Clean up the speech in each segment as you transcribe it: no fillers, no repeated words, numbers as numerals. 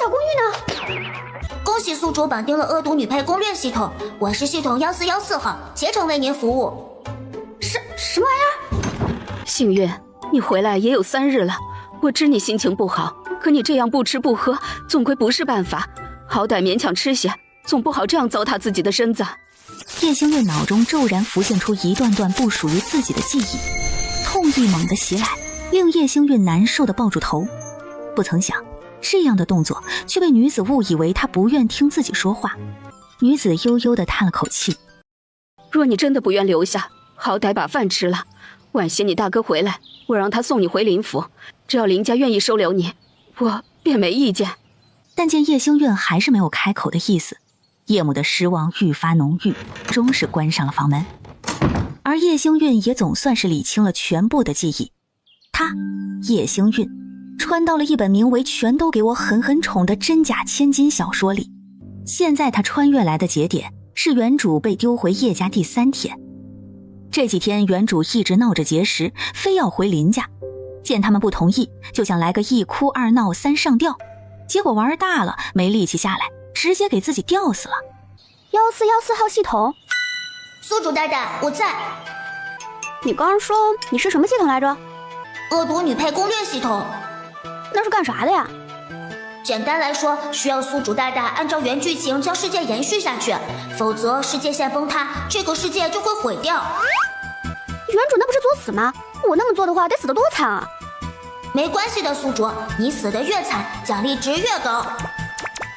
小公寓呢？恭喜宿主绑定了恶毒女配攻略系统，我是系统1414号，竭诚为您服务。什么玩意儿？幸运，你回来也有3日了，我知你心情不好，可你这样不吃不喝，总归不是办法，好歹勉强吃些，总不好这样糟蹋自己的身子。叶星月脑中骤然浮现出一段段不属于自己的记忆，痛意猛地袭来，令叶星月难受地抱住头。不曾想，这样的动作却被女子误以为她不愿听自己说话。女子悠悠地叹了口气：若你真的不愿留下，好歹把饭吃了，晚些你大哥回来，我让他送你回林府，只要林家愿意收留你，我便没意见。但见叶星月还是没有开口的意思，叶母的失望愈发浓郁，终是关上了房门。而叶星韵也总算是理清了全部的记忆，她叶星韵穿到了一本名为《全都给我狠狠宠》的真假千金小说里。现在她穿越来的节点是原主被丢回叶家第3天。这几天原主一直闹着节食，非要回林家，见他们不同意，就想来个1哭2闹3上吊，结果玩大了，没力气下来，直接给自己吊死了。1414号系统，宿主大大，我在。你刚刚说你是什么系统来着？恶毒女配攻略系统。那是干啥的呀？简单来说，需要宿主大大按照原剧情将世界延续下去，否则世界线崩塌，这个世界就会毁掉。原主那不是作死吗？我那么做的话，得死得多惨啊！没关系的，宿主，你死得越惨，奖励值越高。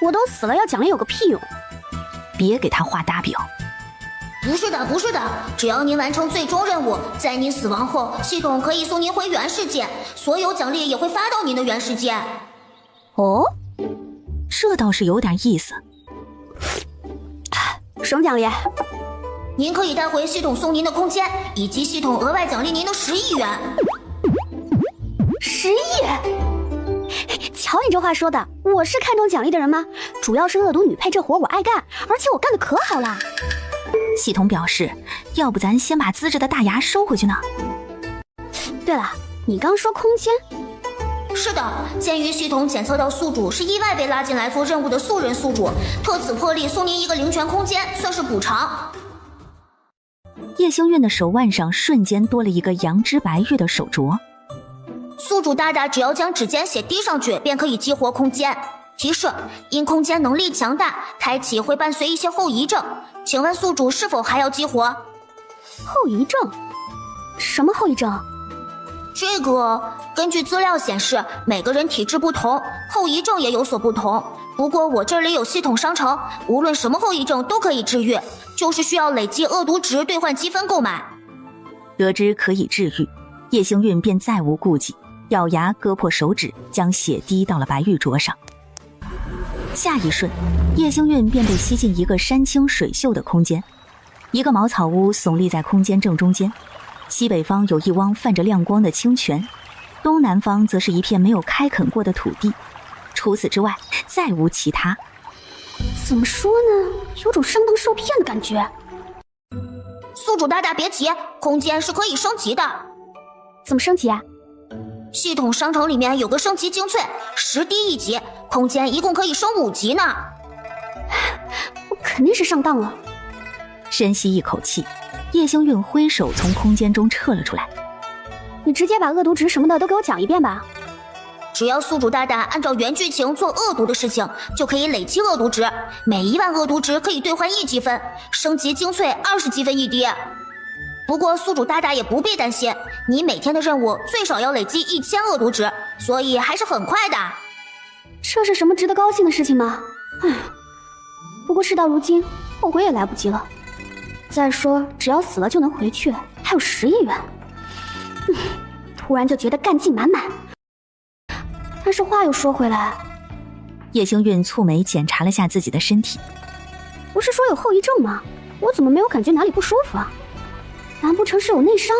我都死了，要奖励有个屁用！别给他画大饼。不是的，不是的，只要您完成最终任务，在您死亡后，系统可以送您回原世界，所有奖励也会发到您的原世界。哦，这倒是有点意思。什么奖励？您可以带回系统送您的空间，以及系统额外奖励您的10亿元。10亿？瞧你这话说的，我是看重奖励的人吗？主要是恶毒女配这活我爱干，而且我干的可好了。系统表示，要不咱先把资质的大牙收回去呢？对了，你刚说空间？是的，鉴于系统检测到宿主是意外被拉进来做任务的素人宿主，特此破例送您一个灵泉空间，算是补偿。叶星韵的手腕上瞬间多了一个羊脂白玉的手镯。宿主大大只要将指尖血滴上去，便可以激活空间。提示：因空间能力强大，开启会伴随一些后遗症。请问宿主是否还要激活？后遗症？什么后遗症？这个根据资料显示，每个人体质不同，后遗症也有所不同。不过我这里有系统商城，无论什么后遗症都可以治愈，就是需要累积恶毒值兑换积分购买。得知可以治愈，叶星韵便再无顾忌，咬牙割破手指，将血滴到了白玉镯上。下一瞬，叶星韵便被吸进一个山清水秀的空间。一个茅草屋耸立在空间正中间，西北方有一汪泛着亮光的清泉，东南方则是一片没有开垦过的土地。除此之外，再无其他。怎么说呢？有种上当受骗的感觉。宿主大大别急，空间是可以升级的。怎么升级啊？系统商城里面有个升级精粹，10滴1级，空间一共可以升5级呢。我肯定是上当了。深吸一口气，叶星韵挥手从空间中撤了出来。你直接把恶毒值什么的都给我讲一遍吧。只要宿主大大按照原剧情做恶毒的事情，就可以累积恶毒值，每1万恶毒值可以兑换1积分，升级精粹20积分1滴。不过宿主大大也不必担心，你每天的任务最少要累积1000恶毒值，所以还是很快的。这是什么值得高兴的事情吗？唉，不过事到如今，后悔也来不及了。再说，只要死了就能回去，还有10亿元。突然就觉得干劲满满。但是话又说回来，叶星韵蹙眉检查了下自己的身体。不是说有后遗症吗？我怎么没有感觉哪里不舒服啊？难不成是有内伤？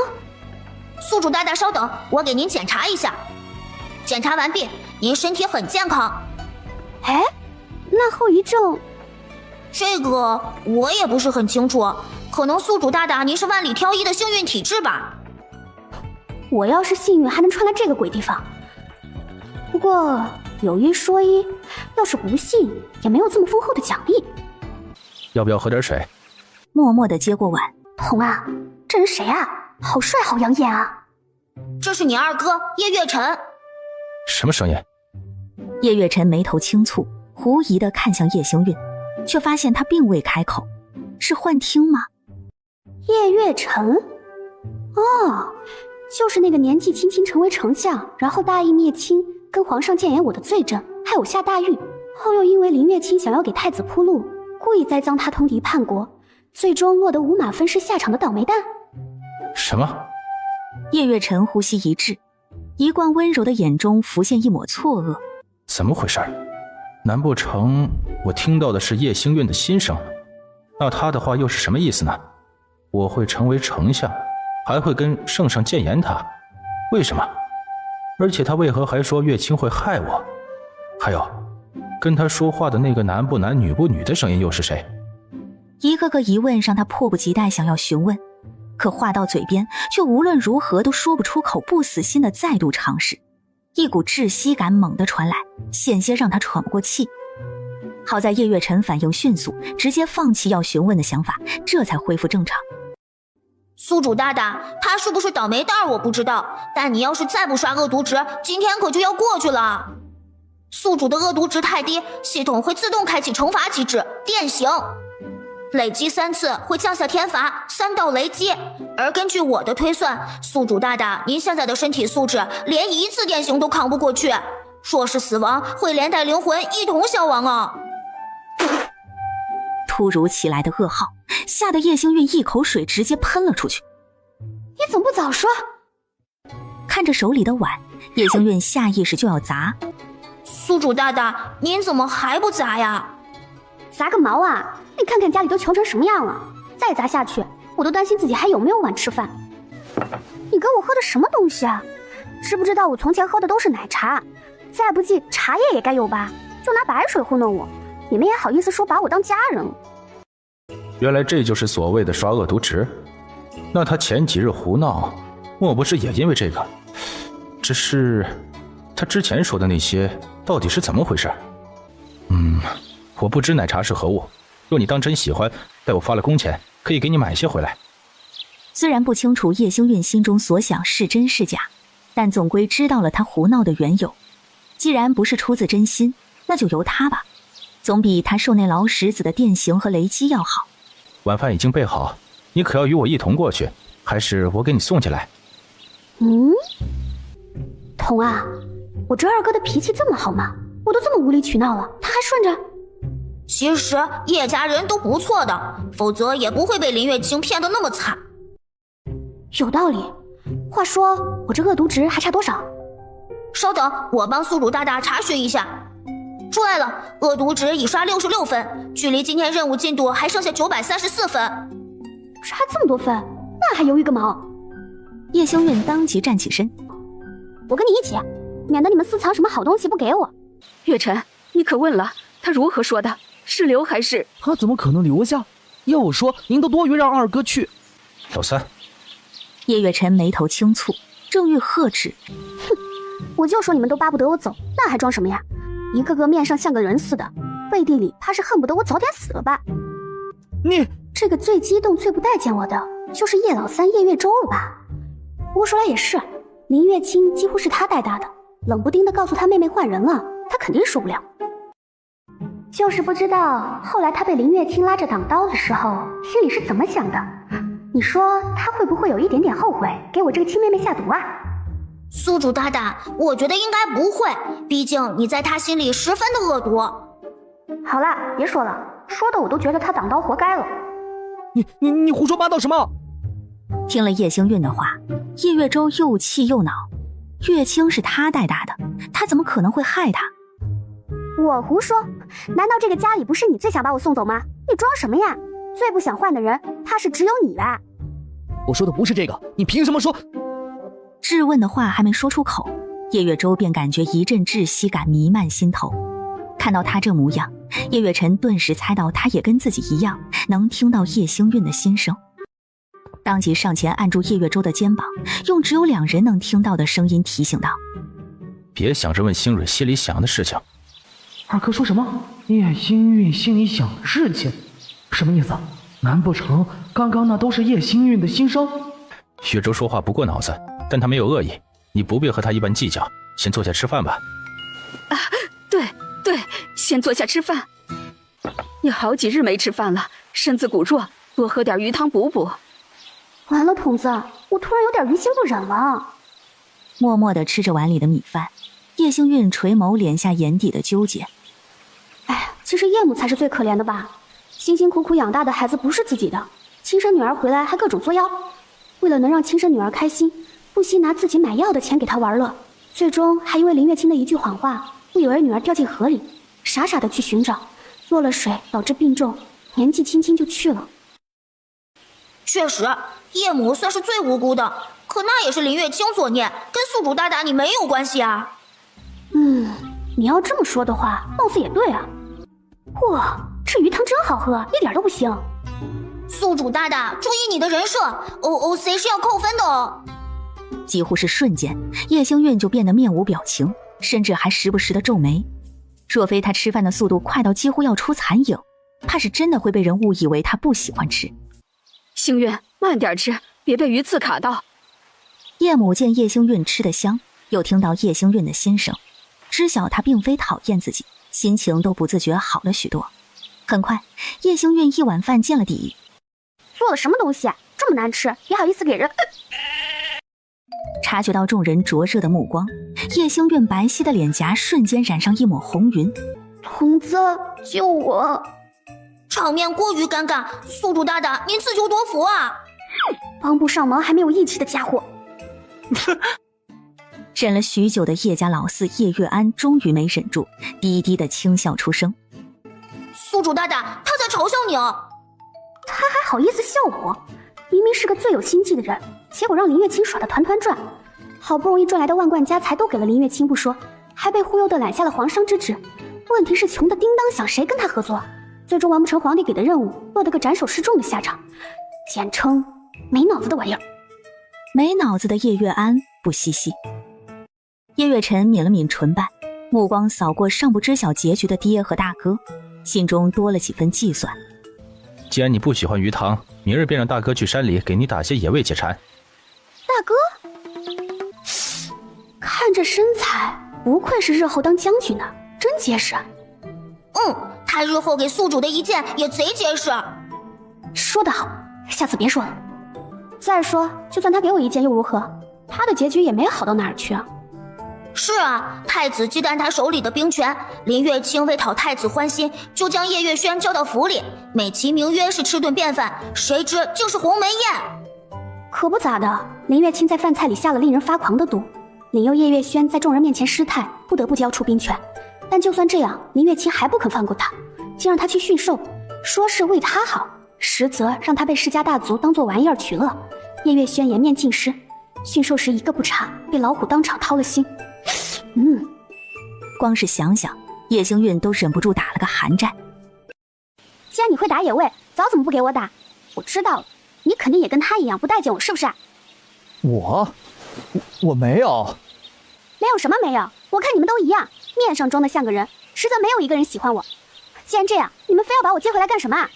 宿主大大稍等，我给您检查一下。检查完毕，您身体很健康。哎，那后遗症？这个我也不是很清楚，可能宿主大大您是万里挑一的幸运体质吧。我要是幸运还能穿来这个鬼地方。不过有一说一，要是不信，也没有这么丰厚的奖励。要不要喝点水？默默地接过碗。童啊，这人谁啊？好帅好养眼啊！这是你二哥叶月辰。什么声音？叶月辰眉头轻蹙，狐疑地看向叶星运，却发现他并未开口。是幻听吗？叶月辰？哦，就是那个年纪轻轻成为丞相，然后大义灭亲，跟皇上谏言我的罪证，害我下大狱，后又因为林月清想要给太子铺路，故意栽赃他通敌叛国，最终落得五马分尸下场的倒霉蛋。什么？叶月辰呼吸一滞，一贯温柔的眼中浮现一抹错愕。怎么回事？难不成我听到的是叶星运的心声？那他的话又是什么意思呢？我会成为丞相，还会跟圣上谏言他？为什么？而且他为何还说月清会害我？还有，跟他说话的那个男不男女不女的声音又是谁？一个个疑问让他迫不及待想要询问，可话到嘴边却无论如何都说不出口，不死心的再度尝试。一股窒息感猛地传来，险些让他喘不过气。好在叶月辰反应迅速，直接放弃要询问的想法，这才恢复正常。宿主大大，他是不是倒霉蛋我不知道，但你要是再不刷恶毒值，今天可就要过去了。宿主的恶毒值太低，系统会自动开启惩罚机制，电刑。累积3次会降下天罚，3道雷击。而根据我的推算，宿主大大，您现在的身体素质连1次电刑都扛不过去，若是死亡，会连带灵魂一同消亡啊！突如其来的噩耗吓得叶星运一口水直接喷了出去。你怎么不早说？看着手里的碗，叶星运下意识就要砸。宿主大大，您怎么还不砸呀？砸个毛啊！你看看家里都穷成什么样了，再砸下去，我都担心自己还有没有碗吃饭。你给我喝的什么东西啊？知不知道我从前喝的都是奶茶？再不济茶叶也该有吧？就拿白水糊弄我，你们也好意思说把我当家人了？原来这就是所谓的刷恶毒值。那他前几日胡闹，莫不是也因为这个？只是他之前说的那些到底是怎么回事？我不知奶茶是何物，若你当真喜欢，待我发了工钱，可以给你买些回来。虽然不清楚叶星运心中所想是真是假，但总归知道了他胡闹的缘由。既然不是出自真心，那就由他吧，总比他受那老石子的电刑和雷击要好。晚饭已经备好，你可要与我一同过去，还是我给你送进来？童啊，我这二哥的脾气这么好吗？我都这么无理取闹了，他还顺着。其实叶家人都不错的，否则也不会被林月清骗得那么惨。有道理。话说我这恶毒值还差多少？稍等，我帮宿主大大查询一下。出来了，恶毒值已刷66分，距离今天任务进度还剩下934分。差这么多分，那还犹豫个毛？叶星运当即站起身，我跟你一起，免得你们私藏什么好东西不给我。月辰，你可问了他如何说的？是留还是？他怎么可能留下？要我说，您都多余让二哥去。老三，叶月辰眉头轻蹙，正欲呵斥。我就说你们都巴不得我走，那还装什么呀？一个个面上像个人似的，背地里怕是恨不得我早点死了吧？你这个最激动最不待见我的，就是叶老三叶月舟了吧？不过说来也是，林月清几乎是他带大的，冷不丁的告诉他妹妹换人了，他肯定受不了。就是不知道后来他被林月清拉着挡刀的时候，心里是怎么想的？你说他会不会有一点点后悔给我这个亲妹妹下毒啊？宿主大大，我觉得应该不会，毕竟你在他心里十分的恶毒。好了，别说了，说的我都觉得他挡刀活该了。你胡说八道什么？听了叶星运的话，叶月舟又气又恼。月清是他带大的，他怎么可能会害他？我胡说？难道这个家里不是你最想把我送走吗？你装什么呀？最不想换的人，怕是只有你吧？我说的不是这个，你凭什么说？质问的话还没说出口，叶月舟便感觉一阵窒息感弥漫心头。看到他这模样，叶月辰顿时猜到他也跟自己一样，能听到叶星运的心声。当即上前按住叶月舟的肩膀，用只有2人能听到的声音提醒道：别想着问星蕊心里想的事情。二哥说什么？叶星运心里想的事情，什么意思？难不成刚刚那都是叶星运的心声？薛周说话不过脑子，但他没有恶意，你不必和他一般计较，先坐下吃饭吧。啊，对，先坐下吃饭。你好几日没吃饭了，身子骨弱，多喝点鱼汤补补。完了，童子，我突然有点于心不忍了。默默地吃着碗里的米饭，叶星运垂眸敛下眼底的纠结。哎，其实叶母才是最可怜的吧，辛辛苦苦养大的孩子不是自己的，亲生女儿回来还各种作妖，为了能让亲生女儿开心，不惜拿自己买药的钱给她玩乐，最终还因为林月清的一句谎话，误以为女儿掉进河里，傻傻的去寻找，落了水导致病重，年纪轻轻就去了。确实，叶母算是最无辜的，可那也是林月清作孽，跟宿主大大你没有关系啊。你要这么说的话，貌似也对啊。哇，这鱼汤真好喝，一点都不腥。宿主大大，注意你的人设，OOC 是要扣分的哦。几乎是瞬间，叶星运就变得面无表情，甚至还时不时的皱眉。若非他吃饭的速度快到几乎要出残影，怕是真的会被人误以为他不喜欢吃。星运，慢点吃，别被鱼刺卡到。叶母见叶星运吃得香，又听到叶星运的心声，知晓他并非讨厌自己，心情都不自觉好了许多。很快，叶星运一碗饭见了底。做了什么东西这么难吃，也好意思给人？察觉到众人灼热的目光，叶星运白皙的脸颊瞬间染上一抹红云。童子，救我！场面过于尴尬，宿主大大您自求多福啊！帮不上忙还没有义气的家伙！忍了许久的叶家老四叶月安终于没忍住，低低的轻笑出声。宿主大大，他在嘲笑你哦！他还好意思笑我？明明是个最有心计的人，结果让林月清耍得团团转，好不容易赚来的万贯家财都给了林月清不说，还被忽悠的揽下了皇商之职。问题是穷的叮当响，谁跟他合作？最终完不成皇帝给的任务，落得个斩首示众的下场，简称没脑子的玩意儿。没脑子的叶月安不嬉戏。叶月辰抿了抿唇瓣，目光扫过尚不知晓结局的爹和大哥，心中多了几分计算。既然你不喜欢鱼汤，明日便让大哥去山里给你打些野味解馋。大哥，看这身材，不愧是日后当将军的，真结实。他日后给宿主的一剑也贼结实。说得好，下次别说了。再说，就算他给我一剑又如何？他的结局也没好到哪儿去啊。是啊，太子忌惮他手里的兵权，林月清为讨太子欢心，就将叶月轩叫到府里，美其名曰是吃顿便饭，谁知竟是鸿门宴。可不咋的，林月清在饭菜里下了令人发狂的毒，引诱叶月轩在众人面前失态，不得不交出兵权。但就算这样，林月清还不肯放过他，竟让他去驯兽，说是为他好，实则让他被世家大族当作玩意儿取乐。叶月轩颜面尽失，驯兽时一个不察，被老虎当场掏了心。光是想想，叶星运都忍不住打了个寒战。既然你会打野位，早怎么不给我打？我知道了，你肯定也跟他一样不待见我，是不是？我没有。没有什么没有，我看你们都一样，面上装的像个人，实则没有一个人喜欢我。既然这样，你们非要把我接回来干什么啊？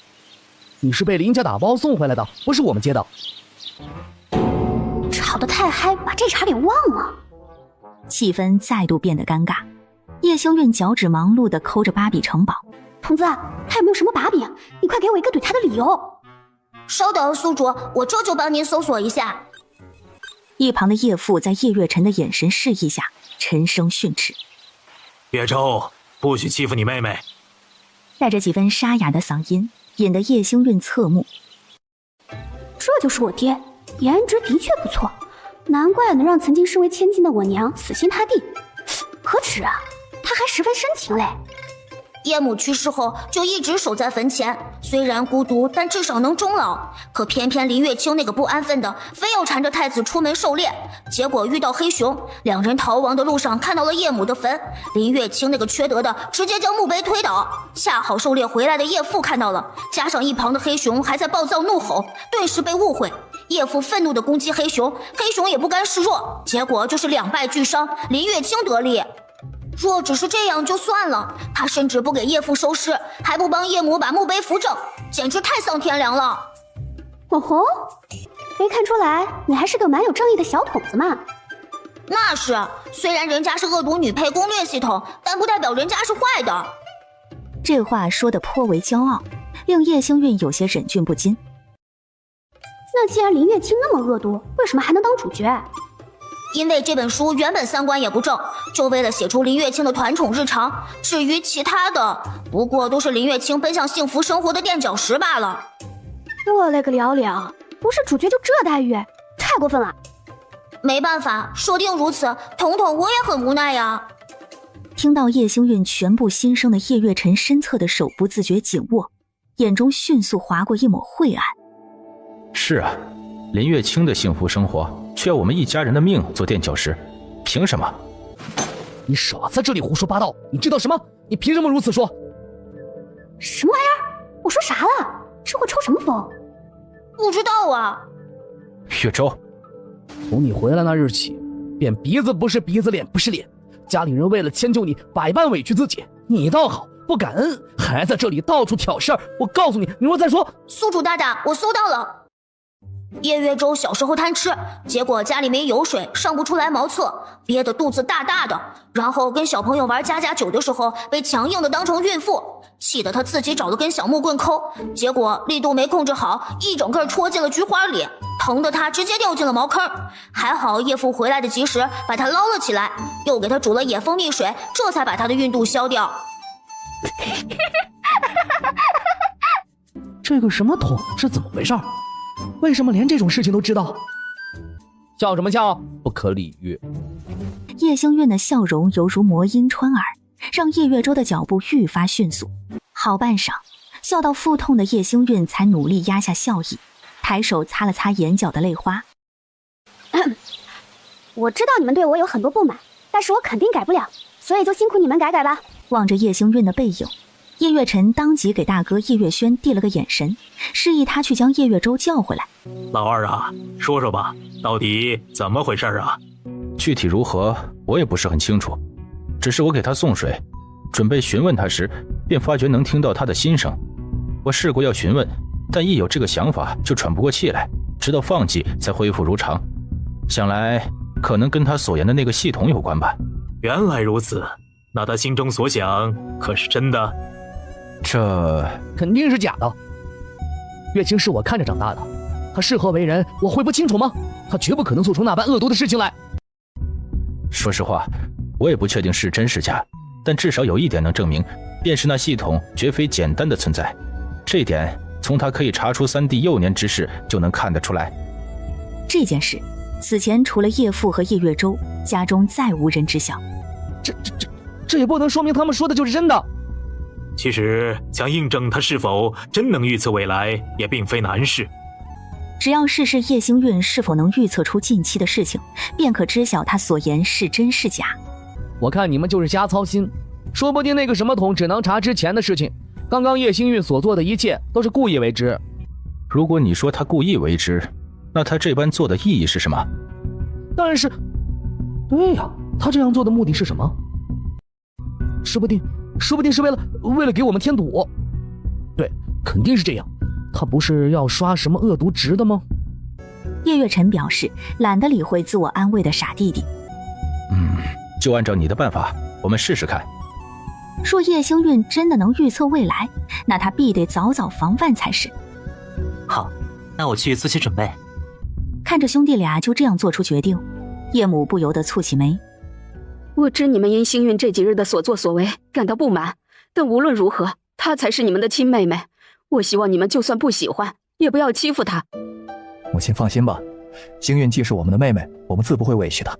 你是被林家打包送回来的，不是我们接的。吵得太嗨，把这茬给忘了。气氛再度变得尴尬。叶星运脚趾忙碌地抠着芭比城堡。童子，他有没有什么把柄？你快给我一个怼他的理由。稍等，宿主，我这就帮您搜索一下。一旁的叶父在叶月辰的眼神示意下沉声训斥：叶周，不许欺负你妹妹。带着几分沙哑的嗓音，引得叶星运侧目。这就是我爹，颜值的确不错，难怪能让曾经身为千金的我娘死心塌地。可耻啊，他还十分深情嘞。叶母去世后就一直守在坟前，虽然孤独，但至少能终老。可偏偏林月清那个不安分的，非要缠着太子出门狩猎，结果遇到黑熊，两人逃亡的路上看到了叶母的坟，林月清那个缺德的直接将墓碑推倒，恰好狩猎回来的叶父看到了，加上一旁的黑熊还在暴躁怒吼，顿时被误会。叶父愤怒地攻击黑熊，黑熊也不甘示弱，结果就是2败俱伤，林月清得利。若只是这样就算了，他甚至不给叶父收尸，还不帮叶母把墓碑扶正，简直太丧天良了。哦吼，没看出来你还是个蛮有正义的小筒子嘛。那是，虽然人家是恶毒女配攻略系统，但不代表人家是坏的。这话说得颇为骄傲，令叶星韵有些忍俊不禁。那既然林月清那么恶毒，为什么还能当主角？因为这本书原本3观也不正，就为了写出林月清的团宠日常。至于其他的，不过都是林月清奔向幸福生活的垫脚石罢了。我勒个了了，不是主角就这待遇，太过分了。没办法，说定如此，统统我也很无奈呀。听到叶星韵全部心声的叶月辰身侧的手不自觉紧握，眼中迅速划过一抹晦暗。是啊，林月清的幸福生活却要我们一家人的命做垫脚石，凭什么？你少在这里胡说八道！你知道什么？你凭什么如此说？什么玩意儿？我说啥了？这会抽什么风？不知道啊。月州，从你回来那日起，便鼻子不是鼻子，脸不是脸。家里人为了迁就你，百般委屈自己。你倒好，不感恩，还在这里到处挑事儿。我告诉你，你若再说……宿主大大，我搜到了。叶月舟小时候贪吃，结果家里没油水，上不出来茅厕，憋得肚子大大的，然后跟小朋友玩家家酒的时候，被强硬的当成孕妇，气得他自己找了根小木棍抠，结果力度没控制好，一整个戳进了菊花里，疼得他直接掉进了茅坑。还好叶父回来的及时，把他捞了起来，又给他煮了野蜂蜜水，这才把他的孕肚消掉。这个什么桶是怎么回事？为什么连这种事情都知道？笑什么笑？不可理喻。叶星韵的笑容犹如魔音穿耳，让叶月舟的脚步愈发迅速。好半晌，笑到腹痛的叶星韵才努力压下笑意，抬手擦了擦眼角的泪花。我知道你们对我有很多不满，但是我肯定改不了，所以就辛苦你们改改吧。望着叶星韵的背影，叶月辰当即给大哥叶月轩递了个眼神，示意他去将叶月舟叫回来。老二啊，说说吧，到底怎么回事啊？具体如何我也不是很清楚，只是我给他送水，准备询问他时，便发觉能听到他的心声。我试过要询问，但一有这个想法就喘不过气来，直到放弃才恢复如常。想来可能跟他所言的那个系统有关吧。原来如此，那他心中所想可是真的？这肯定是假的。月清是我看着长大的，他是何为人，我会不清楚吗？他绝不可能做出那般恶毒的事情来。说实话，我也不确定是真是假，但至少有一点能证明，便是那系统绝非简单的存在。这点从他可以查出3弟幼年之事就能看得出来。这件事此前除了叶父和叶月舟，家中再无人知晓。这也不能说明他们说的就是真的。其实想印证他是否真能预测未来，也并非难事。只要试试叶星韵是否能预测出近期的事情，便可知晓他所言是真是假。我看你们就是瞎操心，说不定那个什么桶只能查之前的事情。刚刚叶星韵所做的一切都是故意为之。如果你说他故意为之，那他这般做的意义是什么？但是，对呀，他这样做的目的是什么？说不定是为了给我们添堵。对，肯定是这样。他不是要刷什么恶毒值的吗？叶月辰表示懒得理会自我安慰的傻弟弟。就按照你的办法，我们试试看。若叶星韵真的能预测未来，那他必得早早防范才是。好，那我去做些准备。看着兄弟俩就这样做出决定，叶母不由得蹙起眉。我知你们因星韵这几日的所作所为感到不满，但无论如何，她才是你们的亲妹妹。我希望你们就算不喜欢，也不要欺负她。母亲放心吧，星韵既是我们的妹妹，我们自不会委屈她。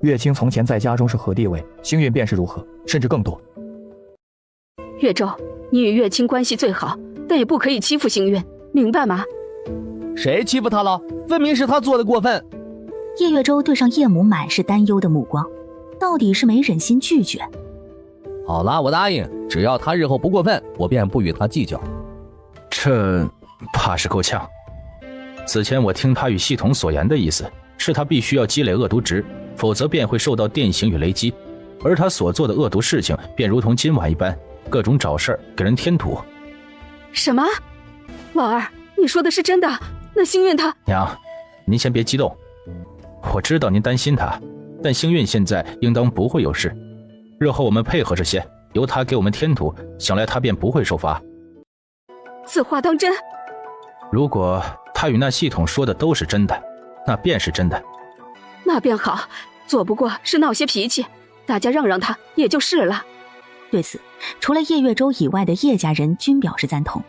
月清从前在家中是何地位，星韵便是如何，甚至更多。月舟，你与月清关系最好，但也不可以欺负星韵，明白吗？谁欺负她了？分明是她做的过分。叶月舟对上叶母满是担忧的目光，到底是没忍心拒绝。好啦，我答应，只要她日后不过分，我便不与她计较。这怕是够呛。此前我听他与系统所言的意思，是他必须要积累恶毒值，否则便会受到电刑与雷击，而他所做的恶毒事情便如同今晚一般，各种找事儿给人添堵。什么？婉儿，你说的是真的？那星运他……娘，您先别激动，我知道您担心他，但星运现在应当不会有事，日后我们配合着些，由他给我们添堵，想来他便不会受罚。此话当真？如果他与那系统说的都是真的，那便是真的。那便好，做不过是闹些脾气，大家让让他也就是了。对此，除了叶月舟以外的叶家人均表示赞同。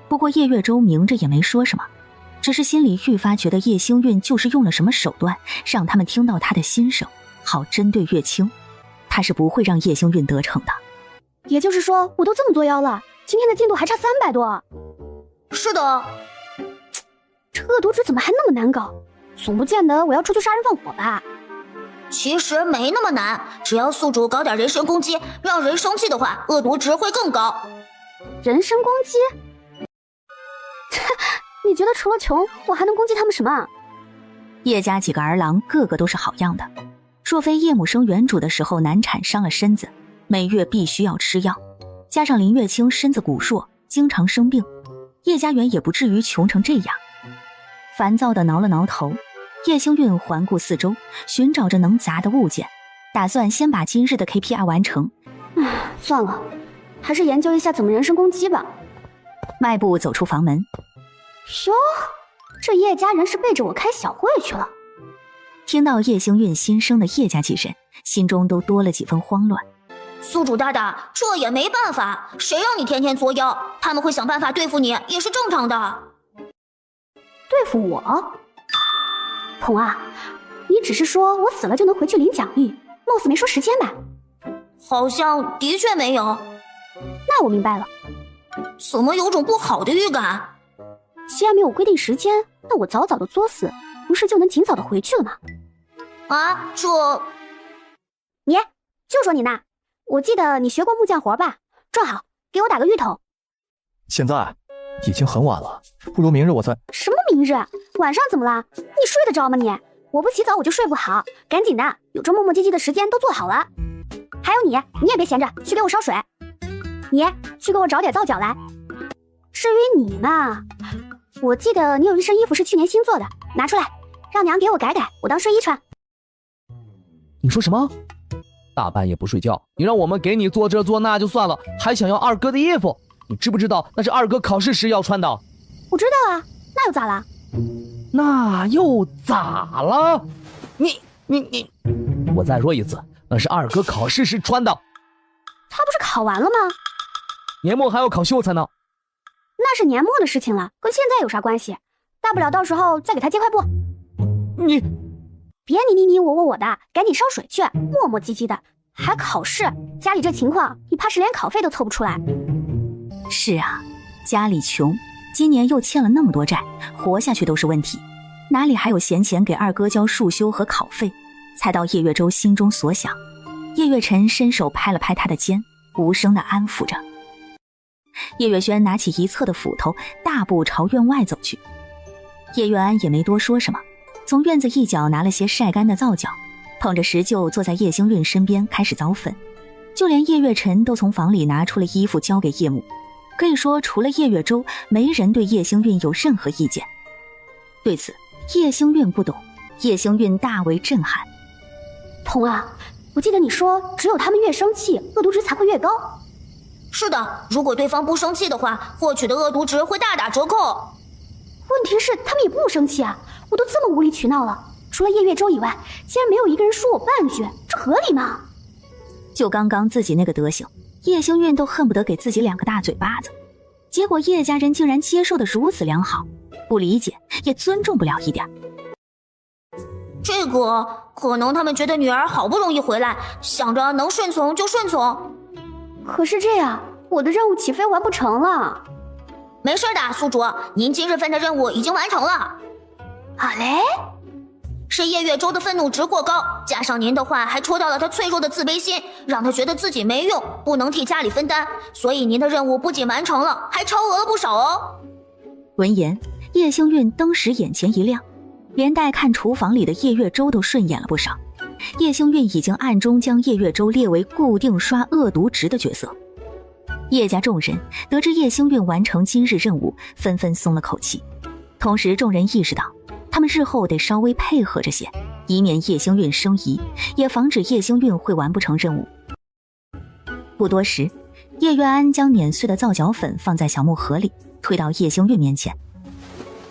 不过叶月舟明着也没说什么，只是心里愈发觉得叶星运就是用了什么手段，让他们听到他的心声，好针对月清。他是不会让叶星运得逞的。也就是说，我都这么作妖了，今天的进度还差300多。是的。这恶毒值怎么还那么难搞？总不见得我要出去杀人放火吧？其实没那么难，只要宿主搞点人身攻击，让人生气的话，恶毒值会更高。人身攻击？你觉得除了穷，我还能攻击他们什么？叶家几个儿郎个个都是好样的，若非叶母生原主的时候难产伤了身子，每月必须要吃药，加上林月清身子骨弱，经常生病，叶家园也不至于穷成这样。烦躁地挠了挠头，叶星运环顾四周，寻找着能砸的物件，打算先把今日的 KPI 完成。算了，还是研究一下怎么人身攻击吧。迈步走出房门。哟，这叶家人是背着我开小会去了。听到叶星运新生的叶家几人，心中都多了几分慌乱。宿主大大，这也没办法，谁让你天天作妖，他们会想办法对付你，也是正常的。对付我？童啊，你只是说我死了就能回去领奖励，貌似没说时间吧？好像的确没有。那我明白了。怎么有种不好的预感？既然没有规定时间，那我早早的作死，不是就能尽早的回去了吗？啊，这……你就说你那，我记得你学过木匠活吧？正好给我打个芋头。现在已经很晚了，不如明日我再……什么明日？晚上怎么了？你睡得着吗你？我不洗澡我就睡不好，赶紧的，有这磨磨唧唧的时间都做好了。还有你也别闲着，去给我烧水。你去给我找点皂角来。至于你呢，我记得你有一身衣服是去年新做的，拿出来，让娘给我改改，我当睡衣穿。你说什么？大半夜不睡觉，你让我们给你做这做那就算了，还想要二哥的衣服？你知不知道那是二哥考试时要穿的？我知道啊，那又咋了？那又咋了？你，我再说一次，那是二哥考试时穿的。他不是考完了吗？年末还要考秀才呢。那是年末的事情了，跟现在有啥关系？大不了到时候再给他接块布。你别你我的，赶紧烧水去，磨磨唧唧的，还考试，家里这情况，你怕是连考费都凑不出来。是啊，家里穷，今年又欠了那么多债，活下去都是问题，哪里还有闲钱给二哥交束修和考费？猜到叶月舟心中所想，叶月辰伸手拍了拍他的肩，无声地安抚着。叶月轩拿起一侧的斧头，大步朝院外走去。叶月安也没多说什么，从院子一角拿了些晒干的皂角，捧着石臼坐在叶星运身边开始凿粉。就连叶月辰都从房里拿出了衣服交给叶母，可以说除了叶月舟，没人对叶星运有任何意见。对此叶星运不懂，叶星运大为震撼。童啊，我记得你说只有他们越生气，恶毒值才会越高。是的，如果对方不生气的话，获取的恶毒值会大打折扣。问题是他们也不生气啊，我都这么无理取闹了，除了叶月舟以外，竟然没有一个人说我半句，这合理吗？就刚刚自己那个德行，叶星运都恨不得给自己2个大嘴巴子，结果叶家人竟然接受的如此良好，不理解也尊重不了一点。这个可能他们觉得女儿好不容易回来，想着能顺从就顺从。可是这样，我的任务起飞完不成了。没事的，宿主，您今日份的任务已经完成了。好嘞。是叶月舟的愤怒值过高，加上您的话还戳到了他脆弱的自卑心，让他觉得自己没用，不能替家里分担，所以您的任务不仅完成了，还超额了不少哦。闻言，叶星运当时眼前一亮，连带看厨房里的叶月舟都顺眼了不少。叶星运已经暗中将叶月舟列为固定刷恶毒值的角色。叶家众人得知叶星运完成今日任务，纷纷松了口气。同时众人意识到，他们日后得稍微配合着些，以免叶星运生疑，也防止叶星运会完不成任务。不多时，叶月安将碾碎的皂角粉放在小木盒里，推到叶星运面前。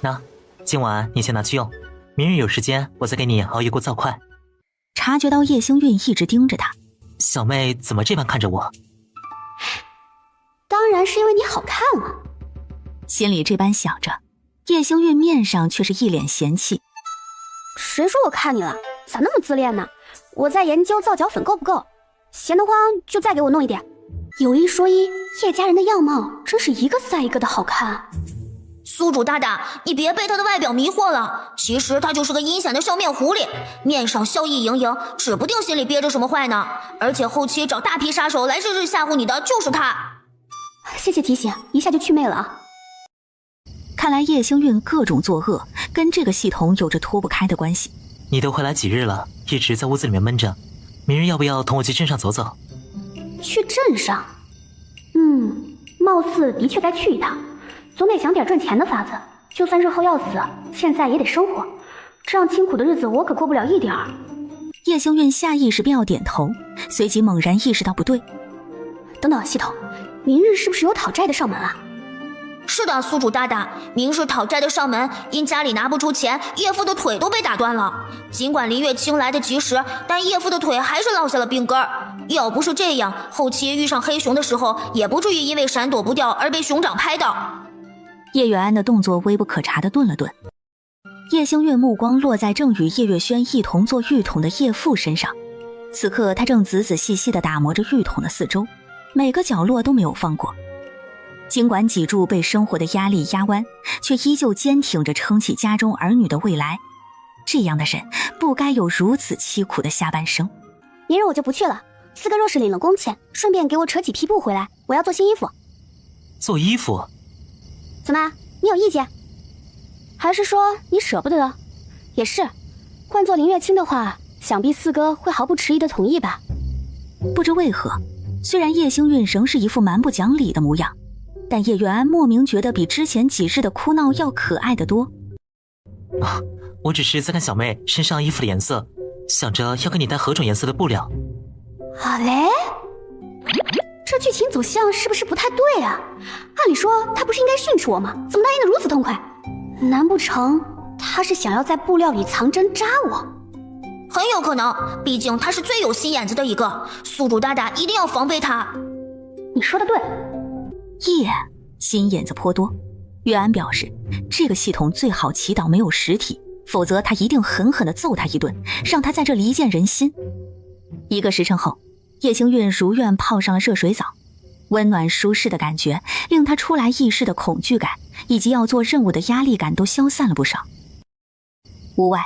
那今晚你先拿去用，明日有时间我再给你熬一锅皂块。察觉到叶星运一直盯着他，小妹怎么这般看着我？当然是因为你好看了。心里这般想着，叶星运面上却是一脸嫌弃。谁说我看你了？咋那么自恋呢？我在研究皂角粉够不够，闲得慌就再给我弄一点。有一说一，叶家人的样貌真是一个赛一个的好看。宿主大大，你别被他的外表迷惑了，其实他就是个阴险的笑面狐狸，面上笑意盈盈，指不定心里憋着什么坏呢。而且后期找大批杀手来日日吓唬你的就是他。谢谢提醒，一下就祛魅了啊。看来叶星运各种作恶跟这个系统有着脱不开的关系。你都回来几日了，一直在屋子里面闷着，明日要不要同我去镇上走走？去镇上？貌似的确该去一趟，总得想点赚钱的法子。就算日后要死，现在也得生活，这样清苦的日子我可过不了一点儿。叶星运下意识便要点头，随即猛然意识到不对。等等，系统，明日是不是有讨债的上门啊？是的，宿主大大，明日讨债的上门，因家里拿不出钱，叶父的腿都被打断了。尽管林月清来得及时，但叶父的腿还是落下了病根儿。要不是这样，后期遇上黑熊的时候，也不至于因为闪躲不掉而被熊掌拍到。叶远安的动作微不可察地顿了顿，叶星月目光落在正与叶月轩一同做浴桶的叶父身上，此刻他正仔仔细细地打磨着浴桶的四周，每个角落都没有放过。尽管脊柱被生活的压力压弯，却依旧坚挺着撑起家中儿女的未来。这样的人不该有如此凄苦的下半生。明日我就不去了，四哥若是领了工钱，顺便给我扯几匹布回来，我要做新衣服。做衣服？怎么，你有意见？还是说你舍不得？也是，换做林月清的话，想必四哥会毫不迟疑的同意吧。不知为何，虽然叶星运仍是一副蛮不讲理的模样，但叶月安莫名觉得比之前几日的哭闹要可爱得多。我只是在看小妹身上衣服的颜色，想着要给你带何种颜色的布料。好嘞，这剧情走向是不是不太对啊？按理说他不是应该训斥我吗？怎么答应得如此痛快？难不成他是想要在布料里藏针扎我？很有可能，毕竟他是最有心眼子的一个，宿主大大一定要防备他。你说的对。心眼子颇多。月安表示，这个系统最好祈祷没有实体，否则他一定狠狠地揍他一顿，让他在这里一见人心。1个时辰后，叶星运如愿泡上了热水澡，温暖舒适的感觉令他出来议事的恐惧感以及要做任务的压力感都消散了不少。屋外，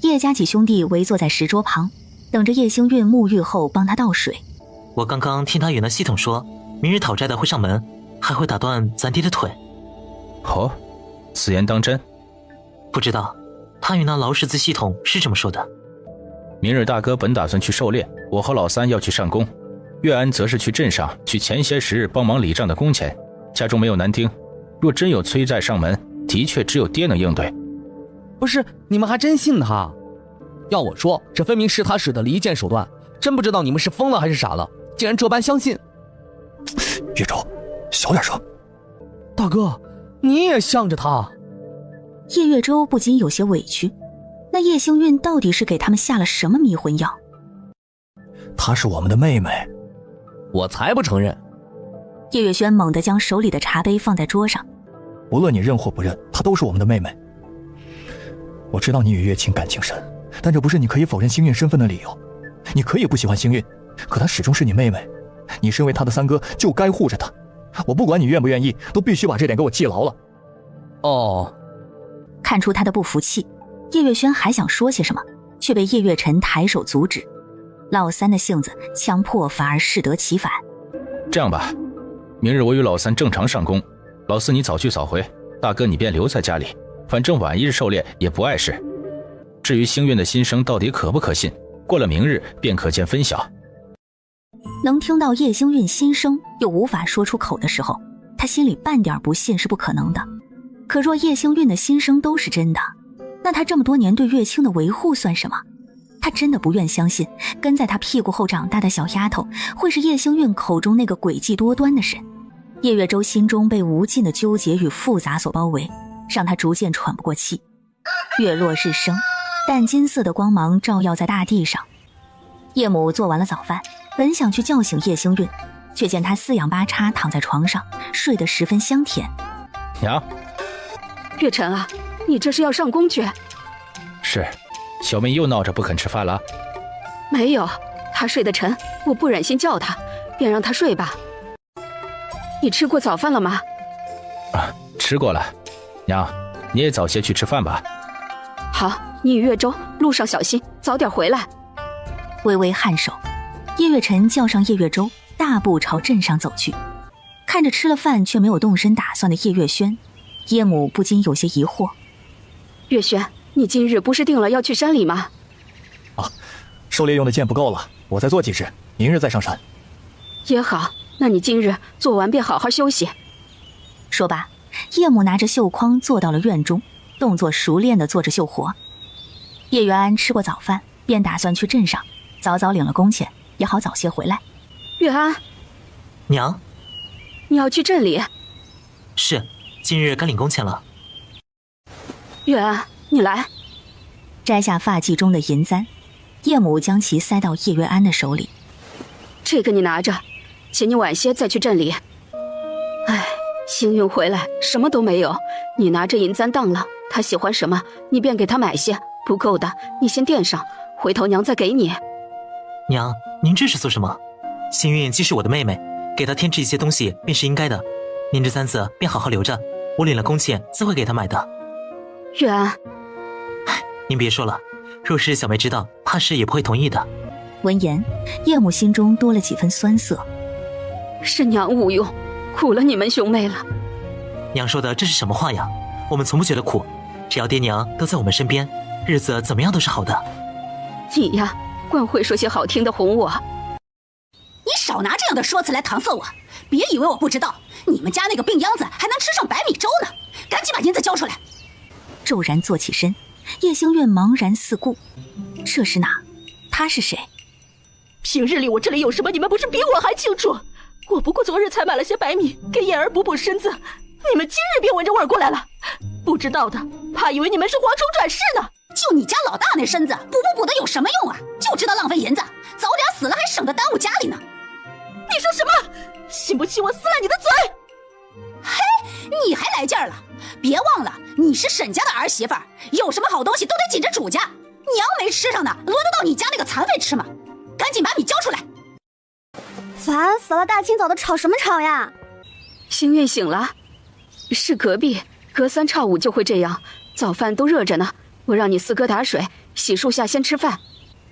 叶家几兄弟围坐在石桌旁，等着叶星运沐浴后帮他倒水。我刚刚听他与那系统说，明日讨债的会上门，还会打断咱爹的腿。哦，此言当真？不知道，他与那劳什兹系统是这么说的。明日大哥本打算去狩猎，我和老三要去上工，月安则是去镇上去前些时日帮忙理账的工钱。家中没有男丁，若真有催债上门，的确只有爹能应对。不是，你们还真信他？要我说，这分明是他使的离间手段，真不知道你们是疯了还是傻了，竟然这般相信。月舟，小点声。大哥，你也向着他。叶月舟不禁有些委屈，那叶星运到底是给他们下了什么迷魂药？她是我们的妹妹。我才不承认。叶月轩猛地将手里的茶杯放在桌上。无论你认或不认，她都是我们的妹妹。我知道你与月清感情深，但这不是你可以否认星运身份的理由。你可以不喜欢星运，可她始终是你妹妹，你身为她的三哥就该护着她。我不管你愿不愿意，都必须把这点给我记牢了。哦。看出他的不服气，叶月轩还想说些什么，却被叶月辰抬手阻止。老三的性子强迫反而适得其反。这样吧，明日我与老三正常上工，老四你早去早回，大哥你便留在家里，反正晚一日狩猎也不碍事。至于星运的心声到底可不可信，过了明日便可见分晓。能听到叶星运心声又无法说出口的时候，他心里半点不信是不可能的。可若叶星运的心声都是真的，那他这么多年对月清的维护算什么？他真的不愿相信跟在他屁股后长大的小丫头会是叶星运口中那个诡计多端的人。叶月舟心中被无尽的纠结与复杂所包围，让他逐渐喘不过气。月落日升，淡金色的光芒照耀在大地上。叶母做完了早饭，本想去叫醒叶星运，却见他四仰八叉躺在床上，睡得十分香甜。娘，月晨啊，你这是要上工去？是，小妹又闹着不肯吃饭了？没有，她睡得沉，我不忍心叫她，便让她睡吧。你吃过早饭了吗？吃过了。娘，你也早些去吃饭吧。好，你与月舟路上小心，早点回来。微微颔首，叶月晨叫上叶月舟，大步朝镇上走去。看着吃了饭却没有动身打算的叶月轩，叶母不禁有些疑惑。月轩，你今日不是定了要去山里吗？狩猎用的箭不够了，我再做几支，明日再上山。也好，那你今日做完便好好休息。说罢，叶母拿着绣筐坐到了院中，动作熟练地做着绣活。叶元安吃过早饭，便打算去镇上，早早领了工钱，也好早些回来。月安，娘，你要去镇里？是，今日该领工钱了。月安，你来。摘下发髻中的银簪，叶母将其塞到叶月安的手里。这个你拿着，请你晚些再去镇里。唉，星运回来什么都没有，你拿着银簪当了，他喜欢什么你便给他买些，不够的你先垫上，回头娘再给你。娘，您这是做什么？星运既是我的妹妹，给她添置一些东西便是应该的。您这簪子便好好留着，我领了工钱自会给她买的。月安，您别说了，若是小妹知道，怕是也不会同意的。闻言，叶母心中多了几分酸涩。是娘无用，苦了你们兄妹了。娘说的这是什么话呀？我们从不觉得苦，只要爹娘都在我们身边，日子怎么样都是好的。你呀，惯会说些好听的哄我。你少拿这样的说辞来搪塞我，别以为我不知道，你们家那个病秧子还能吃上白米粥呢！赶紧把银子交出来！骤然坐起身，叶星月茫然四顾，这是哪？他是谁？平日里我这里有什么，你们不是比我还清楚？我不过昨日才买了些白米给燕儿补补身子，你们今日便闻着味儿过来了。不知道的，怕以为你们是蝗虫转世呢。就你家老大那身子，补的有什么用啊？就知道浪费银子，早点死了还省得耽误家里呢。你说什么？信不信我撕烂你的嘴？嘿，你还来劲儿了？别忘了，你是沈家的儿媳妇儿，有什么好东西都得紧着主家。娘没吃上的，轮得到你家那个残废吃吗？赶紧把米交出来！烦死了，大清早的吵什么吵呀？星运醒了，是隔壁，隔三差五就会这样。早饭都热着呢，我让你四哥打水，洗漱下先吃饭。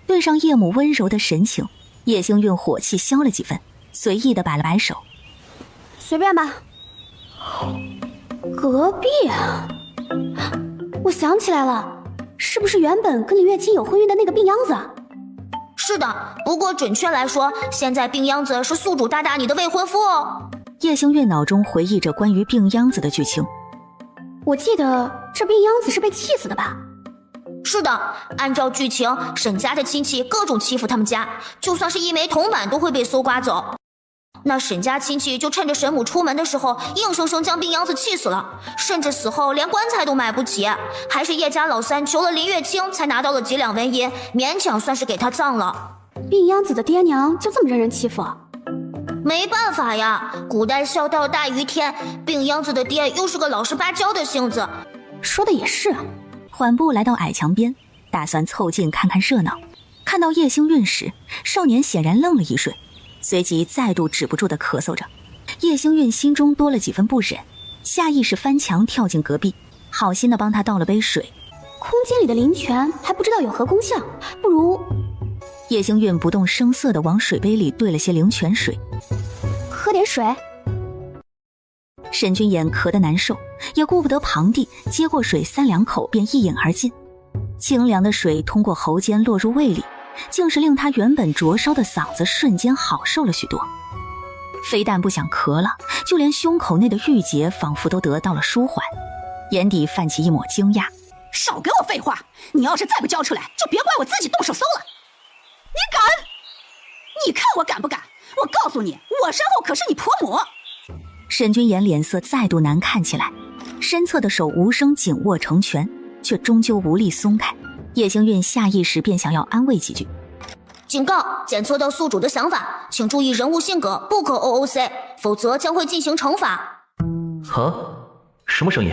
对上叶母温柔的神情，叶星运火气消了几分，随意的摆了摆手，随便吧。隔壁啊，我想起来了，是不是原本跟林月清有婚约的那个病秧子？是的，不过准确来说，现在病秧子是宿主大大你的未婚夫哦。叶星月脑中回忆着关于病秧子的剧情。我记得这病秧子是被气死的吧？是的，按照剧情，沈家的亲戚各种欺负他们家，就算是一枚铜板都会被搜刮走。那沈家亲戚就趁着沈母出门的时候，硬生生将病秧子气死了，甚至死后连棺材都买不起，还是叶家老三求了林月清才拿到了几两纹银，勉强算是给他葬了。病秧子的爹娘就这么任人欺负？没办法呀，古代孝道大于天，病秧子的爹又是个老实巴交的性子。说的也是。缓步来到矮墙边，打算凑近看看热闹。看到叶星运时，少年显然愣了一瞬，随即再度止不住地咳嗽着。叶星运心中多了几分不忍，下意识翻墙跳进隔壁，好心地帮他倒了杯水。空间里的灵泉还不知道有何功效，不如……叶星运不动声色地往水杯里兑了些灵泉水，喝点水。沈君言咳得难受，也顾不得旁地，接过水3两口便一饮而尽。清凉的水通过喉间落入胃里，竟是令他原本灼烧的嗓子瞬间好受了许多。非但不想咳了，就连胸口内的郁结仿佛都得到了舒缓，眼底泛起一抹惊讶。少给我废话！你要是再不交出来，就别怪我自己动手搜了。你敢？你看我敢不敢？我告诉你，我身后可是你婆母。沈君言脸色再度难看起来，身侧的手无声紧握成拳，却终究无力松开。叶星韵下意识便想要安慰几句。警告：检测到宿主的想法，请注意人物性格，不可 OOC， 否则将会进行惩罚。啊？什么声音？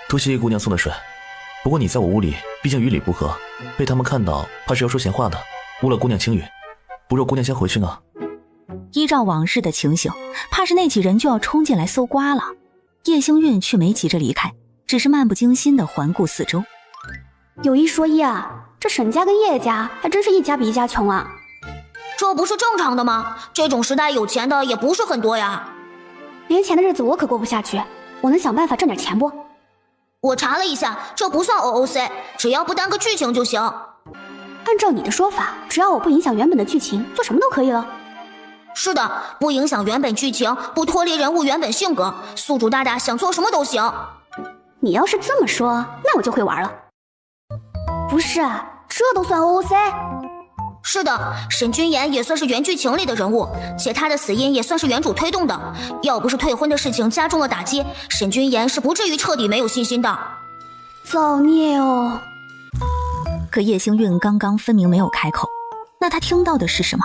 多谢叶姑娘送的水，不过你在我屋里，毕竟与理不合，被他们看到，怕是要说闲话的，污了姑娘清誉。不若姑娘先回去呢？依照往日的情形，怕是那几人就要冲进来搜刮了。叶星韵却没急着离开，只是漫不经心地环顾四周。有一说一啊，这沈家跟叶家还真是一家比一家穷啊。这不是正常的吗？这种时代有钱的也不是很多呀。没钱的日子我可过不下去，我能想办法挣点钱不？我查了一下，这不算 OOC， 只要不耽搁剧情就行。按照你的说法，只要我不影响原本的剧情，做什么都可以了。是的，不影响原本剧情，不脱离人物原本性格，宿主大大想做什么都行。你要是这么说，那我就会玩了。不是，这都算 OOC？ 是的，沈君言也算是原剧情里的人物，且他的死因也算是原主推动的。要不是退婚的事情加重了打击，沈君言是不至于彻底没有信心的。造孽哦！可叶星韵刚刚分明没有开口，那他听到的是什么？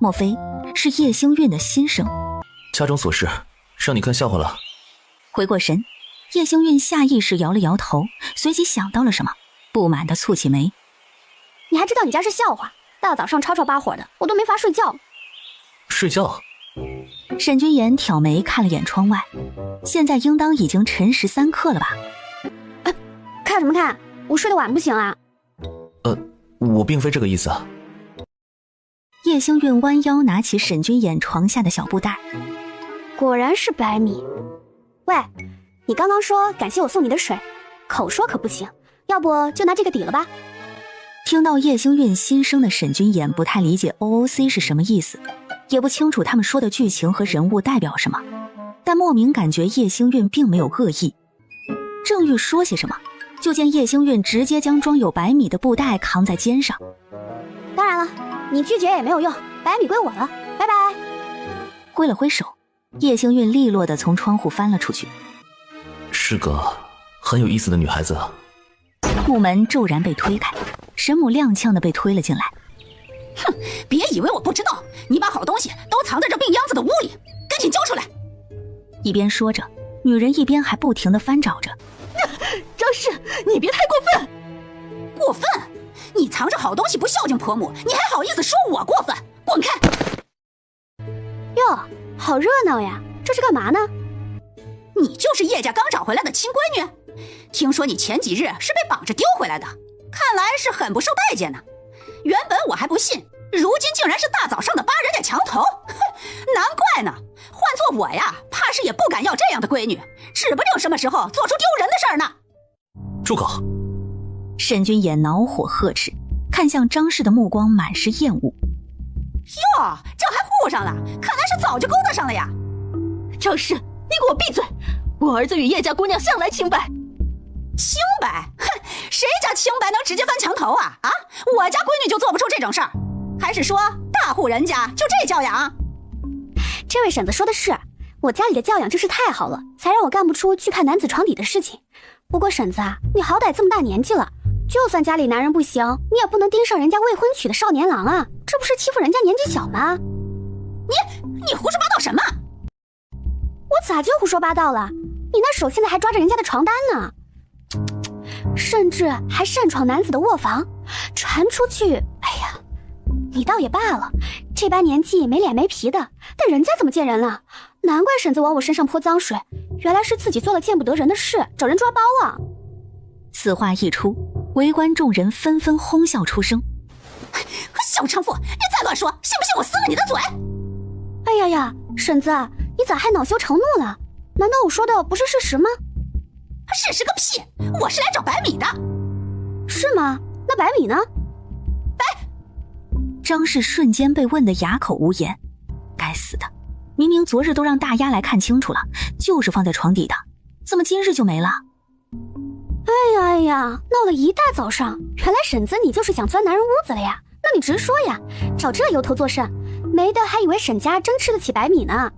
莫非是叶星韵的心声？家中琐事，让你看笑话了。回过神，叶星韵下意识摇了摇头，随即想到了什么，不满地蹙起眉。你还知道你家是笑话？大早上吵吵巴火的，我都没法睡觉。睡觉？沈君言挑眉看了眼窗外，现在应当已经辰时3刻了吧？看什么看？我睡得晚不行啊？我并非这个意思啊。叶星韵弯腰拿起沈君言床下的小布袋，果然是白米。喂，你刚刚说感谢我送你的水，口说可不行，要不就拿这个抵了吧。听到叶星韵心声的沈君言不太理解 OOC 是什么意思，也不清楚他们说的剧情和人物代表什么，但莫名感觉叶星韵并没有恶意。正欲说些什么，就见叶星韵直接将装有白米的布袋扛在肩上。当然了，你拒绝也没有用，白米归我了，拜拜。挥了挥手，叶星韵利落地从窗户翻了出去。是个很有意思的女孩子啊。木门骤然被推开，沈母踉跄地被推了进来。哼，别以为我不知道，你把好东西都藏在这病秧子的屋里，赶紧交出来！一边说着，女人一边还不停地翻找着。张氏，你别太过分！过分？你藏着好东西不孝敬婆母，你还好意思说我过分？滚开！哟，好热闹呀，这是干嘛呢？你就是叶家刚找回来的亲闺女？听说你前几日是被绑着丢回来的，看来是很不受待见呢。原本我还不信，如今竟然是大早上的扒人家墙头，哼，难怪呢。换做我呀，怕是也不敢要这样的闺女，指不定什么时候做出丢人的事儿呢。住口！沈君也恼火呵斥，看向张氏的目光满是厌恶。哟，这还护上了，看来是早就勾搭上了呀。张氏，你给我闭嘴！我儿子与叶家姑娘向来清白。清白？哼，谁家清白能直接翻墙头啊？啊，我家闺女就做不出这种事儿，还是说大户人家就这教养？这位婶子说的是，我家里的教养真是太好了，才让我干不出去看男子床底的事情。不过婶子啊，你好歹这么大年纪了，就算家里男人不行，你也不能盯上人家未婚娶的少年郎啊，这不是欺负人家年纪小吗？你胡说八道什么？我咋就胡说八道了？你那手现在还抓着人家的床单呢，甚至还擅闯男子的卧房，传出去，哎呀，你倒也罢了，这般年纪没脸没皮的，但人家怎么见人了？难怪婶子往我身上泼脏水，原来是自己做了见不得人的事，找人抓包啊！此话一出，围观众人纷纷哄笑出声。小娼妇，你再乱说，信不信我撕了你的嘴？哎呀呀，婶子，你咋还恼羞成怒了？难道我说的不是事实吗？事实个屁！我是来找白米的。是吗？那白米呢？张氏瞬间被问得哑口无言。该死的，明明昨日都让大丫来看清楚了，就是放在床底的，怎么今日就没了？哎呀，闹了一大早上，原来婶子你就是想钻男人屋子了呀？那你直说呀，找这由头作甚？没的还以为沈家真吃得起白米呢。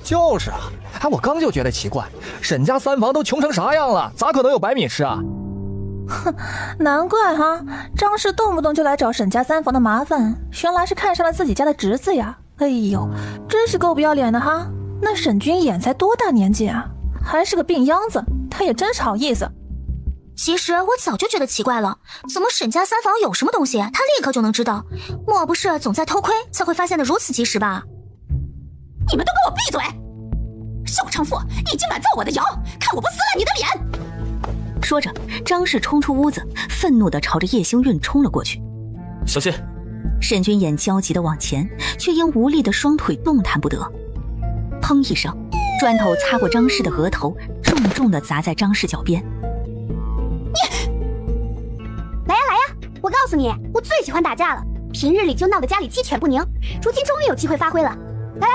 就是啊，我刚就觉得奇怪，沈家三房都穷成啥样了，咋可能有白米吃啊？哼，难怪哈，张氏动不动就来找沈家三房的麻烦，原来是看上了自己家的侄子呀！哎呦，真是够不要脸的哈！那沈君衍才多大年纪啊，还是个病秧子，他也真是好意思。其实我早就觉得奇怪了，怎么沈家三房有什么东西，他立刻就能知道？莫不是总在偷窥，才会发现的如此及时吧？你们都给我闭嘴！小娼妇，你竟敢造我的谣，看我不撕烂你的脸！说着，张氏冲出屋子，愤怒地朝着叶星韵冲了过去。小心！沈君衍焦急地往前，却因无力的双腿动弹不得。砰一声，砖头擦过张氏的额头，重重地砸在张氏脚边。来呀，我告诉你，我最喜欢打架了，平日里就闹得家里鸡犬不宁，如今终于有机会发挥了。来，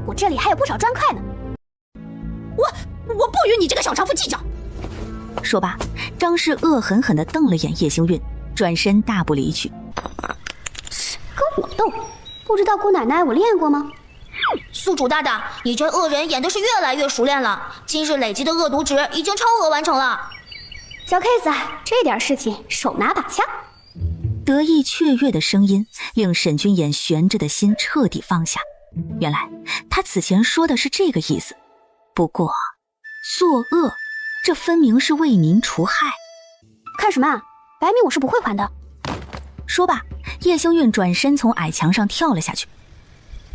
我这里还有不少砖块呢。我不与你这个小娼妇计较。说罢，张氏恶狠狠地瞪了眼叶星韵，转身大步离去。跟我斗？不知道姑奶奶我练过吗？宿主大大，你这恶人演的是越来越熟练了，今日累积的恶毒值已经超额完成了。小 case， 这点事情手拿把掐。得意雀跃的声音令沈君衍悬着的心彻底放下。原来他此前说的是这个意思，不过作恶，这分明是为民除害。看什么啊？白米我是不会还的。说罢，叶星韵转身从矮墙上跳了下去。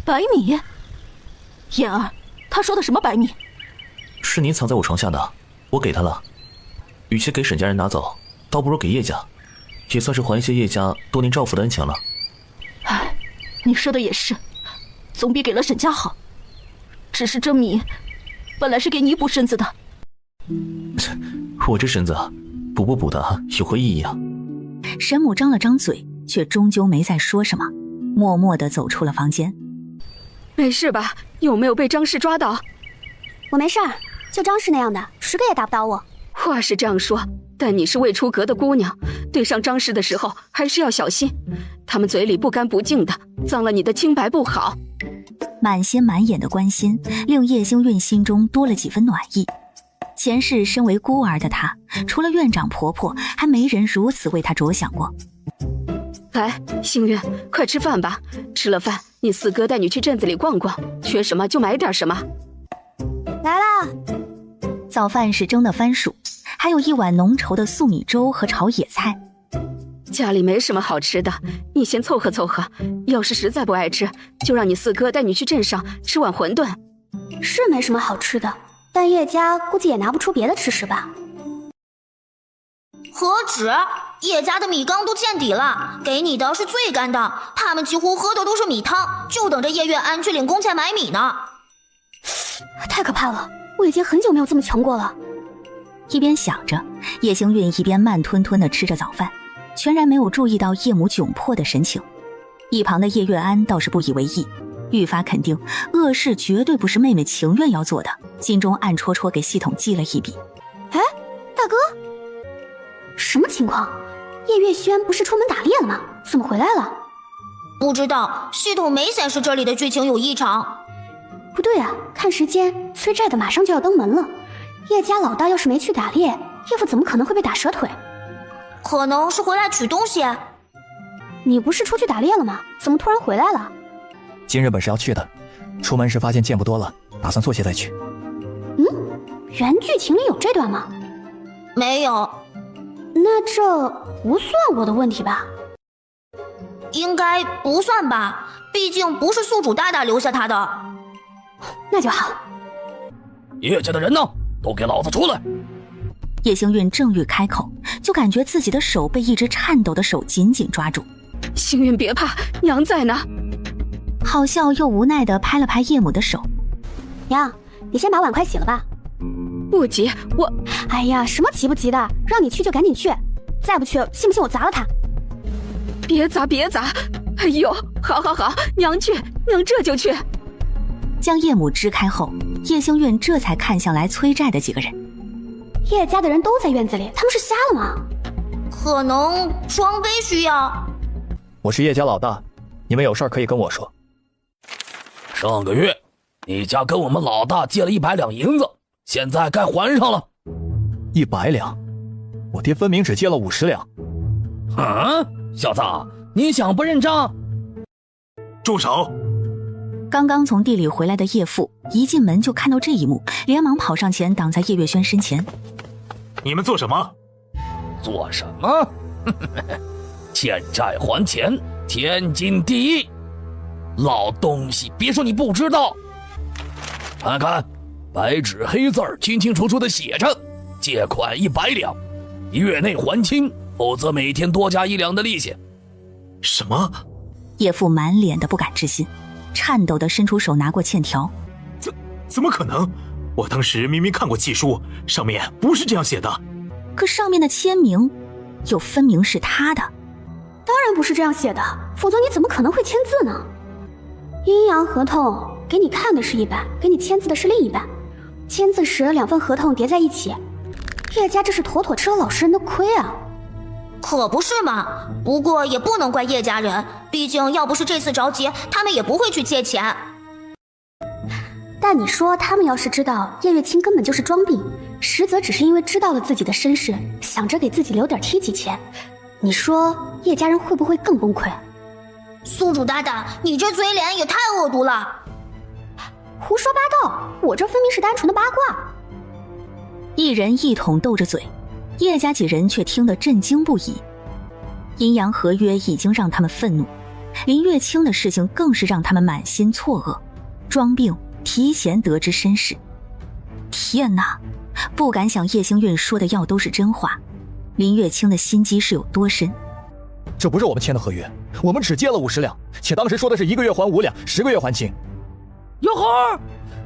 白米？妍儿，他说的什么白米？是你藏在我床下的，我给他了。与其给沈家人拿走，倒不如给叶家，也算是还一些叶家多年照拂的恩情了。哎，你说的也是，总比给了沈家好。只是这米本来是给你补身子的。我这身子补的有何意义啊？沈母张了张嘴，却终究没再说什么，默默地走出了房间。没事吧？有没有被张氏抓到？我没事儿，就张氏那样的10个也打不倒我。话是这样说，但你是未出阁的姑娘，对上张氏的时候还是要小心，他们嘴里不干不净的，脏了你的清白不好。满心满眼的关心令叶星韵心中多了几分暖意。前世身为孤儿的她，除了院长婆婆，还没人如此为她着想过。来，星韵，快吃饭吧。吃了饭，你四哥带你去镇子里逛逛，缺什么就买点什么。来啦！早饭是蒸的番薯，还有一碗浓稠的素米粥和炒野菜。家里没什么好吃的，你先凑合凑合。要是实在不爱吃，就让你四哥带你去镇上吃碗馄饨。是没什么好吃的，但叶家估计也拿不出别的吃食吧。何止，叶家的米缸都见底了，给你的是最干的，他们几乎喝的都是米汤，就等着叶月安去领工钱买米呢。太可怕了，我已经很久没有这么穷过了。一边想着，叶星韵一边慢吞吞地吃着早饭，全然没有注意到叶母窘迫的神情。一旁的叶月安倒是不以为意，愈发肯定恶事绝对不是妹妹情愿要做的，心中暗戳戳给系统记了一笔。哎，大哥，什么情况？叶月轩不是出门打猎了吗？怎么回来了？不知道，系统没显示这里的剧情有异常。不对啊，看时间，催债的马上就要登门了。叶家老大要是没去打猎，叶父怎么可能会被打折腿？可能是回来取东西。你不是出去打猎了吗？怎么突然回来了？今日本是要去的，出门时发现见不多了，打算做些再去。原剧情里有这段吗？没有。那这不算我的问题吧？应该不算吧，毕竟不是宿主大大留下他的。那就好。叶家的人呢？都给老子出来！叶星韵正欲开口，就感觉自己的手被一只颤抖的手紧紧抓住。星韵别怕，娘在呢。好笑又无奈地拍了拍叶母的手。娘，你先把碗筷洗了吧。不急，我……哎呀，什么急不急的，让你去就赶紧去，再不去，信不信我砸了他？别砸，别砸！哎呦，好，娘去，娘这就去。将叶母支开后，叶星韵这才看向来催债的几个人。叶家的人都在院子里，他们是瞎了吗？可能装备需要。我是叶家老大，你们有事可以跟我说。上个月你家跟我们老大借了100两银子，现在该还上了。100两？我爹分明只借了50两。啊，小子，你想不认账？住手！刚刚从地里回来的叶父一进门就看到这一幕，连忙跑上前挡在叶月轩身前。你们做什么？做什么？欠债还钱，天经地义。老东西，别说你不知道。看看，白纸黑字清清楚楚的写着，借款100两，1月内还清，否则每天多加1两的利息。什么？叶父满脸的不敢置信，颤抖地伸出手拿过欠条。怎么可能？我当时明明看过契书，上面不是这样写的。可上面的签名又分明是他的。当然不是这样写的，否则你怎么可能会签字呢？阴阳合同给你看的是一半，给你签字的是另一半，签字时2份合同叠在一起，叶家这是妥妥吃了老实人的亏啊！可不是嘛，不过也不能怪叶家人，毕竟要不是这次着急，他们也不会去借钱。但你说他们要是知道叶月清根本就是装病，实则只是因为知道了自己的身世，想着给自己留点贴己钱，你说叶家人会不会更崩溃？宿主大大，你这嘴脸也太恶毒了！胡说八道，我这分明是单纯的八卦。一人一桶斗着嘴，叶家几人却听得震惊不已。阴阳合约已经让他们愤怒，林月清的事情更是让他们满心错愕。装病提前得知身世，天哪，不敢想叶星韵说的要都是真话。林月清的心机是有多深？这不是我们签的合约，我们只借了50两，且当时说的是1个月还5两，10个月还清。哟呵，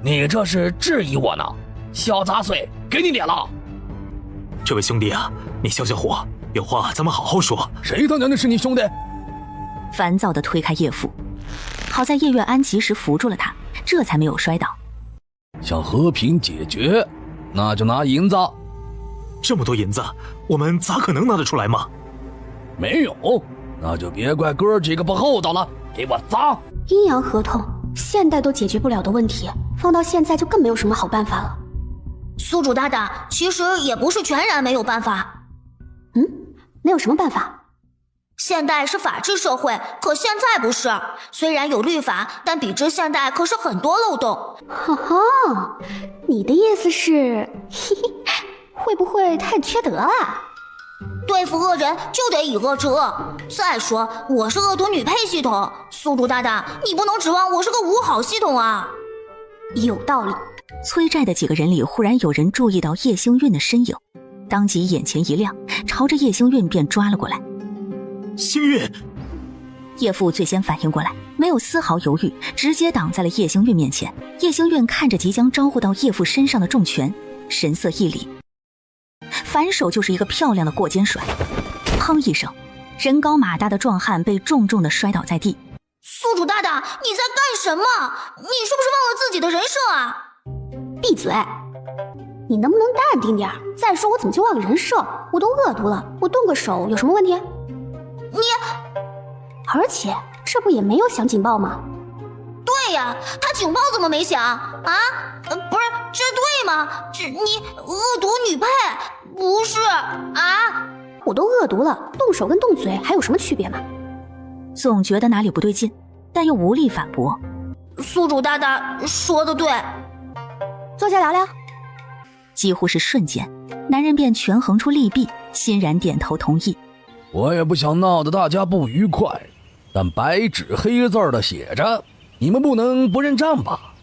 你这是质疑我呢？小杂碎，给你脸了！这位兄弟啊，你消消火，有话咱们好好说。谁他娘的是你兄弟？烦躁地推开叶父，好在叶月安及时扶住了他，这才没有摔倒。想和平解决，那就拿银子。这么多银子，我们咋可能拿得出来吗？没有，那就别怪哥几个不厚道了，给我砸！阴阳合同现代都解决不了的问题，放到现在就更没有什么好办法了。宿主大大，其实也不是全然没有办法。能有什么办法？现代是法治社会，可现在不是。虽然有律法，但比之现代可是很多漏洞。哈哈，你的意思是，嘿嘿，会不会太缺德啊？对付恶人就得以恶制恶。再说，我是恶毒女配系统，宿主大大，你不能指望我是个五好系统啊。有道理。催债的几个人里，忽然有人注意到叶星韵的身影，当即眼前一亮，朝着叶星韵便抓了过来。星韵！叶父最先反应过来，没有丝毫犹豫，直接挡在了叶星韵面前。叶星韵看着即将招呼到叶父身上的重拳，神色一凛，反手就是一个漂亮的过肩甩，砰一声，人高马大的壮汉被重重的摔倒在地。宿主大大，你在干什么？你是不是忘了自己的人设啊？闭嘴！你能不能淡定点？再说我怎么就忘了人设？我都恶毒了，我动个手有什么问题？你，而且这不也没有响警报吗？对呀，他警报怎么没响啊？不是，这对吗？这你恶毒女配，不是啊？我都恶毒了，动手跟动嘴还有什么区别吗？总觉得哪里不对劲，但又无力反驳。宿主大大说的对。坐下聊聊。几乎是瞬间，男人便权衡出利弊，欣然点头同意。我也不想闹得大家不愉快，但白纸黑字的写着，你们不能不认账吧？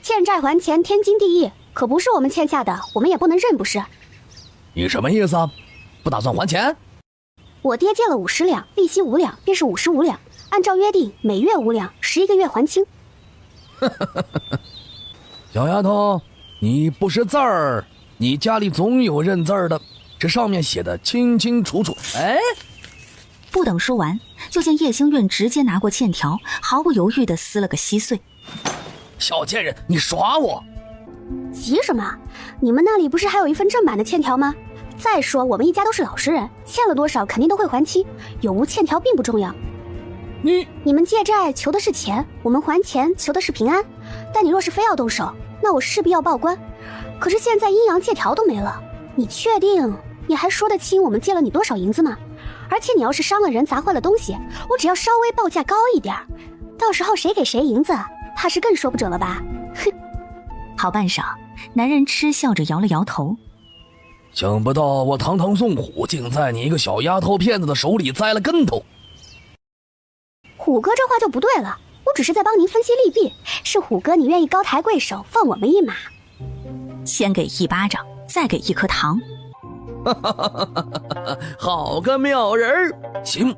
欠债还钱天经地义，可不是我们欠下的，我们也不能认，不是？你什么意思？不打算还钱？我爹借了50两，利息5两，便是55两。按照约定，每月5两，11个月还清。小丫头，你不识字儿，你家里总有认字儿的，这上面写的清清楚楚。哎，不等说完，就见叶星韵直接拿过欠条，毫不犹豫地撕了个稀碎。小贱人，你耍我！急什么？你们那里不是还有一份正版的欠条吗？再说我们一家都是老实人，欠了多少肯定都会还清，有无欠条并不重要。你们借债求的是钱，我们还钱求的是平安。但你若是非要动手，那我势必要报官。可是现在阴阳借条都没了，你确定你还说得清我们借了你多少银子吗？而且你要是伤了人砸坏了东西，我只要稍微报价高一点，到时候谁给谁银子怕是更说不准了吧。哼！好半晌，男人嗤笑着摇了摇头。想不到我堂堂宋虎竟在你一个小丫头片子的手里栽了跟头。虎哥这话就不对了，我只是在帮您分析利弊，是虎哥你愿意高抬贵手放我们一马。先给1巴掌，再给1颗糖。好个妙人儿！行，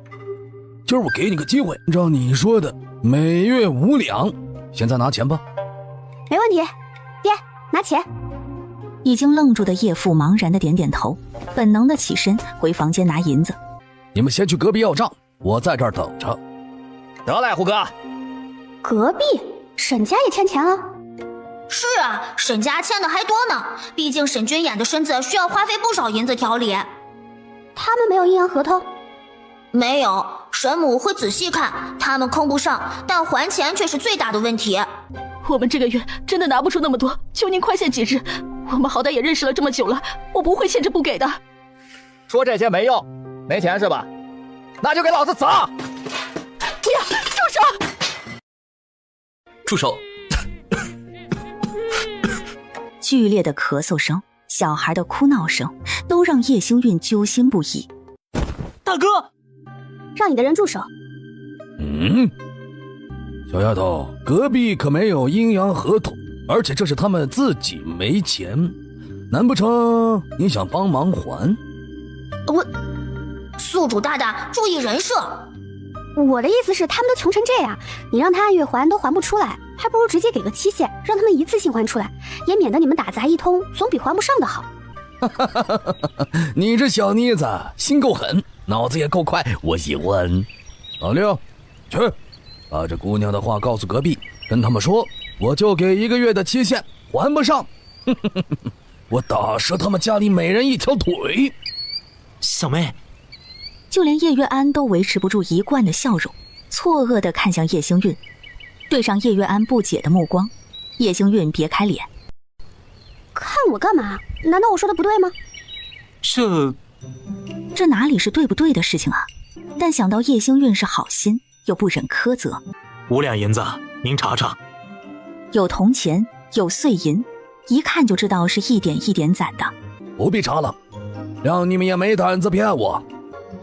今儿我给你个机会，照你说的，每月5两，现在拿钱吧。没问题，爹，拿钱。已经愣住的叶父茫然的点点头，本能的起身回房间拿银子。你们先去隔壁要账，我在这儿等着。得嘞，虎哥。隔壁沈家也欠钱了？是啊，沈家欠的还多呢，毕竟沈君衍的身子需要花费不少银子调理。他们没有阴阳合同？没有，沈母会仔细看，他们坑不上，但还钱却是最大的问题。我们这个月真的拿不出那么多，求您宽限几日。我们好歹也认识了这么久了，我不会欠着不给的。说这些没用，没钱是吧？那就给老子死！不要，住手！住手！剧烈的咳嗽声，小孩的哭闹声，都让叶星韵揪心不已。大哥，让你的人住手！小丫头，隔壁可没有阴阳合同，而且这是他们自己没钱，难不成你想帮忙还？宿主大大注意人设。我的意思是，他们都穷成这样，你让他按月还都还不出来，还不如直接给个期限，让他们一次性还出来，也免得你们打杂一通，总比还不上的好。你这小妮子心够狠，脑子也够快，我喜欢。老六，去把这姑娘的话告诉隔壁，跟他们说，我就给1个月的期限，还不上，我打折他们家里每人1条腿。小妹，就连叶月安都维持不住一贯的笑容，错愕地看向叶星韵，对上叶月安不解的目光，叶星韵别开脸。看我干嘛？难道我说的不对吗？这哪里是对不对的事情啊？但想到叶星韵是好心，又不忍苛责。5两银子，您查查。有铜钱，有碎银，一看就知道是一点一点攒的。不必查了，让你们也没胆子骗我。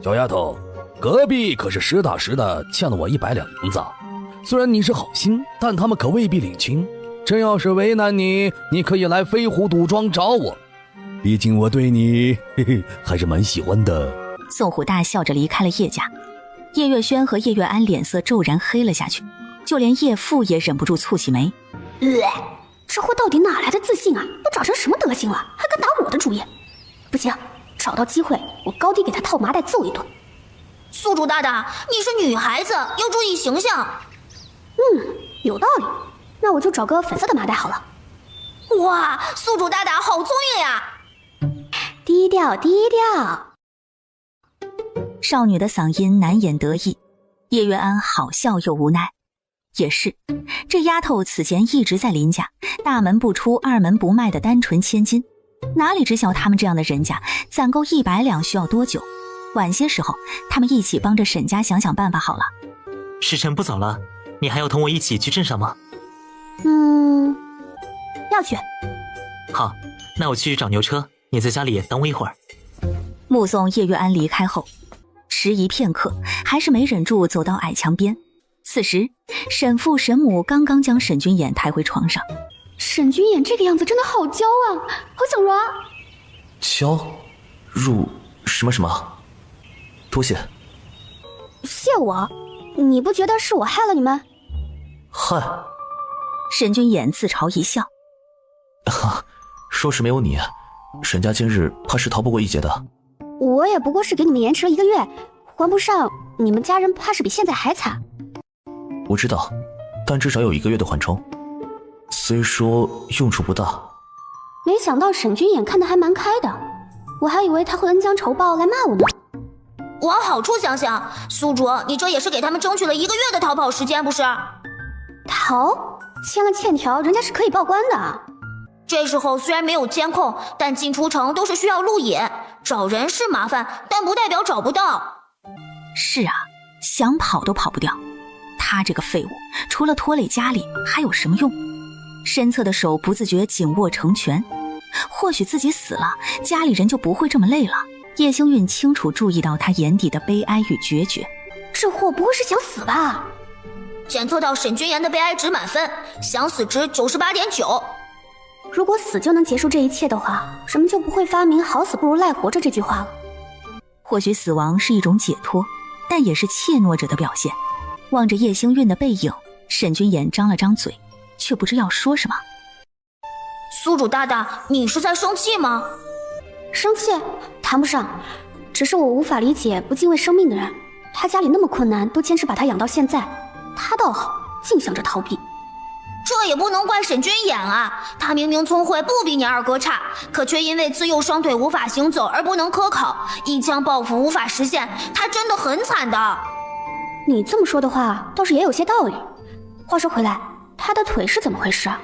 小丫头，隔壁可是实打实的欠了我100两银子，虽然你是好心，但他们可未必领情。真要是为难你，你可以来飞虎赌庄找我，毕竟我对你还是蛮喜欢的。宋虎大笑着离开了叶家，叶月轩和叶月安脸色骤然黑了下去，就连叶父也忍不住蹙起眉。这货到底哪来的自信啊？都长成什么德行了，还敢打我的主意？不行，找到机会，我高低给他套麻袋揍一顿。宿主大大，你是女孩子，要注意形象。有道理，那我就找个粉色的麻袋好了。哇，宿主大大好聪明呀！低调低调。少女的嗓音难掩得意，叶月安好笑又无奈。也是，这丫头此前一直在林家，大门不出二门不迈的单纯千金，哪里知晓他们这样的人家攒够100两需要多久？晚些时候，他们一起帮着沈家想想办法好了。时辰不早了，你还要同我一起去镇上吗？要去。好，那我去找牛车，你在家里等我一会儿。目送叶月安离开后，迟疑片刻，还是没忍住走到矮墙边。此时，沈父沈母刚刚将沈君衍抬回床上。沈君衍这个样子真的好娇啊，好想揉。娇？入什么什么？多谢。谢我？你不觉得是我害了你们？害？沈君言自嘲一笑。哈，说是没有你，沈家今日怕是逃不过一劫的。我也不过是给你们延迟了1个月，还不上，你们家人怕是比现在还惨。我知道，但至少有1个月的缓冲，虽说用处不大。没想到沈君眼看得还蛮开的，我还以为他会恩将仇报来骂我呢。往好处想想，宿主，你这也是给他们争取了1个月的逃跑时间，不是？逃？签了欠条，人家是可以报关的。这时候虽然没有监控，但进出城都是需要录影，找人是麻烦，但不代表找不到。是啊，想跑都跑不掉。他这个废物，除了拖累家里，还有什么用？身侧的手不自觉紧握成拳。或许自己死了，家里人就不会这么累了。叶星韵清楚注意到他眼底的悲哀与决绝。这货不会是想死吧？检测到沈君言的悲哀值满分，想死值98.9。如果死就能结束这一切的话，人们就不会发明好死不如赖活着这句话了。或许死亡是一种解脱，但也是怯懦者的表现。望着叶星韵的背影，沈君言张了张嘴，却不知要说什么。宿主大大，你是在生气吗？生气？谈不上，只是我无法理解不敬畏生命的人。他家里那么困难，都坚持把他养到现在，他倒好，净想着逃避。这也不能怪沈君言啊，他明明聪慧不比你二哥差，可却因为自幼双腿无法行走而不能科考，一腔抱负无法实现，他真的很惨的。你这么说的话，倒是也有些道理。话说回来，他的腿是怎么回事啊？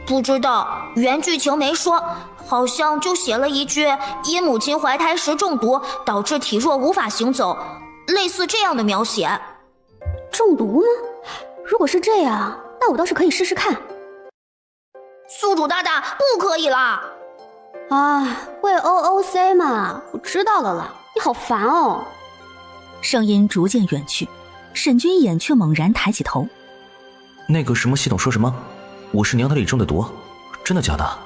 不知道，原剧情没说，好像就写了一句因母亲怀胎时中毒导致体弱无法行走，类似这样的描写。中毒吗？如果是这样，那我倒是可以试试看。宿主大大，不可以啦！啊，为 OOC 嘛，我知道了啦。你好烦哦。声音逐渐远去，沈君言却猛然抬起头。那个什么系统说什么？我是娘胎里中的毒，真的假的？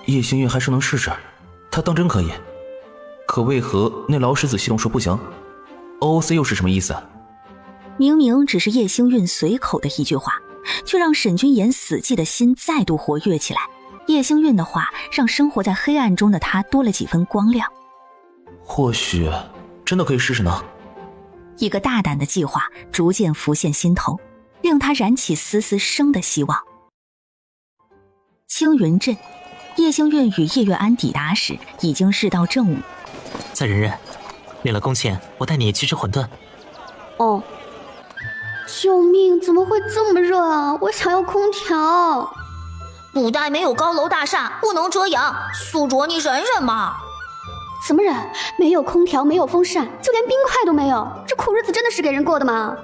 叶星月还说能试试，他当真可以？可为何那老石子系统说不行 ？OOC 又是什么意思？明明只是叶星韵随口的一句话，却让沈君言死寂的心再度活跃起来。叶星韵的话让生活在黑暗中的他多了几分光亮。或许真的可以试试呢。一个大胆的计划逐渐浮现心头，令他燃起丝丝生的希望。青云镇，叶星韵与叶月安抵达时已经是到正午。在忍忍，领了工钱，我带你去吃馄饨。哦。救命！怎么会这么热啊？我想要空调。古代没有高楼大厦，不能遮阳。宿主，你忍忍嘛。怎么忍？没有空调，没有风扇，就连冰块都没有。这苦日子真的是给人过的吗？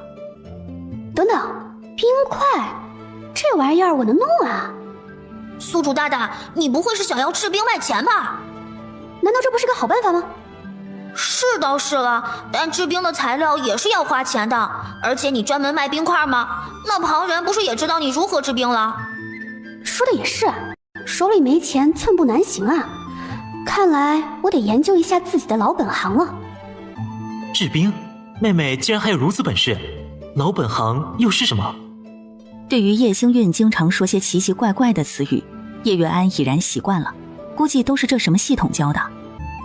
等等，冰块，这玩意儿我能弄啊。宿主大大，你不会是想要制冰卖钱吧？难道这不是个好办法吗？是倒是了，但制冰的材料也是要花钱的，而且你专门卖冰块吗？那旁人不是也知道你如何制冰了？说的也是，手里没钱寸步难行啊。看来我得研究一下自己的老本行了。制冰？妹妹竟然还有如此本事，老本行又是什么？对于叶星韵经常说些奇奇怪怪的词语，叶月安已然习惯了，估计都是这什么系统教的。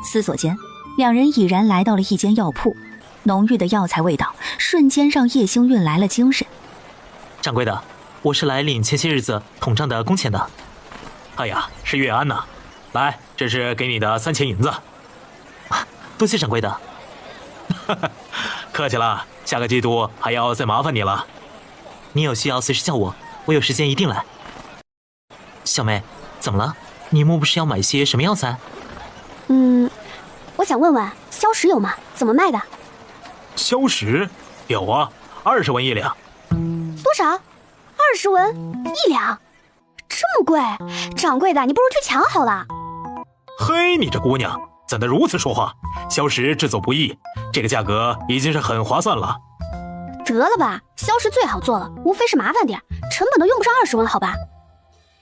思索间，两人已然来到了一间药铺，浓郁的药材味道瞬间让叶星韵来了精神。掌柜的，我是来领前些日子统账的工钱的。哎呀，是月安呐，来，这是给你的3000银子。多谢掌柜的。客气了，下个季度还要再麻烦你了。你有需要随时叫我，我有时间一定来。小妹，怎么了？你莫不是要买些什么药材？我想问问，硝石有吗？怎么卖的？硝石有啊，20文1两。多少？20文1两？这么贵？掌柜的，你不如去抢好了。嘿，你这姑娘怎的如此说话？硝石制作不易，这个价格已经是很划算了。得了吧，硝石最好做了，无非是麻烦点，成本都用不上20文，好吧？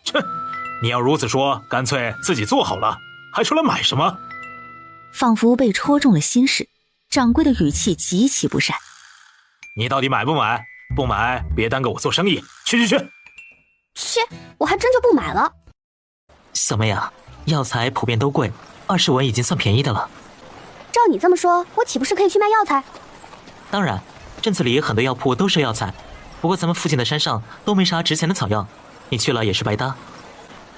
切，你要如此说，干脆自己做好了，还出来买什么？仿佛被戳中了心事，掌柜的语气极其不善。你到底买不买？不买别耽搁我做生意。去。切，我还真就不买了。小妹啊，药材普遍都贵，20文已经算便宜的了。照你这么说，我岂不是可以去卖药材？当然，镇子里很多药铺都是药材，不过咱们附近的山上都没啥值钱的草药，你去了也是白搭。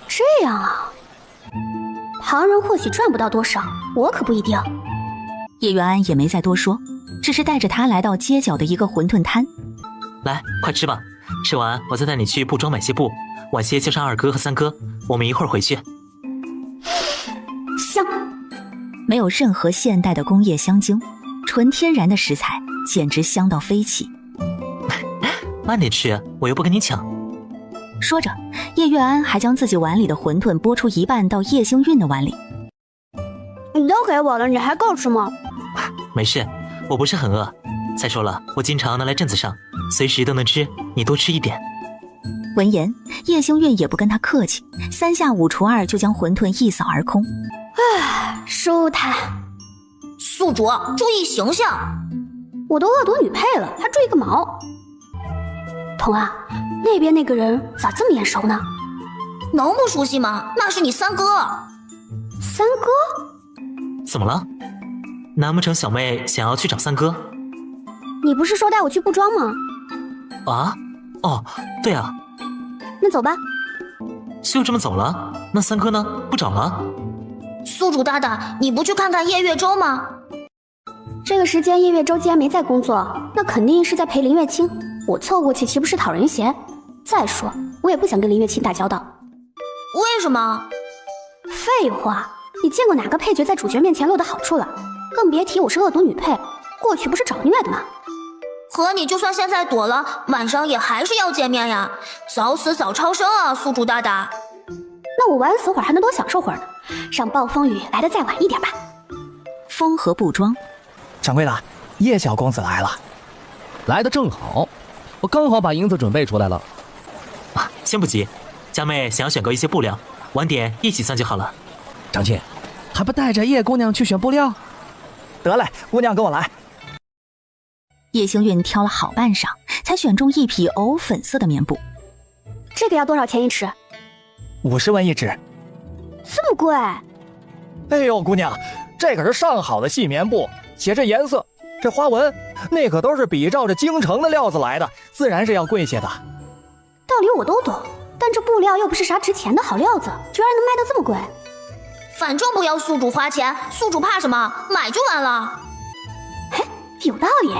这样啊，旁人或许赚不到多少，我可不一定。叶元安也没再多说，只是带着他来到街角的一个馄饨摊。来，快吃吧，吃完我再带你去布庄买些布，晚些叫上2哥和3哥，我们一会儿回去。香，没有任何现代的工业香精，纯天然的食材，简直香到飞起。慢点吃，我又不跟你抢。说着，叶月安还将自己碗里的馄饨拨出一半到叶星运的碗里。你都给我了，你还够吃吗？没事，我不是很饿。再说了，我经常能来镇子上，随时都能吃，你多吃一点。闻言，叶星运也不跟他客气，3下5除2就将馄饨一扫而空。唉，舒坦。宿主，注意形象。我都恶毒女配了，还注意个毛？童啊，那边那个人咋这么眼熟呢？能不熟悉吗？那是你3哥。3哥？怎么了？难不成小妹想要去找3哥？你不是说带我去布庄吗？啊？哦，对啊。那走吧。就这么走了？那3哥呢？不找了？宿主大大，你不去看看叶月舟吗？这个时间叶月舟既然没在工作，那肯定是在陪林月清。我凑过去岂不是讨人嫌？再说，我也不想跟林月清打交道。为什么？废话，你见过哪个配角在主角面前落得好处了？更别提我是恶毒女配，过去不是找虐的吗？和你就算现在躲了，晚上也还是要见面呀，早死早超生啊，宿主大大。那我晚死会儿还能多享受会儿呢，让暴风雨来得再晚一点吧。风和布庄，掌柜的，叶小公子来了。来得正好，我刚好把银子准备出来了。啊，先不急，佳妹想要选购一些布料，晚点一起算就好了。长亲，还不带着叶姑娘去选布料？得嘞，姑娘跟我来。叶星运挑了好半晌，才选中一匹藕粉色的棉布。这个要多少钱一尺？50文一尺。这么贵？哎呦，姑娘，这可是上好的细棉布，且这颜色，这花纹，那可都是比照着京城的料子来的，自然是要贵些的。道理我都懂，但这布料又不是啥值钱的好料子，居然能卖到这么贵。反正不要宿主花钱，宿主怕什么？买就完了。嘿，有道理。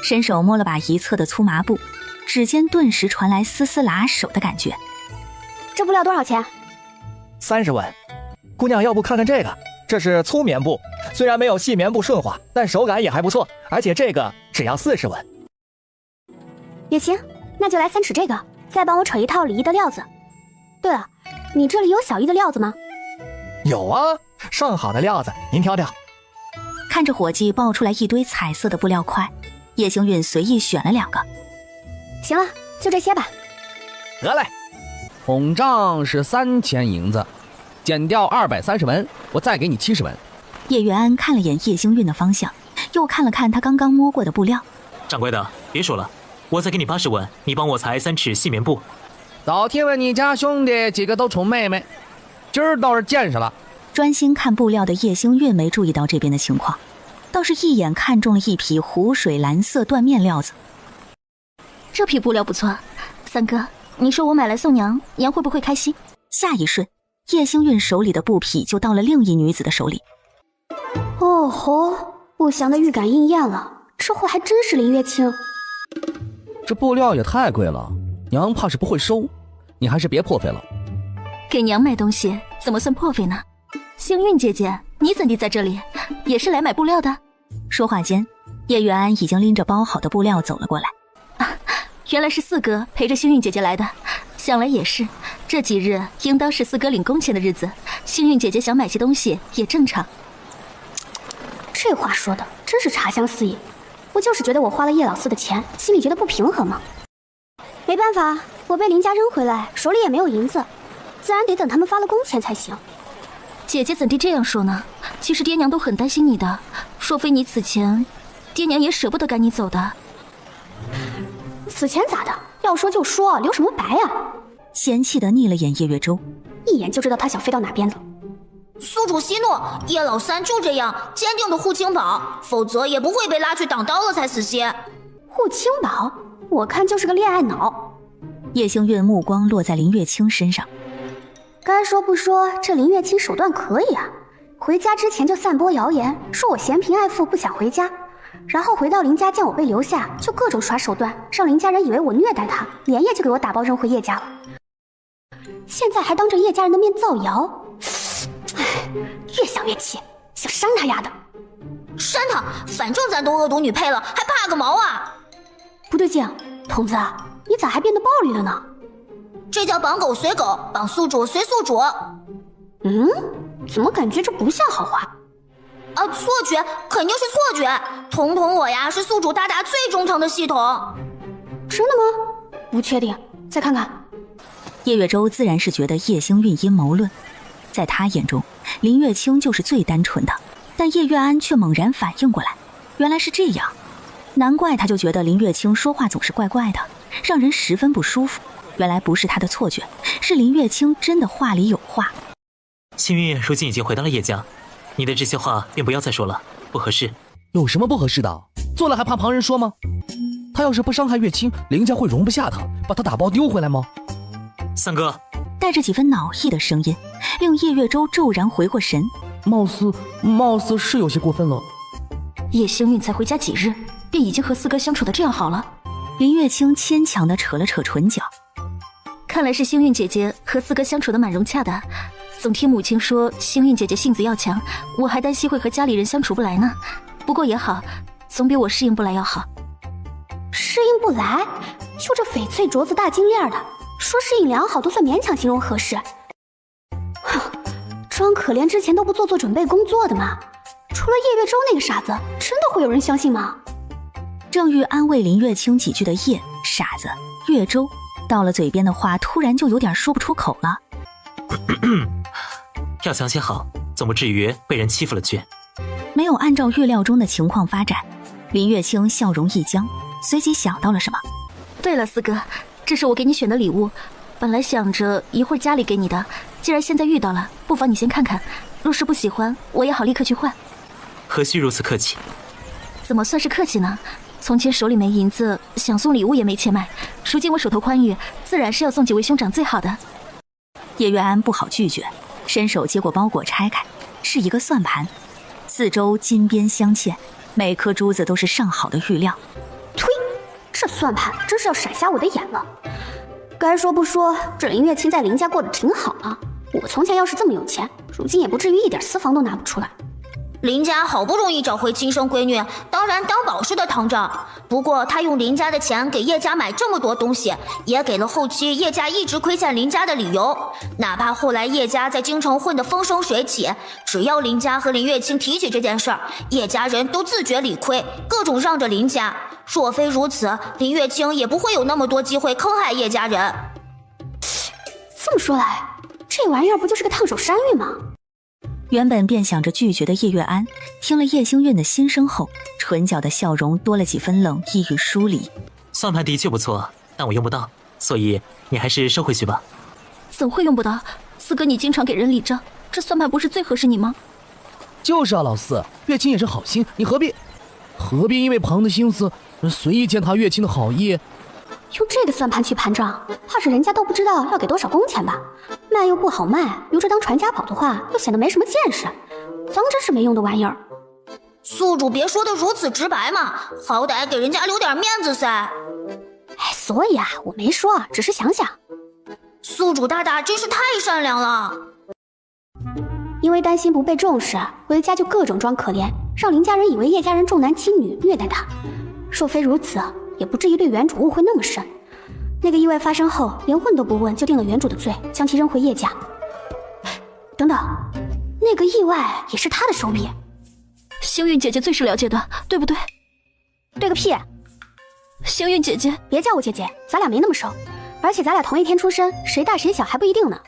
伸手摸了把一侧的粗麻布，指尖顿时传来丝丝拉手的感觉。这布料多少钱？30文。姑娘要不看看这个，这是粗棉布，虽然没有细棉布顺滑，但手感也还不错，而且这个只要40文。也行，那就来3尺这个，再帮我扯一套里衣的料子。对了，你这里有小衣的料子吗？有啊，上好的料子，您挑挑。看着伙计抱出来一堆彩色的布料块，叶星运随意选了2个。行了，就这些吧。得嘞。统账是3000银子，减掉230文，我再给你70文。叶元安看了眼叶星运的方向，又看了看他刚刚摸过的布料。掌柜的，别说了，我再给你80文，你帮我裁3尺细棉布。早听闻你家兄弟几个都宠妹妹，今儿倒是见识了。专心看布料的叶星运没注意到这边的情况，倒是一眼看中了一匹湖水蓝色缎面料子。这匹布料不错，3哥，你说我买来送娘，娘会不会开心？下一瞬，叶星运手里的布匹就到了另一女子的手里。哦吼，不祥的预感应验了，这货还真是林月清。这布料也太贵了，娘怕是不会收，你还是别破费了。给娘买东西怎么算破费呢？星运姐姐，你怎地在这里？也是来买布料的？说话间，叶元安已经拎着包好的布料走了过来。原来是4哥陪着星运姐姐来的，想来也是，这几日应当是4哥领工钱的日子，星运姐姐想买些东西也正常。这话说的真是茶香四溢，不就是觉得我花了叶老四的钱，心里觉得不平衡吗？没办法，我被林家扔回来，手里也没有银子，自然得等他们发了工钱才行。姐姐怎地这样说呢？其实爹娘都很担心你的，若非你此前，爹娘也舍不得赶你走的。此前咋的？要说就说，留什么白呀？嫌弃的睨了眼叶月舟，一眼就知道他想飞到哪边了。宿主息怒，叶老三就这样坚定的护清宝，否则也不会被拉去挡刀了才死些。护清宝，我看就是个恋爱脑。叶星月目光落在林月清身上。该说不说，这林月清手段可以啊！回家之前就散播谣言，说我嫌贫爱富不想回家，然后回到林家见我被留下，就各种耍手段，让林家人以为我虐待他，连夜就给我打包扔回叶家了。现在还当着叶家人的面造谣，唉，越想越气，想扇他丫的！扇他，反正咱都恶毒女配了，还怕个毛啊！不对劲，童子，你咋还变得暴力了呢？这叫绑狗随狗，绑宿主随宿主。怎么感觉这不像好话？啊，错觉，肯定是错觉。彤彤我呀，是宿主大大最忠诚的系统。真的吗？不确定，再看看。叶月舟自然是觉得叶星运阴谋论，在他眼中，林月清就是最单纯的，但叶月安却猛然反应过来，原来是这样，难怪他就觉得林月清说话总是怪怪的，让人十分不舒服。原来不是他的错觉，是林月清真的话里有话。幸运如今已经回到了叶家，你的这些话便不要再说了，不合适。有什么不合适的？做了还怕旁人说吗？他要是不伤害月清，林家会容不下他，把他打包丢回来吗？三哥，带着几分恼意的声音，令叶月舟骤然回过神。貌似是有些过分了。叶星运才回家几日，便已经和四哥相处的这样好了。林月清牵强地扯了扯唇角，看来是星运姐姐和四哥相处的蛮融洽的。总听母亲说星运姐姐性子要强，我还担心会和家里人相处不来呢。不过也好，总比我适应不来要好。适应不来？就这翡翠镯子大金链的，说适应良好都算勉强形容合适。哼，装可怜之前都不做准备工作的吗？除了叶月舟那个傻子，真的会有人相信吗？正欲安慰林月清几句的叶、傻子、月舟，到了嘴边的话突然就有点说不出口了。要想些好，总不至于被人欺负了去。没有按照预料中的情况发展，林月清笑容一僵，随即想到了什么。对了，四哥，这是我给你选的礼物，本来想着一会儿家里给你的，既然现在遇到了，不妨你先看看，若是不喜欢，我也好立刻去换。何须如此客气？怎么算是客气呢？从前手里没银子，想送礼物也没钱买，如今我手头宽裕，自然是要送几位兄长最好的。叶月安不好拒绝，伸手接过包裹拆开，是一个算盘，四周金边镶嵌，每颗珠子都是上好的玉料。呸！这算盘真是要闪瞎我的眼了。该说不说，这林月清在林家过得挺好啊。我从前要是这么有钱，如今也不至于一点私房都拿不出来。林家好不容易找回亲生闺女，当然当宝似的疼着。不过他用林家的钱给叶家买这么多东西，也给了后期叶家一直亏欠林家的理由。哪怕后来叶家在京城混得风生水起，只要林家和林月清提起这件事儿，叶家人都自觉理亏，各种让着林家。若非如此，林月清也不会有那么多机会坑害叶家人。这么说来，这玩意儿不就是个烫手山芋吗？原本便想着拒绝的叶月安，听了叶星运的心声后，唇角的笑容多了几分冷意与疏离。算盘的确不错，但我用不到，所以你还是收回去吧。怎会用不到？四哥你经常给人礼账，这算盘不是最合适你吗？就是啊，老四，月清也是好心，你何必因为旁的心思随意践踏月清的好意？用这个算盘去盘账，怕是人家都不知道要给多少工钱吧？卖又不好卖，留着当传家宝的话，又显得没什么见识，当真是没用的玩意儿。宿主别说的如此直白嘛，好歹给人家留点面子噻。哎，所以啊，我没说，只是想想。宿主大大真是太善良了。因为担心不被重视，回家就各种装可怜，让林家人以为叶家人重男轻女，虐待他。若非如此，也不至于对原主误会那么深。那个意外发生后，连问都不问就定了原主的罪，将其扔回叶家。等等，那个意外也是他的手笔。星运姐姐最是了解的，对不对？对个屁！星运姐姐，别叫我姐姐，咱俩没那么熟，而且咱俩同一天出生，谁大谁小还不一定呢。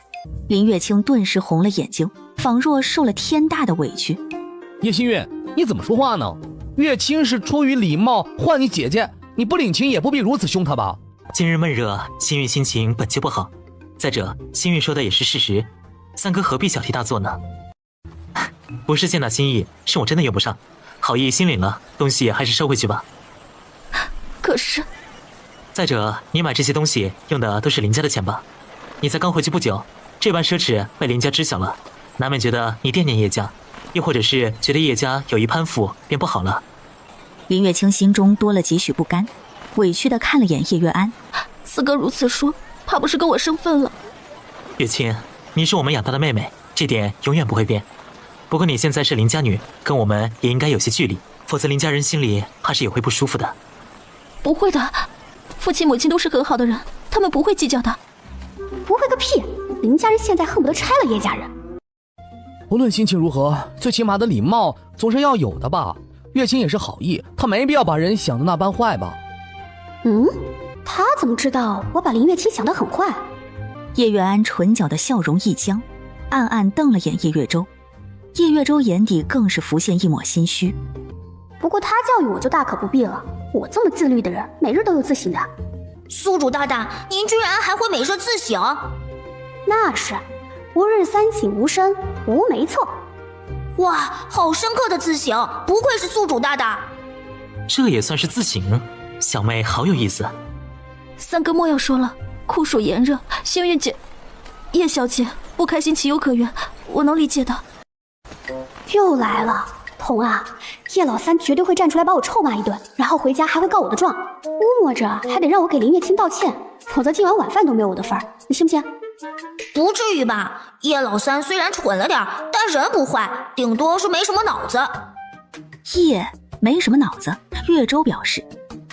林月清顿时红了眼睛，仿若受了天大的委屈。叶新月，你怎么说话呢？月清是出于礼貌唤你姐姐，你不领情也不必如此凶她吧。今日闷热，星运心情本就不好。再者，星运说的也是事实，三哥何必小题大做呢？不是见到心意，是我真的用不上，好意心领了，东西还是收回去吧。可是，再者，你买这些东西用的都是林家的钱吧？你才刚回去不久，这般奢侈被林家知晓了，难免觉得你惦念叶家，又或者是觉得叶家有意攀附，便不好了。林月清心中多了几许不甘，委屈地看了眼叶月安。四哥如此说，怕不是跟我生分了。月清，你是我们养大的妹妹，这点永远不会变。不过你现在是林家女，跟我们也应该有些距离，否则林家人心里怕是也会不舒服的。不会的，父亲母亲都是很好的人，他们不会计较的。不会个屁！林家人现在恨不得拆了叶家人。无论心情如何，最起码的礼貌总是要有的吧。月清也是好意，他没必要把人想的那般坏吧。他怎么知道我把林月清想得很坏？叶月安唇角的笑容一僵，暗暗瞪了眼叶月洲。叶月洲眼底更是浮现一抹心虚。不过他教育我就大可不必了，我这么自律的人，每日都有自省的。宿主大大，您居然还会每日自省？那是，吾日三省吾身，无没错。哇，好深刻的自省，不愧是宿主大大。这也算是自省？小妹好有意思。三哥莫要说了，酷暑炎热，星月姐、叶小姐不开心情有可原，我能理解的。又来了，童啊，叶老三绝对会站出来把我臭骂一顿，然后回家还会告我的状，估摸着还得让我给林月清道歉，否则今晚晚饭都没有我的份儿，你信不信？不至于吧，叶老三虽然蠢了点，但人不坏，顶多是没什么脑子。叶没什么脑子，月洲表示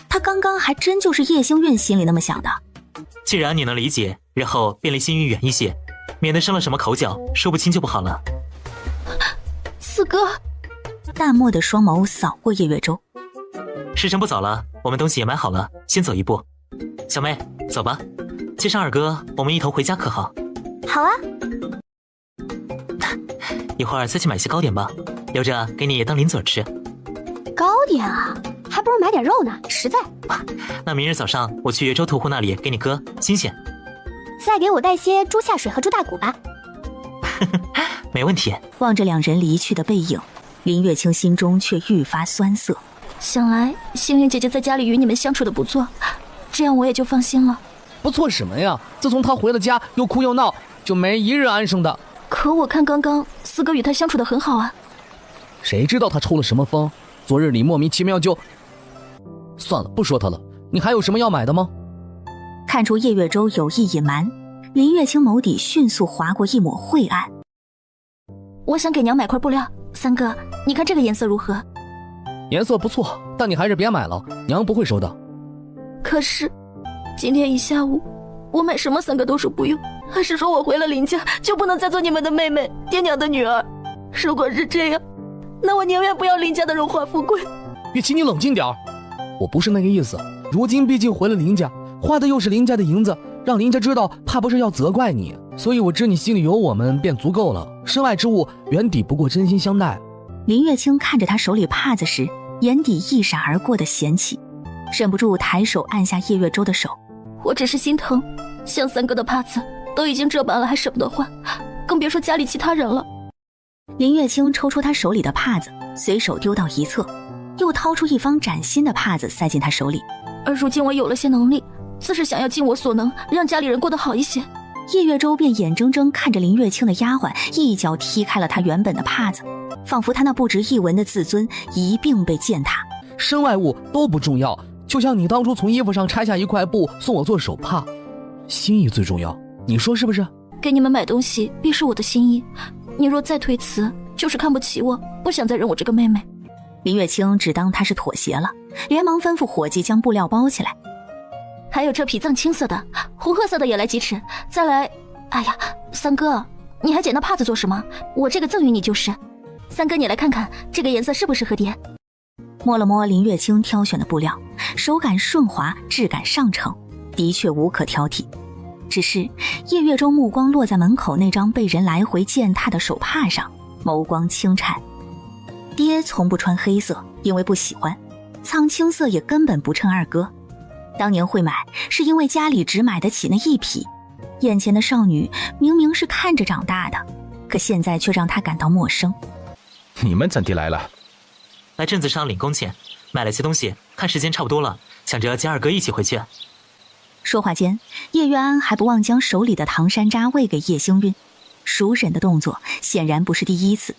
他刚刚还真就是叶星运心里那么想的。既然你能理解，日后便离星运远一些，免得生了什么口角，说不清就不好了。四哥，淡漠的双眸扫过叶月洲。时辰不早了，我们东西也买好了，先走一步。小妹，走吧，接上二哥，我们一同回家可好？好啊。一会儿再去买些糕点吧，留着给你当零嘴吃。糕点啊，还不如买点肉呢，实在。那明日早上我去越州屠户那里给你割，新鲜。再给我带些猪下水和猪大骨吧。没问题。望着两人离去的背影，林月清心中却愈发酸涩。想来星云姐姐在家里与你们相处的不错，这样我也就放心了。不错什么呀？自从她回了家，又哭又闹，就没一日安生的。可我看刚刚四哥与她相处的很好啊。谁知道她抽了什么风？昨日里莫名其妙就……算了，不说她了。你还有什么要买的吗？看出叶月洲有意隐瞒，林月清眸底迅速划过一抹晦暗。我想给娘买块布料，三哥，你看这个颜色如何？颜色不错，但你还是别买了，娘不会收的。可是今天一下午我买什么三哥都说不用，还是说我回了林家就不能再做你们的妹妹，爹娘的女儿。如果是这样，那我宁愿不要林家的荣华富贵。月清，你冷静点儿，我不是那个意思。如今毕竟回了林家，花的又是林家的银子，让林家知道，怕不是要责怪你。所以我知你心里有我们便足够了，身外之物远抵不过真心相待。林月清看着他手里帕子时，眼底一闪而过的嫌弃，忍不住抬手按下叶月洲的手。我只是心疼，像三哥的帕子都已经这般了，还舍不得换，更别说家里其他人了。林月清抽出他手里的帕子，随手丢到一侧，又掏出一方崭新的帕子塞进他手里。而如今我有了些能力，自是想要尽我所能，让家里人过得好一些。叶月洲便眼睁睁看着林月清的丫鬟一脚踢开了他原本的帕子，仿佛他那不值一文的自尊一并被践踏。身外物都不重要，就像你当初从衣服上拆下一块布送我做手帕，心意最重要，你说是不是？给你们买东西必是我的心意，你若再推辞，就是看不起我，不想再认我这个妹妹。林月清只当他是妥协了，连忙吩咐伙计将布料包起来。还有这匹藏青色的，红褐色的也来几尺，再来……哎呀，三哥，你还捡那帕子做什么？我这个赠予你就是。三哥，你来看看这个颜色适不适合爹？摸了摸林月清挑选的布料，手感顺滑，质感上乘，的确无可挑剔。只是叶月中目光落在门口那张被人来回践踏的手帕上，眸光轻颤。爹从不穿黑色，因为不喜欢，苍青色也根本不衬二哥。当年会买是因为家里只买得起那一匹，眼前的少女明明是看着长大的，可现在却让他感到陌生。你们怎地来了？来镇子上领工钱，买了些东西，看时间差不多了，想着接二哥一起回去。说话间，叶月安还不忘将手里的糖山楂喂给叶星韵，熟忍的动作显然不是第一次。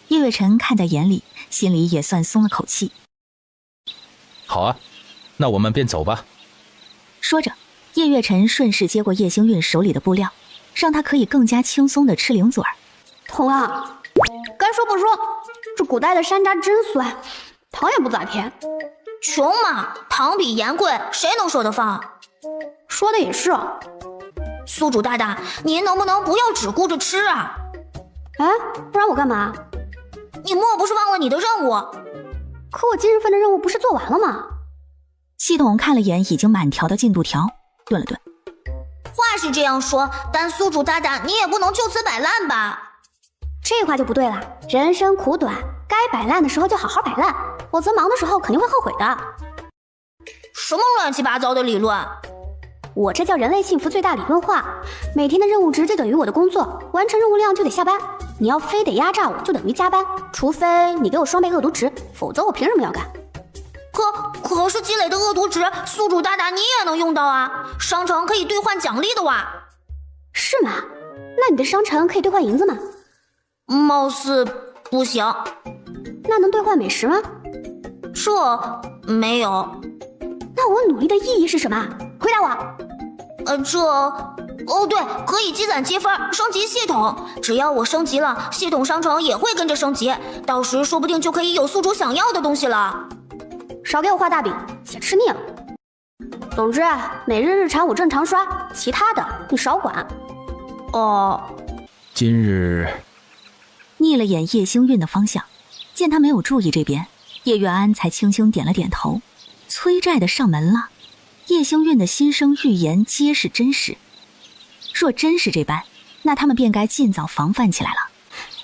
叶月辰看在眼里，心里也算松了口气。好啊，那我们便走吧。说着，叶月辰顺势接过叶星韵手里的布料，让她可以更加轻松地吃零嘴儿。彤啊，该说不说，这古代的山楂真酸，糖也不咋甜。穷嘛，糖比盐贵，谁能舍得放？说的也是。宿主大大，您能不能不要只顾着吃啊？哎，不然我干嘛？你莫不是忘了你的任务？可我今日份的任务不是做完了吗？系统看了眼已经满条的进度条，顿了顿。话是这样说，但宿主大大，你也不能就此摆烂吧？这话就不对了，人生苦短，该摆烂的时候就好好摆烂，否则忙的时候肯定会后悔的。什么乱七八糟的理论？我这叫人类幸福最大理论化，每天的任务值就等于我的工作，完成任务量就得下班。你要非得压榨我，就等于加班，除非你给我双倍恶毒值，否则我凭什么要干？可是积累的恶毒值，宿主大大你也能用到啊！商城可以兑换奖励的哇。是吗？那你的商城可以兑换银子吗？貌似不行。那能兑换美食吗？这没有。那我努力的意义是什么？回答我。对，可以积攒积分，升级系统。只要我升级了，系统商城也会跟着升级，到时说不定就可以有宿主想要的东西了。少给我画大饼，写吃腻了。总之，每日日常我正常刷，其他的你少管。哦。今日睨了眼叶星韵的方向，见他没有注意这边，叶月安才轻轻点了点头。催债的上门了，叶星韵的心声预言皆是真实。若真是这般，那他们便该尽早防范起来了。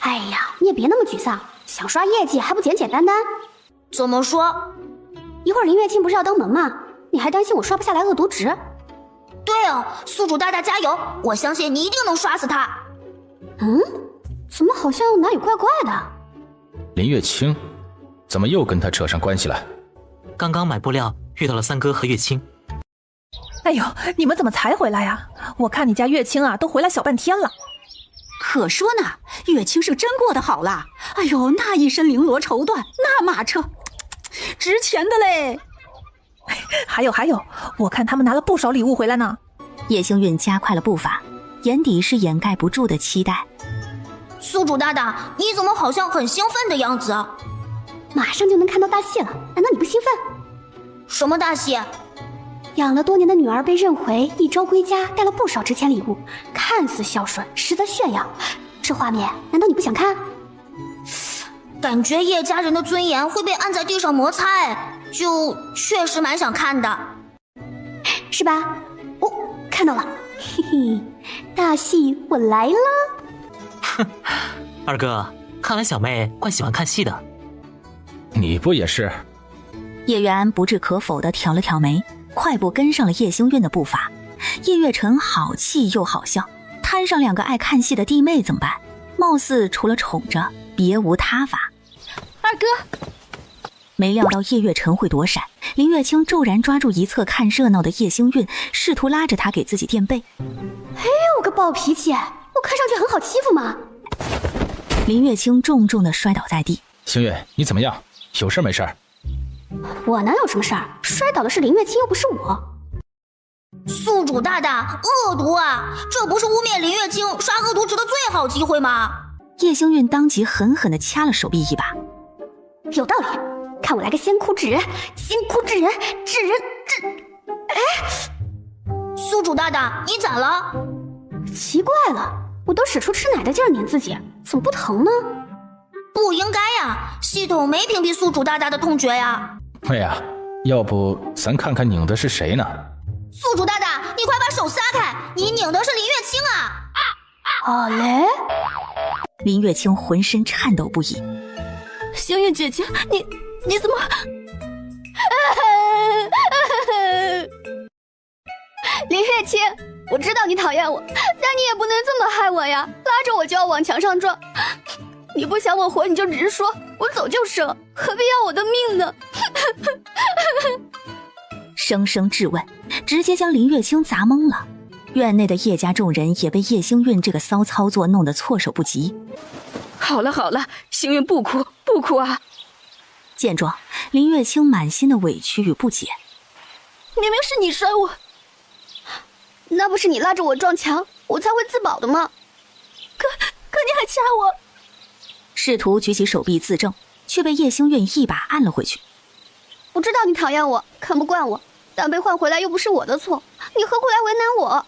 哎呀，你也别那么沮丧，想刷业绩还不简简单单？怎么说？一会儿林月清不是要登门吗？你还担心我刷不下来恶毒值？对哦，宿主大大加油，我相信你一定能刷死他。怎么好像哪里怪怪的？林月清怎么又跟他扯上关系了？刚刚买布料遇到了三哥和月清。哎呦，你们怎么才回来呀？我看你家月清啊，都回来小半天了。可说呢，月清是真过得好了。哎呦，那一身绫罗绸缎，那马车，值钱的嘞。还有，我看他们拿了不少礼物回来呢。叶星韵加快了步伐，眼底是掩盖不住的期待。宿主大大，你怎么好像很兴奋的样子？马上就能看到大戏了，难道你不兴奋？什么大戏？养了多年的女儿被认回，一朝归家带了不少值钱礼物，看似孝顺，实则炫耀。这画面难道你不想看？感觉叶家人的尊严会被按在地上摩擦，就确实蛮想看的，是吧？哦，看到了，嘿嘿，大戏我来了。哼，二哥，看来小妹怪喜欢看戏的。你不也是？叶月安不置可否地挑了挑眉，快步跟上了叶星韵的步伐。叶月辰好气又好笑，摊上两个爱看戏的弟妹怎么办？貌似除了宠着别无他法。二哥，没料到叶月辰会躲闪，林月清骤然抓住一侧看热闹的叶星韵，试图拉着她给自己垫背。嘿，我个暴脾气，我看上去很好欺负吗？林月清重重地摔倒在地。星月，你怎么样？有事没事？我哪有什么事儿？摔倒的是林月清，又不是我。宿主大大，恶毒啊！这不是污蔑林月清刷恶毒值的最好机会吗？叶星韵当即狠狠地掐了手臂一把。有道理，看我来个先哭制人，先哭制人，制人制……哎，宿主大大，你咋了？奇怪了，我都使出吃奶的劲儿拧自己，怎么不疼呢？不应该呀，系统没屏蔽宿主大大的痛觉呀。哎呀，要不咱看看拧的是谁呢？宿主大大，你快把手撒开，你拧的是林月清啊！好嘞。林月清浑身颤抖不已。星月姐姐，你怎么？林月清，我知道你讨厌我，但你也不能这么害我呀！拉着我就要往墙上撞，你不想我活你就直说，我走就生，何必要我的命呢？声声质问，直接将林月清砸懵了。院内的叶家众人也被叶星运这个骚操作弄得措手不及。好了好了，星运不哭不哭啊！见状，林月清满心的委屈与不解。明明是你摔我，那不是你拉着我撞墙，我才会自保的吗？可你还掐我！试图举起手臂自证，却被叶星运一把按了回去。我知道你讨厌我，看不惯我，但被换回来又不是我的错，你何苦来为难我？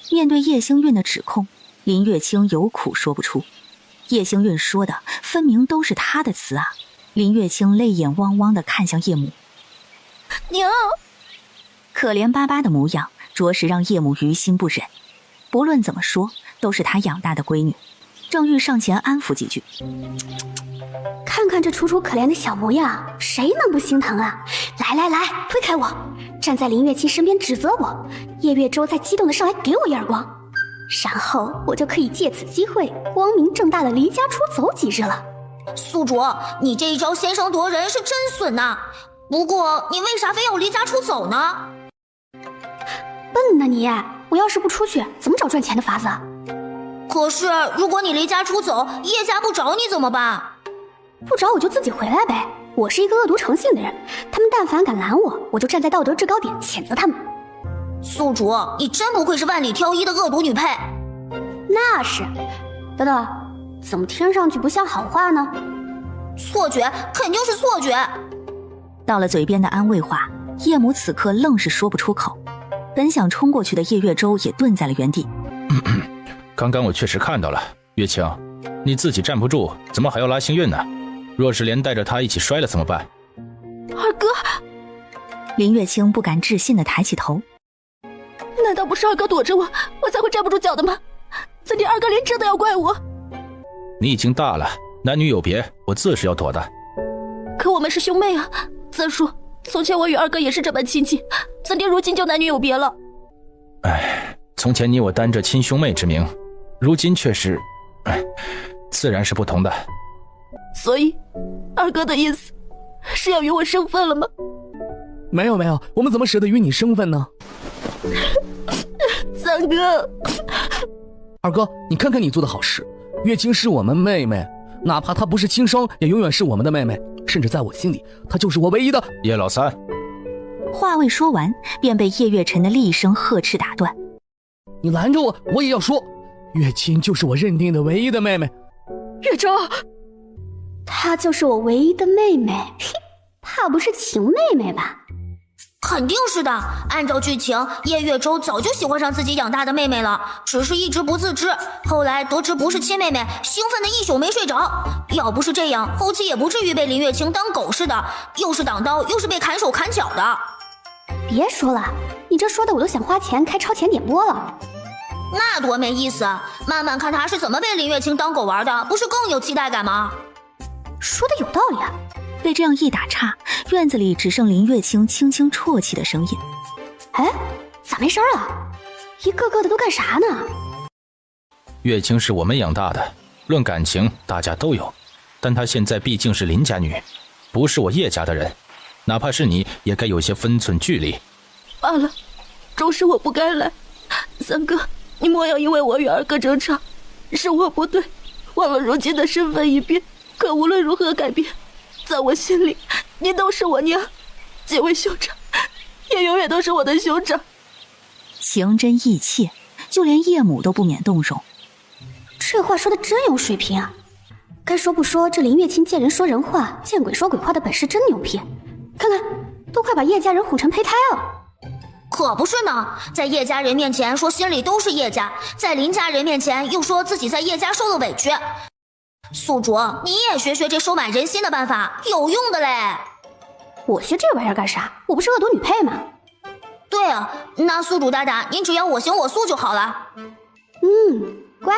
面对叶星运的指控，林月清有苦说不出。叶星运说的分明都是他的词啊！林月清泪眼汪汪地看向叶母，娘，可怜巴巴的模样，着实让叶母于心不忍。不论怎么说，都是她养大的闺女。正欲上前安抚几句，看看这楚楚可怜的小模样，谁能不心疼啊？来来来，推开我，站在林月清身边指责我。叶月舟再激动的上来给我一耳光，然后我就可以借此机会光明正大的离家出走几日了。宿主，你这一招先声夺人是真损呐！不过你为啥非要离家出走呢？笨呢你！我要是不出去，怎么找赚钱的法子？可是如果你离家出走，叶家不找你怎么办？不找我就自己回来呗。我是一个恶毒成性的人，他们但凡敢拦我，我就站在道德制高点谴责他们。宿主，你真不愧是万里挑一的恶毒女配。那是。等等，怎么听上去不像好话呢？错觉，肯定是错觉。到了嘴边的安慰话，叶母此刻愣是说不出口。本想冲过去的叶月舟也顿在了原地。刚刚我确实看到了，月清，你自己站不住，怎么还要拉星运呢？若是连带着他一起摔了怎么办？二哥，林月清不敢置信地抬起头。难道不是二哥躲着我，我才会站不住脚的吗？怎地二哥连这都要怪我？你已经大了，男女有别，我自是要躲的。可我们是兄妹啊！再说，从前我与二哥也是这般亲近，怎地如今就男女有别了？哎，从前你我担着亲兄妹之名，如今却是，自然是不同的。所以，二哥的意思是要与我生分了吗？没有没有，我们怎么舍得与你生分呢？三哥，二哥，你看看你做的好事。月清是我们妹妹，哪怕她不是亲生，也永远是我们的妹妹，甚至在我心里，她就是我唯一的。叶老三，话未说完，便被叶月辰的厉声呵斥打断。你拦着我，我也要说，月清就是我认定的唯一的妹妹。月舟，她就是我唯一的妹妹，怕不是情妹妹吧？肯定是的，按照剧情，叶月舟早就喜欢上自己养大的妹妹了，只是一直不自知。后来得知不是亲妹妹，兴奋的一宿没睡着。要不是这样，后期也不至于被林月清当狗似的，又是挡刀，又是被砍手砍脚的。别说了，你这说的我都想花钱开超前点播了。那多没意思，慢慢看他是怎么被林月清当狗玩的，不是更有期待感吗？说的有道理啊。被这样一打岔，院子里只剩林月清轻轻啜泣的声音。哎，咋没声了？一个个的都干啥呢？月清是我们养大的，论感情大家都有，但她现在毕竟是林家女，不是我叶家的人，哪怕是你也该有些分寸距离。罢了，终是我不该来。三哥，你莫要因为我与二哥争吵，是我不对，忘了如今的身份已变，可无论如何改变，在我心里，你都是我娘，几位兄长也永远都是我的兄长。情真意切，就连叶母都不免动容。这话说的真有水平啊！该说不说，这林月清见人说人话，见鬼说鬼话的本事真牛批。看看，都快把叶家人哄成胚胎了。可不是呢，在叶家人面前说心里都是叶家，在林家人面前又说自己在叶家受了委屈。宿主，你也学学这收买人心的办法，有用的嘞。我学这玩意儿干啥？我不是恶毒女配吗？对啊，那宿主大大，您只要我行我素就好了。乖。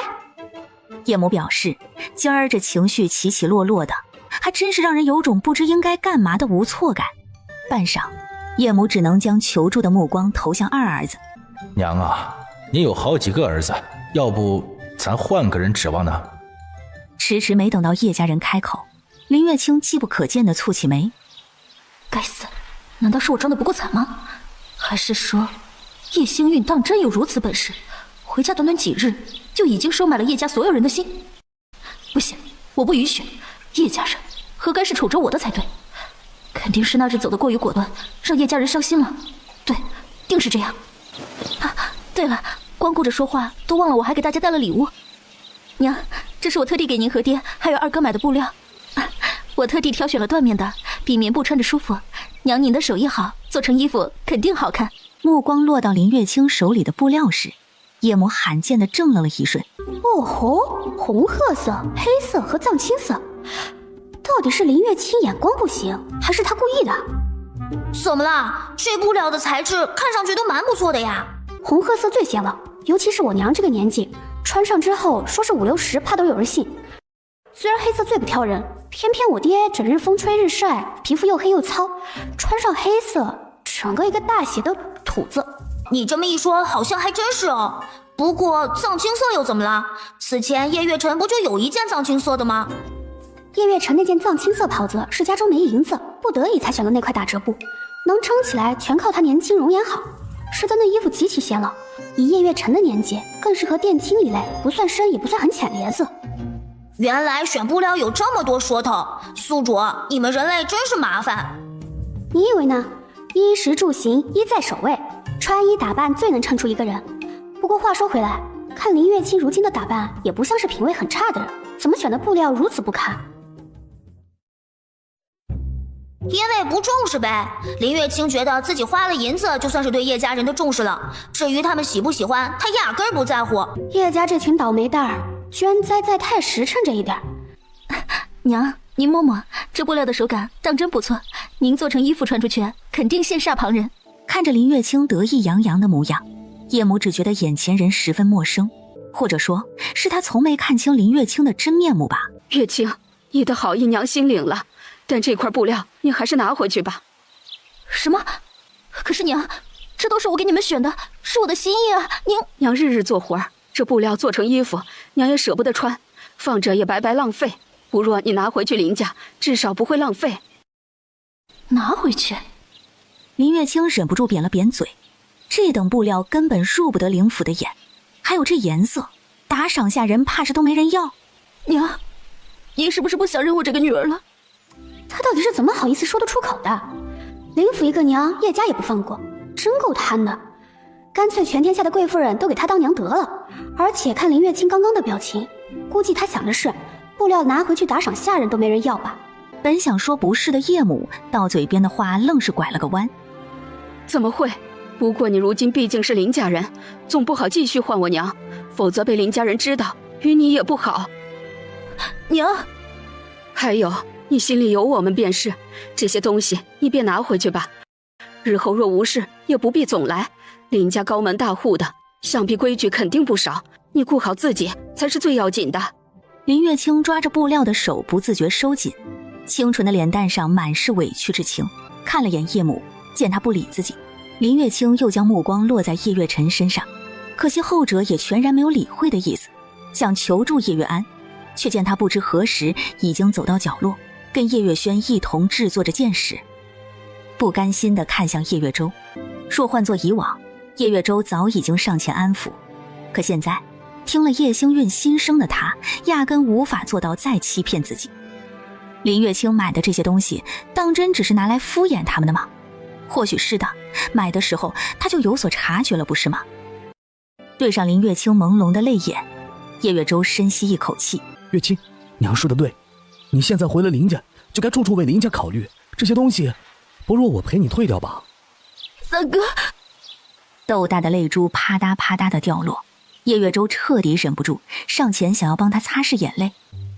叶母表示，今儿这情绪起起落落的，还真是让人有种不知应该干嘛的无措感。半晌，叶母只能将求助的目光投向二儿子。娘啊，你有好几个儿子，要不咱换个人指望呢？迟迟没等到叶家人开口，林月清机不可见地蹙起眉。该死，难道是我装的不够惨吗？还是说叶星运当真有如此本事，回家短短几日就已经收买了叶家所有人的心？不行，我不允许，叶家人何该是宠着我的才对，肯定是那日走得过于果断，让叶家人伤心了。对，定是这样。对了，光顾着说话都忘了我还给大家带了礼物。娘，这是我特地给您和爹还有二哥买的布料，我特地挑选了缎面的，比棉布穿着舒服。娘您的手艺好，做成衣服肯定好看。目光落到林月清手里的布料时，叶母罕见地怔愣了一瞬。哦吼，红褐色、黑色和藏青色，到底是林月清眼光不行，还是他故意的？怎么啦？这布料的材质看上去都蛮不错的呀。红褐色最显老，尤其是我娘这个年纪，穿上之后说是5、6十，怕都有人信。虽然黑色最不挑人，偏偏我爹整日风吹日晒，皮肤又黑又糙，穿上黑色，整个一个大写的土字。你这么一说，好像还真是哦。不过藏青色又怎么了？此前叶月辰不就有一件藏青色的吗？叶月辰那件藏青色袍子是家中没银子，不得已才选了那块打折布，能撑起来全靠他年轻容颜好。实则那衣服极其显老，以叶月辰的年纪，更适合殿青一类，不算深也不算很浅的颜色。原来选布料有这么多说头，宿主，你们人类真是麻烦。你以为呢？衣食住行一在首位，穿衣打扮最能衬出一个人。不过话说回来，看林月清如今的打扮，也不像是品味很差的人，怎么选的布料如此不堪？因为不重视呗。林月清觉得自己花了银子，就算是对叶家人的重视了。至于他们喜不喜欢，他压根儿不在乎。叶家这群倒霉蛋儿，居然栽在太实诚这一点。娘，您摸摸，这布料的手感当真不错，您做成衣服穿出去，肯定羡煞旁人。看着林月清得意洋洋的模样，叶母只觉得眼前人十分陌生，或者说是他从没看清林月清的真面目吧。月清，你的好意娘心领了，但这块布料你还是拿回去吧。什么？可是娘，这都是我给你们选的，是我的心意啊！娘日日做活，这布料做成衣服，娘也舍不得穿，放着也白白浪费。不若你拿回去林家，至少不会浪费。拿回去？林月清忍不住扁了扁嘴，这等布料根本入不得林府的眼，还有这颜色，打赏下人怕是都没人要。娘，您是不是不想认我这个女儿了？他到底是怎么好意思说得出口的？林府一个娘，叶家也不放过，真够贪的。干脆全天下的贵妇人都给他当娘得了。而且看林月清刚刚的表情，估计他想的是布料拿回去打赏下人都没人要吧。本想说不是的叶母，到嘴边的话愣是拐了个弯。怎么会？不过你如今毕竟是林家人，总不好继续换我娘，否则被林家人知道，与你也不好。娘，还有，你心里有我们便是，这些东西你便拿回去吧。日后若无事，也不必总来。林家高门大户的，想必规矩肯定不少，你顾好自己才是最要紧的。林月清抓着布料的手不自觉收紧，清纯的脸蛋上满是委屈之情。看了眼叶母，见他不理自己，林月清又将目光落在叶月辰身上，可惜后者也全然没有理会的意思，想求助叶月安，却见他不知何时已经走到角落，跟叶月轩一同制作着剑矢。不甘心地看向叶月舟，若换作以往，叶月舟早已经上前安抚，可现在听了叶星运心声的他，压根无法做到再欺骗自己。林月清买的这些东西，当真只是拿来敷衍他们的吗？或许是的，买的时候他就有所察觉了，不是吗？对上林月清朦胧的泪眼，叶月舟深吸一口气。月清，娘说的对，你现在回了林家，就该处处为林家考虑，这些东西不如我陪你退掉吧。三哥，豆大的泪珠啪嗒啪嗒的掉落，叶月舟彻底忍不住上前想要帮他擦拭眼泪。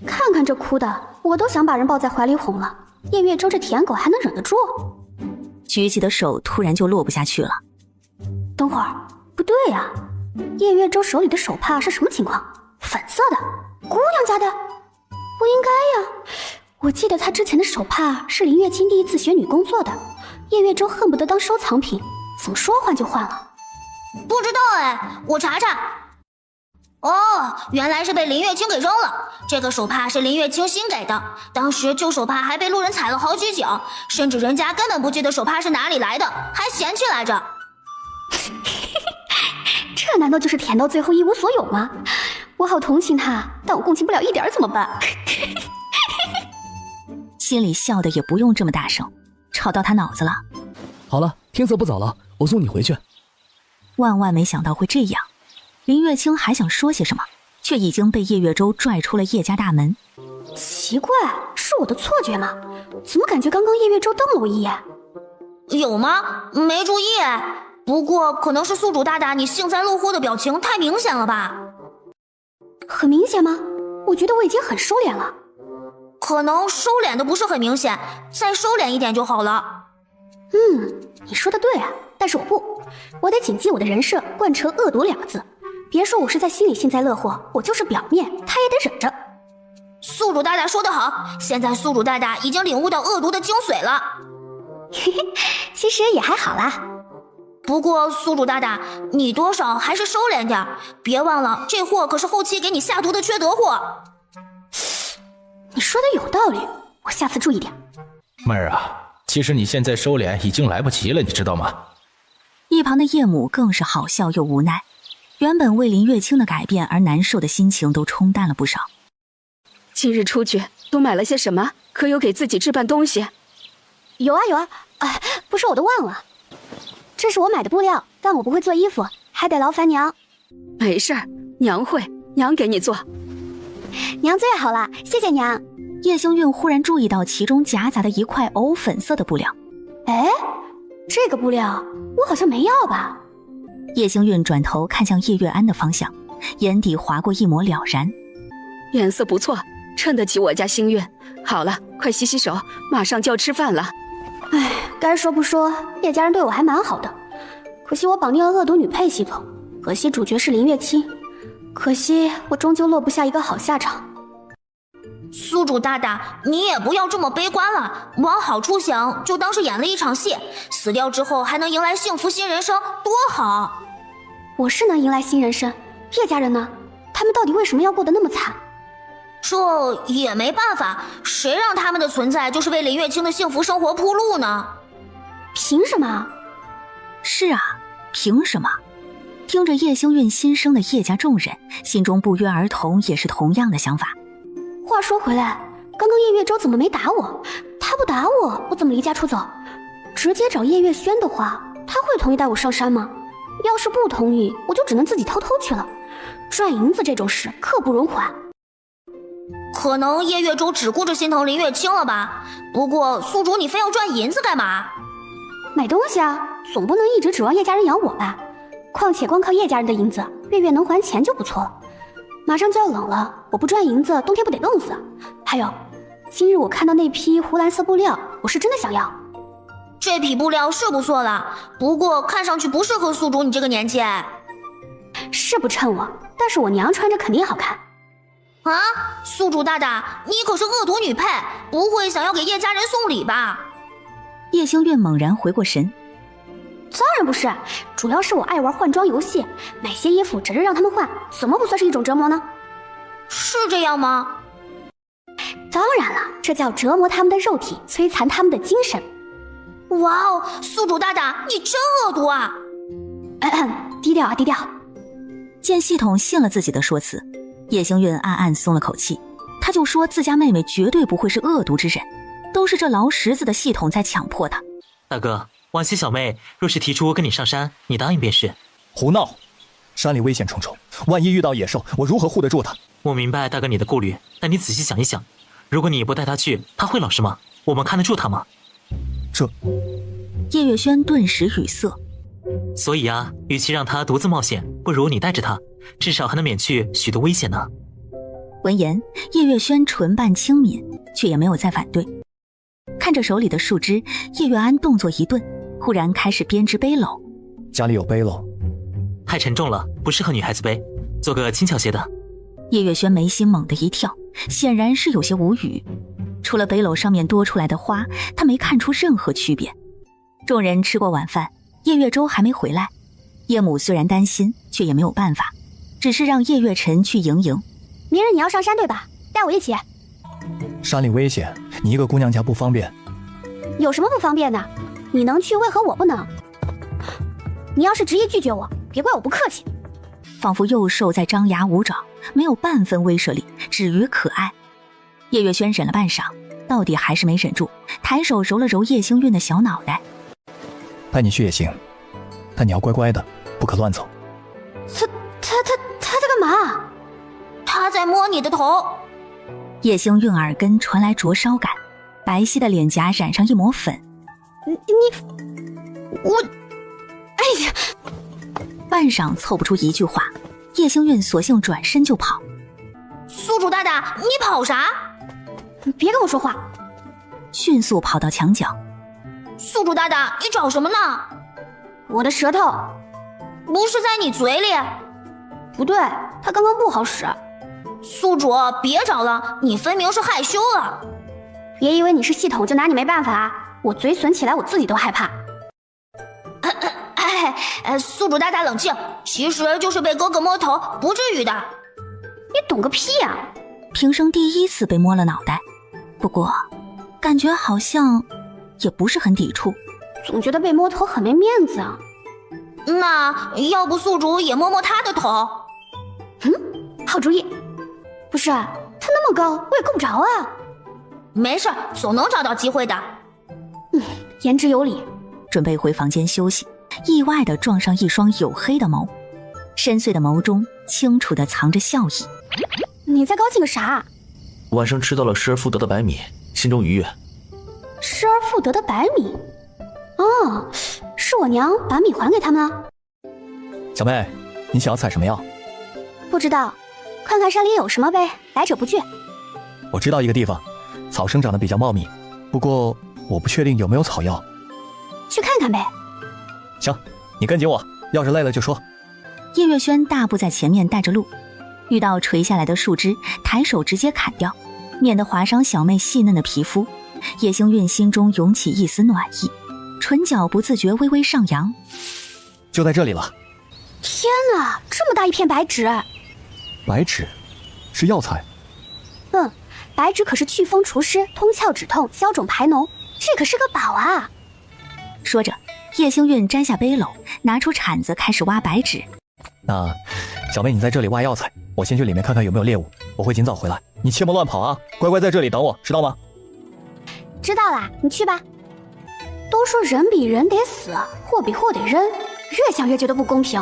看看这哭的，我都想把人抱在怀里哄了。叶月舟这舔狗还能忍得住？举起的手突然就落不下去了。等会儿，不对呀，叶月舟手里的手帕是什么情况？粉色的，姑娘家的？不应该呀，我记得她之前的手帕是林月清第一次学女工做的，叶月舟恨不得当收藏品，怎么说换就换了？不知道哎，我查查。哦，原来是被林月清给扔了。这个手帕是林月清新给的，当时旧手帕还被路人踩了好几脚，甚至人家根本不记得手帕是哪里来的，还嫌弃来着。这难道就是甜到最后一无所有吗？我好同情他，但我共情不了一点怎么办？心里笑的也不用这么大声，吵到他脑子了。好了，天色不早了，我送你回去。万万没想到会这样，林月清还想说些什么，却已经被叶月舟拽出了叶家大门。奇怪，是我的错觉吗？怎么感觉刚刚叶月舟瞪了我一眼？有吗？没注意。不过可能是宿主大大你幸灾乐祸的表情太明显了吧？很明显吗？我觉得我已经很收敛了。可能收敛的不是很明显，再收敛一点就好了。你说的对啊，但是我得谨记我的人设，贯彻恶毒2个字。别说我是在心里幸灾乐祸，我就是表面，他也得忍着。宿主大大说得好，现在宿主大大已经领悟到恶毒的精髓了。嘿嘿，其实也还好啦。不过宿主大大，你多少还是收敛点，别忘了这货可是后期给你下毒的缺德货。你说的有道理，我下次注意点。妹儿啊，其实你现在收敛已经来不及了，你知道吗？一旁的叶母更是好笑又无奈，原本为林月清的改变而难受的心情都冲淡了不少。今日出去都买了些什么？可有给自己置办东西？有啊，哎，不是我都忘了。这是我买的布料，但我不会做衣服，还得劳烦娘。没事儿，娘会，娘给你做。娘最好了，谢谢娘。叶星韵忽然注意到其中夹杂的一块藕粉色的布料。哎，这个布料我好像没要吧？叶星韵转头看向叶月安的方向，眼底划过一抹了然。颜色不错，衬得起我家星韵。好了，快洗洗手，马上就要吃饭了。哎，该说不说，叶家人对我还蛮好的，可惜我绑定了恶毒女配系统，可惜主角是林月清，可惜我终究落不下一个好下场。宿主大大，你也不要这么悲观了，往好处想，就当是演了一场戏，死掉之后还能迎来幸福新人生，多好。我是能迎来新人生，叶家人呢？他们到底为什么要过得那么惨？这也没办法，谁让他们的存在就是为林月清的幸福生活铺路呢？凭什么？是啊，凭什么？听着叶星韵新生的叶家众人，心中不约而同也是同样的想法。话说回来，刚刚叶月舟怎么没打我？他不打我，我怎么离家出走？直接找叶月轩的话，他会同意带我上山吗？要是不同意，我就只能自己偷偷去了。赚银子这种事，刻不容缓。可能叶月舟只顾着心疼林月清了吧？不过宿主你非要赚银子干嘛？买东西啊，总不能一直指望叶家人养我吧？况且光靠叶家人的银子，月月能还钱就不错了。马上就要冷了，我不赚银子，冬天不得冻死？还有，今日我看到那批湖蓝色布料，我是真的想要。这匹布料是不错了，不过看上去不适合宿主你这个年纪。是不衬我，但是我娘穿着肯定好看。啊，宿主大大，你可是恶毒女配，不会想要给叶家人送礼吧？叶星韵猛然回过神，当然不是，主要是我爱玩换装游戏，买些衣服只是让他们换，怎么不算是一种折磨呢？是这样吗？当然了，这叫折磨他们的肉体，摧残他们的精神。哇哦，宿主大大，你真恶毒啊！低调啊，低调。见系统信了自己的说辞，叶星韵暗暗松了口气。他就说自家妹妹绝对不会是恶毒之人，都是这劳什子的系统在强迫她。大哥，婉熙小妹若是提出跟你上山，你答应便是。胡闹！山里危险重重，万一遇到野兽，我如何护得住她？我明白大哥你的顾虑，但你仔细想一想，如果你不带她去，她会老实吗？我们看得住她吗？这……叶月轩顿时语塞。所以啊，与其让她独自冒险，不如你带着她，至少还能免去许多危险呢。闻言，叶月轩唇瓣轻抿，却也没有再反对。看着手里的树枝，叶月安动作一顿，忽然开始编织背篓。家里有背篓？太沉重了，不适合女孩子背，做个轻巧些的。叶月轩眉心猛地一跳，显然是有些无语。除了背篓上面多出来的花，他没看出任何区别。众人吃过晚饭，叶月舟还没回来。叶母虽然担心，却也没有办法，只是让叶月辰去迎迎。明日你要上山对吧？带我一起。山里危险，你一个姑娘家不方便。有什么不方便的？你能去，为何我不能？你要是执意拒绝我，别怪我不客气。仿佛幼兽在张牙舞爪，没有半分威慑力，止于可爱。叶月轩忍了半晌，到底还是没忍住，抬手揉了揉叶星韵的小脑袋。带你去也行，但你要乖乖的，不可乱走。他在干嘛？他在摸你的头。叶星韵耳根传来灼烧感，白皙的脸颊染上一抹粉。我，哎呀！半晌凑不出一句话，叶星韵索性转身就跑。宿主大大，你跑啥？别跟我说话！迅速跑到墙角。宿主大大，你找什么呢？我的舌头。不是在你嘴里？不对，它刚刚不好使。宿主，别找了，你分明是害羞了。别以为你是系统就拿你没办法啊！我嘴损起来我自己都害怕。宿主大大冷静，其实就是被哥哥摸头，不至于的。你懂个屁啊！平生第一次被摸了脑袋，不过感觉好像也不是很抵触，总觉得被摸头很没面子啊。那要不宿主也摸摸他的头？好主意。不是，他那么高，我也够不着啊。没事，总能找到机会的。言之有理。准备回房间休息，意外地撞上一双黝黑的眸，深邃的眸中清楚地藏着笑意。你在高兴个啥？晚上吃到了失而复得的白米，心中愉悦。失而复得的白米？哦，是我娘把米还给他们了。小妹，你想要采什么药？不知道，看看山里有什么呗，来者不拒。我知道一个地方，草生长得比较茂密，不过我不确定有没有草药。去看看呗。行，你跟紧我，要是累了就说。叶月轩大步在前面带着路，遇到垂下来的树枝，抬手直接砍掉，免得划伤小妹细嫩的皮肤。叶星韵心中涌起一丝暖意，唇角不自觉微微上扬。就在这里了。天哪，这么大一片白芷！白芷是药材？白芷可是祛风除湿、通窍止痛、消肿排脓，这可是个宝啊！说着，叶星韵摘下背篓，拿出铲子开始挖白芷。那小妹你在这里挖药材，我先去里面看看有没有猎物，我会尽早回来，你切莫乱跑啊，乖乖在这里等我，知道吗？知道啦，你去吧。都说人比人得死，货比货得扔，越想越觉得不公平。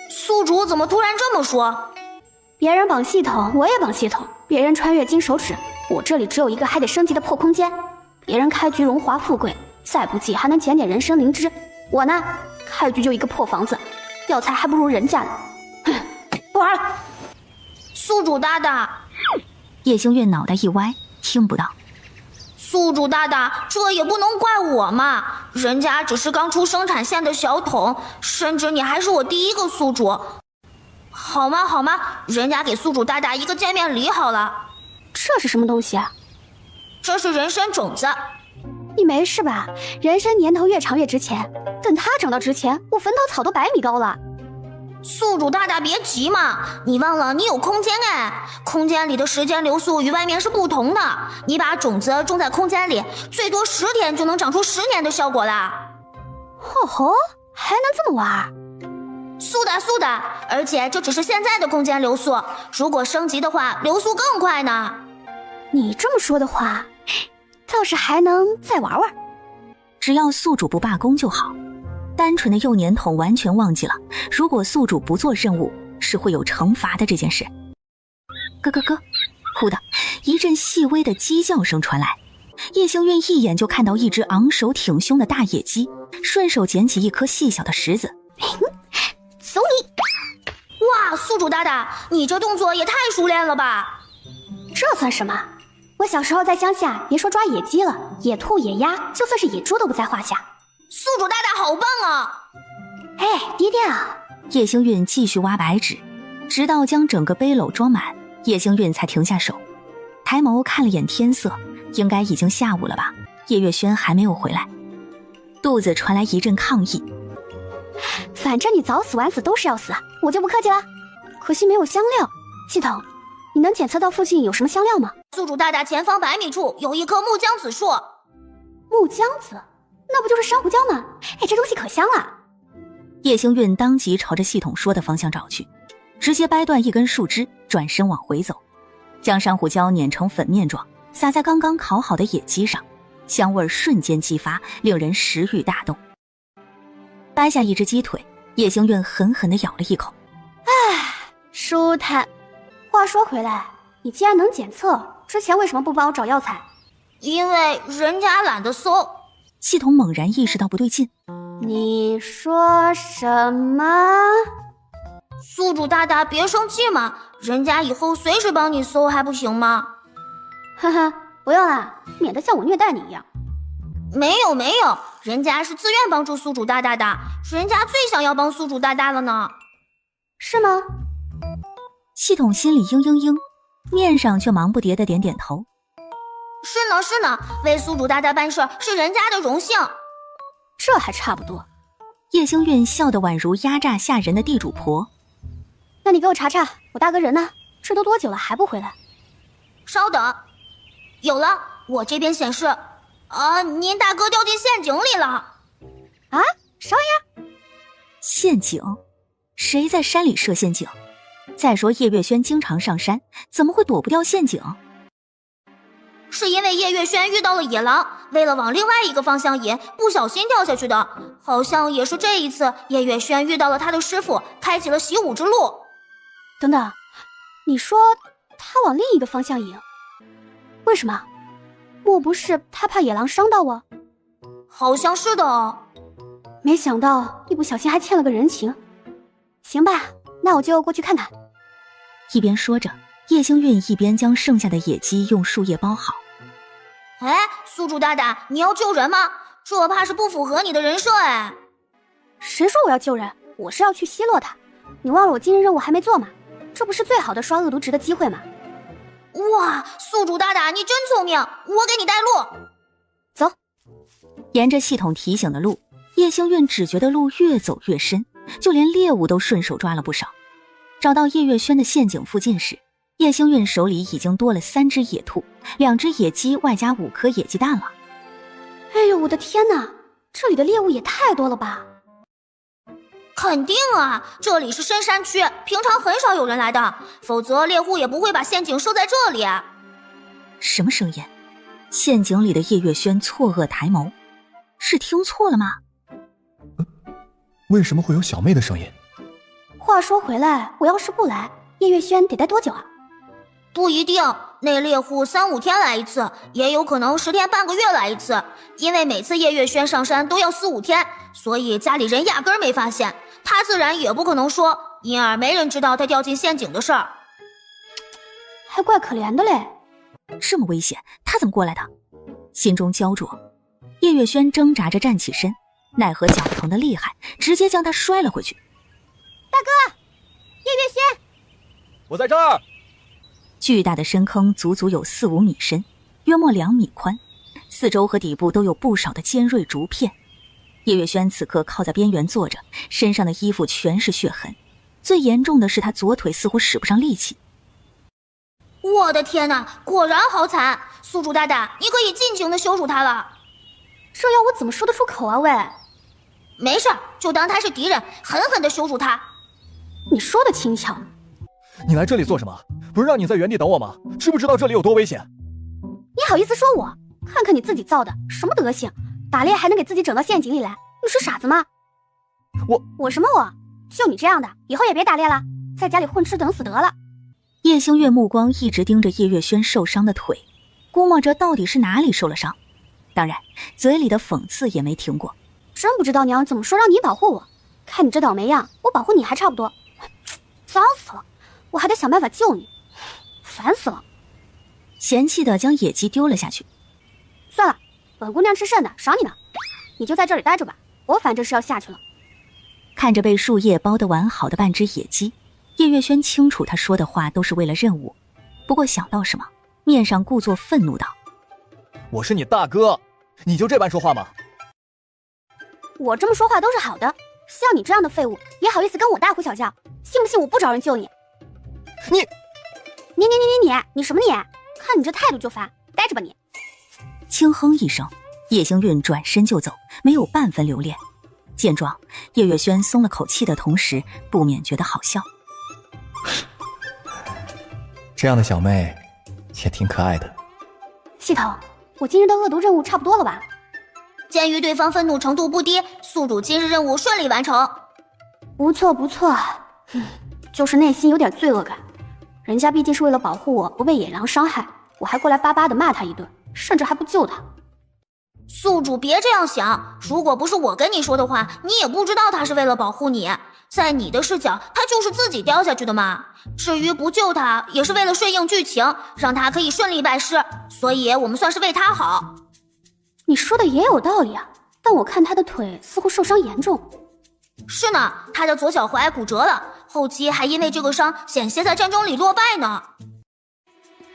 宿主怎么突然这么说？别人绑系统，我也绑系统；别人穿越金手指，我这里只有一个还得升级的破空间；别人开局荣华富贵，再不济还能捡点人参灵芝，我呢，开局就一个破房子，药材还不如人家呢。不玩了。宿主大大，叶星月脑袋一歪，听不到。宿主大大，这也不能怪我嘛，人家只是刚出生产线的小桶，甚至你还是我第一个宿主。好吗好吗，人家给宿主大大一个见面礼好了。这是什么东西啊？这是人参种子。你没事吧？人参年头越长越值钱，等它长到值钱，我坟头草都100米高了。宿主大大别急嘛，你忘了你有空间哎，空间里的时间流速与外面是不同的，你把种子种在空间里，最多10天就能长出10年的效果啦。吼吼，还能这么玩？速的，而且这只是现在的空间流速，如果升级的话，流速更快呢。你这么说的话，倒是还能再玩玩。只要宿主不罢工就好。单纯的幼年桶完全忘记了，如果宿主不做任务，是会有惩罚的这件事。咯咯咯，忽的一阵细微的鸡叫声传来，叶星韵一眼就看到一只昂首挺胸的大野鸡，顺手捡起一颗细小的石子。走你！哇，宿主大大，你这动作也太熟练了吧？这算什么？我小时候在乡下，别说抓野鸡了，野兔、野鸭，就算是野猪都不在话下。宿主大大好棒啊！哎，爹爹啊！叶星韵继续挖白纸，直到将整个背篓装满，叶星韵才停下手，抬眸看了眼天色，应该已经下午了吧？叶月轩还没有回来，肚子传来一阵抗议。反正你早死晚死都是要死，我就不客气了。可惜没有香料，系统，你能检测到附近有什么香料吗？宿主大大前方100米处有一棵木姜子树。木姜子？那不就是珊瑚礁吗？哎，这东西可香了。叶星韵当即朝着系统说的方向找去，直接掰断一根树枝，转身往回走，将珊瑚礁碾成粉面状，撒在刚刚烤好的野鸡上，香味瞬间激发，令人食欲大动。掰下一只鸡腿，叶星韵狠狠地咬了一口，唉，舒坦。话说回来，你既然能检测，之前为什么不帮我找药材？因为人家懒得搜。系统猛然意识到不对劲。你说什么？宿主大大别生气嘛，人家以后随时帮你搜还不行吗？哈哈，不用了，免得像我虐待你一样。没有，人家是自愿帮助宿主大大的，人家最想要帮宿主大大了呢。是吗？系统心里嘤嘤嘤，面上却忙不迭的点点头。是呢，为宿主大大办事是人家的荣幸。这还差不多。叶星韵笑得宛如压榨下人的地主婆。那你给我查查，我大哥人呢？这都多久了还不回来？稍等，有了，我这边显示，您大哥掉进陷阱里了。啊？啥玩意儿？陷阱？谁在山里设陷阱？再说叶月轩经常上山，怎么会躲不掉陷阱？是因为叶月轩遇到了野狼，为了往另外一个方向引，不小心掉下去的。好像也是这一次，叶月轩遇到了他的师傅，开启了习武之路。等等，你说他往另一个方向引，为什么？莫不是他怕野狼伤到我？好像是的。没想到一不小心还欠了个人情。行吧，那我就过去看看。一边说着，叶星韵一边将剩下的野鸡用树叶包好。哎，宿主大大，你要救人吗？这怕是不符合你的人设哎。谁说我要救人？我是要去奚落他。你忘了我今日任务还没做吗？这不是最好的刷恶毒值的机会吗？哇，宿主大大你真聪明，我给你带路。走。沿着系统提醒的路，叶星韵只觉得路越走越深，就连猎物都顺手抓了不少。找到叶月轩的陷阱附近时，叶星韵手里已经多了3只野兔、2只野鸡，外加5颗野鸡蛋了。哎呦，我的天哪，这里的猎物也太多了吧！肯定啊，这里是深山区，平常很少有人来的，否则猎户也不会把陷阱设在这里。什么声音？陷阱里的叶月轩错愕抬眸，是听错了吗？为什么会有小妹的声音？话说回来，我要是不来，叶月轩得待多久啊？不一定，那猎户3、5天来一次，也有可能10天半个月来一次。因为每次叶月轩上山都要4、5天，所以家里人压根儿没发现，他自然也不可能说，因而没人知道他掉进陷阱的事儿。还怪可怜的嘞。这么危险，他怎么过来的？心中焦灼，叶月轩挣扎着站起身，奈何脚疼得厉害，直接将他摔了回去。大哥，叶月轩，我在这儿。巨大的深坑足足有4、5米深，约莫2米宽，四周和底部都有不少的尖锐竹片。叶月轩此刻靠在边缘坐着，身上的衣服全是血痕，最严重的是他左腿似乎使不上力气。我的天哪，果然好惨！宿主大大，你可以尽情的羞辱他了。这要我怎么说得出口啊喂？没事，就当他是敌人，狠狠的羞辱他。你说的轻巧。你来这里做什么？不是让你在原地等我吗？知不知道这里有多危险？你好意思说我？看看你自己造的，什么德行？打猎还能给自己整到陷阱里来？你是傻子吗？我什么我？就你这样的，以后也别打猎了，在家里混吃等死得了。叶星月目光一直盯着叶月轩受伤的腿，估摸着到底是哪里受了伤，当然嘴里的讽刺也没停过。真不知道娘怎么说让你保护我，看你这倒霉样，我保护你还差不多。脏死了，我还得想办法救你，烦死了。嫌弃的将野鸡丢了下去。算了，本姑娘吃剩的，赏你呢。你就在这里待着吧，我反正是要下去了。看着被树叶包得完好的半只野鸡，叶月轩清楚他说的话都是为了任务，不过想到什么，面上故作愤怒道：我是你大哥，你就这般说话吗？我这么说话都是好的，像你这样的废物也好意思跟我大呼小叫，信不信我不找人救你？你什么你？看你这态度就烦，待着吧你。轻哼一声，叶星韵转身就走，没有半分留恋。见状，叶月轩松了口气的同时，不免觉得好笑。这样的小妹也挺可爱的。系统，我今日的恶毒任务差不多了吧？鉴于对方愤怒程度不低，宿主今日任务顺利完成。不错，就是内心有点罪恶感。人家毕竟是为了保护我不被野狼伤害，我还过来巴巴的骂他一顿，甚至还不救他。宿主别这样想，如果不是我跟你说的话，你也不知道他是为了保护你。在你的视角，他就是自己掉下去的嘛。至于不救他，也是为了顺应剧情，让他可以顺利拜师，所以我们算是为他好。你说的也有道理啊，但我看他的腿似乎受伤严重。是呢，他的左脚踝骨折了，后期还因为这个伤险些在战争里落败呢。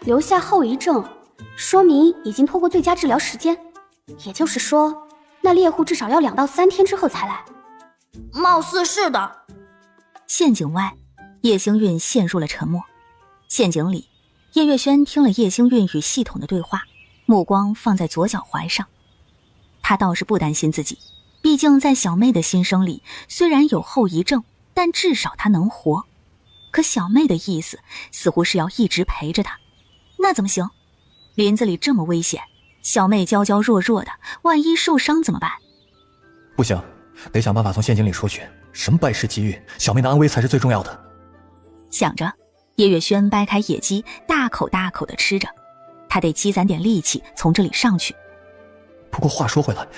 留下后遗症，说明已经拖过最佳治疗时间，也就是说，那猎户至少要2到3天之后才来。貌似是的。陷阱外，叶星韵陷入了沉默。陷阱里，叶月轩听了叶星韵与系统的对话，目光放在左脚踝上。他倒是不担心自己，毕竟在小妹的心声里，虽然有后遗症，但至少她能活。可小妹的意思似乎是要一直陪着她，那怎么行？林子里这么危险，小妹娇娇弱弱的，万一受伤怎么办？不行，得想办法从陷阱里出去。什么拜师机遇，小妹的安危才是最重要的。想着，叶月轩掰开野鸡，大口大口地吃着。他得积攒点力气从这里上去。不过话说回来，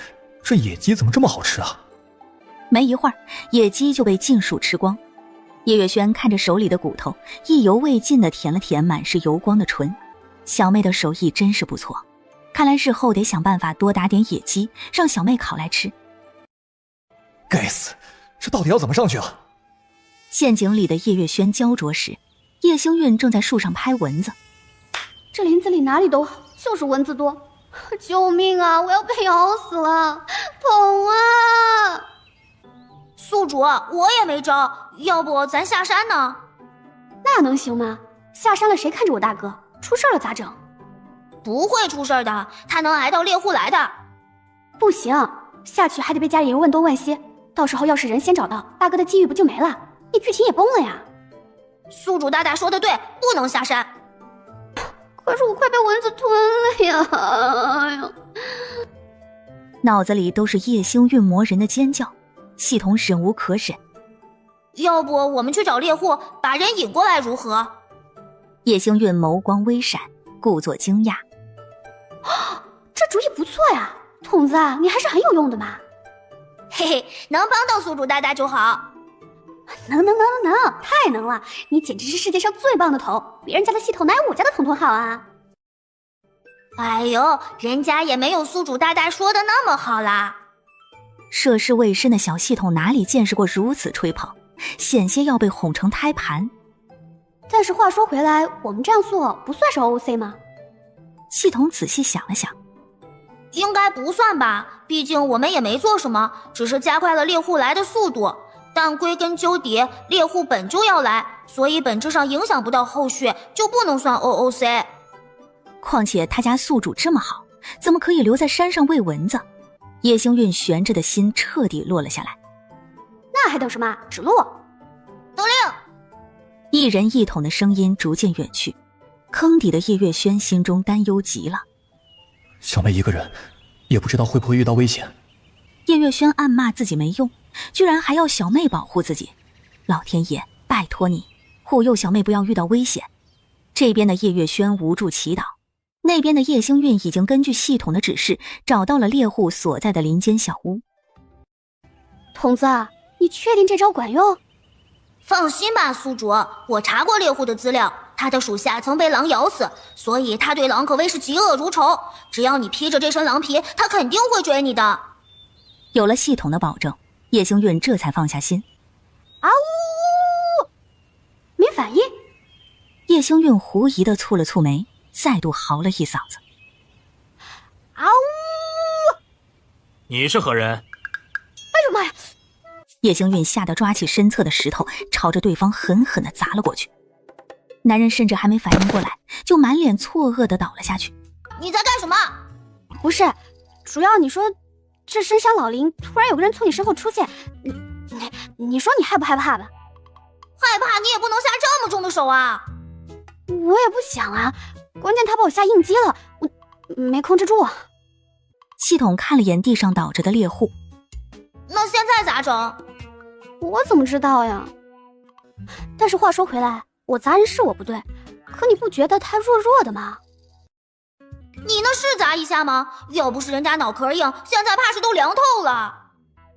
这野鸡怎么这么好吃啊？没一会儿，野鸡就被尽数吃光。叶月轩看着手里的骨头，意犹未尽地舔了舔满是油光的唇。小妹的手艺真是不错，看来日后得想办法多打点野鸡，让小妹烤来吃。该死，这到底要怎么上去啊？陷阱里的叶月轩焦灼时，叶星韵正在树上拍蚊子。这林子里哪里都好，就是蚊子多，救命啊！我要被咬死了，痛啊！宿主，我也没招，要不咱下山呢？那能行吗？下山了谁看着我大哥？出事了咋整？不会出事的，他能挨到猎户来的。不行，下去还得被家里人问东问西，到时候要是人先找到，大哥的机遇不就没了？你剧情也崩了呀！宿主大大说的对，不能下山。可是我快被蚊子吞了呀！哎呀，脑子里都是叶星韵磨人的尖叫，系统忍无可忍。要不我们去找猎户，把人引过来如何？叶星韵眸光微闪，故作惊讶。这主意不错呀，筒子啊，你还是很有用的嘛。嘿嘿，能帮到宿主大大就好。能，太能了！你简直是世界上最棒的头，别人家的系统哪有我家的统统好啊！哎呦，人家也没有宿主大大说的那么好啦。涉世未深的小系统哪里见识过如此吹捧，险些要被哄成胎盘。但是话说回来，我们这样做不算是 OOC 吗？系统仔细想了想，应该不算吧，毕竟我们也没做什么，只是加快了猎户来的速度。但归根究底，猎户本就要来，所以本质上影响不到后续，就不能算 OOC。况且他家宿主这么好，怎么可以留在山上喂蚊子？叶星韵悬着的心彻底落了下来。那还等什么？指路！得令！一人一桶的声音逐渐远去，坑底的叶月轩心中担忧极了。小妹一个人，也不知道会不会遇到危险。叶月轩暗骂自己没用，居然还要小妹保护自己。老天爷，拜托你，护佑小妹不要遇到危险。这边的叶月轩无助祈祷，那边的叶星韵已经根据系统的指示找到了猎户所在的林间小屋。筒子，你确定这招管用？放心吧，宿主，我查过猎户的资料，他的属下曾被狼咬死，所以他对狼可谓是嫉恶如仇。只要你披着这身狼皮，他肯定会追你的。有了系统的保证，叶星韵这才放下心。啊呜！没反应。叶星韵狐疑地蹙了蹙眉，再度嚎了一嗓子。啊呜！你是何人？哎呦妈呀！叶星韵吓得抓起身侧的石头，朝着对方狠狠地砸了过去。男人甚至还没反应过来，就满脸错愕地倒了下去。你在干什么？不是，主要你说这深山老林突然有个人从你身后出现，你说你害不害怕吧？害怕你也不能下这么重的手啊！我也不想啊，关键他把我下应激了，我没控制住。系统看了眼地上倒着的猎户，那现在咋整？我怎么知道呀？但是话说回来，我砸人是我不对，可你不觉得他弱弱的吗？你那是砸一下吗？要不是人家脑壳硬，现在怕是都凉透了。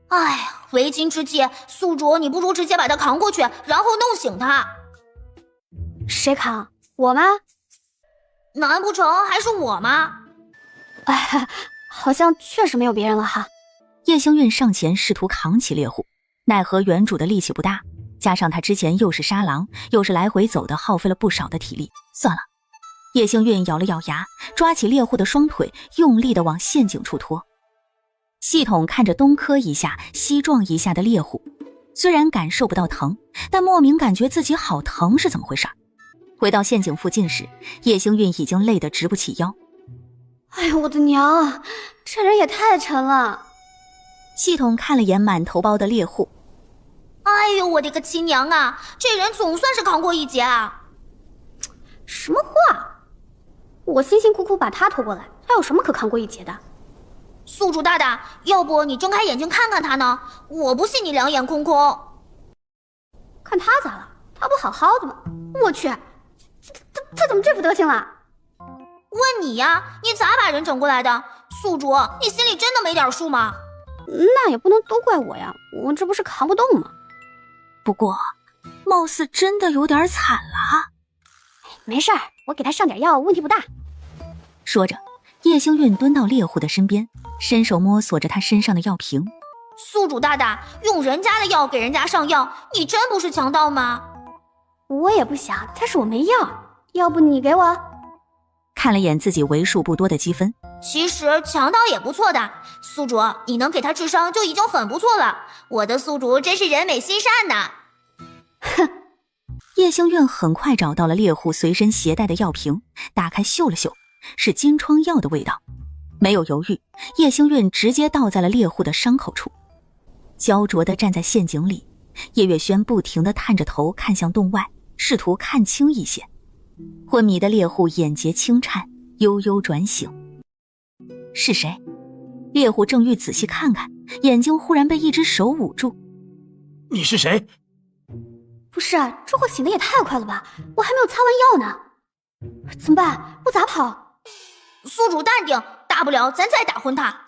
哎，为今之计，宿主你不如直接把他扛过去，然后弄醒他。谁扛？我吗？难不成还是我吗？哎，好像确实没有别人了哈。叶星韵上前试图扛起猎户，奈何原主的力气不大，加上他之前又是杀狼又是来回走的，耗费了不少的体力。算了，叶星韵咬了咬牙，抓起猎户的双腿，用力地往陷阱处拖。系统看着东磕一下西撞一下的猎户，虽然感受不到疼，但莫名感觉自己好疼是怎么回事？回到陷阱附近时，叶星韵已经累得直不起腰。哎呦我的娘，这人也太沉了。系统看了眼满头包的猎户，哎呦我的个亲娘啊，这人总算是扛过一劫啊。什么话？我辛辛苦苦把他拖过来，还有什么可扛过一劫的？宿主大大，要不你睁开眼睛看看他呢？我不信你两眼空空。看他咋了？他不好好的吗？我去，他怎么这副德行了？问你呀，你咋把人整过来的？宿主，你心里真的没点数吗？那也不能都怪我呀，我这不是扛不动吗？不过，貌似真的有点惨了。没事儿，我给他上点药，问题不大。说着，叶星韵蹲到猎户的身边，伸手摸索着他身上的药瓶。宿主大大，用人家的药给人家上药，你真不是强盗吗？我也不想，但是我没药，要不你给我？看了眼自己为数不多的积分，其实强盗也不错的，宿主你能给他治伤就已经很不错了。我的宿主真是人美心善呐。哼。叶星韵很快找到了猎户随身携带的药瓶，打开嗅了嗅，是金疮药的味道。没有犹豫，叶星韵直接倒在了猎户的伤口处。焦灼地站在陷阱里，叶月轩不停地探着头看向洞外，试图看清一些。昏迷的猎户眼睫轻颤，悠悠转醒。是谁？猎户正欲仔细看看，眼睛忽然被一只手捂住。你是谁？不是，这货醒的也太快了吧，我还没有擦完药呢。怎么办？我咋跑？宿主淡定，大不了咱再打昏他。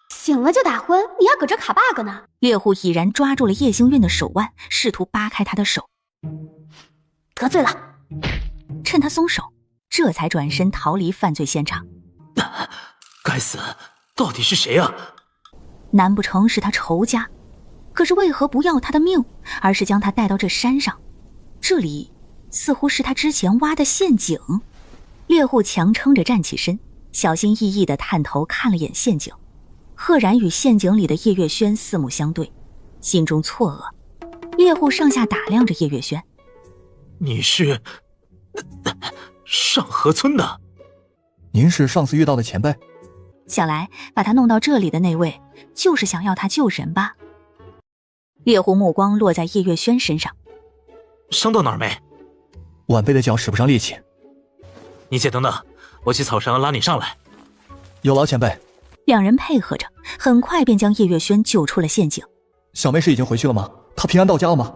醒了就打昏，你还搁这卡 bug 呢？猎户已然抓住了叶星韵的手腕，试图扒开他的手。得罪了。趁他松手，这才转身逃离犯罪现场。该死，到底是谁啊？难不成是他仇家？可是为何不要他的命，而是将他带到这山上？这里似乎是他之前挖的陷阱。猎户强撑着站起身，小心翼翼地探头看了眼陷阱。赫然与陷阱里的叶月轩四目相对，心中错愕。猎户上下打量着叶月轩。你是上河村的？您是上次遇到的前辈？想来把他弄到这里的那位，就是想要他救人吧？猎户目光落在叶月轩身上。伤到哪儿没？晚辈的脚使不上力气。你且等等，我去草绳拉你上来。有劳前辈。两人配合着，很快便将叶月轩救出了陷阱。小妹是已经回去了吗？她平安到家了吗？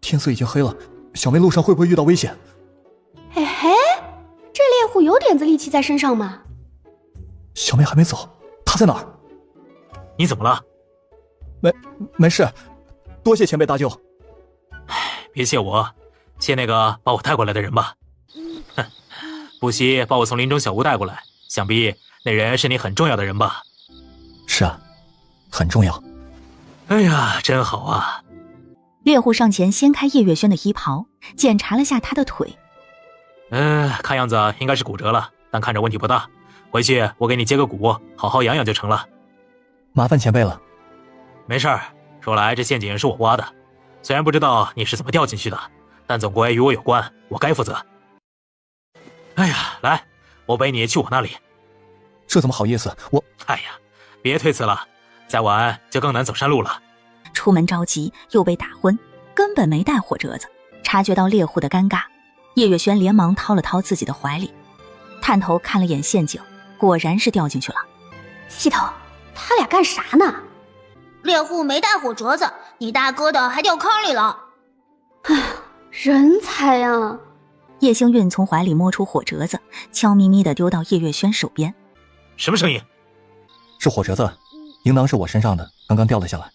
天色已经黑了，小妹路上会不会遇到危险？嘿嘿，这猎户有点子力气在身上吗？小妹还没走，她在哪儿？你怎么了？没事，多谢前辈搭救。别谢我，谢那个把我带过来的人吧。哼，不惜把我从林中小屋带过来，想必那人是你很重要的人吧？是啊，很重要。哎呀，真好啊！猎户上前掀开叶月轩的衣袍，检查了下他的腿。看样子应该是骨折了，但看着问题不大。回去我给你接个骨，好好养养就成了。麻烦前辈了。没事儿，说来这陷阱是我挖的，虽然不知道你是怎么掉进去的，但总归与我有关，我该负责。哎呀，来，我背你去我那里。这怎么好意思？哎呀，别推辞了，再晚就更难走山路了。出门着急又被打昏，根本没带火折子。察觉到猎户的尴尬，叶月轩连忙掏了掏自己的怀里，探头看了眼陷阱，果然是掉进去了。系统，他俩干啥呢？猎户没带火折子，你大哥的还掉坑里了。唉，人才呀！叶星韵从怀里摸出火折子，悄咪咪地丢到叶月轩手边。什么声音？是火折子，应当是我身上的，刚刚掉了下来。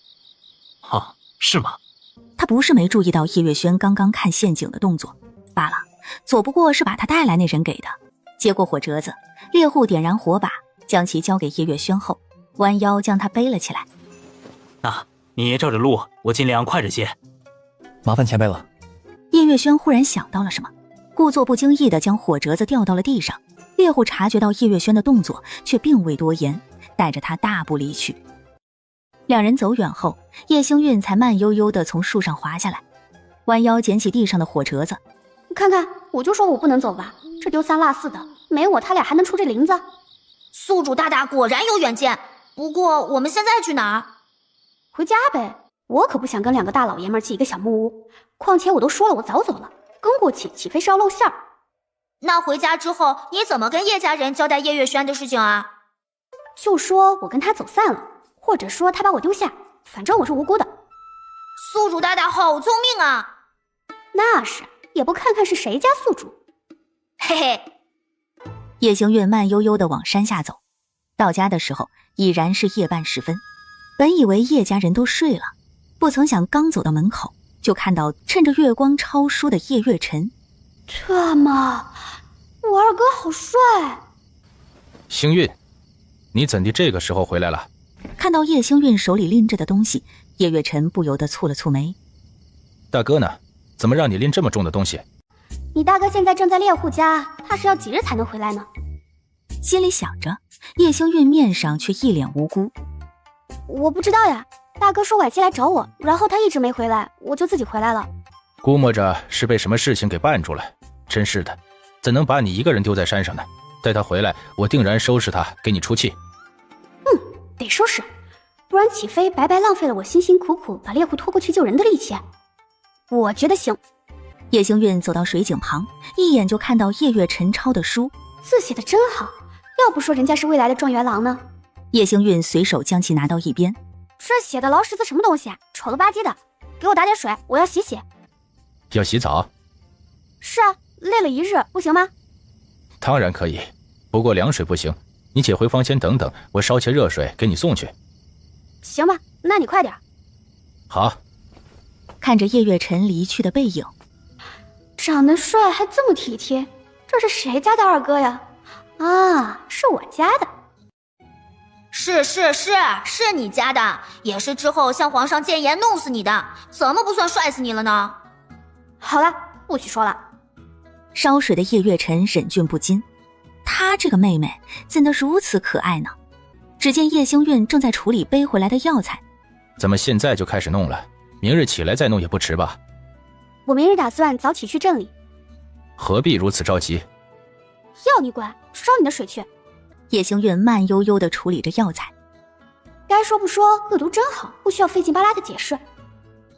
是吗？他不是没注意到叶月轩刚刚看陷阱的动作罢了，左不过是把他带来那人给的。接过火折子，猎户点燃火把，将其交给叶月轩后，弯腰将他背了起来。你照着路，我尽量快着些。麻烦前辈了。叶月轩忽然想到了什么，故作不经意地将火折子掉到了地上。猎户察觉到叶月轩的动作，却并未多言，带着他大步离去。两人走远后，叶星韵才慢悠悠地从树上滑下来，弯腰捡起地上的火折子。看看，我就说我不能走吧，这丢三落四的，没我他俩还能出这林子？宿主大大果然有远见，不过我们现在去哪儿？回家呗，我可不想跟两个大老爷们起一个小木屋，况且我都说了我早走了，跟过去岂非是要露馅儿？那回家之后你怎么跟叶家人交代叶月轩的事情啊？就说我跟他走散了，或者说他把我丢下，反正我是无辜的。宿主大大好聪明啊！那是，也不看看是谁家宿主。嘿嘿。叶星韵慢悠悠地往山下走，到家的时候已然是夜半时分。本以为叶家人都睡了，不曾想刚走到门口，就看到趁着月光超疏的叶月辰。这么，我二哥好帅！星韵，你怎地这个时候回来了？看到叶星韵手里拎着的东西，叶月辰不由得蹙了蹙眉。大哥呢？怎么让你拎这么重的东西？你大哥现在正在猎户家，他是要几日才能回来呢？心里想着，叶星韵面上却一脸无辜。我不知道呀，大哥说晚些来找我，然后他一直没回来，我就自己回来了。估摸着是被什么事情给绊住了，真是的，怎能把你一个人丢在山上呢？待他回来，我定然收拾他，给你出气。得收拾，不然岂非白白浪费了我辛辛苦苦把猎户拖过去救人的力气？我觉得行。叶星韵走到水井旁，一眼就看到叶月辰抄的书，字写的真好，要不说人家是未来的状元郎呢。叶星韵随手将其拿到一边。这写的老屎字什么东西啊，丑了吧唧的，给我打点水，我要洗洗。要洗澡？是啊，累了一日，不行吗？当然可以，不过凉水不行，你且回房间等等，我烧些热水给你送去。行吧，那你快点。好。看着叶月辰离去的背影，长得帅还这么体贴，这是谁家的二哥呀？啊，是我家的。是你家的，也是之后向皇上谏言弄死你的，怎么不算帅死你了呢？好了，不许说了。烧水的叶月辰忍俊不禁，她这个妹妹怎的如此可爱呢？只见叶星韵正在处理背回来的药材。怎么现在就开始弄了？明日起来再弄也不迟吧？我明日打算早起去镇里。何必如此着急？要你管，烧你的水去。叶星韵慢悠悠地处理着药材。该说不说，恶毒真好，不需要费劲巴拉的解释。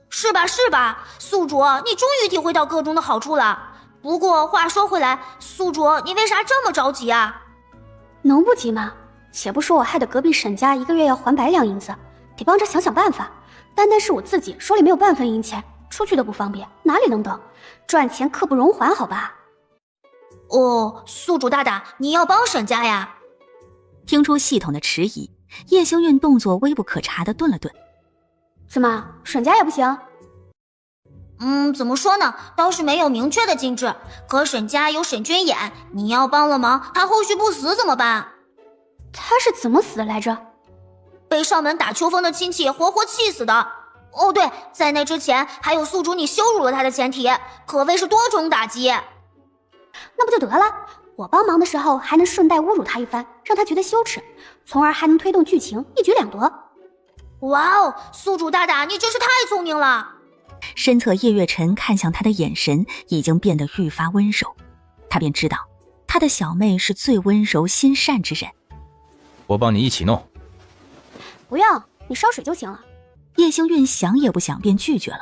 是吧，宿主，你终于体会到个中的好处了。不过话说回来，宿主，你为啥这么着急啊？能不急吗？且不说我害得隔壁沈家1个月要还100两银子，得帮着想想办法。单单是我自己手里没有半分银钱，出去都不方便，哪里能等？赚钱刻不容缓，好吧？哦，宿主大大，你要帮沈家呀？听出系统的迟疑，叶星韵动作微不可察地顿了顿。怎么，沈家也不行？怎么说呢，倒是没有明确的禁制，可沈家有沈君衍，你要帮了忙，他后续不死怎么办？他是怎么死的来着？被上门打秋风的亲戚活活气死的。哦对，在那之前还有宿主你羞辱了他的前提，可谓是多重打击。那不就得了？我帮忙的时候还能顺带侮辱他一番，让他觉得羞耻，从而还能推动剧情，一举两得。哇哦，宿主大大，你真是太聪明了！身侧叶月辰看向他的眼神已经变得愈发温柔，他便知道他的小妹是最温柔心善之人。我帮你一起弄。不用，你烧水就行了。叶星韵想也不想便拒绝了。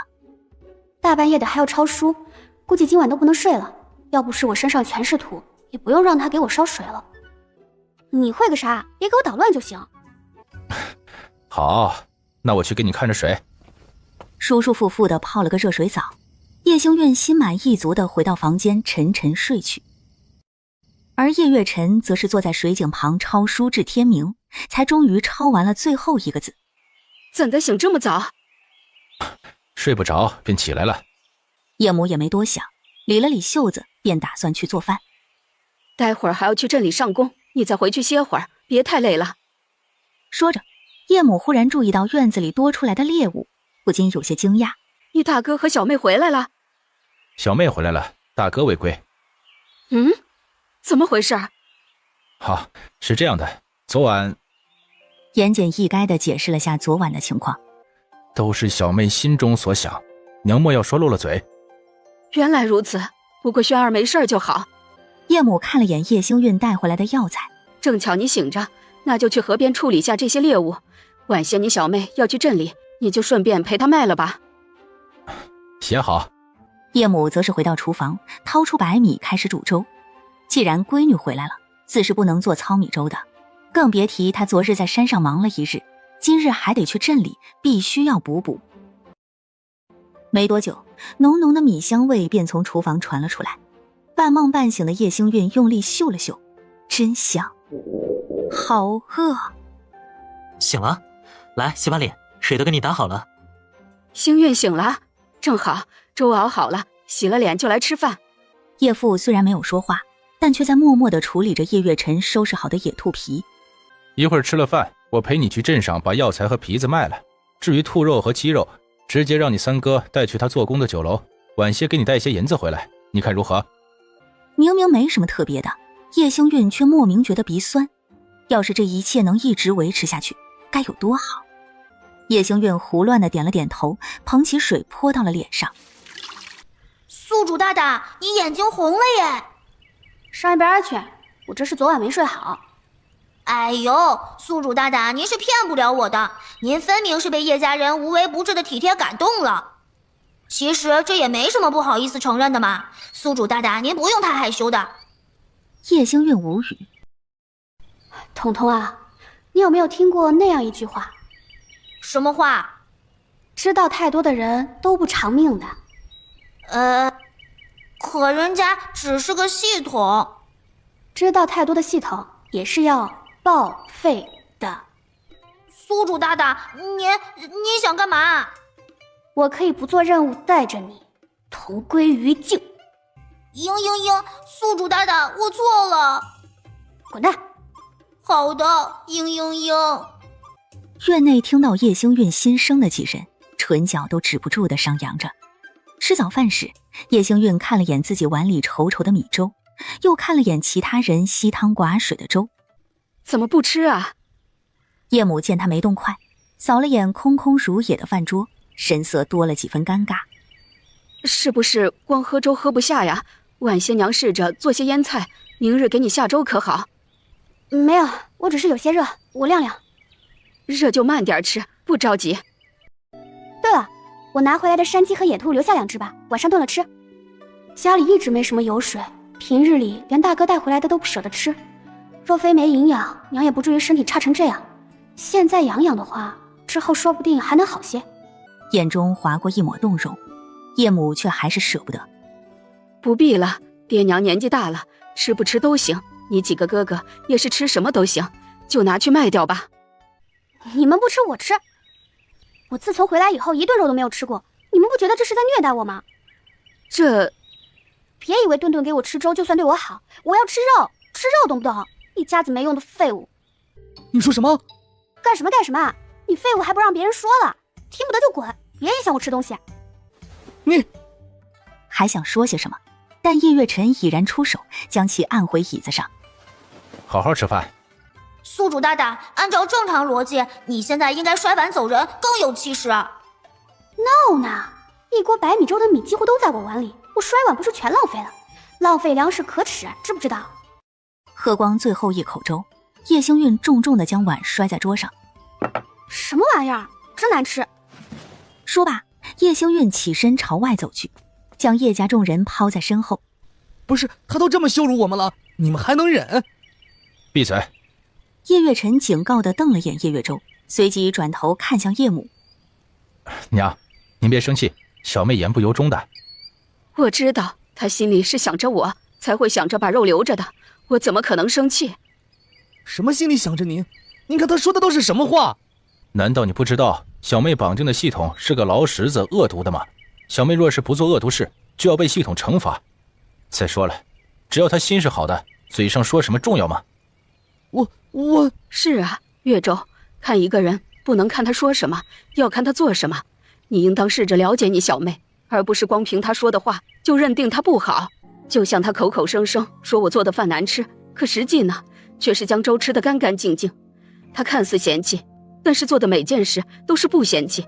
大半夜的还要抄书，估计今晚都不能睡了。要不是我身上全是土，也不用让他给我烧水了。你会个啥？别给我捣乱就行。好，那我去给你看着水。舒舒服服地泡了个热水澡，叶星韵心满意足地回到房间沉沉睡去。而叶月辰则是坐在水井旁抄书至天明，才终于抄完了最后一个字。怎的醒这么早？睡不着便起来了。叶母也没多想，理了理袖子，便打算去做饭。待会儿还要去镇里上工，你再回去歇会儿，别太累了。说着，叶母忽然注意到院子里多出来的猎物，不禁有些惊讶。你大哥和小妹回来了？小妹回来了，大哥未归。怎么回事？好，是这样的，昨晚……言简意赅地解释了下昨晚的情况。都是小妹心中所想，娘莫要说漏了嘴。原来如此，不过轩儿没事就好。叶母看了眼叶星韵带回来的药材，正巧你醒着，那就去河边处理下这些猎物。晚些你小妹要去镇里，你就顺便陪她卖了吧。写好。叶母则是回到厨房，掏出白米开始煮粥。既然闺女回来了，自是不能做糙米粥的，更别提她昨日在山上忙了一日，今日还得去镇里，必须要补补。没多久，浓浓的米香味便从厨房传了出来。半梦半醒的叶星韵用力嗅了嗅，真香，好饿。醒了，来洗把脸，水都给你打好了。星韵醒了，正好，粥熬好了，洗了脸就来吃饭。叶父虽然没有说话，但却在默默地处理着叶月辰收拾好的野兔皮。一会儿吃了饭，我陪你去镇上把药材和皮子卖了。至于兔肉和鸡肉，直接让你三哥带去他做工的酒楼，晚些给你带些银子回来，你看如何？明明没什么特别的，叶星韵却莫名觉得鼻酸。要是这一切能一直维持下去，该有多好。叶星韵胡乱地点了点头，捧起水泼到了脸上。宿主大大，你眼睛红了耶！上一边去，我这是昨晚没睡好。哎呦，宿主大大，您是骗不了我的，您分明是被叶家人无微不至的体贴感动了。其实这也没什么不好意思承认的嘛，宿主大大，您不用太害羞的。叶星韵无语。彤彤啊，你有没有听过那样一句话？什么话？知道太多的人都不长命的。可人家只是个系统。知道太多的系统也是要报废的。宿主大大，你想干嘛？我可以不做任务带着你同归于尽。嘤，宿主大大，我错了。滚蛋。好的，嘤。院内听到叶星韵新生的几人，唇角都止不住地上扬着。吃早饭时，叶星韵看了眼自己碗里稠稠的米粥，又看了眼其他人稀汤寡水的粥。怎么不吃啊？叶母见他没动筷，扫了眼空空如也的饭桌，神色多了几分尴尬。是不是光喝粥喝不下呀？晚些娘试着做些腌菜，明日给你下粥可好？没有，我只是有些热，我晾晾。热就慢点吃，不着急。对了，我拿回来的山鸡和野兔留下2只吧，晚上炖了吃。家里一直没什么油水，平日里连大哥带回来的都不舍得吃。若非没营养，娘也不至于身体差成这样。现在养养的话，之后说不定还能好些。眼中划过一抹动容，叶母却还是舍不得。不必了，爹娘年纪大了，吃不吃都行。你几个哥哥也是吃什么都行，就拿去卖掉吧。你们不吃我吃。我自从回来以后一顿肉都没有吃过，你们不觉得这是在虐待我吗？别以为顿顿给我吃粥就算对我好，我要吃肉，吃肉懂不懂？一家子没用的废物。你说什么？干什么？你废物还不让别人说了，听不得就滚，别影响我吃东西。你还想说些什么，但叶月辰已然出手，将其按回椅子上。好好吃饭。宿主大大，按照正常逻辑，你现在应该摔碗走人，更有气势。闹呢，一锅白米粥的米几乎都在我碗里，我摔碗不是全浪费了？浪费粮食可耻，知不知道？喝光最后一口粥，叶星韵重重地将碗摔在桌上。什么玩意儿，真难吃！说罢，叶星韵起身朝外走去，将叶家众人抛在身后。不是，他都这么羞辱我们了，你们还能忍？闭嘴！叶月辰警告地瞪了眼叶月舟，随即转头看向叶母。娘，您别生气，小妹言不由衷的。我知道她心里是想着我，才会想着把肉留着的，我怎么可能生气？什么心里想着您？您看他说的都是什么话？难道你不知道小妹绑定的系统是个牢石子，恶毒的吗？小妹若是不做恶毒事，就要被系统惩罚。再说了，只要她心是好的，嘴上说什么重要吗？我是啊，月舟，看一个人不能看他说什么，要看他做什么。你应当试着了解你小妹，而不是光凭她说的话就认定她不好。就像她口口声声说我做的饭难吃，可实际呢，却是将粥吃得干干净净。她看似嫌弃，但是做的每件事都是不嫌弃。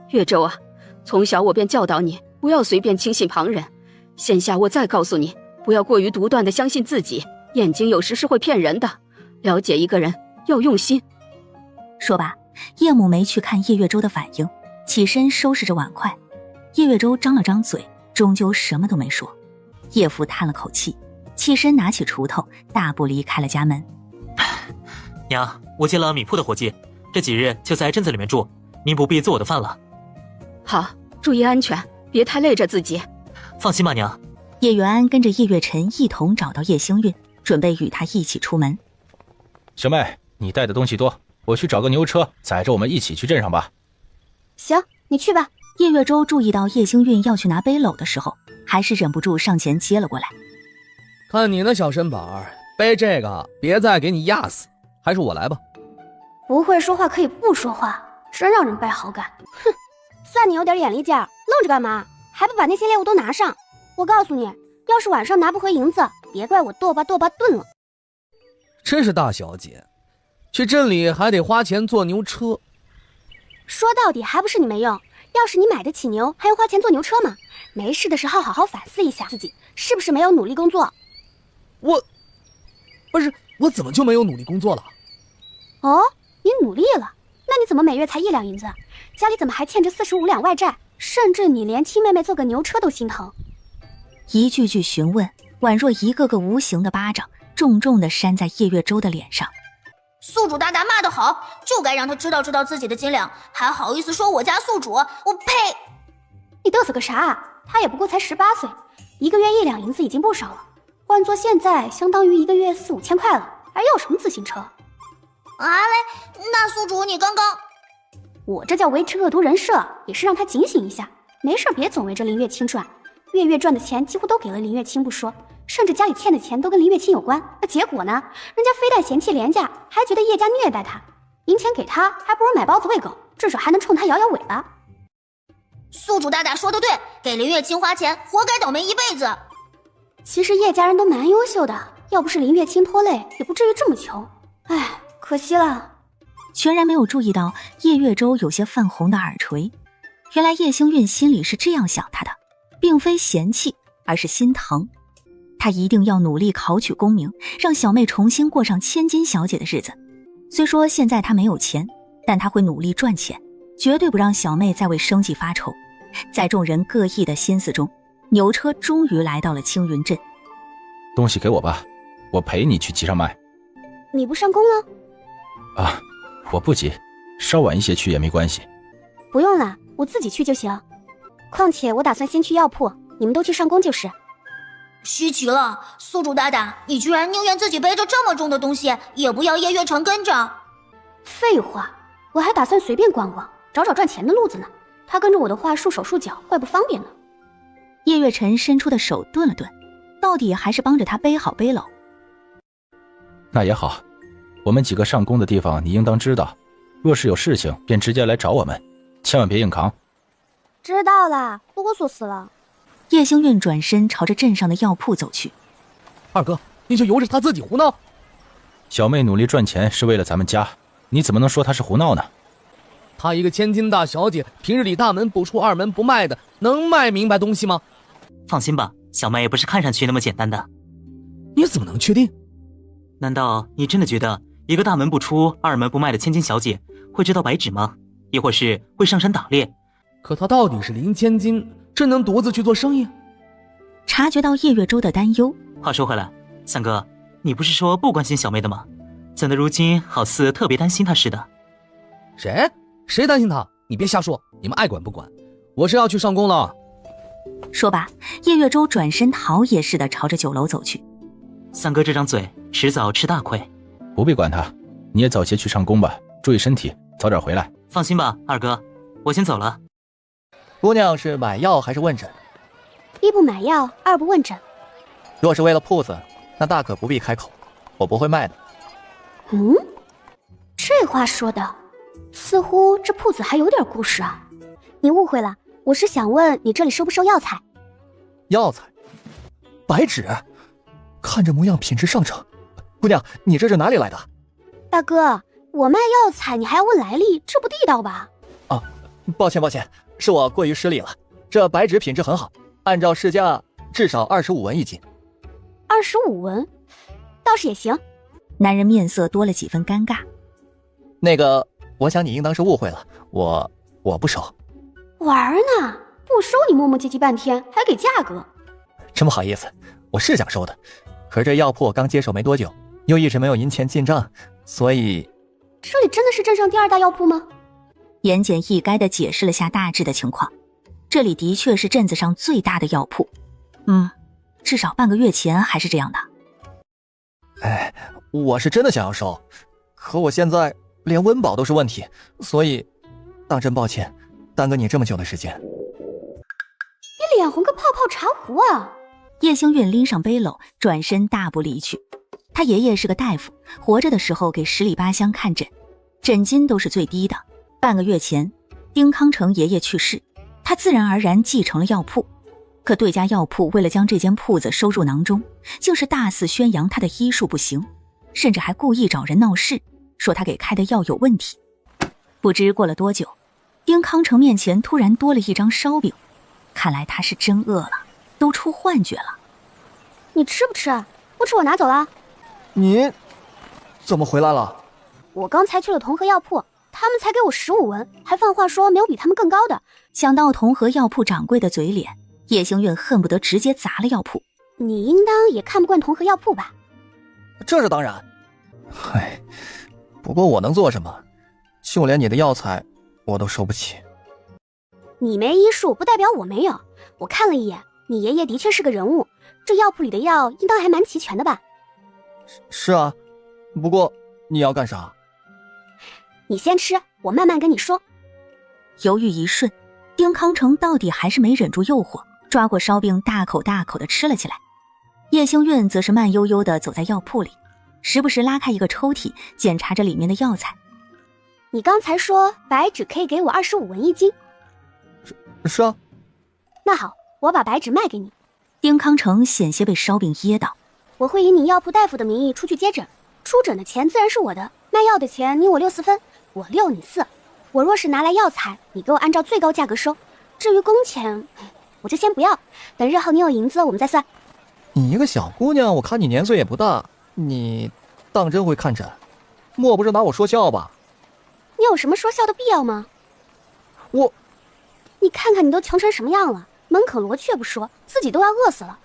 月舟啊，从小我便教导你，不要随便轻信旁人。现下我再告诉你，不要过于独断地相信自己，眼睛有时是会骗人的。了解一个人要用心。说罢，叶母没去看叶月舟的反应，起身收拾着碗筷。叶月舟张了张嘴，终究什么都没说。叶父叹了口气，起身拿起锄头，大步离开了家门。娘，我接了米铺的伙计，这几日就在镇子里面住，您不必做我的饭了。好，注意安全，别太累着自己。放心吧，娘。叶元安跟着叶月辰一同找到叶星韵，准备与他一起出门。小妹，你带的东西多，我去找个牛车载着我们一起去镇上吧。行，你去吧。叶月舟注意到叶星韵要去拿背篓的时候，还是忍不住上前接了过来。看你那小身板，背这个别再给你压死，还是我来吧。不会说话可以不说话，真让人败好感。哼，算你有点眼力劲儿，愣着干嘛？还不把那些猎物都拿上？我告诉你，要是晚上拿不回银子，别怪我剁吧剁吧炖了。真是大小姐，去镇里还得花钱坐牛车。说到底还不是你没用，要是你买得起牛，还用花钱坐牛车吗？没事的时候好好反思一下自己是不是没有努力工作。我怎么就没有努力工作了？哦，你努力了，那你怎么每月才1两银子？家里怎么还欠着45两外债？甚至你连亲妹妹坐个牛车都心疼。一句句询问，宛若一个个无形的巴掌，重重地扇在叶月舟的脸上。宿主大大骂得好，就该让他知道自己的斤两，还好意思说我家宿主，我呸！你嘚瑟个啥？他也不过才18岁，1个月1两银子已经不少了，换做现在相当于1个月4、5千块了，还要什么自行车？啊嘞，那宿主你刚刚……我这叫维持恶毒人设，也是让他警醒一下，没事别总围着林月清转，月月赚的钱几乎都给了林月清不说，甚至家里欠的钱都跟林月清有关。那结果呢？人家非但嫌弃廉价，还觉得叶家虐待他，银钱给他还不如买包子喂狗，至少还能冲他摇摇尾巴。宿主大大说的对，给林月清花钱，活该倒霉一辈子。其实叶家人都蛮优秀的，要不是林月清拖累，也不至于这么穷。唉，可惜了。全然没有注意到叶月舟有些泛红的耳垂，原来叶星韵心里是这样想他的，并非嫌弃，而是心疼。他一定要努力考取功名，让小妹重新过上千金小姐的日子。虽说现在他没有钱，但他会努力赚钱，绝对不让小妹再为生计发愁。在众人各异的心思中，牛车终于来到了青云镇。东西给我吧，我陪你去集上卖。你不上工了？啊，我不急，稍晚一些去也没关系。不用了，我自己去就行。况且我打算先去药铺，你们都去上工就是。稀奇了，宿主大大，你居然宁愿自己背着这么重的东西，也不要叶月辰跟着。废话，我还打算随便逛逛，找找赚钱的路子呢。他跟着我的话束手束脚，怪不方便呢。叶月辰伸出的手顿了顿，到底还是帮着他背好背篓。那也好，我们几个上工的地方你应当知道，若是有事情，便直接来找我们，千万别硬扛。知道了，啰嗦死了。叶星运转身朝着镇上的药铺走去。二哥，你就由着他自己胡闹。小妹努力赚钱是为了咱们家，你怎么能说她是胡闹呢？她一个千金大小姐，平日里大门不出二门不迈的，能卖明白东西吗？放心吧，小妹不是看上去那么简单的。你怎么能确定？难道你真的觉得一个大门不出二门不迈的千金小姐会知道白纸吗？亦或是会上山打猎？可她到底是林千金，真能独自去做生意？察觉到叶月舟的担忧，话说回来，三哥，你不是说不关心小妹的吗？怎的如今好似特别担心她似的？谁担心她？你别瞎说，你们爱管不管。我是要去上工了。说罢，叶月舟转身逃也似的朝着酒楼走去。三哥这张嘴，迟早吃大亏。不必管他，你也早些去上工吧，注意身体，早点回来。放心吧，二哥，我先走了。姑娘是买药还是问诊？一不买药，二不问诊。若是为了铺子，那大可不必开口，我不会卖的。这话说的，似乎这铺子还有点故事啊。你误会了，我是想问你这里收不收药材？药材？白纸？看这模样品质上乘。姑娘，你这是哪里来的？大哥，我卖药材你还要问来历，这不地道吧？啊，抱歉，是我过于失礼了。这白纸品质很好，按照市价至少25文一斤。25文，倒是也行。男人面色多了几分尴尬。那个，我想你应当是误会了，我不收。玩呢？不收你磨磨唧唧半天，还给价格？真不好意思，我是想收的，可是这药铺刚接手没多久，又一直没有银钱进账，所以……这里真的是镇上第2大药铺吗？言简意赅地解释了下大致的情况。这里的确是镇子上最大的药铺，至少半个月前还是这样的。哎，我是真的想要收，可我现在连温饱都是问题，所以当真抱歉，耽搁你这么久的时间。你脸红个泡泡茶壶啊！叶星运拎上背篓，转身大步离去。他爷爷是个大夫，活着的时候给10里8乡看诊，诊金都是最低的。半个月前，丁康成爷爷去世，他自然而然继承了药铺。可对家药铺为了将这间铺子收入囊中，竟是大肆宣扬他的医术不行，甚至还故意找人闹事，说他给开的药有问题。不知过了多久，丁康成面前突然多了一张烧饼，看来他是真饿了，都出幻觉了。你吃不吃？不吃我拿走了。你怎么回来了？我刚才去了同和药铺，他们才给我15文，还放话说没有比他们更高的。想到同和药铺掌柜的嘴脸，叶星运恨不得直接砸了药铺。你应当也看不惯同和药铺吧？这是当然。嗨，不过我能做什么？就连你的药材我都收不起。你没医术不代表我没有，我看了一眼，你爷爷的确是个人物，这药铺里的药应当还蛮齐全的吧？是啊，不过你要干啥？你先吃，我慢慢跟你说。犹豫一瞬，丁康成到底还是没忍住诱惑，抓过烧饼大口大口地吃了起来。叶星运则是慢悠悠地走在药铺里，时不时拉开一个抽屉，检查着里面的药材。你刚才说白纸可以给我25文一斤？是啊。那好，我把白纸卖给你。丁康成险些被烧饼噎到。我会以你药铺大夫的名义出去接诊，出诊的钱自然是我的，卖药的钱你我6、4分，我6你4。我若是拿来药材，你给我按照最高价格收，至于工钱我就先不要，等日后你有银子我们再算。你一个小姑娘，我看你年岁也不大，你当真会看诊？莫不是拿我说笑吧？你有什么说笑的必要吗？你看看你都穷成什么样了，门可罗雀不说，自己都要饿死了。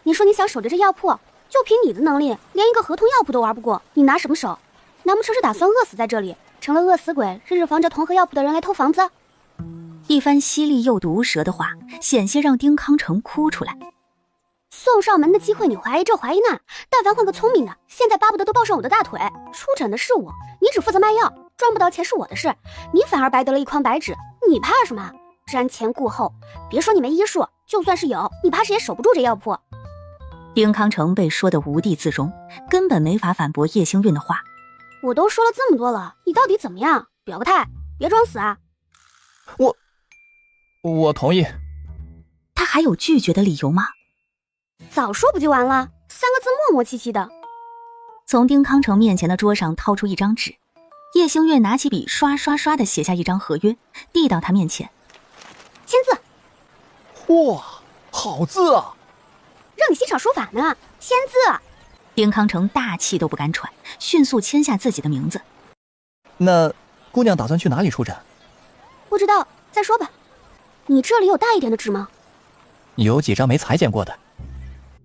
你说你想守着这药铺，就凭你的能力，连一个合同药铺都玩不过，你拿什么守？难不成是打算饿死在这里，成了饿死鬼，日日防着同和药铺的人来偷房子？一番犀利又毒舌的话，险些让丁康成哭出来。送上门的机会你怀疑这怀疑那，但凡换个聪明的，现在巴不得都抱上我的大腿。出诊的是我，你只负责卖药，赚不到钱是我的事，你反而白得了一筐白纸，你怕什么？瞻前顾后，别说你没医术，就算是有，你怕是也守不住这药铺。丁康成被说得无地自容，根本没法反驳叶星运的话。我都说了这么多了，你到底怎么样？表个态，别装死啊！我同意。他还有拒绝的理由吗？早说不就完了？3个字磨磨唧唧的。从丁康成面前的桌上掏出一张纸，叶星月拿起笔刷刷刷地写下一张合约，递到他面前。签字。哇，好字啊！让你欣赏书法呢，签字。丁康成大气都不敢喘，迅速签下自己的名字。那姑娘打算去哪里出诊？不知道，再说吧。你这里有大一点的纸吗？有几张没裁剪过的。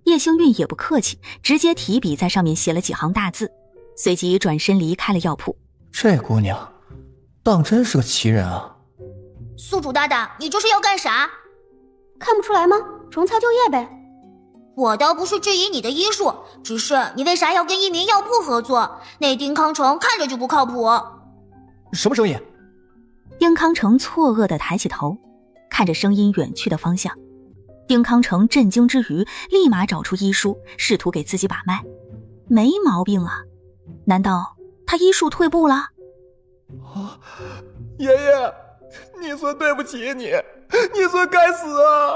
叶星韵也不客气，直接提笔在上面写了几行大字，随即转身离开了药铺。这姑娘当真是个奇人啊！宿主大大，你这是要干啥？看不出来吗？重操旧业呗。我倒不是质疑你的医术，只是你为啥要跟一名药铺合作？那丁康成看着就不靠谱。什么声音？丁康成错愕地抬起头，看着声音远去的方向。丁康成震惊之余，立马找出医书，试图给自己把脉。没毛病啊，难道他医术退步了？爷爷，你孙对不起你孙该死啊！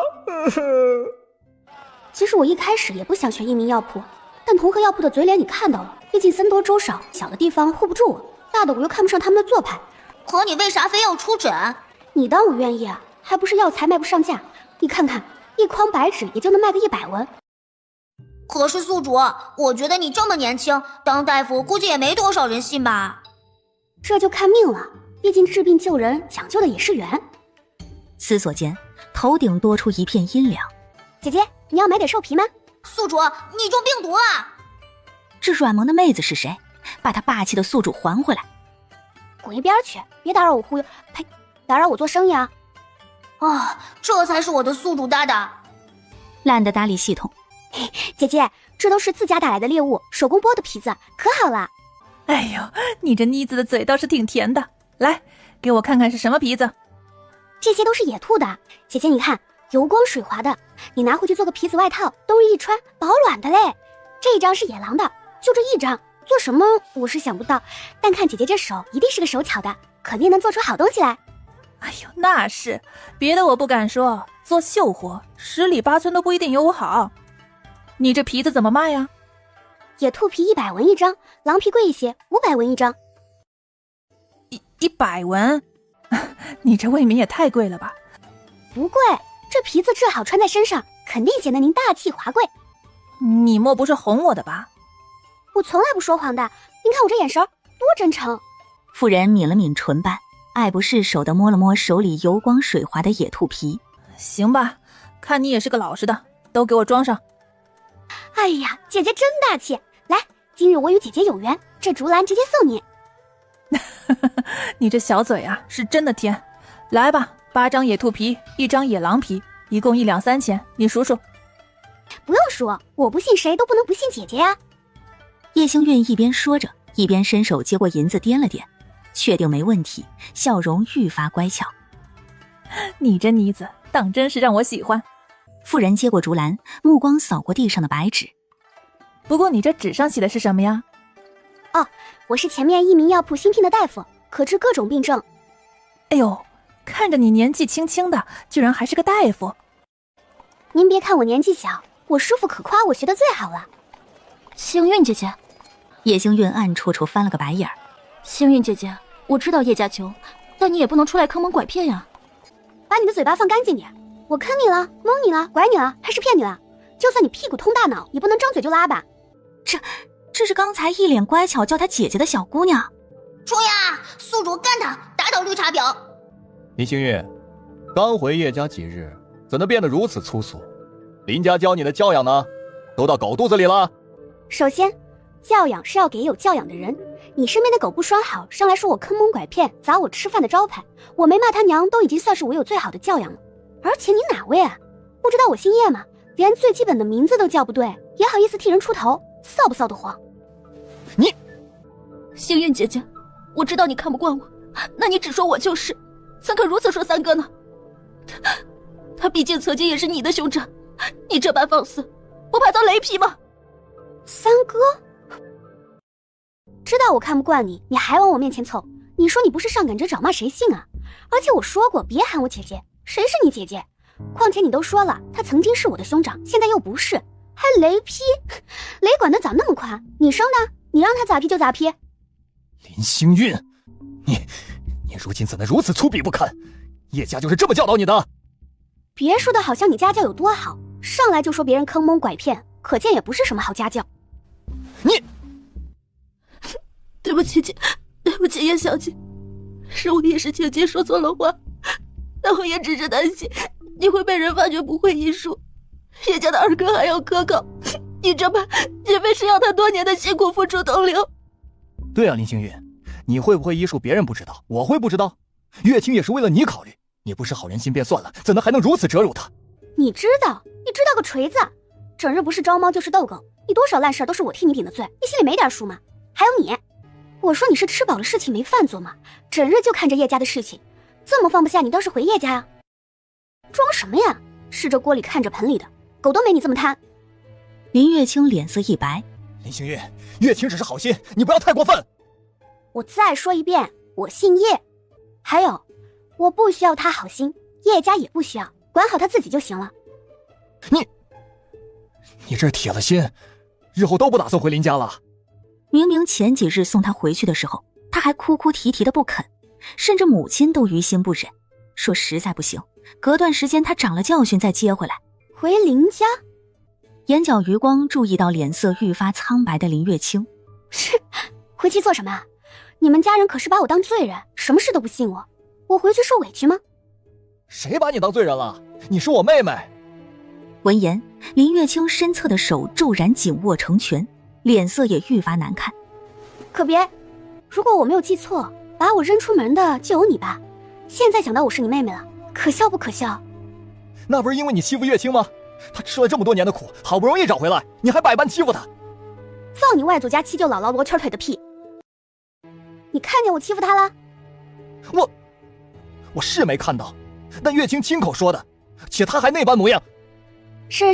其实我一开始也不想选一名药铺，但同和药铺的嘴脸你看到了，毕竟僧多粥少，小的地方护不住我，大的我又看不上他们的做派。可你为啥非要出诊？你当我愿意啊？还不是药材卖不上价？你看看，一筐白纸也就能卖个100文。可是宿主，我觉得你这么年轻，当大夫估计也没多少人信吧？这就看命了，毕竟治病救人讲究的也是缘。思索间，头顶多出一片阴凉。姐姐，你要买点兽皮吗？宿主，你中病毒了！这软萌的妹子是谁？把她霸气的宿主还回来！滚一边去，别打扰我忽悠，呸，打扰我做生意啊！这才是我的宿主大大。懒得搭理系统。姐姐，这都是自家打来的猎物，手工剥的皮子，可好了。哎呦，你这妮子的嘴倒是挺甜的。来，给我看看是什么皮子。这些都是野兔的，姐姐你看，油光水滑的，你拿回去做个皮子外套，冬日一穿，保暖的嘞。这一张是野狼的，就这一张，做什么我是想不到，但看姐姐这手，一定是个手巧的，肯定能做出好东西来。哎呦，那是，别的我不敢说，做绣活10里8村都不一定有我好。你这皮子怎么卖呀？野兔皮100文一张，狼皮贵一些，500文一张。100文？你这未免也太贵了吧？不贵，这皮子治好穿在身上，肯定显得您大气华贵。你莫不是哄我的吧？我从来不说谎的，您看我这眼神多真诚。妇人抿了抿唇瓣，爱不释手地摸了摸手里油光水滑的野兔皮。行吧，看你也是个老实的，都给我装上。哎呀，姐姐真大气！来，今日我与姐姐有缘，这竹篮直接送你。你这小嘴啊，是真的甜。来吧，8张野兔皮，1张野狼皮，一共1两3钱，你数数。不用数，我不信谁都不能不信姐姐呀。叶星韵一边说着，一边伸手接过银子掂了掂，确定没问题，笑容愈发乖巧。你这妮子当真是让我喜欢。妇人接过竹篮，目光扫过地上的白纸。不过你这纸上写的是什么呀？我是前面一名药铺新聘的大夫，可治各种病症。哎呦，看着你年纪轻轻的，居然还是个大夫。您别看我年纪小，我师傅可夸我学的最好了。星韵姐姐。叶星韵暗戳戳翻了个白眼儿。星韵姐姐，我知道叶家穷，但你也不能出来坑蒙拐骗呀。把你的嘴巴放干净点，我坑你了，蒙你了，拐你了，还是骗你了？就算你屁股通大脑，也不能张嘴就拉吧。这是刚才一脸乖巧叫她姐姐的小姑娘。冲呀！宿主干他，打倒绿茶婊！林星月，刚回叶家几日，怎能变得如此粗俗？林家教你的教养呢，都到狗肚子里了。首先，教养是要给有教养的人。你身边的狗不拴好，上来说我坑蒙拐骗，砸我吃饭的招牌，我没骂他娘，都已经算是我有最好的教养了。而且你哪位啊？不知道我姓叶吗？连最基本的名字都叫不对，也好意思替人出头，臊不臊得慌？你，星韵姐姐，我知道你看不惯我，那你只说我就是，怎可如此说三哥呢？他毕竟曾经也是你的兄长，你这般放肆，不怕遭雷劈吗？三哥，知道我看不惯你，你还往我面前凑，你说你不是上赶着找骂谁信啊？而且我说过别喊我姐姐，谁是你姐姐？况且你都说了，他曾经是我的兄长，现在又不是，还雷劈，雷管的咋那么宽？你生的，你让他咋劈就咋劈。林星运，你如今怎能如此粗鄙不堪？叶家就是这么教导你的？别说的好像你家教有多好，上来就说别人坑蒙拐骗，可见也不是什么好家教。你，对不起姐，对不起叶小姐，是我一时情急说错了话，但我也只是担心你会被人发觉不会医术，叶家的二哥还要科考，你这么岂非是要他多年的辛苦付出东流？对啊，林星运，你会不会医术别人不知道，我会不知道？月清也是为了你考虑，你不是好人心便算了，怎能还能如此折辱他？你知道个锤子！整日不是招猫就是逗狗，你多少烂事都是我替你顶的罪，你心里没点数吗？还有你，我说你是吃饱了事情没饭做吗？整日就看着叶家的事情，这么放不下，你倒是回叶家呀！装什么呀？吃着锅里看着盆里的，狗都没你这么贪。林月清脸色一白，林星运，月清只是好心，你不要太过分。我再说一遍，我姓叶。还有，我不需要他好心，叶家也不需要，管好他自己就行了。你这铁了心，日后都不打算回林家了？明明前几日送他回去的时候，他还哭哭啼啼的不肯，甚至母亲都于心不忍，说实在不行，隔段时间他长了教训再接回来。回林家？眼角余光注意到脸色愈发苍白的林月清，是回去做什么？你们家人可是把我当罪人，什么事都不信我，我回去受委屈吗？谁把你当罪人了？你是我妹妹。闻言，林月清身侧的手骤然紧握成拳，脸色也愈发难看。可别，如果我没有记错，把我扔出门的就有你吧？现在想到我是你妹妹了，可笑不可笑？那不是因为你欺负月清吗？她吃了这么多年的苦，好不容易找回来，你还百般欺负她。放你外祖家七舅姥姥罗圈腿的屁！你看见我欺负她了？我是没看到，但月清亲口说的，且她还那般模样。是，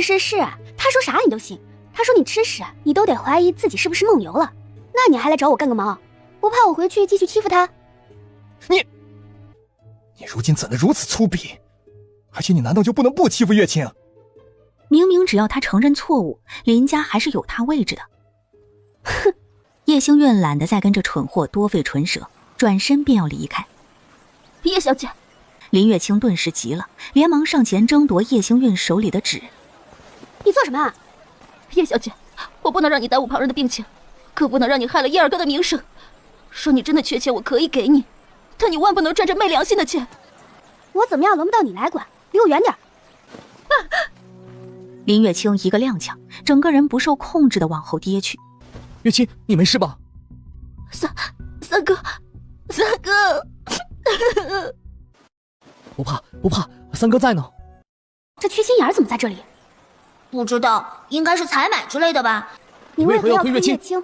他说啥你都信，他说你吃屎，你都得怀疑自己是不是梦游了。那你还来找我干个毛？不怕我回去继续欺负他？你如今怎能如此粗鄙？而且你难道就不能不欺负月清？明明只要他承认错误，林家还是有他位置的。哼！叶星运懒得再跟这蠢货多费唇舌，转身便要离开。叶小姐，林月清顿时急了，连忙上前争夺叶星运手里的纸。你做什么啊？叶小姐，我不能让你耽误旁人的病情，更不能让你害了叶二哥的名声。说你真的缺钱，我可以给你，但你万不能赚着昧良心的钱。我怎么样轮不到你来管，离我远点。林月清一个踉跄，整个人不受控制的往后跌去。月清，你没事吧？三哥，不怕，三哥在呢。这缺心眼怎么在这里？不知道，应该是采买之类的吧。你为何要推月清？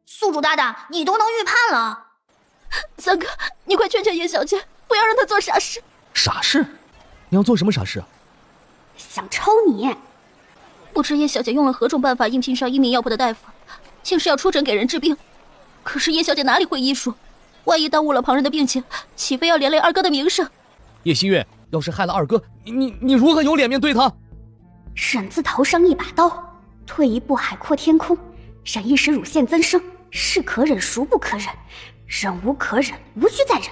宿主大大，你都能预判了。三哥，你快劝劝叶小姐，不要让她做傻事。傻事？你要做什么傻事啊？想抽你！不知叶小姐用了何种办法应聘上一名药铺的大夫，竟是要出诊给人治病。可是叶小姐哪里会医术？万一耽误了旁人的病情，岂非要连累二哥的名声？叶新月，要是害了二哥，你如何有脸面对他？忍字头上一把刀，退一步海阔天空，忍一时乳腺增生，是可忍孰不可忍，忍无可忍，无需再忍。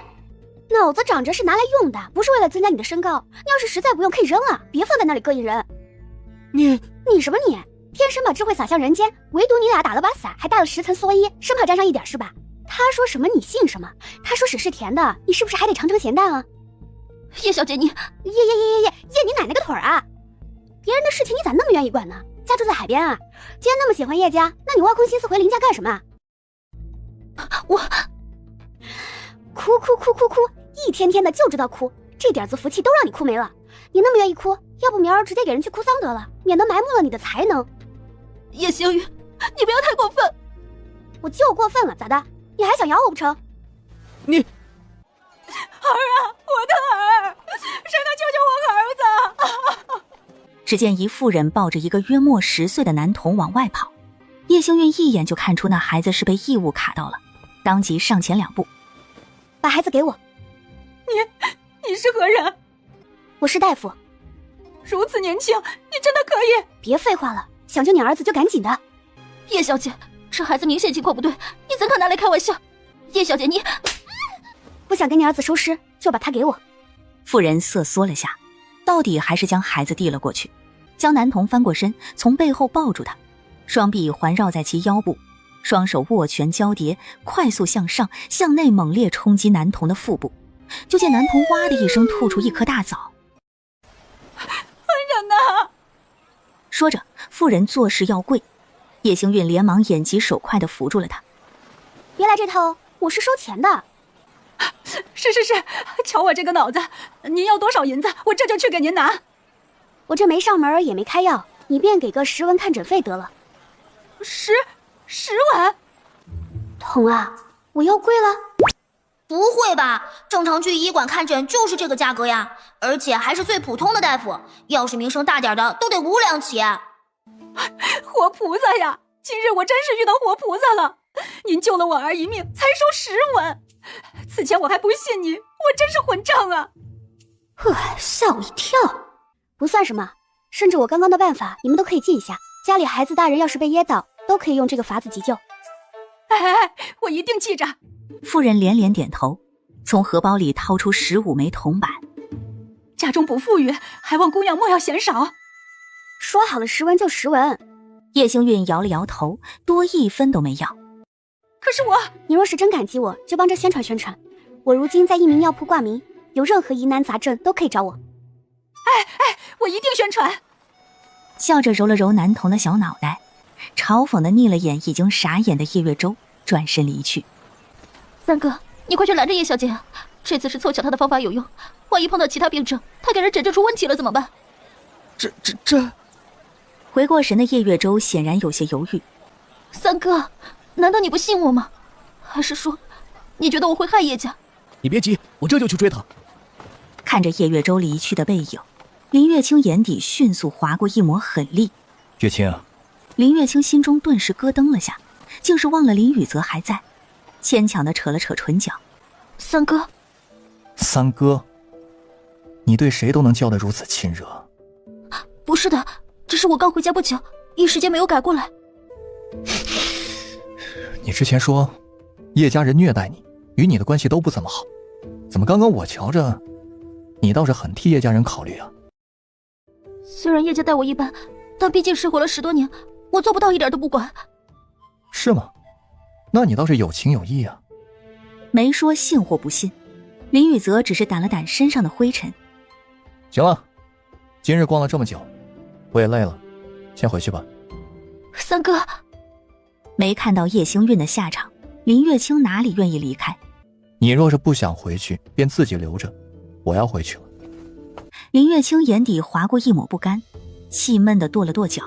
脑子长着是拿来用的，不是为了增加你的身高。你要是实在不用，可以扔啊，别放在那里膈应人。你什么你？天生把智慧洒向人间，唯独你俩打了把伞，还带了10层蓑衣，生怕沾上一点是吧？他说什么你信什么？他说屎是甜的，你是不是还得尝尝咸淡啊？叶小姐，你叶你奶奶个腿啊！别人的事情你咋那么愿意管呢？家住在海边啊？既然那么喜欢叶家，那你挖空心思回林家干什么？我哭，一天天的就知道哭，这点子福气都让你哭没了。你那么愿意哭，要不明儿直接给人去哭丧得了，免得埋没了你的才能。叶星宇，你不要太过分。我就过分了，咋的？你还想咬我不成？儿啊，我的儿，谁能救救我儿子？只见一妇人抱着一个约莫10岁的男童往外跑，叶星运一眼就看出那孩子是被异物卡到了，当即上前2步。把孩子给我。你是何人？我是大夫。如此年轻，你真的可以？别废话了，想救你儿子就赶紧的。叶小姐，这孩子明显情况不对，你怎敢拿来开玩笑？叶小姐，你不想给你儿子收尸，就把他给我。妇人瑟缩了下，到底还是将孩子递了过去，将男童翻过身，从背后抱住他，双臂环绕在其腰部，双手握拳交叠，快速向上向内猛烈冲击男童的腹部。就见男童哇的一声吐出一颗大枣。恩人呐！说着，妇人作势要跪，叶星韵连忙眼疾手快地扶住了他。别来这套，我是收钱的。是，瞧我这个脑子，您要多少银子，我这就去给您拿。我这没上门也没开药，你便给个10文看诊费得了。10文？童啊，我要跪了？不会吧，正常去医馆看诊就是这个价格呀，而且还是最普通的大夫，要是名声大点的都得5两起。活菩萨呀，今日我真是遇到活菩萨了，您救了我儿一命，才收10文，此前我还不信你，我真是混账啊！吓我一跳。不算什么，甚至我刚刚的办法你们都可以记一下，家里孩子大人要是被噎到，都可以用这个法子急救。我一定记着。妇人连连点头，从荷包里掏出15枚铜板。家中不富裕，还望姑娘莫要嫌少。说好了10文就10文。叶星韵摇了摇头，多1分都没要。可是你若是真感激我，就帮着宣传宣传。我如今在一名药铺挂名，有任何疑难杂症都可以找我。我一定宣传。笑着揉了揉男童的小脑袋，嘲讽地睨了眼已经傻眼的叶月舟，转身离去。三哥，你快去拦着叶小姐，这次是凑巧她的方法有用，万一碰到其他病症，她给人诊治出问题了怎么办？这……回过神的叶月舟显然有些犹豫。三哥，难道你不信我吗？还是说，你觉得我会害叶家？你别急，我这就去追他。看着叶月舟离去的背影，林月清眼底迅速划过一抹狠戾。月清，林月清心中顿时咯噔了下，竟是忘了林宇泽还在，牵强地扯了扯唇角。三哥，三哥，你对谁都能叫得如此亲热？不是的，只是我刚回家不久，一时间没有改过来。你之前说叶家人虐待你，与你的关系都不怎么好，怎么刚刚我瞧着你倒是很替叶家人考虑啊？虽然叶家待我一般，但毕竟生活了10多年，我做不到一点都不管。是吗？那你倒是有情有义啊。没说信或不信，林宇泽只是掸了掸身上的灰尘。行了，今日逛了这么久，我也累了，先回去吧。三哥，没看到叶星韵的下场，林月清哪里愿意离开？你若是不想回去，便自己留着，我要回去了。林月清眼底划过一抹不甘，气闷地跺了跺脚，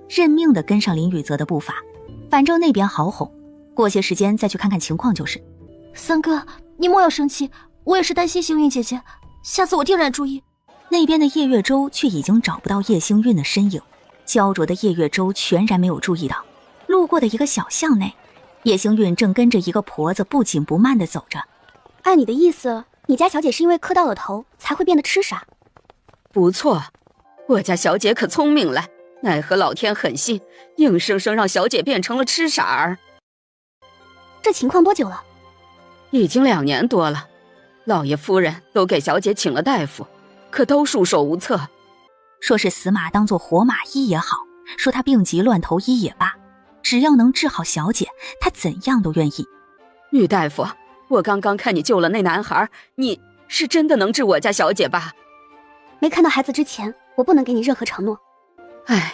认命地跟上林宇泽的步伐。反正那边好哄，过些时间再去看看情况就是。三哥，你莫要生气，我也是担心星韵姐姐，下次我定然注意。那边的叶月舟却已经找不到叶星韵的身影，焦灼的叶月舟全然没有注意到，路过的一个小巷内，叶星韵正跟着一个婆子不紧不慢地走着。按你的意思，你家小姐是因为磕到了头才会变得痴傻？不错，我家小姐可聪明了，奈何老天狠心，硬生生让小姐变成了痴傻儿。这情况多久了？已经2年多了，老爷夫人都给小姐请了大夫，可都束手无策。说是死马当做活马医也好，说他病急乱投医也罢，只要能治好小姐，他怎样都愿意。女大夫，我刚刚看你救了那男孩，你是真的能治我家小姐吧？没看到孩子之前，我不能给你任何承诺。唉，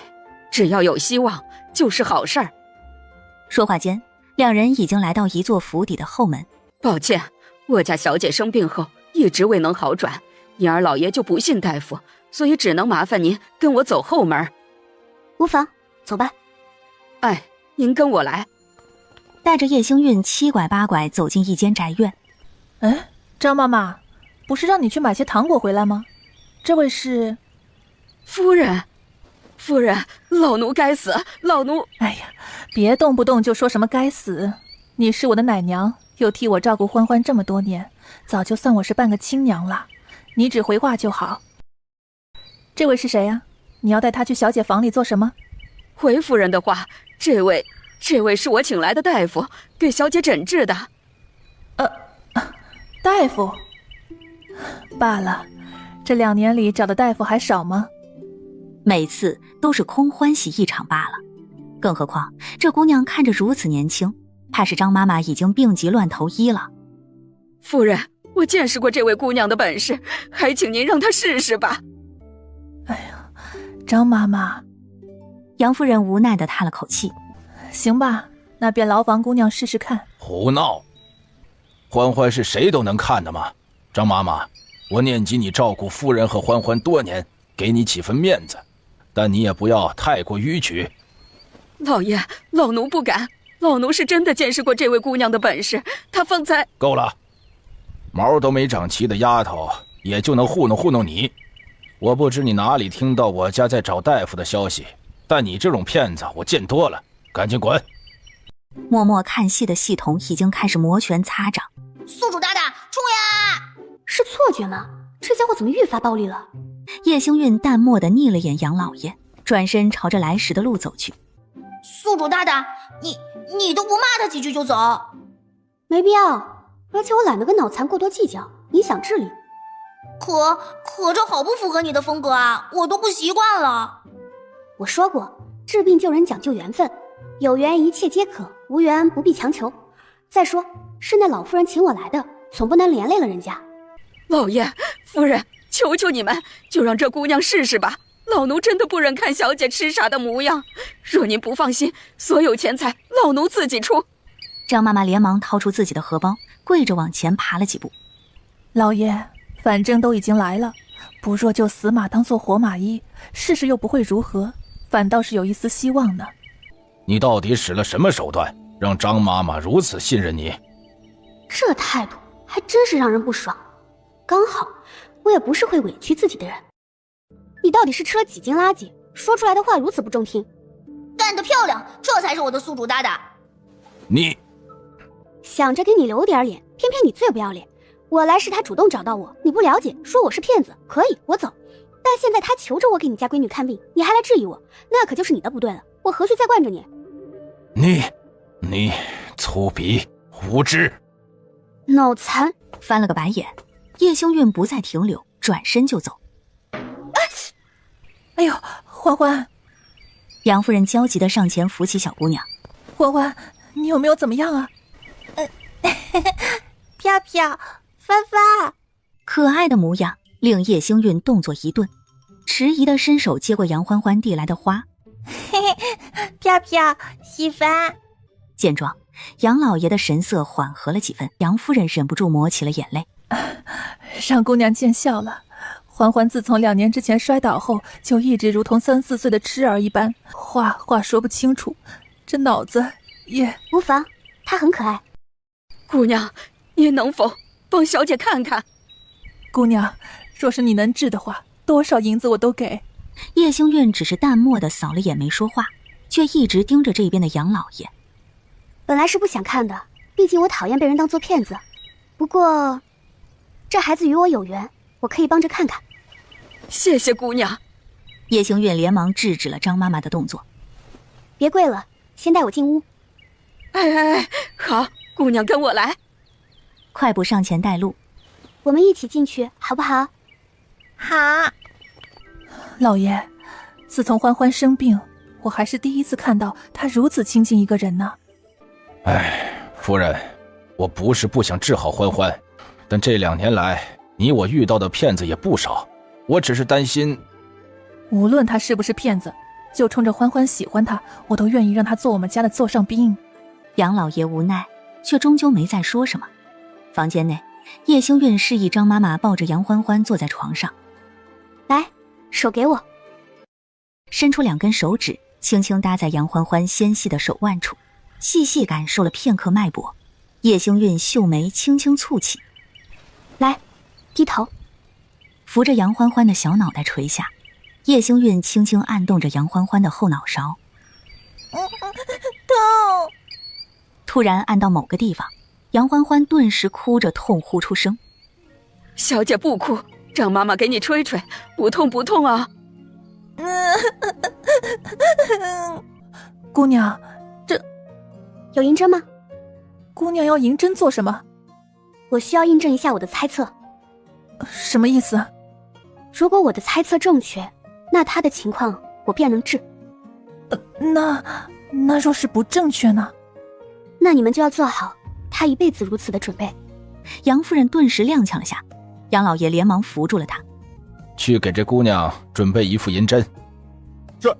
只要有希望就是好事儿。说话间，两人已经来到一座府邸的后门。抱歉，我家小姐生病后一直未能好转，因而老爷就不信大夫，所以只能麻烦您跟我走后门。无妨，走吧。哎，您跟我来。带着叶星韵七拐八拐走进一间宅院。哎，张妈妈，不是让你去买些糖果回来吗？这位是夫人。夫人，老奴该死，老奴……哎呀，别动不动就说什么该死，你是我的奶娘，又替我照顾欢欢这么多年，早就算我是半个亲娘了。你只回话就好。这位是谁呀？你要带她去小姐房里做什么？回夫人的话，这位是我请来的大夫，给小姐诊治的。大夫？罢了，这2年里找的大夫还少吗？每次都是空欢喜一场罢了。更何况这姑娘看着如此年轻，怕是张妈妈已经病急乱投医了。夫人，我见识过这位姑娘的本事，还请您让她试试吧。哎呀，张妈妈。杨夫人无奈地叹了口气。行吧，那便劳烦姑娘试试看。胡闹！欢欢是谁都能看的吗？张妈妈，我念及你照顾夫人和欢欢多年，给你几分面子，但你也不要太过逾矩。老爷，老奴不敢，老奴是真的见识过这位姑娘的本事，她方才……够了，毛都没长齐的丫头也就能糊弄糊弄你。我不知你哪里听到我家在找大夫的消息，但你这种骗子我见多了，赶紧滚！默默看戏的系统已经开始摩拳擦掌。宿主大大，冲呀！是错觉吗？这家伙怎么愈发暴力了？叶星韵淡漠地睨了眼杨老爷，转身朝着来时的路走去。宿主大大，你都不骂他几句就走？没必要，而且我懒得跟脑残过多计较，影响智力。可这好不符合你的风格啊，我都不习惯了。我说过，治病救人讲究缘分，有缘一切皆可，无缘不必强求。再说，是那老夫人请我来的，总不能连累了人家。老爷，夫人，求求你们，就让这姑娘试试吧。老奴真的不忍看小姐痴傻的模样，若您不放心，所有钱财老奴自己出。张妈妈连忙掏出自己的荷包，跪着往前爬了几步。老爷，反正都已经来了，不若就死马当做活马医，试试又不会如何，反倒是有一丝希望呢。你到底使了什么手段，让张妈妈如此信任你？这态度还真是让人不爽。刚好，我也不是会委屈自己的人。你到底是吃了几斤垃圾，说出来的话如此不中听？干得漂亮，这才是我的宿主大大。你想着给你留点脸，偏偏你最不要脸。我来是他主动找到我，你不了解，说我是骗子，可以，我走。但现在他求着我给你家闺女看病，你还来质疑我，那可就是你的不对了，我何须再惯着你？你粗鄙无知，脑残！翻了个白眼，叶星韵不再停留，转身就走。哎呦，欢欢！杨夫人焦急地上前扶起小姑娘。欢欢，你有没有怎么样啊？飘飘，帆帆，可爱的模样令叶星韵动作一顿，迟疑地伸手接过杨欢欢递来的花。嘿嘿，飘飘，喜欢。见状，杨老爷的神色缓和了几分，杨夫人忍不住抹起了眼泪。让姑娘见笑了。欢欢自从2年之前摔倒后，就一直如同3、4岁的痴儿一般，话说不清楚，这脑子也……无妨，她很可爱。姑娘，您能否帮小姐看看？姑娘，若是你能治的话，多少银子我都给。叶星韵只是淡漠地扫了眼没说话，却一直盯着这边的杨老爷。本来是不想看的，毕竟我讨厌被人当做骗子。不过，这孩子与我有缘，我可以帮着看看。谢谢姑娘。叶星韵连忙制止了张妈妈的动作。别跪了，先带我进屋。哎，好，姑娘跟我来。快步上前带路。我们一起进去，好不好？好。老爷，自从欢欢生病，我还是第一次看到他如此亲近一个人呢。夫人，我不是不想治好欢欢，但这2年来，你我遇到的骗子也不少，我只是担心。无论他是不是骗子，就冲着欢欢喜欢他，我都愿意让他做我们家的座上宾。杨老爷无奈，却终究没再说什么。房间内，叶星韵示意张妈妈抱着杨欢欢坐在床上。来，手给我。伸出2根手指，轻轻搭在杨欢欢纤细的手腕处，细细感受了片刻脉搏。叶星韵秀眉轻轻蹙起。来，低头。扶着杨欢欢的小脑袋垂下，叶星韵轻轻按动着杨欢欢的后脑勺。痛！突然按到某个地方，杨欢欢顿时哭着痛呼出声：“小姐不哭，让妈妈给你吹吹，不痛不痛啊。”姑娘，这有银针吗？姑娘要银针做什么？我需要印证一下我的猜测。什么意思？如果我的猜测正确，那他的情况我便能治。那若是不正确呢？那你们就要做好他一辈子如此的准备。杨夫人顿时踉跄了下，杨老爷连忙扶住了她。去给这姑娘准备一副银针。是。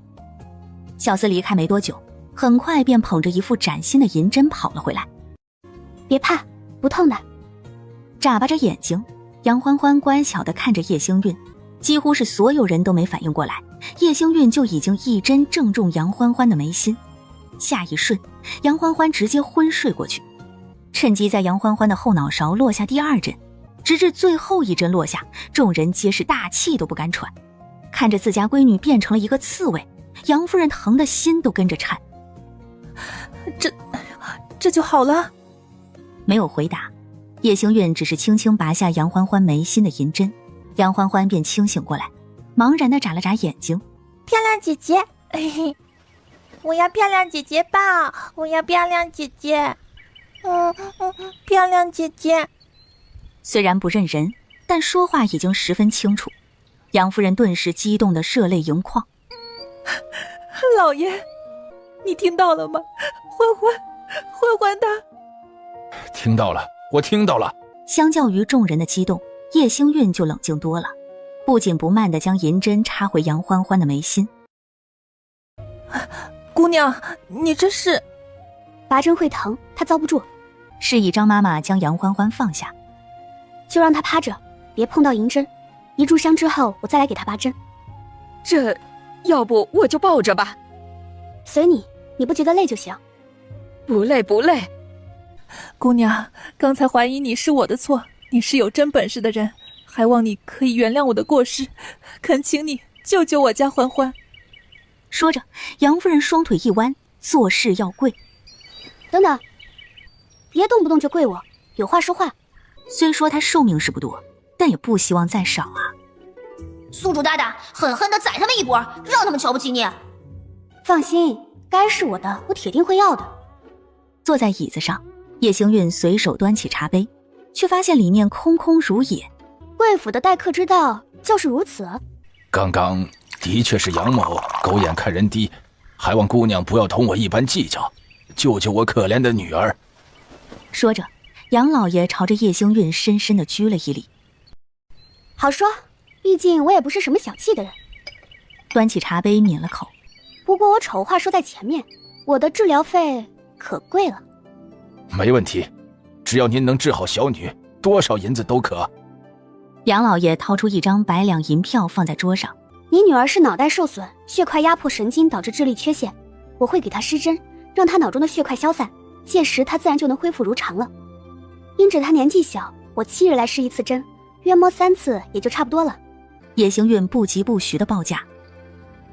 小厮离开没多久，很快便捧着一副崭新的银针跑了回来。别怕，不痛的。眨巴着眼睛，杨欢欢乖巧地看着叶星韵，几乎是所有人都没反应过来，叶星韵就已经一针正中杨欢欢的眉心。下一瞬，杨欢欢直接昏睡过去，趁机在杨欢欢的后脑勺落下第二针，直至最后一针落下，众人皆是大气都不敢喘。看着自家闺女变成了一个刺猬，杨夫人疼的心都跟着颤。这就好了？没有回答，叶星韵只是轻轻拔下杨欢欢眉心的银针，杨欢欢便清醒过来，茫然地眨了眨眼睛。漂亮姐姐，我要漂亮姐姐抱，我要漂亮姐姐，漂亮姐姐。虽然不认人，但说话已经十分清楚。杨夫人顿时激动得热泪盈眶。老爷，你听到了吗？欢欢她。听到了，我听到了。相较于众人的激动，叶星韵就冷静多了，不紧不慢地将银针插回杨欢欢的眉心。姑娘，你这是……拔针会疼，她遭不住。示意张妈妈将杨欢欢放下，就让她趴着，别碰到银针。一炷香之后，我再来给她拔针。这，要不我就抱着吧。随你，你不觉得累就行。不累不累。姑娘，刚才怀疑你是我的错，你是有真本事的人，还望你可以原谅我的过失，恳请你救救我家欢欢。说着，杨夫人双腿一弯，作势要跪。等等，别动不动就跪我，有话说话。虽说她寿命是不多，但也不希望再少啊。宿主大大，狠狠地宰他们一波，让他们瞧不起你。放心，该是我的，我铁定会要的。坐在椅子上，叶星韵随手端起茶杯，却发现里面空空如也。贵府的待客之道就是如此。刚刚的确是杨某狗眼看人低，还望姑娘不要同我一般计较，救救我可怜的女儿。说着，杨老爷朝着叶星韵深深地鞠了一礼。好说，毕竟我也不是什么小气的人。端起茶杯抿了口。不过我丑话说在前面，我的治疗费可贵了。没问题，只要您能治好小女，多少银子都可。杨老爷掏出一张100两银票放在桌上。你女儿是脑袋受损，血块压迫神经导致智力缺陷，我会给她施针，让她脑中的血块消散，届时她自然就能恢复如常了。因着她年纪小，我7日来施一次针，约摸3次也就差不多了。叶星韵不疾不徐的报价。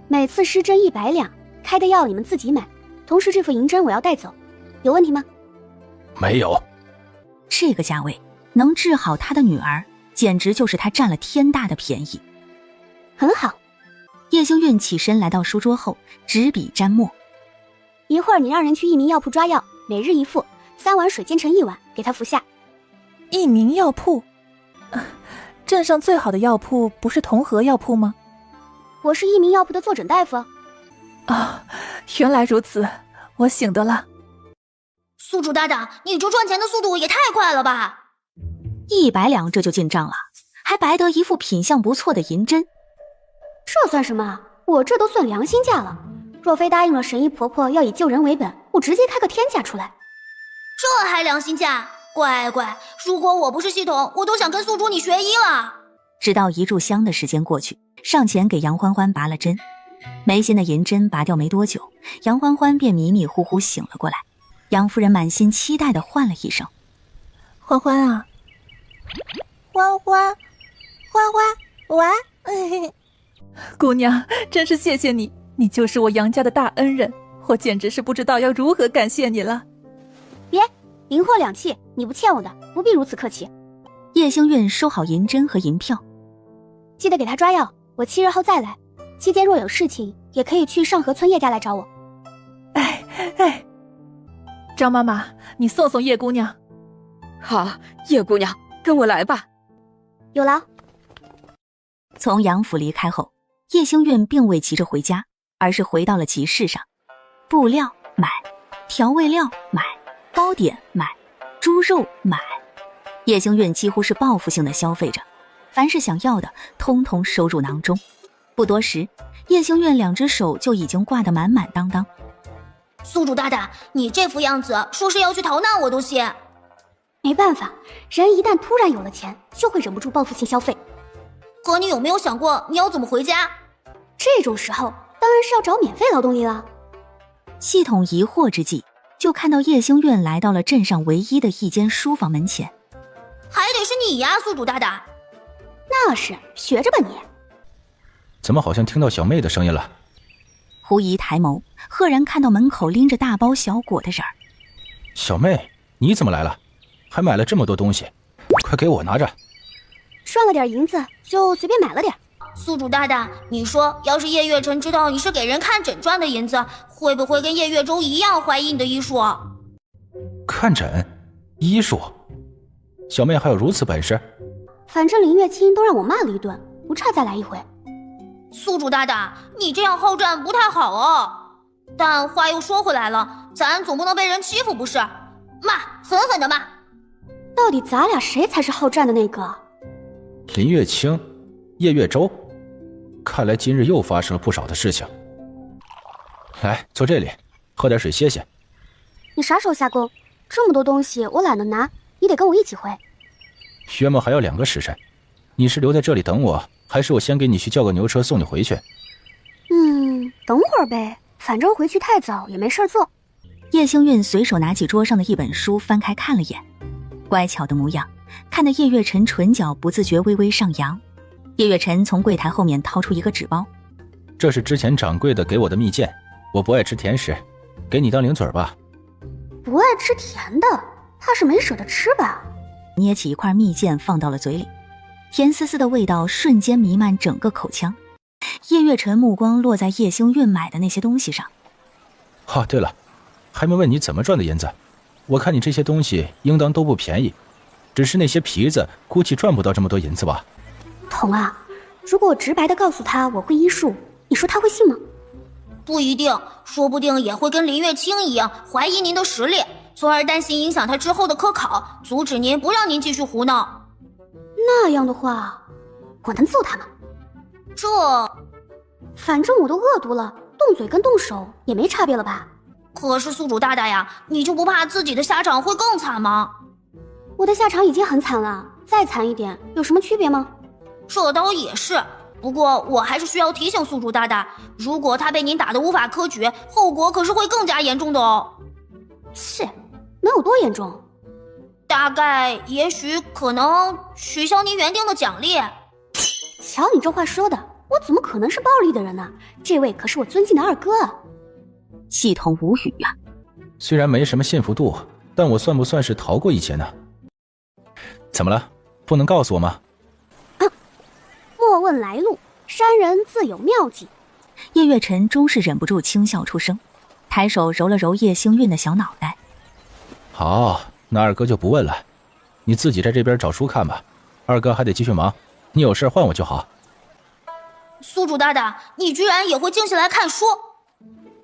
每次施针100两，开的药你们自己买，同时这副银针我要带走，有问题吗？没有。这个价位能治好他的女儿，简直就是他占了天大的便宜。很好。叶星韵起身来到书桌后，执笔沾墨。一会儿你让人去益民药铺抓药，每日1副，3碗水煎成1碗，给他服下。益民药铺？镇上最好的药铺不是同和药铺吗？我是益民药铺的坐诊大夫。啊，原来如此，我醒得了。宿主大大，你这赚钱的速度也太快了吧！100两这就进账了，还白得一副品相不错的银针。这算什么？我这都算良心价了。若非答应了神医婆婆要以救人为本，我直接开个天价出来。这还良心价？乖乖，如果我不是系统，我都想跟宿主你学医了。直到一炷香的时间过去，上前给杨欢欢拔了针。眉心的银针拔掉没多久，杨欢欢便迷迷糊糊醒了过来。杨夫人满心期待地唤了一声：“欢欢啊，欢欢，喂！”姑娘，真是谢谢你，你就是我杨家的大恩人，我简直是不知道要如何感谢你了。别，银货两讫，你不欠我的，不必如此客气。叶星运收好银针和银票，记得给他抓药，我7日后再来。期间若有事情，也可以去上河村叶家来找我。哎，张妈妈，你送送叶姑娘。好，叶姑娘，跟我来吧。有劳。从杨府离开后，叶星运并未急着回家，而是回到了集市上。布料买，调味料买，糕点买，猪肉买。叶星运几乎是报复性的消费着，凡是想要的通通收入囊中。不多时，叶星运2只手就已经挂得满满当当。宿主大大，你这副样子，说是要去逃难我都信。没办法，人一旦突然有了钱，就会忍不住报复性消费。可你有没有想过你要怎么回家？这种时候当然是要找免费劳动力了。系统疑惑之际，就看到叶星运来到了镇上唯一的一间书房门前。还得是你呀，宿主大大。那是，学着吧你。怎么好像听到小妹的声音了？狐疑抬眸，赫然看到门口拎着大包小裹的人儿。小妹，你怎么来了？还买了这么多东西，快给我拿着。赚了点银子，就随便买了点。宿主大大，你说要是叶月辰知道你是给人看诊赚的银子，会不会跟叶月舟一样怀疑你的医术？看诊？医术？小妹还有如此本事？反正林月清都让我骂了一顿，不差再来一回。宿主大大，你这样好战不太好哦。但话又说回来了，咱总不能被人欺负不是？骂，狠狠的骂。到底咱俩谁才是好战的那个？林月清，叶月舟，看来今日又发生了不少的事情。来，坐这里，喝点水歇歇。你啥时候下工？这么多东西我懒得拿，你得跟我一起回。约莫还要2个时辰，你是留在这里等我，还是我先给你去叫个牛车送你回去？等会儿呗，反正回去太早也没事做。叶星运随手拿起桌上的一本书，翻开看了眼，乖巧的模样，看得叶月辰唇角不自觉微微上扬。叶月辰从柜台后面掏出一个纸包，这是之前掌柜的给我的蜜饯，我不爱吃甜食，给你当零嘴吧。不爱吃甜的，怕是没舍得吃吧？捏起一块蜜饯放到了嘴里，甜丝丝的味道瞬间弥漫整个口腔。叶月辰目光落在叶星运买的那些东西上。对了，还没问你怎么赚的银子。我看你这些东西应当都不便宜，只是那些皮子估计赚不到这么多银子吧？童啊，如果我直白的告诉他我会医术，你说他会信吗？不一定，说不定也会跟林月清一样怀疑您的实力，从而担心影响他之后的科考，阻止您不让您继续胡闹。那样的话，我能揍他吗？反正我都恶毒了，动嘴跟动手也没差别了吧？可是宿主大大呀，你就不怕自己的下场会更惨吗？我的下场已经很惨了，再惨一点有什么区别吗？这倒也是，不过我还是需要提醒宿主大大，如果他被您打得无法科举，后果可是会更加严重的哦。是，能有多严重？大概也许可能取消您原定的奖励。瞧你这话说的，我怎么可能是暴力的人呢？这位可是我尊敬的二哥啊！系统无语啊。虽然没什么信服度，但我算不算是逃过一劫呢？怎么了？不能告诉我吗？莫问来路，山人自有妙计。叶月辰终是忍不住轻笑出声，抬手揉了揉叶星运的小脑袋。好，那二哥就不问了，你自己在这边找书看吧，二哥还得继续忙，你有事换我就好。宿主大大，你居然也会静下来看书？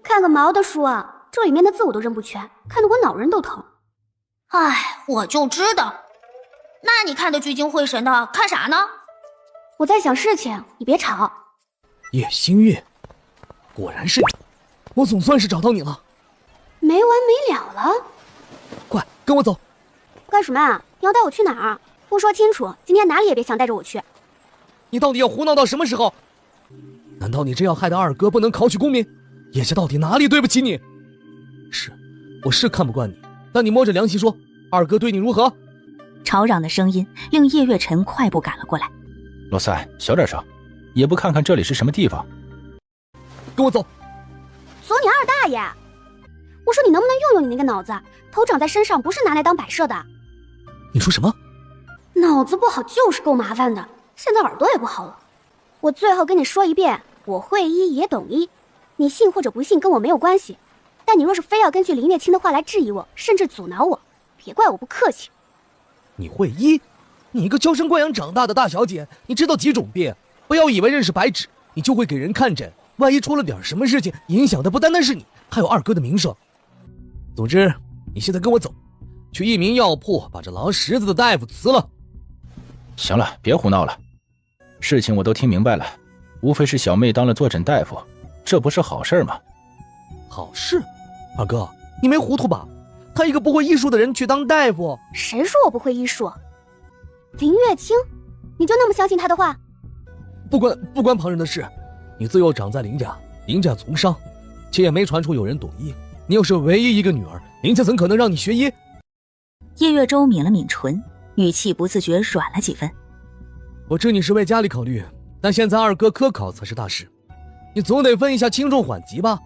看个毛的书啊，这里面的字我都认不全，看得我脑仁都疼。唉，我就知道。那你看得聚精会神的，看啥呢？我在想事情，你别吵。叶星运，果然是你，我总算是找到你了。没完没了了。快跟我走。干什么啊？你要带我去哪儿？不说清楚，今天哪里也别想带着我去。你到底要胡闹到什么时候？难道你这样害得二哥不能考取功名？叶家到底哪里对不起你？我是看不惯你，但你摸着良心说，二哥对你如何？吵嚷的声音令叶月辰快步赶了过来。老三，小点声，也不看看这里是什么地方。跟我走。走你二大爷！我说你能不能用用你那个脑子？头长在身上不是拿来当摆设的。你说什么？脑子不好就是够麻烦的，现在耳朵也不好了。我最后跟你说一遍，我会医也懂医，你信或者不信跟我没有关系。但你若是非要根据林月清的话来质疑我，甚至阻挠我，别怪我不客气。你会医？你一个娇生惯养长大的大小姐，你知道几种病？不要以为认识白纸你就会给人看诊，万一出了点什么事情，影响的不单单是你，还有二哥的名声。总之，你现在跟我走，去益民药铺把这狼食子的大夫辞了。行了，别胡闹了，事情我都听明白了，无非是小妹当了坐诊大夫，这不是好事吗？好事？二哥，你没糊涂吧？他一个不会医术的人去当大夫？谁说我不会医术？林月清，你就那么相信他的话？不关旁人的事，你自幼长在林家，林家从商，且也没传出有人懂医。你又是唯一一个女儿，林家怎可能让你学医？叶月舟抿了抿唇，语气不自觉软了几分。我知你是为家里考虑，但现在二哥科考才是大事，你总得分一下轻重缓急吧。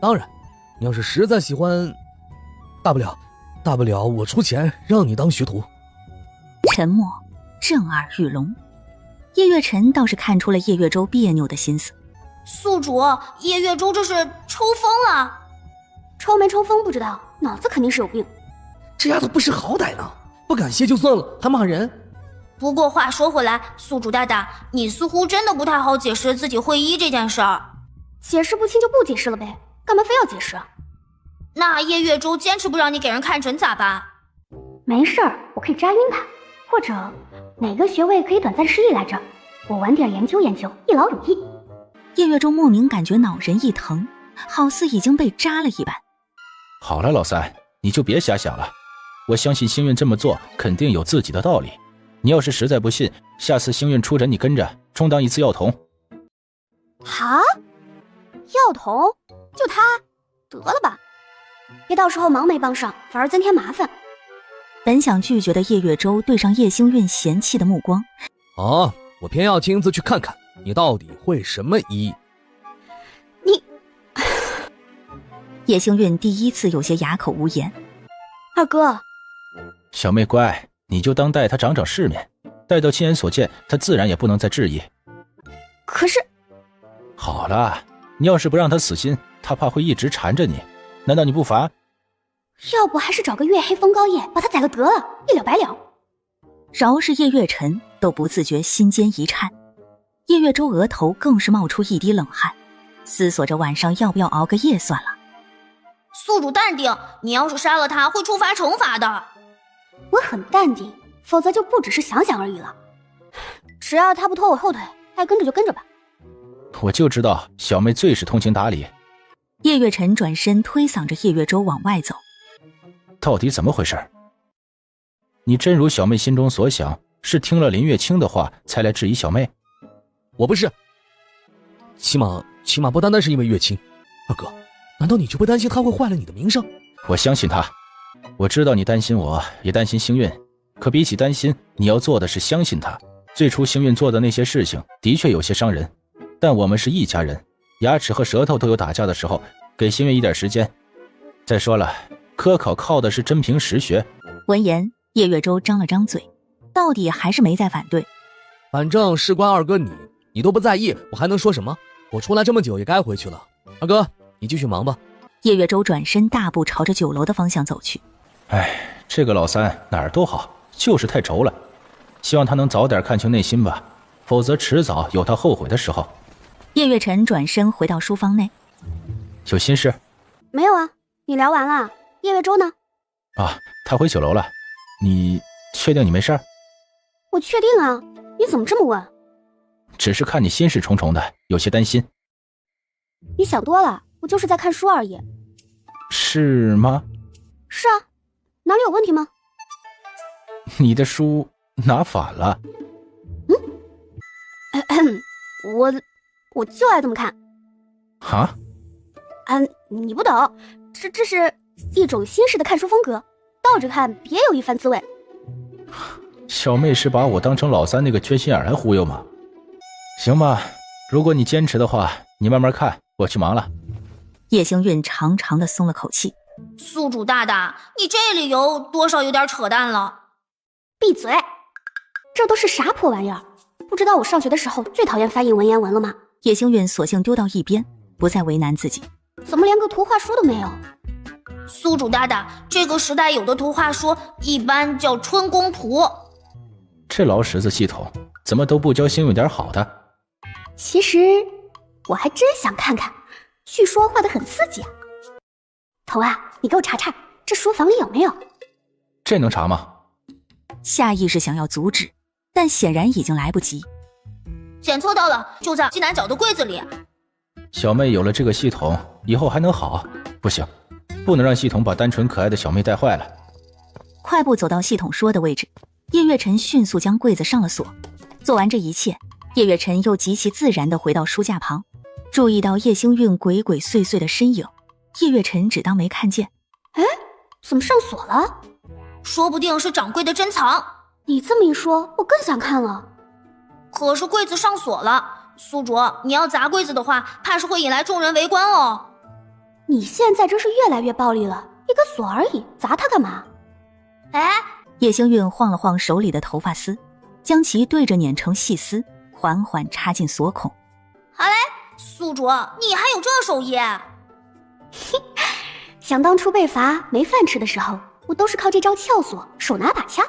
当然，你要是实在喜欢，大不了我出钱让你当学徒。沉默，震耳欲聋。叶月辰倒是看出了叶月舟别扭的心思。宿主，叶月舟这是抽风了。抽没抽风不知道，脑子肯定是有病。这丫头不识好歹呢，不感谢就算了，还骂人。不过话说回来，宿主大大，你似乎真的不太好解释自己会医这件事儿。解释不清就不解释了呗，干嘛非要解释？那叶月舟坚持不让你给人看诊咋办？没事儿，我可以扎晕他，或者哪个穴位可以短暂失忆来着？我晚点研究研究，一劳永逸。叶月舟莫名感觉脑仁一疼，好似已经被扎了一般。好了，老三，你就别瞎想了。我相信星运这么做肯定有自己的道理。你要是实在不信，下次星运出诊你跟着充当一次药童。哈？药童？就他？得了吧，别到时候忙没帮上，反而增添麻烦。本想拒绝的叶月舟对上叶星运嫌弃的目光。啊，我偏要亲自去看看你到底会什么医。你叶星运第一次有些哑口无言。二哥，小妹乖，你就当带他长长世面，待到亲眼所见，他自然也不能再质疑。可是好了，你要是不让他死心，他怕会一直缠着你，难道你不烦？要不还是找个月黑风高夜把他宰了得了，一了百了。饶是叶月辰都不自觉心间一颤，叶月舟额头更是冒出一滴冷汗，思索着晚上要不要熬个夜算了。宿主淡定，你要是杀了他会触发惩罚的。我很淡定，否则就不只是想想而已了。只要他不拖我后腿，爱跟着就跟着吧。我就知道小妹最是通情达理。叶月辰转身推搡着叶月舟往外走。到底怎么回事？你真如小妹心中所想，是听了林月清的话才来质疑小妹？我不是，起码不单单是因为月清。二哥，难道你就不担心他会坏了你的名声？我相信他，我知道你担心我，也担心星运，可比起担心，你要做的是相信他。最初星运做的那些事情的确有些伤人，但我们是一家人，牙齿和舌头都有打架的时候，给星运一点时间。再说了，科考靠的是真凭实学。闻言，叶月舟张了张嘴，到底还是没再反对。反正事关二哥你都不在意，我还能说什么？我出来这么久也该回去了。二哥，你继续忙吧。叶月舟转身大步朝着酒楼的方向走去。哎，这个老三哪儿都好，就是太轴了。希望他能早点看清内心吧，否则迟早有他后悔的时候。叶月辰转身回到书房内。有心事？没有啊，你聊完了。叶月舟呢？啊，他回酒楼了。你确定你没事？我确定啊，你怎么这么问？只是看你心事重重的，有些担心。你想多了，我就是在看书而已。是吗？是啊，哪里有问题吗？你的书拿反了。我就爱这么看。啊？你不懂，这是一种新式的看书风格，倒着看别有一番滋味。小妹是把我当成老三那个缺心眼来忽悠吗？行吧，如果你坚持的话，你慢慢看，我去忙了。叶星运长长的松了口气，宿主大大，你这理由多少有点扯淡了。闭嘴！这都是啥破玩意儿？不知道我上学的时候最讨厌翻译文言文了吗？叶星韵索性丢到一边，不再为难自己。怎么连个图画书都没有？宿主大大，这个时代有的图画书一般叫春宫图。这老石子系统怎么都不教星韵点好的？其实我还真想看看，据说画得很刺激啊。头啊，你给我查查，这书房里有没有？这能查吗？下意识想要阻止，但显然已经来不及。检测到了，就在西南角的柜子里。小妹有了这个系统，以后还能好？不行，不能让系统把单纯可爱的小妹带坏了。快步走到系统说的位置，叶月辰迅速将柜子上了锁。做完这一切，叶月辰又极其自然地回到书架旁，注意到叶星韵鬼鬼祟祟的身影，叶月辰只当没看见。哎，怎么上锁了？说不定是掌柜的珍藏。你这么一说，我更想看了。可是柜子上锁了，宿主，你要砸柜子的话，怕是会引来众人围观哦。你现在真是越来越暴力了，一个锁而已，砸它干嘛？哎，叶星韵晃了晃手里的头发丝，将其对着碾成细丝，缓缓插进锁孔。好嘞，宿主，你还有这手艺？想当初被罚没饭吃的时候，我都是靠这招撬锁，手拿把掐。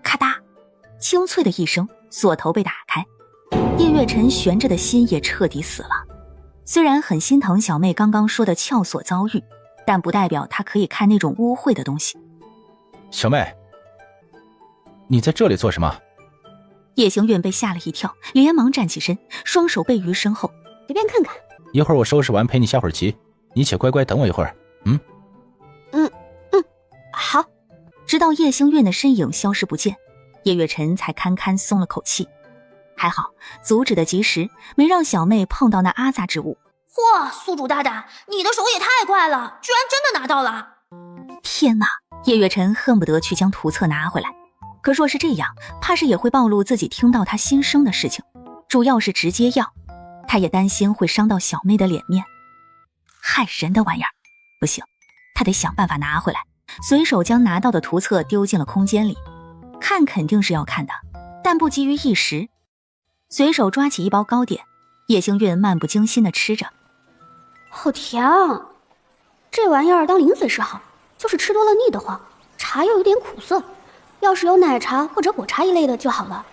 咔嗒，清脆的一声，锁头被打开，叶月辰悬着的心也彻底死了。虽然很心疼小妹刚刚说的撬锁遭遇，但不代表她可以看那种污秽的东西。小妹，你在这里做什么？叶星韵被吓了一跳，连忙站起身，双手背于身后。随便看看。一会儿我收拾完陪你下会儿棋，你且乖乖等我一会儿。好。直到叶星韵的身影消失不见，叶月辰才堪堪松了口气。还好阻止的及时，没让小妹碰到那阿杂之物。嚯，宿主大大，你的手也太快了，居然真的拿到了！天哪，叶月辰恨不得去将图册拿回来，可若是这样，怕是也会暴露自己听到他心声的事情，主要是直接要，他也担心会伤到小妹的脸面。害人的玩意儿，不行，他得想办法拿回来。随手将拿到的图册丢进了空间里，看肯定是要看的，但不急于一时。随手抓起一包糕点，叶星韵漫不经心地吃着。好甜啊！这玩意儿当零嘴是好，就是吃多了腻得慌，茶又有点苦涩，要是有奶茶或者果茶一类的就好了。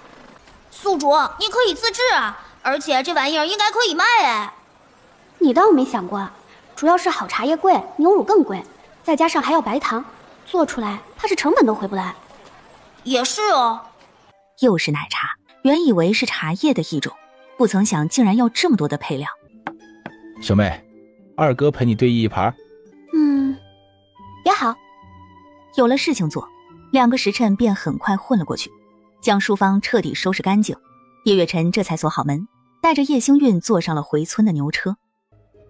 宿主，你可以自制啊，而且这玩意儿应该可以卖哎。你倒没想过，主要是好茶叶贵，牛乳更贵，再加上还要白糖，做出来怕是成本都回不来。也是哦。又是奶茶，原以为是茶叶的一种，不曾想竟然要这么多的配料。小妹，二哥陪你对弈一盘。也好。有了事情做，2个时辰便很快混了过去，将书房彻底收拾干净。叶月辰这才锁好门，带着叶星韵坐上了回村的牛车。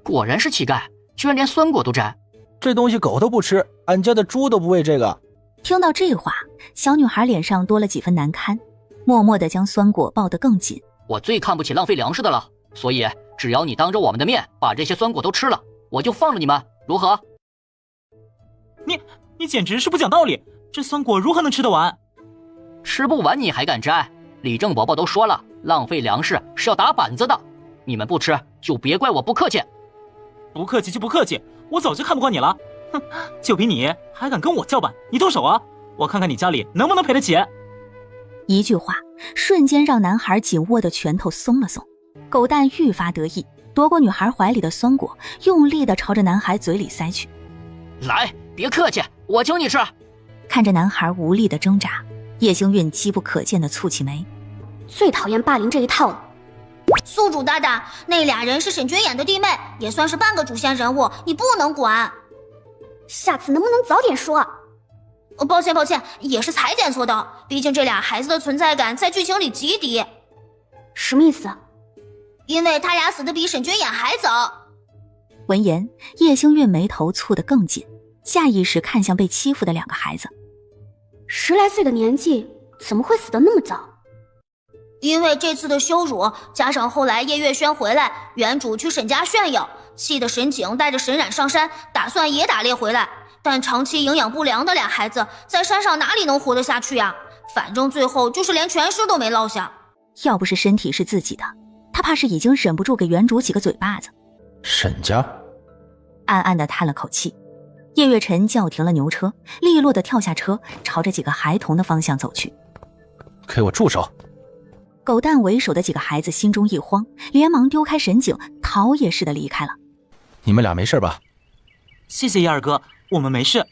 果然是乞丐，居然连酸果都摘。这东西狗都不吃，俺家的猪都不喂这个。听到这话，小女孩脸上多了几分难堪，默默地将酸果抱得更紧。我最看不起浪费粮食的了，所以只要你当着我们的面把这些酸果都吃了，我就放了你们，如何？你简直是不讲道理，这酸果如何能吃得完？吃不完你还敢摘？李正伯伯都说了，浪费粮食是要打板子的。你们不吃，就别怪我不客气。不客气就不客气，我早就看不惯你了。哼，就凭你还敢跟我叫板？你动手啊！我看看你家里能不能赔得起。一句话瞬间让男孩紧握的拳头松了松，狗蛋愈发得意，夺过女孩怀里的酸果，用力地朝着男孩嘴里塞去。来，别客气，我请你吃。看着男孩无力的挣扎，叶星韵机不可见的蹙起眉。最讨厌霸凌这一套了。宿主大大，那俩人是沈君演的弟妹，也算是半个主线人物，你不能管。下次能不能早点说？抱歉，也是裁剪错的，毕竟这俩孩子的存在感在剧情里极低。什么意思？因为他俩死的比沈君演还早。闻言，叶星韵眉头蹙得更紧，下意识看向被欺负的2个孩子。 10来岁的年纪，怎么会死得那么早？因为这次的羞辱，加上后来叶月轩回来，原主去沈家炫耀，气得沈景带着沈冉上山，打算也打猎回来。但长期营养不良的俩孩子在山上哪里能活得下去呀？反正最后就是连全尸都没落下。要不是身体是自己的，他怕是已经忍不住给原主几个嘴巴子。沈家暗暗地叹了口气，叶月辰叫停了牛车，利落地跳下车，朝着几个孩童的方向走去。给我住手！狗蛋为首的几个孩子心中一慌，连忙丢开沈景，逃也似的离开了。你们俩没事吧？谢谢叶二哥，我们没事。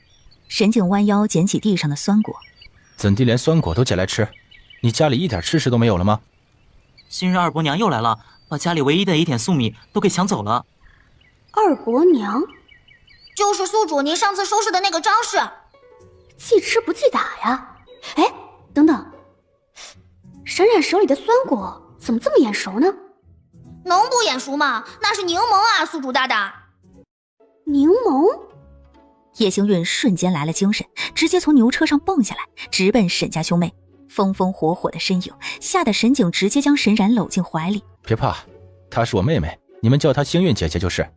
沈景弯腰捡起地上的酸果。怎地连酸果都捡来吃？你家里一点吃食都没有了吗？今日二伯娘又来了，把家里唯一的一点粟米都给抢走了。二伯娘？就是宿主您上次收拾的那个张氏。记吃不记打呀？哎，等等，沈冉手里的酸果怎么这么眼熟呢？能不眼熟吗？那是柠檬啊，宿主大大。柠檬？叶星运瞬间来了精神，直接从牛车上蹦下来，直奔沈家兄妹。风风火火的身影吓得沈景直接将沈冉搂进怀里。别怕，她是我妹妹，你们叫她星运姐姐就是。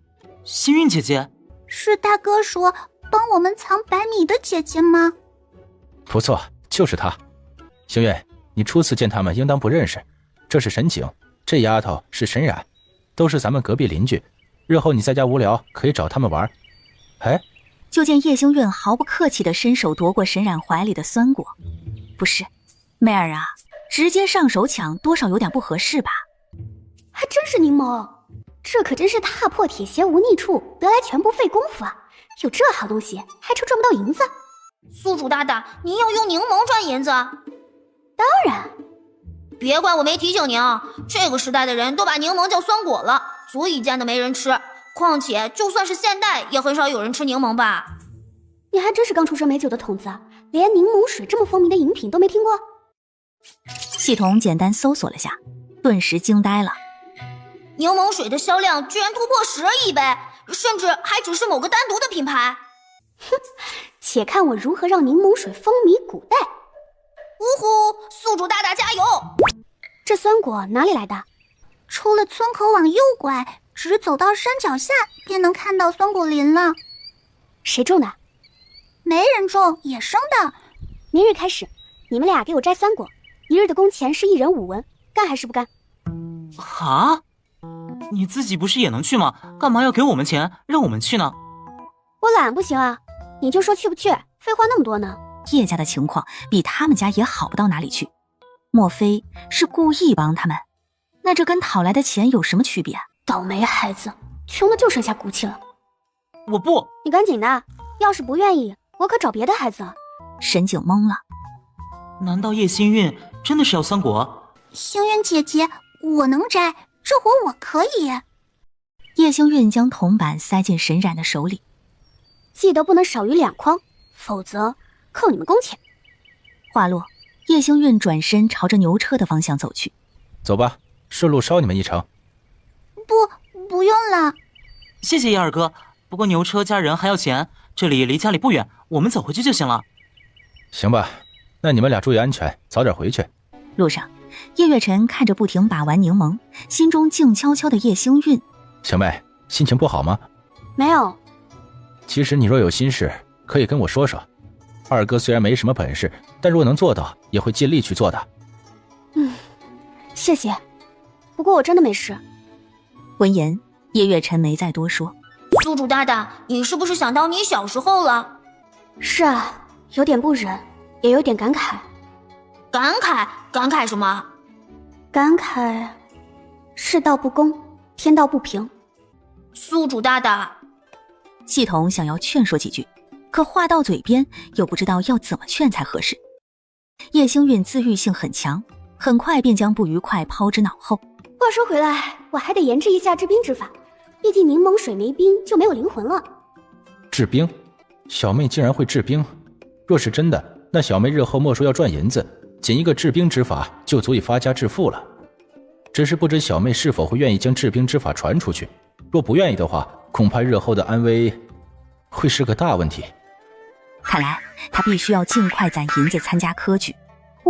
星运姐姐？是大哥说帮我们藏白米的姐姐吗？不错，就是她。星运，你初次见他们应当不认识，这是沈景，这丫头是沈冉，都是咱们隔壁邻居，日后你在家无聊可以找他们玩。哎，就见叶星运毫不客气地伸手夺过沈冉怀里的酸果。不是妹儿啊，直接上手抢多少有点不合适吧？还真是柠檬，这可真是踏破铁鞋无觅处，得来全不费工夫啊！有这好东西还愁赚不到银子？宿主大大，您要用柠檬赚银子？当然。别怪我没提醒您啊，这个时代的人都把柠檬叫酸果了，足以见得没人吃。况且就算是现代，也很少有人吃柠檬吧？你还真是刚出生没久的童子，连柠檬水这么风靡的饮品都没听过？系统简单搜索了下，顿时惊呆了。柠檬水的销量居然突破12亿杯，甚至还只是某个单独的品牌。哼，且看我如何让柠檬水风靡古代。呜呼，宿主大大加油！这酸果哪里来的？出了村口往右拐，直走到山脚下便能看到酸果林了。谁种的？没人种，野生的。明日开始，你们俩给我摘酸果，一日的工钱是1人5文，干还是不干？啊？你自己不是也能去吗？干嘛要给我们钱，让我们去呢？我懒不行啊，你就说去不去，废话那么多呢。叶家的情况比他们家也好不到哪里去，莫非是故意帮他们？那这跟讨来的钱有什么区别？倒霉孩子，穷的就剩下骨气了。我不，你赶紧的，要是不愿意，我可找别的孩子。沈景懵了，难道叶星运真的是要酸果？星运姐姐，我能摘，这活我可以。叶星运将铜板塞进沈冉的手里，记得不能少于2筐，否则扣你们工钱。话落，叶星运转身朝着牛车的方向走去。走吧，顺路捎你们一程。不用了。谢谢叶二哥，不过牛车加人还要钱，这里离家里不远，我们走回去就行了。行吧，那你们俩注意安全，早点回去。路上，叶月辰看着不停把玩柠檬，心中静悄悄的叶星运。小妹，心情不好吗？没有。其实你若有心事，可以跟我说说。二哥虽然没什么本事，但若能做到，也会尽力去做的。谢谢，不过我真的没事。闻言，叶月辰没再多说。宿主大大，你是不是想到你小时候了？是啊，有点不忍，也有点感慨。感慨什么？感慨世道不公，天道不平。宿主大大，系统想要劝说几句，可话到嘴边又不知道要怎么劝才合适。叶星运自愈性很强，很快便将不愉快抛之脑后。话说回来，我还得研制一下制冰之法，毕竟柠檬水没冰就没有灵魂了。制冰？小妹竟然会制冰？若是真的，那小妹日后莫说要赚银子，仅一个制冰之法就足以发家致富了。只是不知小妹是否会愿意将制冰之法传出去，若不愿意的话，恐怕日后的安危会是个大问题。看来他必须要尽快攒银子参加科举，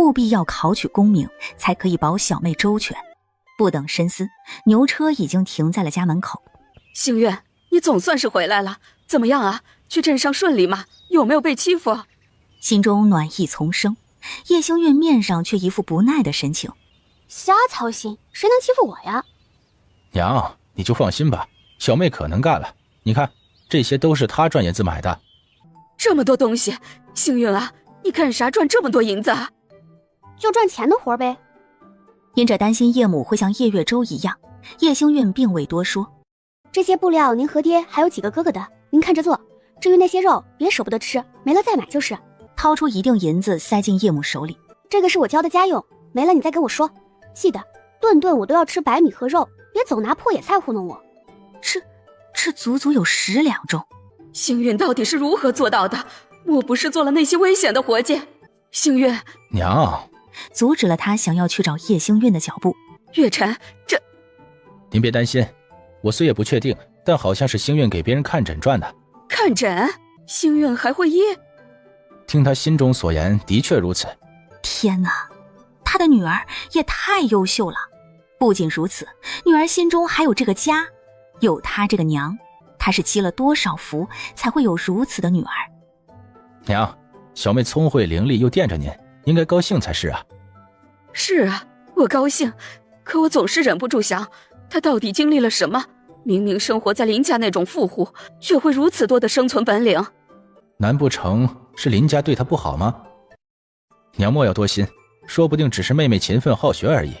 务必要考取功名，才可以保小妹周全。不等深思，牛车已经停在了家门口。星月，你总算是回来了，怎么样啊？去镇上顺利吗？有没有被欺负？心中暖意丛生，叶星月面上却一副不耐的神情。瞎操心，谁能欺负我呀？娘，你就放心吧，小妹可能干了。你看，这些都是她赚银子买的。这么多东西，星运啊，你干啥赚这么多银子啊？就赚钱的活呗。因着担心叶母会像叶月舟一样，叶星运并未多说。这些布料您和爹还有几个哥哥的，您看着做。至于那些肉，别舍不得吃，没了再买就是。掏出一锭银子塞进叶母手里。这个是我交的家用，没了你再跟我说。记得顿顿我都要吃白米和肉，别总拿破野菜糊弄我。这足足有10两重。星运到底是如何做到的？莫不是做了那些危险的活计？星运，娘，阻止了他想要去找叶星运的脚步。月晨，这……您别担心，我虽也不确定，但好像是星运给别人看诊赚的。看诊？星运还会医？听他心中所言，的确如此。天哪，他的女儿也太优秀了。不仅如此，女儿心中还有这个家，有她这个娘，她是积了多少福，才会有如此的女儿。娘，小妹聪慧伶俐又惦着您，应该高兴才是啊。是啊，我高兴，可我总是忍不住想，她到底经历了什么？明明生活在林家那种富户，却会如此多的生存本领。难不成是林家对她不好吗？娘莫要多心，说不定只是妹妹勤奋好学而已。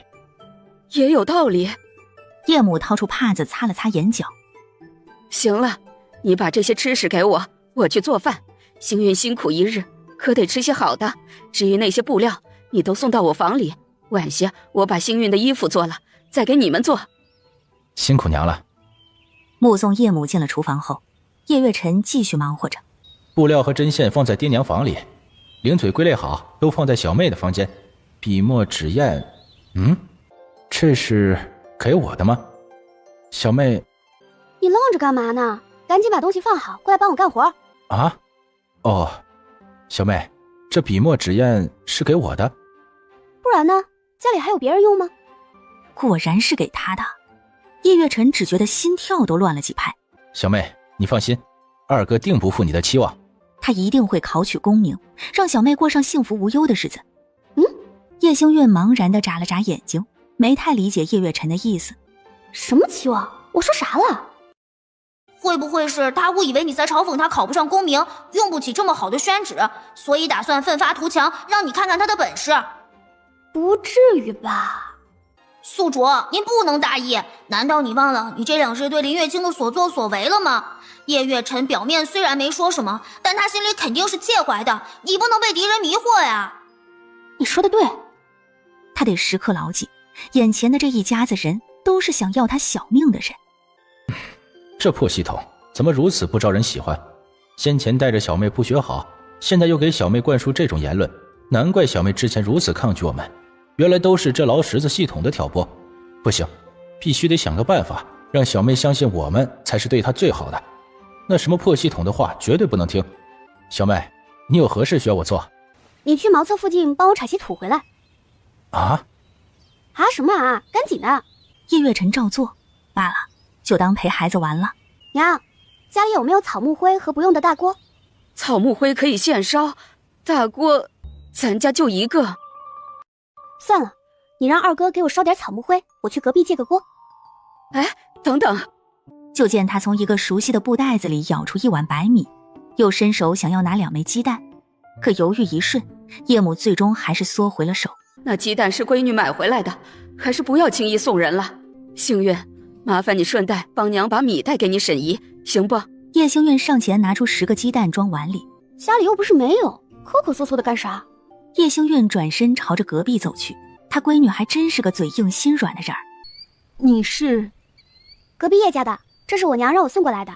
也有道理。叶母掏出帕子擦了擦眼角。行了，你把这些吃食给我，我去做饭。星运辛苦一日，可得吃些好的。至于那些布料，你都送到我房里。晚些我把星运的衣服做了，再给你们做。辛苦娘了。目送叶母进了厨房后，叶月辰继续忙活着。布料和针线放在爹娘房里，零嘴归类好，都放在小妹的房间。笔墨纸砚，这是给我的吗？小妹，你愣着干嘛呢？赶紧把东西放好，过来帮我干活。啊？哦，小妹，这笔墨纸砚是给我的？不然呢？家里还有别人用吗？果然是给他的。叶月辰只觉得心跳都乱了几拍。小妹，你放心，二哥定不负你的期望。他一定会考取功名，让小妹过上幸福无忧的日子。叶星运茫然地眨了眨眼睛，没太理解叶月辰的意思。什么期望？我说啥了？会不会是他误以为你在嘲讽他考不上功名，用不起这么好的宣纸，所以打算奋发图强，让你看看他的本事？不至于吧？宿主，您不能大意，难道你忘了你这2日对林月清的所作所为了吗？叶月辰表面虽然没说什么，但他心里肯定是介怀的，你不能被敌人迷惑呀。你说的对。他得时刻牢记，眼前的这一家子人都是想要他小命的人。这破系统怎么如此不招人喜欢？先前带着小妹不学好，现在又给小妹灌输这种言论，难怪小妹之前如此抗拒我们，原来都是这劳什子系统的挑拨。不行，必须得想个办法，让小妹相信我们才是对她最好的。那什么破系统的话绝对不能听。小妹，你有何事需要我做？你去茅厕附近帮我铲些土回来。啊什么啊，赶紧的。叶月辰照做，罢了，就当陪孩子玩了。娘，家里有没有草木灰和不用的大锅？草木灰可以现烧，大锅咱家就一个。算了，你让二哥给我烧点草木灰，我去隔壁借个锅。哎，等等。就见他从一个熟悉的布袋子里舀出1碗白米，又伸手想要拿2枚鸡蛋，可犹豫一瞬，叶母最终还是缩回了手。那鸡蛋是闺女买回来的，还是不要轻易送人了。星运，麻烦你顺带帮娘把米带给你沈姨，行不？叶星运上前拿出10个鸡蛋装碗里。家里又不是没有，抠抠搜搜的干啥？叶星运转身朝着隔壁走去，他闺女还真是个嘴硬心软的人儿。你是？隔壁叶家的，这是我娘让我送过来的。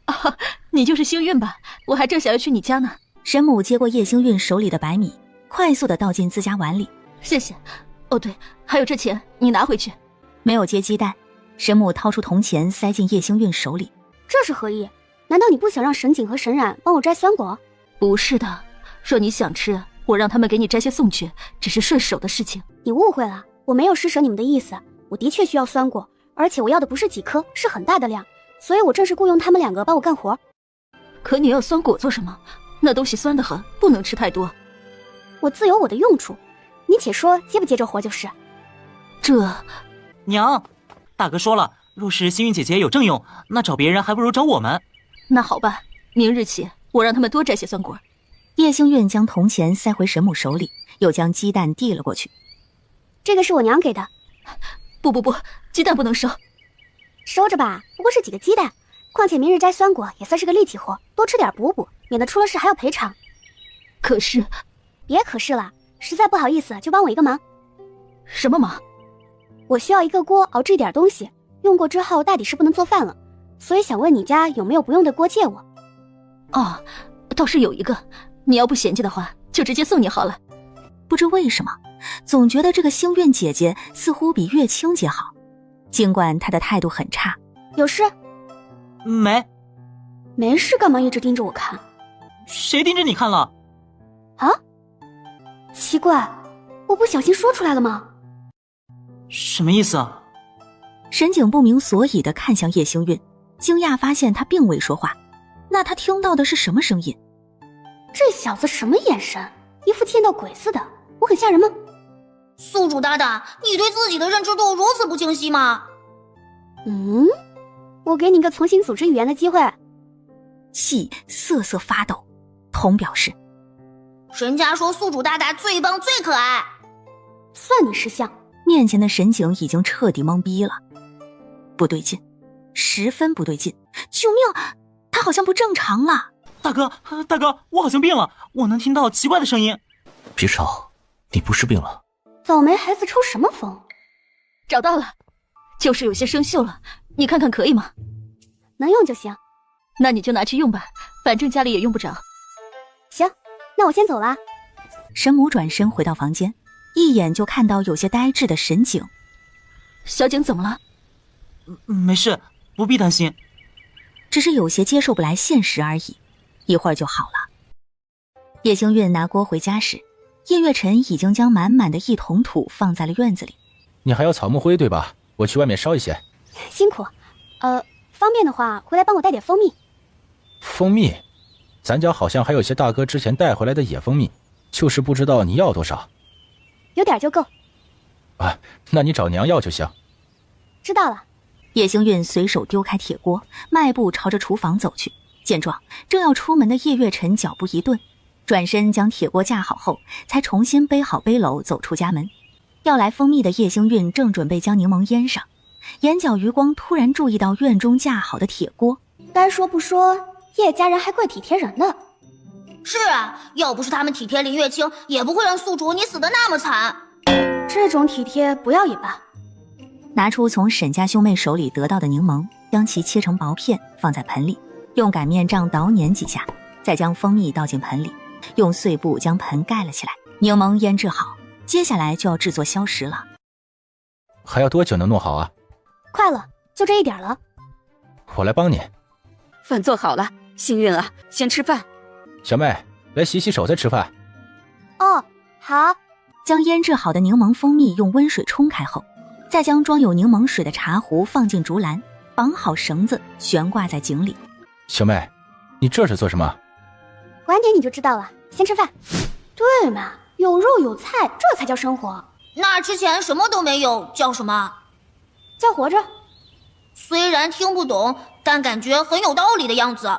啊，你就是星运吧？我还正想要去你家呢。沈母接过叶星运手里的白米，快速地倒进自家碗里。谢谢。哦对，还有这钱，你拿回去。没有接鸡蛋，沈母掏出铜钱塞进叶星运手里。这是何意？难道你不想让沈景和沈冉帮我摘酸果？不是的，若你想吃，我让他们给你摘些送去，只是顺手的事情。你误会了，我没有施舍你们的意思。我的确需要酸果，而且我要的不是几颗，是很大的量，所以我正式雇佣他们2个帮我干活。可你要酸果做什么？那东西酸得很，不能吃太多。我自有我的用处，你且说接不接这活就是。这……娘，大哥说了，若是幸运姐姐有正用，那找别人还不如找我们。那好吧，明日起我让他们多摘些酸果。叶星运将铜钱塞回神母手里，又将鸡蛋递了过去。这个是我娘给的。不，鸡蛋不能收。收着吧，不过是几个鸡蛋。况且明日摘酸果也算是个力气活，多吃点补补，免得出了事还要赔偿。可是……别可是了，实在不好意思就帮我一个忙。什么忙？我需要一个锅熬制一点东西，用过之后大抵是不能做饭了，所以想问你家有没有不用的锅借我。哦，倒是有一个，你要不嫌弃的话就直接送你好了。不知为什么总觉得这个星运姐姐似乎比月清姐好，尽管她的态度很差。有事？没事干嘛一直盯着我看？谁盯着你看了？啊？奇怪，我不小心说出来了吗？什么意思啊？沈景不明所以地看向叶星运，惊讶发现他并未说话。那他听到的是什么声音？这小子什么眼神？一副见到鬼似的，我很吓人吗？宿主大大，你对自己的认知度如此不清晰吗？我给你个重新组织语言的机会。气瑟瑟发抖，同表示人家说宿主大大最棒最可爱，算你识相。面前的沈景已经彻底懵逼了，不对劲，十分不对劲！救命，他好像不正常了。大哥，我好像病了，我能听到奇怪的声音。别吵，你不是病了？倒霉孩子抽什么风？找到了，就是有些生锈了，你看看可以吗？能用就行。那你就拿去用吧，反正家里也用不着。行，那我先走了。神母转身回到房间，一眼就看到有些呆滞的沈景。小景怎么了？没事，不必担心，只是有些接受不来现实而已，一会儿就好了。叶星运拿锅回家时，叶月辰已经将满满的一桶土放在了院子里。你还要草木灰对吧？我去外面烧一些。辛苦，方便的话回来帮我带点蜂蜜。蜂蜜？咱家好像还有些大哥之前带回来的野蜂蜜，就是不知道你要多少。有点就够。啊，那你找娘要就行。知道了。叶星运随手丢开铁锅，迈步朝着厨房走去。见状，正要出门的叶月辰脚步一顿，转身将铁锅架好后，才重新背好背篓走出家门。要来蜂蜜的叶星运正准备将柠檬腌上，眼角余光突然注意到院中架好的铁锅。该说不说，叶家人还怪体贴人的。是啊，要不是他们体贴林月清，也不会让宿主你死得那么惨。这种体贴不要也罢。拿出从沈家兄妹手里得到的柠檬，将其切成薄片放在盆里，用擀面杖捣捻几下，再将蜂蜜倒进盆里，用碎布将盆盖了起来。柠檬腌制好，接下来就要制作消食了。还要多久能弄好啊？快了，就这一点了。我来帮你。饭做好了，幸运啊，先吃饭。小妹，来洗洗手再吃饭。哦，好。将腌制好的柠檬蜂蜜用温水冲开后，再将装有柠檬水的茶壶放进竹篮，绑好绳子悬挂在井里。小妹，你这是做什么？晚点你就知道了，先吃饭。对嘛，有肉有菜，这才叫生活。那之前什么都没有，叫什么？叫活着。虽然听不懂，但感觉很有道理的样子。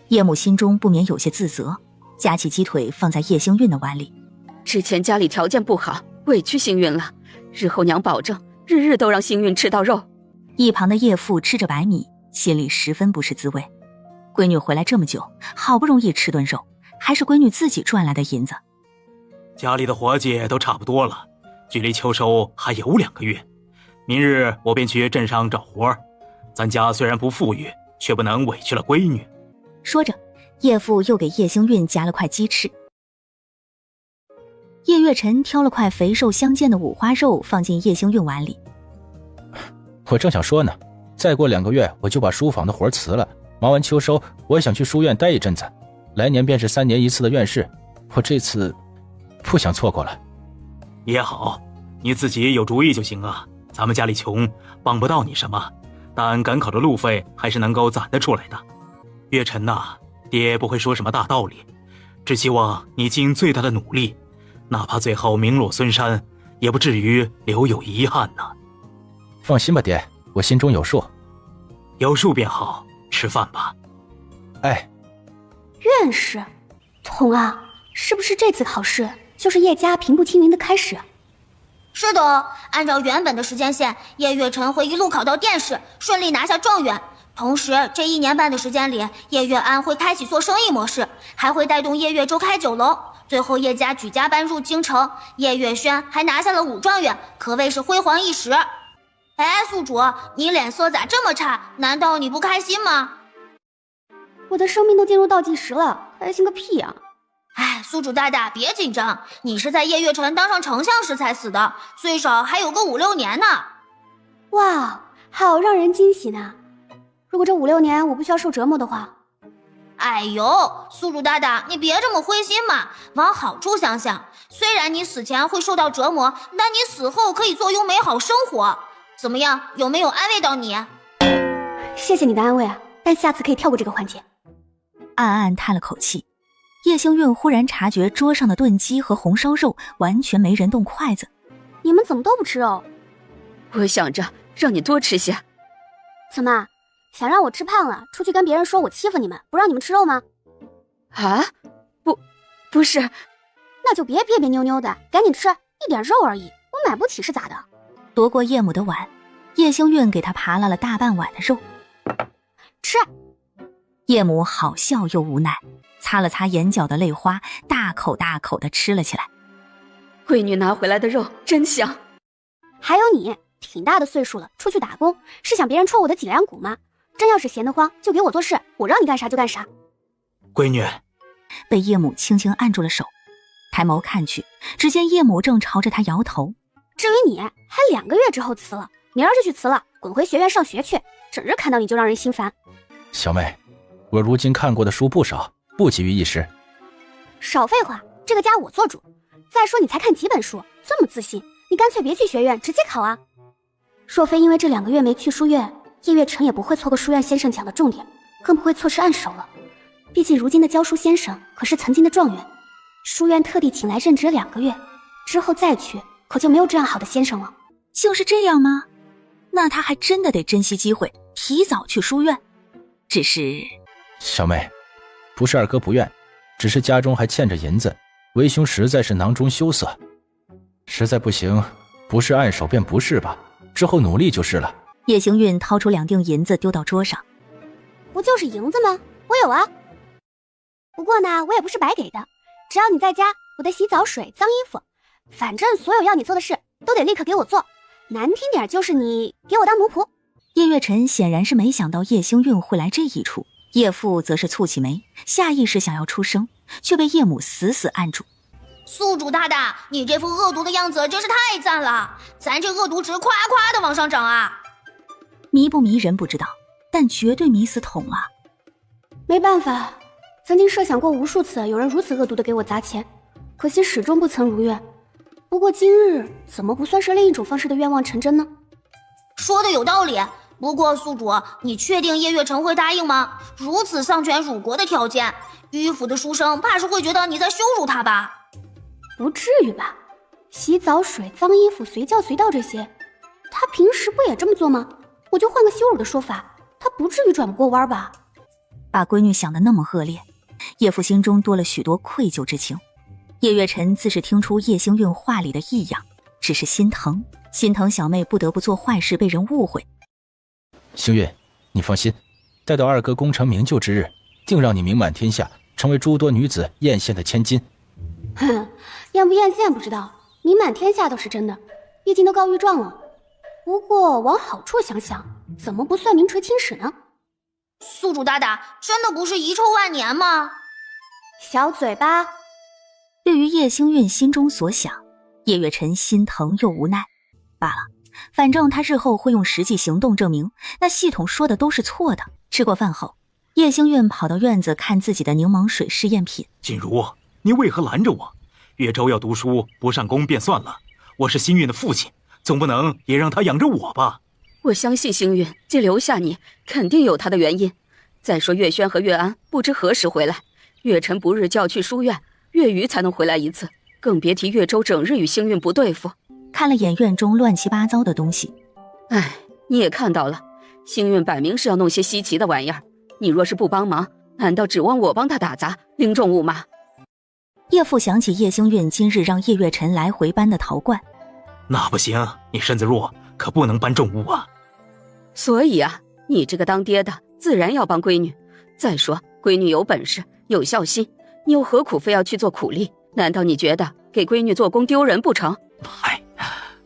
叶母心中不免有些自责，夹起鸡腿放在叶星运的碗里。之前家里条件不好，委屈幸运了，日后娘保证日日都让幸运吃到肉。一旁的叶父吃着白米，心里十分不是滋味。闺女回来这么久，好不容易吃顿肉，还是闺女自己赚来的银子。家里的活计都差不多了，距离秋收还有2个月，明日我便去镇上找活儿。咱家虽然不富裕，却不能委屈了闺女。说着，叶父又给叶星运夹了块鸡翅。叶月辰挑了块肥瘦相间的五花肉放进叶星运碗里。我正想说呢，再过2个月我就把书房的活辞了，忙完秋收，我也想去书院待一阵子。来年便是3年一次的院试，我这次不想错过了。也好，你自己有主意就行啊。咱们家里穷，帮不到你什么，但赶考的路费还是能够攒得出来的。月晨呐，爹不会说什么大道理，只希望你尽最大的努力，哪怕最后名落孙山，也不至于留有遗憾呐。放心吧，爹，我心中有数。有数便好，吃饭吧。哎，院士，童啊，是不是这次考试就是叶家平步青云的开始？是的，按照原本的时间线，叶月晨会一路考到殿试，顺利拿下状元。同时，这1年半的时间里，叶月安会开启做生意模式，还会带动叶月州开酒楼。最后，叶家举家搬入京城，叶月轩还拿下了5状元，可谓是辉煌一时。哎，宿主，你脸色咋这么差？难道你不开心吗？我的生命都进入倒计时了，开心个屁呀！哎，宿主大大别紧张，你是在叶月晨当上丞相时才死的，最少还有个5、6年呢。哇，好让人惊喜呢！如果这5、6年我不需要受折磨的话，哎呦，宿主大大，你别这么灰心嘛，往好处想想。虽然你死前会受到折磨，但你死后可以坐拥美好生活。怎么样，有没有安慰到你？谢谢你的安慰啊，但下次可以跳过这个环节。暗暗叹了口气，叶星韵忽然察觉桌上的炖鸡和红烧肉完全没人动筷子。你们怎么都不吃肉？我想着让你多吃些。怎么，想让我吃胖了，出去跟别人说我欺负你们，不让你们吃肉吗？啊，不是。那就别别别扭扭的，赶紧吃，一点肉而已，我买不起是咋的？夺过叶母的碗，叶星韵给他扒拉了大半碗的肉。吃。叶母好笑又无奈，擦了擦眼角的泪花，大口大口地吃了起来。闺女拿回来的肉真香。还有你，挺大的岁数了，出去打工，是想别人戳我的脊梁骨吗？真要是闲得慌，就给我做事，我让你干啥就干啥。闺女，被叶母轻轻按住了手，抬眸看去，只见叶母正朝着他摇头。至于你，还2个月之后辞了，明儿就去辞了，滚回学院上学去，整日看到你就让人心烦。小妹，我如今看过的书不少，不急于一时。少废话，这个家我做主。再说你才看几本书，这么自信，你干脆别去学院，直接考啊。若非因为这2个月没去书院，叶月晨也不会错过书院先生讲的重点，更不会错失暗手了。毕竟如今的教书先生可是曾经的状元，书院特地请来任职2个月，之后再去，可就没有这样好的先生了。就是这样吗？那他还真的得珍惜机会，提早去书院。只是，小妹，不是二哥不愿，只是家中还欠着银子，为兄实在是囊中羞涩。实在不行，不是暗手便不是吧，之后努力就是了。叶行运掏出2锭银子丢到桌上。不就是银子吗？我有啊。不过呢，我也不是白给的，只要你在家，我的洗澡水、脏衣服，反正所有要你做的事都得立刻给我做，难听点就是你给我当奴仆。叶月晨显然是没想到叶星运会来这一出，叶父则是蹙起眉，下意识想要出声，却被叶母死死按住。宿主大大，你这副恶毒的样子真是太赞了，咱这恶毒值夸夸的往上涨啊！迷不迷人不知道，但绝对迷死统啊！没办法，曾经设想过无数次有人如此恶毒的给我砸钱，可惜始终不曾如愿。不过今日怎么不算是另一种方式的愿望成真呢？说的有道理，不过宿主，你确定叶月晨会答应吗？如此丧权辱国的条件，迂腐的书生怕是会觉得你在羞辱他吧？不至于吧，洗澡水、脏衣服、随叫随到这些，他平时不也这么做吗？我就换个羞辱的说法，他不至于转不过弯吧？把闺女想得那么恶劣，叶父心中多了许多愧疚之情。叶月晨自是听出叶星运话里的异样，只是心疼小妹不得不做坏事被人误会。星运，你放心，待到二哥功成名就之日，定让你名满天下，成为诸多女子艳羡的千金。哼，艳不艳羡不知道，名满天下倒是真的，毕竟都告御状了。不过往好处想想，怎么不算名垂青史呢？宿主大大，真的不是遗臭万年吗？小嘴巴。对于叶星运心中所想，叶月晨心疼又无奈。罢了，反正他日后会用实际行动证明那系统说的都是错的。吃过饭后，叶星运跑到院子看自己的柠檬水试验品。锦如，你为何拦着我？岳州要读书，不上功便算了，我是星运的父亲，总不能也让他养着我吧？我相信星运既留下你，肯定有他的原因。再说岳轩和岳安不知何时回来，岳晨不日就要去书院，岳余才能回来一次，更别提岳州整日与星运不对付。看了眼院中乱七八糟的东西，哎，你也看到了，星运摆明是要弄些稀奇的玩意儿，你若是不帮忙，难道指望我帮他打杂拎重物吗？叶父想起叶星运今日让叶月辰来回搬的陶罐，那不行，你身子弱，可不能搬重物啊。所以啊，你这个当爹的自然要帮闺女。再说闺女有本事有孝心，你又何苦非要去做苦力？难道你觉得给闺女做工丢人不成？嗨，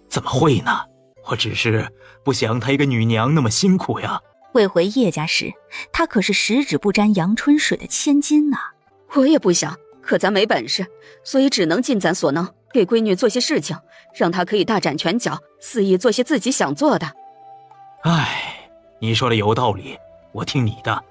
怎么会呢？我只是不想她一个女娘那么辛苦呀。未回叶家时，她可是十指不沾阳春水的千金呐。我也不想，可咱没本事，所以只能尽咱所能给闺女做些事情，让她可以大展拳脚，肆意做些自己想做的。唉，你说的有道理，我听你的。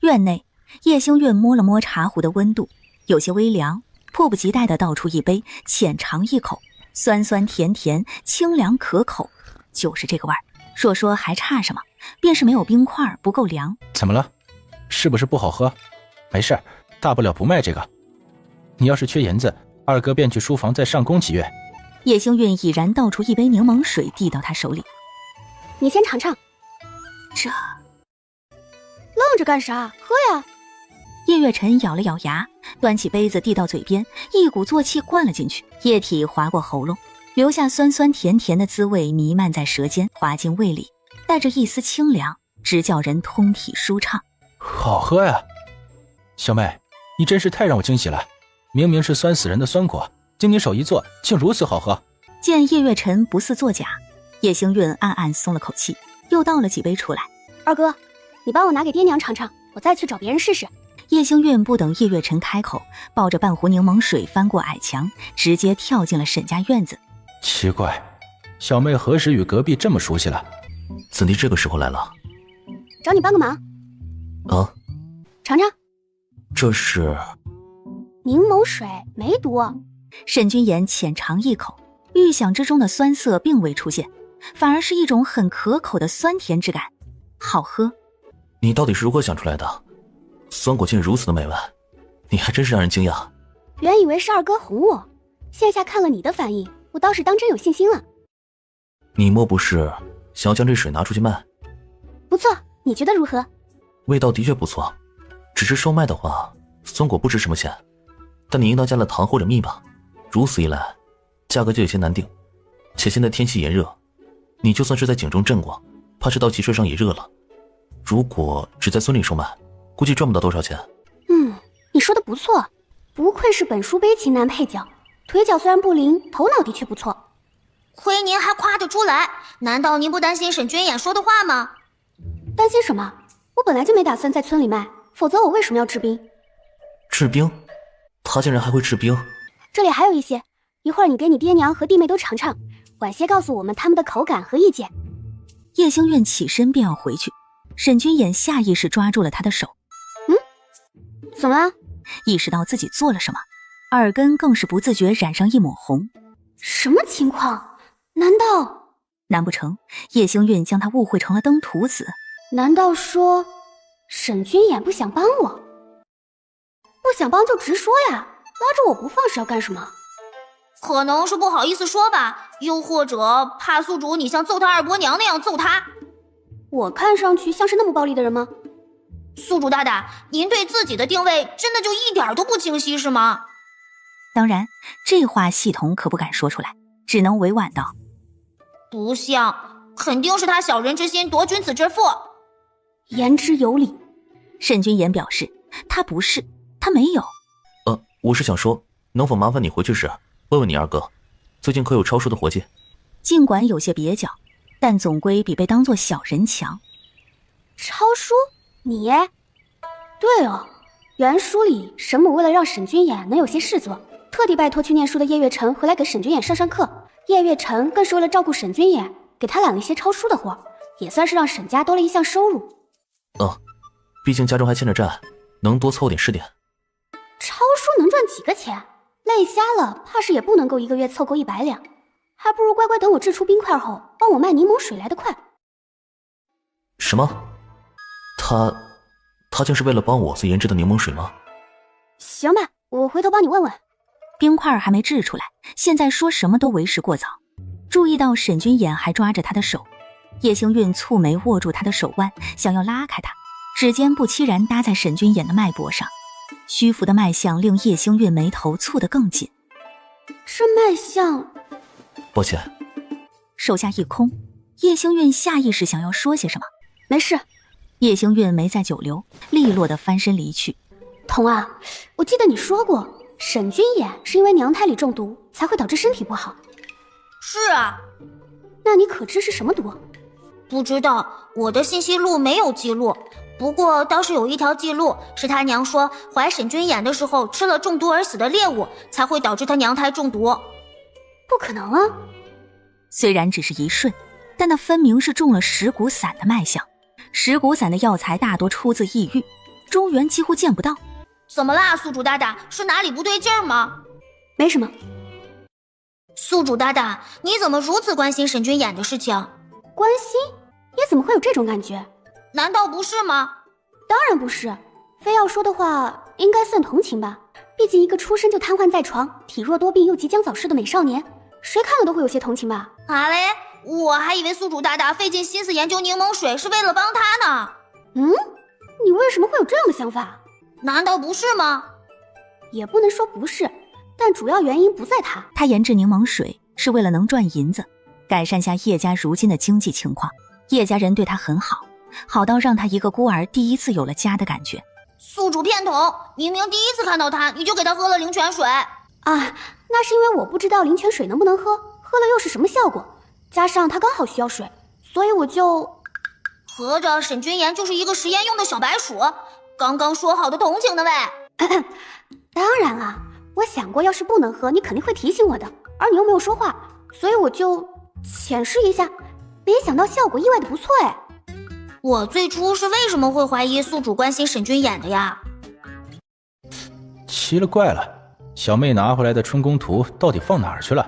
院内，叶星运摸了摸茶壶的温度，有些微凉，迫不及待地倒出一杯，浅尝一口，酸酸甜甜，清凉可口，就是这个味儿。若说还差什么，便是没有冰块，不够凉。怎么了？是不是不好喝？没事，大不了不卖这个。你要是缺银子，二哥便去书房再上供几月。叶星运已然倒出一杯柠檬水递到他手里，你先尝尝。这愣着干啥？喝呀！叶月辰咬了咬牙，端起杯子递到嘴边，一鼓作气灌了进去，液体划过喉咙，留下酸酸甜甜的滋味弥漫在舌尖，滑进胃里，带着一丝清凉，直叫人通体舒畅。好喝呀！小妹，你真是太让我惊喜了，明明是酸死人的酸果，经你手一做，竟如此好喝。见叶月辰不似作假，叶星运暗暗松了口气，又倒了几杯出来。二哥，你帮我拿给爹娘尝尝，我再去找别人试试。叶星运不等叶月辰开口，抱着半壶柠檬水翻过矮墙，直接跳进了沈家院子。奇怪，小妹何时与隔壁这么熟悉了？怎地这个时候来了？找你帮个忙。啊？尝尝。这是柠檬水，没毒。沈君言浅尝一口，预想之中的酸涩并未出现，反而是一种很可口的酸甜之感，好喝。你到底是如何想出来的？酸果竟如此的美味，你还真是让人惊讶。原以为是二哥哄我，现下看了你的反应，我倒是当真有信心了。你莫不是想要将这水拿出去卖？不错，你觉得如何？味道的确不错，只是售卖的话，酸果不值什么钱，但你应当加了糖或者蜜吧？如此一来，价格就有些难定。且现在天气炎热，你就算是在井中镇过，怕是到集市上也热了。如果只在村里售卖，估计赚不到多少钱。你说的不错，不愧是本书悲情男配角，腿脚虽然不灵，头脑的确不错。亏您还夸得出来，难道您不担心沈君衍说的话吗？担心什么？我本来就没打算在村里卖，否则我为什么要制冰？制冰？他竟然还会制冰？这里还有一些，一会儿你给你爹娘和弟妹都尝尝，晚些告诉我们他们的口感和意见。叶星运起身便要回去，沈君衍下意识抓住了他的手。怎么了？意识到自己做了什么，耳根更是不自觉染上一抹红。什么情况？难不成叶星运将他误会成了登徒子？难道说沈君衍不想帮我？不想帮就直说呀，拉着我不放是要干什么？可能是不好意思说吧，又或者怕宿主你像揍他二伯娘那样揍他。我看上去像是那么暴力的人吗？宿主大大，您对自己的定位真的就一点都不清晰是吗？当然，这话系统可不敢说出来，只能委婉道：不像，肯定是他小人之心夺君子之腹。言之有理。沈君言表示他不是，他没有。我是想说，能否麻烦你回去时问问你二哥，最近可有抄书的活计？尽管有些蹩脚，但总归比被当作小人强。抄书？你？对哦，原书里沈母为了让沈君衍能有些事做，特地拜托去念书的叶月辰回来给沈君衍上课。叶月辰更是为了照顾沈君衍，给他揽了一些抄书的活，也算是让沈家多了一项收入。毕竟家中还欠着债，能多凑点是点。抄书能赚几个钱？累瞎了，怕是也不能够1个月凑够100两，还不如乖乖等我制出冰块后，帮我卖柠檬水来得快。什么？他竟是为了帮我所研制的柠檬水吗？行吧，我回头帮你问问。冰块还没制出来，现在说什么都为时过早。注意到沈君衍还抓着他的手，叶星韵蹙眉握住他的手腕，想要拉开他，指尖不期然搭在沈君衍的脉搏上，虚浮的脉象令叶星韵眉头蹙得更紧。这脉象……抱歉。手下一空，叶星韵下意识想要说些什么。没事。叶星韵没再久留，利落地翻身离去。童啊，我记得你说过，沈君衍是因为娘胎里中毒才会导致身体不好。是啊。那你可知是什么毒？不知道，我的信息录没有记录。不过倒是有一条记录，是他娘说怀沈君衍的时候吃了中毒而死的猎物，才会导致他娘胎中毒。不可能啊！虽然只是一瞬，但那分明是中了石骨散的脉象。石骨散的药材大多出自异域，中原几乎见不到。怎么啦，宿主大大？是哪里不对劲儿吗？没什么。宿主大大，你怎么如此关心沈君衍的事情？关心？你怎么会有这种感觉？难道不是吗？当然不是，非要说的话，应该算同情吧。毕竟一个出生就瘫痪在床、体弱多病又即将早逝的美少年，谁看了都会有些同情吧。啊嘞，我还以为宿主大大费尽心思研究柠檬水是为了帮他呢。你为什么会有这样的想法？难道不是吗？也不能说不是，但主要原因不在他。他研制柠檬水是为了能赚银子，改善下叶家如今的经济情况。叶家人对他很好，好到让他一个孤儿第一次有了家的感觉。宿主骗童，明明第一次看到他，你就给他喝了灵泉水啊！那是因为我不知道灵泉水能不能喝，喝了又是什么效果，加上他刚好需要水，所以我就……合着沈君衍就是一个实验用的小白鼠，刚刚说好的同情的喂。当然了，我想过要是不能喝，你肯定会提醒我的，而你又没有说话，所以我就浅试一下，没想到效果意外的不错哎。我最初是为什么会怀疑宿主关心沈君衍的呀？奇了怪了，小妹拿回来的春宫图到底放哪儿去了？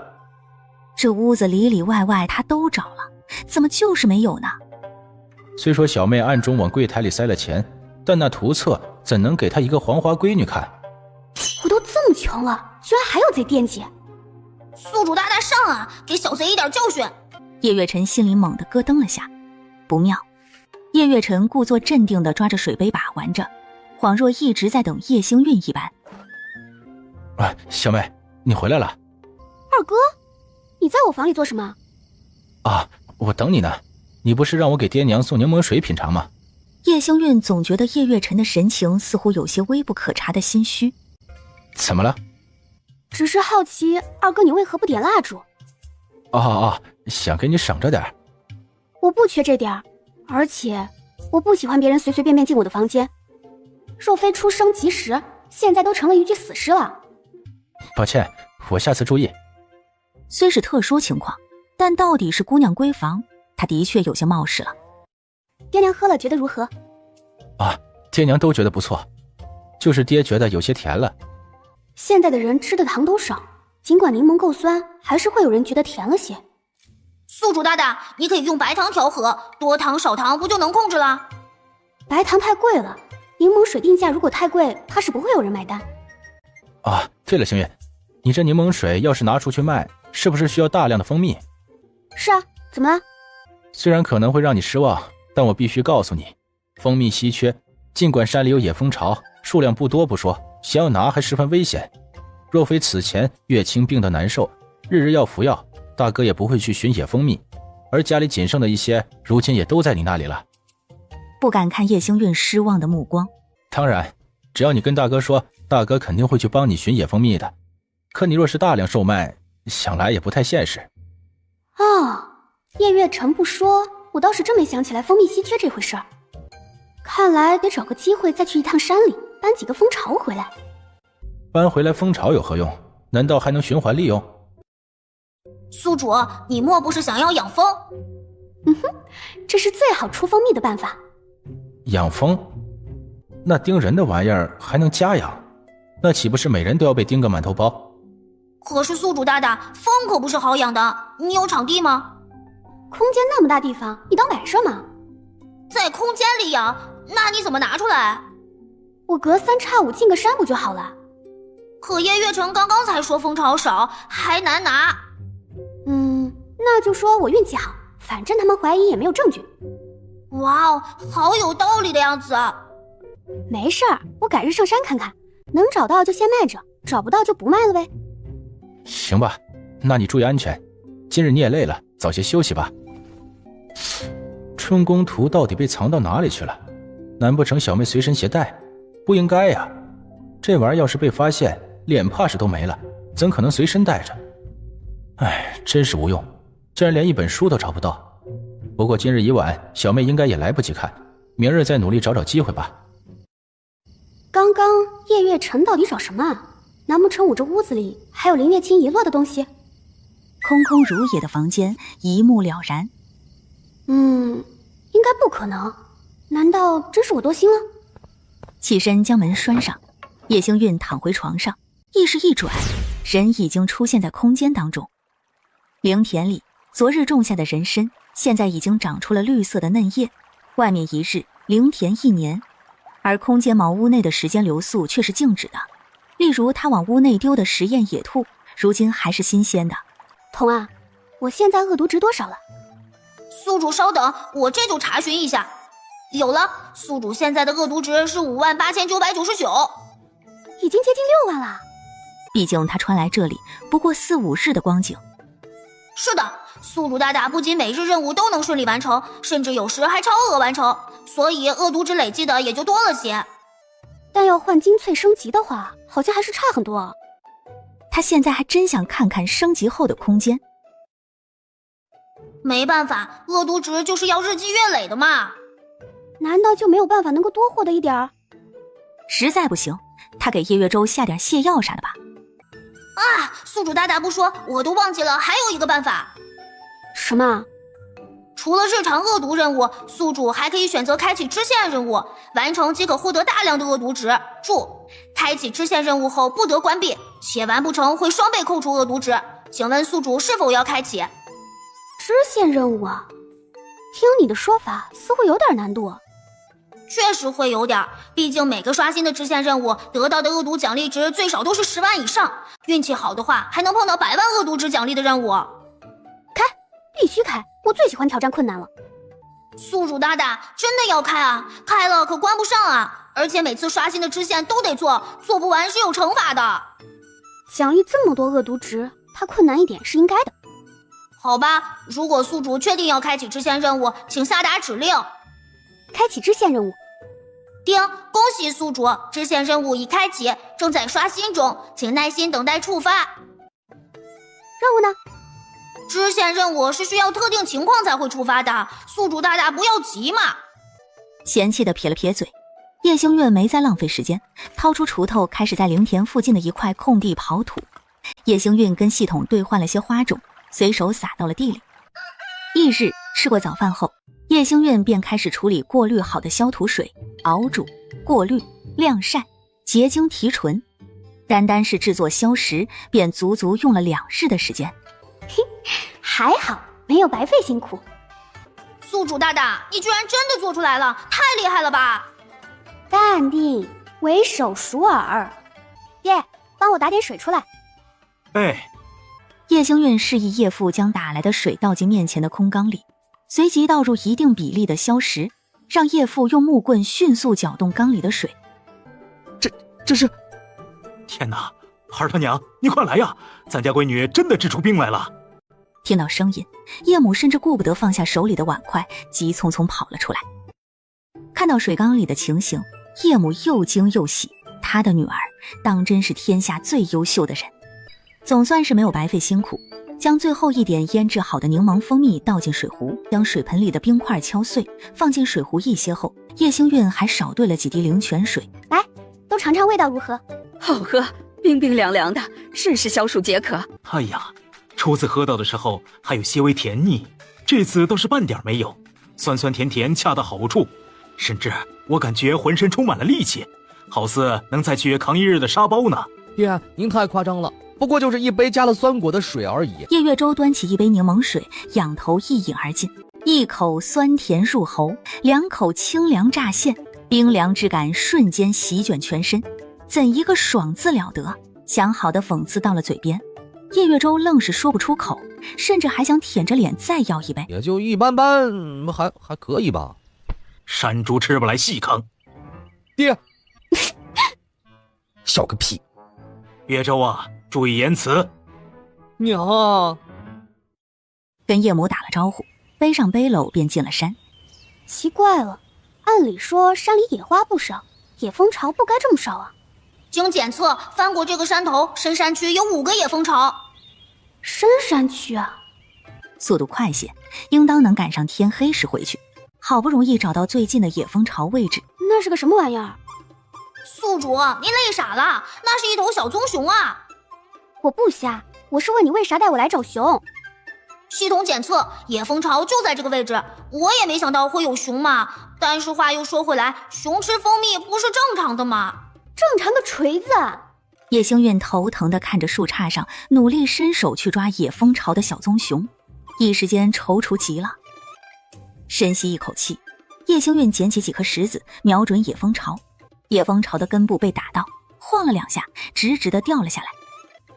这屋子里里外外他都找了，怎么就是没有呢？虽说小妹暗中往柜台里塞了钱，但那图册怎能给她一个黄花闺女看？我都这么穷了，居然还有贼惦记！宿主大大上啊，给小贼一点教训！叶月辰心里猛地咯噔了下，不妙。叶月辰故作镇定地抓着水杯把玩着，恍若一直在等叶星韵一般。小妹，你回来了。二哥，你在我房里做什么？啊，我等你呢。你不是让我给爹娘送柠檬水品尝吗？叶星韵总觉得叶月辰的神情似乎有些微不可察的心虚。怎么了？只是好奇，二哥你为何不点蜡烛？想给你省着点。我不缺这点，而且我不喜欢别人随随便便进我的房间。若非出生及时，现在都成了一具死尸了。抱歉，我下次注意。虽是特殊情况，但到底是姑娘闺房，她的确有些冒失了。爹娘喝了觉得如何？爹娘都觉得不错，就是爹觉得有些甜了。现在的人吃的糖都少，尽管柠檬够酸，还是会有人觉得甜了些。宿主大大，你可以用白糖调和，多糖少糖不就能控制了？白糖太贵了，柠檬水定价如果太贵，怕是不会有人买单。对了，星月，你这柠檬水要是拿出去卖，是不是需要大量的蜂蜜？是啊，怎么了？虽然可能会让你失望，但我必须告诉你，蜂蜜稀缺，尽管山里有野蜂巢，数量不多不说，想要拿还十分危险。若非此前月清病得难受，日日要服药，大哥也不会去寻野蜂蜜，而家里仅剩的一些，如今也都在你那里了。不敢看叶星韵失望的目光。当然，只要你跟大哥说，大哥肯定会去帮你寻野蜂蜜的。可你若是大量售卖，想来也不太现实。叶月辰不说，我倒是真没想起来蜂蜜稀缺这回事儿。看来得找个机会再去一趟山里，搬几个蜂巢回来。搬回来蜂巢有何用？难道还能循环利用？宿主，你莫不是想要养蜂？这是最好出蜂蜜的办法。养蜂？那叮人的玩意儿还能家养？那岂不是每人都要被叮个满头包？可是宿主大大，风可不是好养的，你有场地吗？空间那么大地方，你当摆设吗？在空间里养，那你怎么拿出来？我隔三差五进个山不就好了？可叶月辰刚刚才说风潮少，还难拿。那就说我运气好，反正他们怀疑也没有证据。哇哦，好有道理的样子。没事儿，我改日上山看看，能找到就先卖着，找不到就不卖了呗。行吧，那你注意安全。今日你也累了，早些休息吧。春宫图到底被藏到哪里去了？难不成小妹随身携带？不应该呀，这玩意儿要是被发现，脸怕是都没了，怎可能随身带着？哎，真是无用，竟然连一本书都找不到。不过今日已晚，小妹应该也来不及看，明日再努力找找机会吧。刚刚叶月辰到底找什么啊？难不成我这屋子里还有林月清遗落的东西？空空如也的房间一目了然。应该不可能，难道真是我多心了？起身将门拴上，叶星韵躺回床上，意识一转，人已经出现在空间当中。灵田里昨日种下的人参现在已经长出了绿色的嫩叶，外面一日，灵田一年，而空间茅屋内的时间流速却是静止的。例如他往屋内丢的实验野兔，如今还是新鲜的。童啊，我现在恶毒值多少了？宿主稍等，我这就查询一下。有了，宿主现在的恶毒值是58999，已经接近6万了。毕竟他穿来这里不过4、5日的光景。是的，宿主大大不仅每日任务都能顺利完成，甚至有时还超额完成，所以恶毒值累积的也就多了些。但要换精粹升级的话，好像还是差很多。他现在还真想看看升级后的空间。没办法，恶毒值就是要日积月累的嘛。难道就没有办法能够多获得一点儿？实在不行，他给叶月舟下点泻药啥的吧。啊，宿主大大不说，我都忘记了，还有一个办法。什么？除了日常恶毒任务，宿主还可以选择开启支线任务，完成即可获得大量的恶毒值。注：开启支线任务后不得关闭，且完不成会双倍扣除恶毒值。请问宿主是否要开启？支线任务啊，听你的说法似乎有点难度。确实会有点，毕竟每个刷新的支线任务得到的恶毒奖励值最少都是10万以上，运气好的话还能碰到100万恶毒值奖励的任务。开，必须开，我最喜欢挑战困难了。宿主大大真的要开啊？开了可关不上啊，而且每次刷新的支线都得做，做不完是有惩罚的。奖励这么多恶毒值，它困难一点是应该的。好吧，如果宿主确定要开启支线任务，请下达指令。开启支线任务。叮，恭喜宿主，支线任务已开启，正在刷新中，请耐心等待触发。任务呢？支线任务是需要特定情况才会触发的，宿主大大不要急嘛。嫌弃的撇了撇嘴，叶星月没再浪费时间，掏出锄头开始在灵田附近的一块空地刨土。叶星运跟系统兑换了些花种，随手撒到了地里。翌日吃过早饭后，叶星运便开始处理过滤好的消土水，熬煮、过滤、晾晒、结晶提纯。单单是制作消石便足足用了2日的时间。嘿，还好没有白费辛苦。宿主大大，你居然真的做出来了，太厉害了吧！淡定，为手熟耳。爹，帮我打点水出来。哎。叶星运示意叶父将打来的水倒进面前的空缸里，随即倒入一定比例的消石，让叶父用木棍迅速搅动缸里的水。这是……天哪，孩儿他娘，你快来呀！咱家闺女真的治出病来了！听到声音，叶母甚至顾不得放下手里的碗筷，急匆匆跑了出来。看到水缸里的情形，叶母又惊又喜，她的女儿当真是天下最优秀的人。总算是没有白费辛苦，将最后一点腌制好的柠檬蜂蜜倒进水壶，将水盆里的冰块敲碎，放进水壶一些后，叶星运还少兑了几滴灵泉水。来，都尝尝味道如何？好喝，冰冰凉凉的，甚是消暑解渴。哎呀，初次喝到的时候还有些微甜腻，这次倒是半点没有，酸酸甜甜恰到好处，甚至我感觉浑身充满了力气，好似能再去扛1日的沙包呢。爹，您太夸张了，不过就是一杯加了酸果的水而已。叶月舟端起一杯柠檬水，仰头一饮而尽，一口酸甜入喉，2口清凉乍现，冰凉之感瞬间席卷全身，怎一个爽字了得！想好的讽刺到了嘴边，叶月舟愣是说不出口，甚至还想舔着脸再要一杯。也就一般般，还可以吧。山猪吃不来细糠。爹，笑个屁！月舟啊，注意言辞。娘，跟叶母打了招呼，背上背篓便进了山。奇怪了，按理说山里野花不少，野蜂巢不该这么少啊。经检测，翻过这个山头，深山区有5个野蜂巢。深山区啊，速度快些，应当能赶上天黑时回去。好不容易找到最近的野蜂巢位置，那是个什么玩意儿？宿主，您累傻了，那是一头小棕熊啊！我不瞎，我是问你为啥带我来找熊。系统检测，野蜂巢就在这个位置，我也没想到会有熊嘛。但是话又说回来，熊吃蜂蜜不是正常的吗？正常个锤子！叶星运头疼地看着树杈上努力伸手去抓野蜂巢的小棕熊，一时间踌躇极了。深吸一口气，叶星运捡起几颗石子，瞄准野蜂巢。野蜂巢的根部被打到，晃了2下，直直地掉了下来。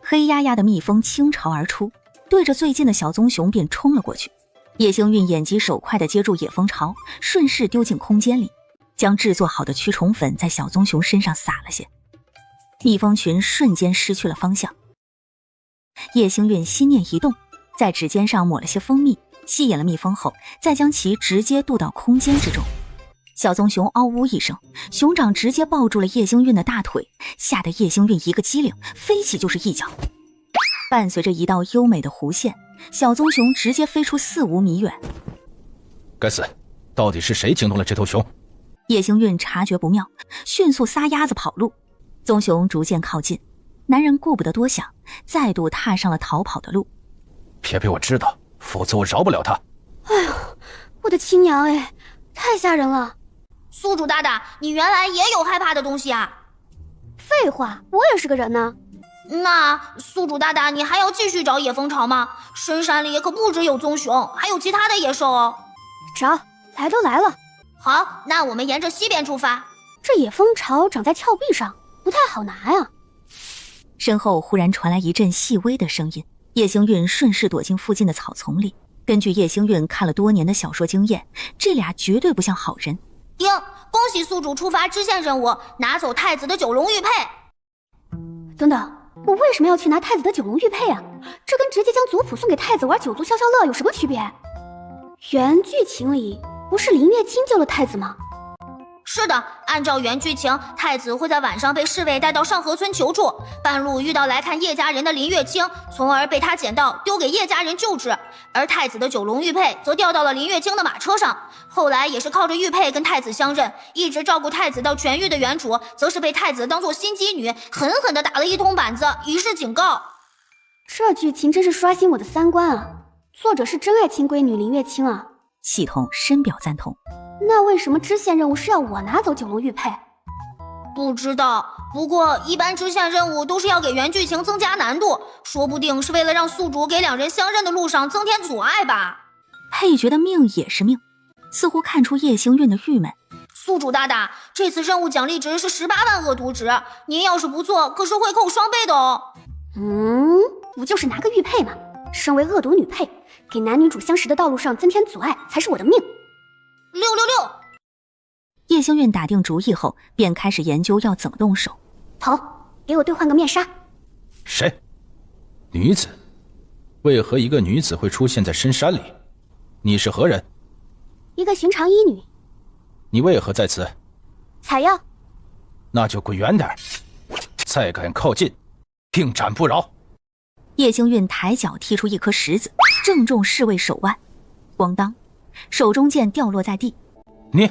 黑压压的蜜蜂倾巢而出，对着最近的小棕熊便冲了过去。叶星运眼疾手快地接住野蜂巢，顺势丢进空间里，将制作好的驱虫粉在小棕熊身上撒了些。蜜蜂群瞬间失去了方向。叶星运心念一动，在指尖上抹了些蜂蜜，吸引了蜜蜂后，再将其直接渡到空间之中。小棕熊嗷呜一声，熊掌直接抱住了叶星运的大腿，吓得叶星运一个机灵，飞起就是一脚。伴随着一道优美的弧线，小棕熊直接飞出4、5米远。该死，到底是谁惊动了这头熊？叶星运察觉不妙，迅速撒丫子跑路。棕熊逐渐靠近，男人顾不得多想，再度踏上了逃跑的路。别被我知道，否则我饶不了他。哎呦，我的亲娘哎，太吓人了！宿主大大，你原来也有害怕的东西啊？废话，我也是个人呢。那宿主大大，你还要继续找野蜂巢吗？深山里可不只有棕熊，还有其他的野兽哦。找，来都来了。好，那我们沿着西边出发。这野蜂巢长在峭壁上，不太好拿呀。身后忽然传来一阵细微的声音，叶星运顺势躲进附近的草丛里。根据叶星运看了多年的小说经验，这俩绝对不像好人。丁，恭喜宿主触发支线任务，拿走太子的9龙玉佩。等等，我为什么要去拿太子的9龙玉佩啊？这跟直接将族谱送给太子玩9族消消乐有什么区别？原剧情里不是林月清救了太子吗？是的，按照原剧情，太子会在晚上被侍卫带到上河村求助，半路遇到来看叶家人的林月清，从而被他捡到丢给叶家人救治，而太子的9龙玉佩则掉到了林月清的马车上。后来也是靠着玉佩跟太子相认，一直照顾太子到痊愈的原主，则是被太子当作心机女，狠狠地打了一通板子，以示警告。这剧情真是刷新我的3观啊！作者是真爱亲闺女林月清啊！系统深表赞同。那为什么支线任务是要我拿走9龙玉佩？不知道，不过一般支线任务都是要给原剧情增加难度，说不定是为了让宿主给2人相认的路上增添阻碍吧。配角的命也是命，似乎看出叶星运的郁闷。宿主大大，这次任务奖励值是18万恶毒值，您要是不做，可是会扣双倍的哦。不就是拿个玉佩吗？身为恶毒女配，给男女主相识的道路上增添阻碍才是我的命。666。叶星运打定主意后，便开始研究要怎么动手。头，给我兑换个面纱。谁？女子？为何一个女子会出现在深山里？你是何人？一个寻常医女。你为何在此？采药。那就滚远点，再敢靠近，定斩不饶。叶星运抬脚踢出一颗石子，正中侍卫手腕，咣当，手中剑掉落在地。你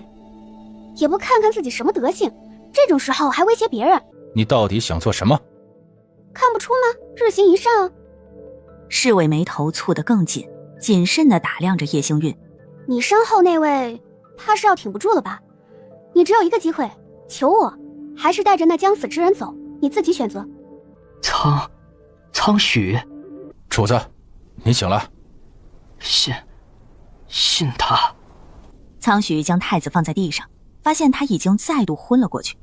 也不看看自己什么德行，这种时候还威胁别人。你到底想做什么？看不出吗？日行一善啊。侍卫眉头蹙得更紧，谨慎地打量着叶星运。你身后那位怕是要挺不住了吧？你只有一个机会，求我，还是带着那将死之人走，你自己选择。苍许，主子，你醒了。信他。苍许将太子放在地上，发现他已经再度昏了过去。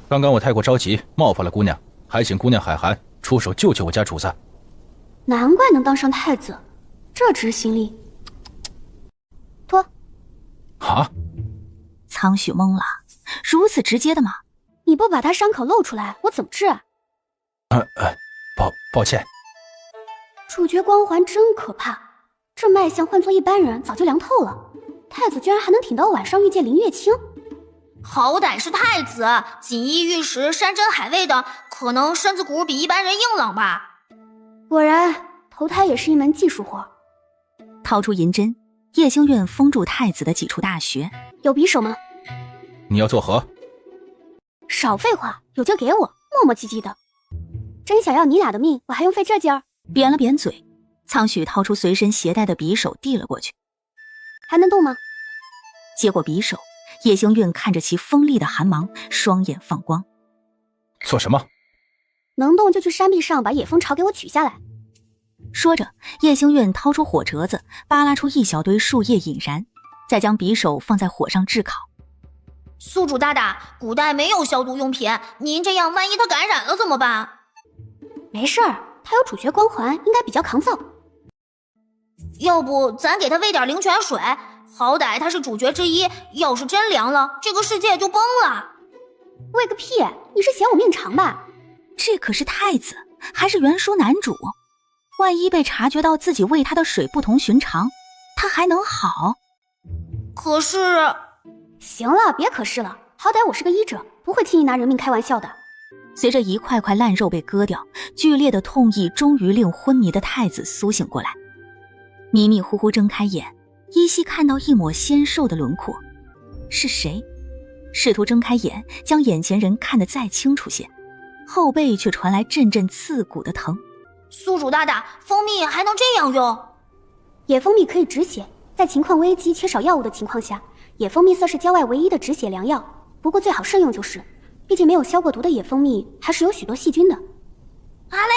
刚刚我太过着急，冒犯了姑娘，还请姑娘海涵出手救救我家主子。难怪能当上太子，这执行力。脱。啊！苍许懵了，如此直接的吗？你不把他伤口露出来，我怎么治啊？抱歉。主角光环真可怕，这脉象换做一般人早就凉透了。太子居然还能挺到晚上遇见林月清，好歹是太子，锦衣玉食、山珍海味的，可能身子骨比一般人硬朗吧。果然，投胎也是一门技术活。掏出银针，叶星院封住太子的几处大穴。有匕首吗？你要做何？少废话，有就给我，磨磨唧唧的。真想要你俩的命，我还用费这劲儿？扁了扁嘴，苍许掏出随身携带的匕首递了过去。还能动吗？接过匕首，叶星运看着其锋利的寒芒，双眼放光。做什么？能动就去山壁上把野蜂巢给我取下来。说着，叶星运掏出火折子，扒拉出一小堆树叶引燃，再将匕首放在火上炙烤。宿主大大，古代没有消毒用品，您这样万一他感染了怎么办？没事儿，他有主角光环，应该比较抗造。要不咱给他喂点灵泉水，好歹他是主角之一，要是真凉了，这个世界就崩了。喂个屁，你是嫌我命长吧？这可是太子，还是原书男主，万一被察觉到自己喂他的水不同寻常，他还能好？可是……行了，别可是了，好歹我是个医者，不会轻易拿人命开玩笑的。随着一块块烂肉被割掉，剧烈的痛意终于令昏迷的太子苏醒过来，迷迷糊糊睁开眼，依稀看到一抹纤瘦的轮廓。是谁？试图睁开眼，将眼前人看得再清楚些，后背却传来阵阵刺骨的疼。宿主大大，蜂蜜还能这样用？野蜂蜜可以止血，在情况危机缺少药物的情况下，野蜂蜜算是郊外唯一的止血良药，不过最好慎用就是，毕竟没有消过毒的野蜂蜜还是有许多细菌的。啊嘞，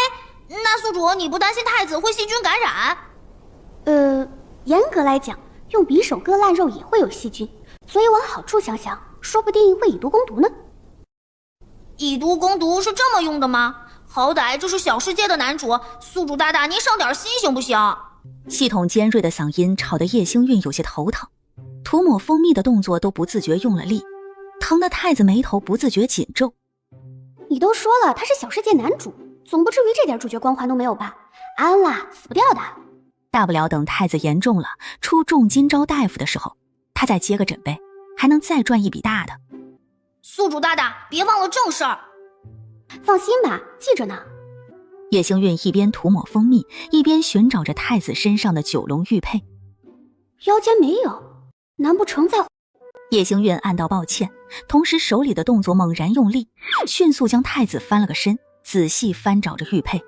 那宿主你不担心太子会细菌感染？严格来讲，用匕首割烂肉也会有细菌，所以往好处想想，说不定会以毒攻毒呢。以毒攻毒是这么用的吗？好歹这是小世界的男主，宿主大大您上点心行不行？系统尖锐的嗓音吵得叶星运有些头疼，涂抹蜂蜜的动作都不自觉用了力，疼得太子眉头不自觉紧皱。你都说了他是小世界男主，总不至于这点主角光环都没有吧？安啦，死不掉的。大不了等太子严重了，出重金招大夫的时候，他再接个枕呗，还能再赚一笔大的。宿主大大，别忘了正事儿。放心吧，记着呢。叶星运一边涂抹蜂蜜，一边寻找着太子身上的九龙玉佩。腰间没有，难不成在……叶星运暗道抱歉，同时手里的动作猛然用力，迅速将太子翻了个身，仔细翻找着玉佩。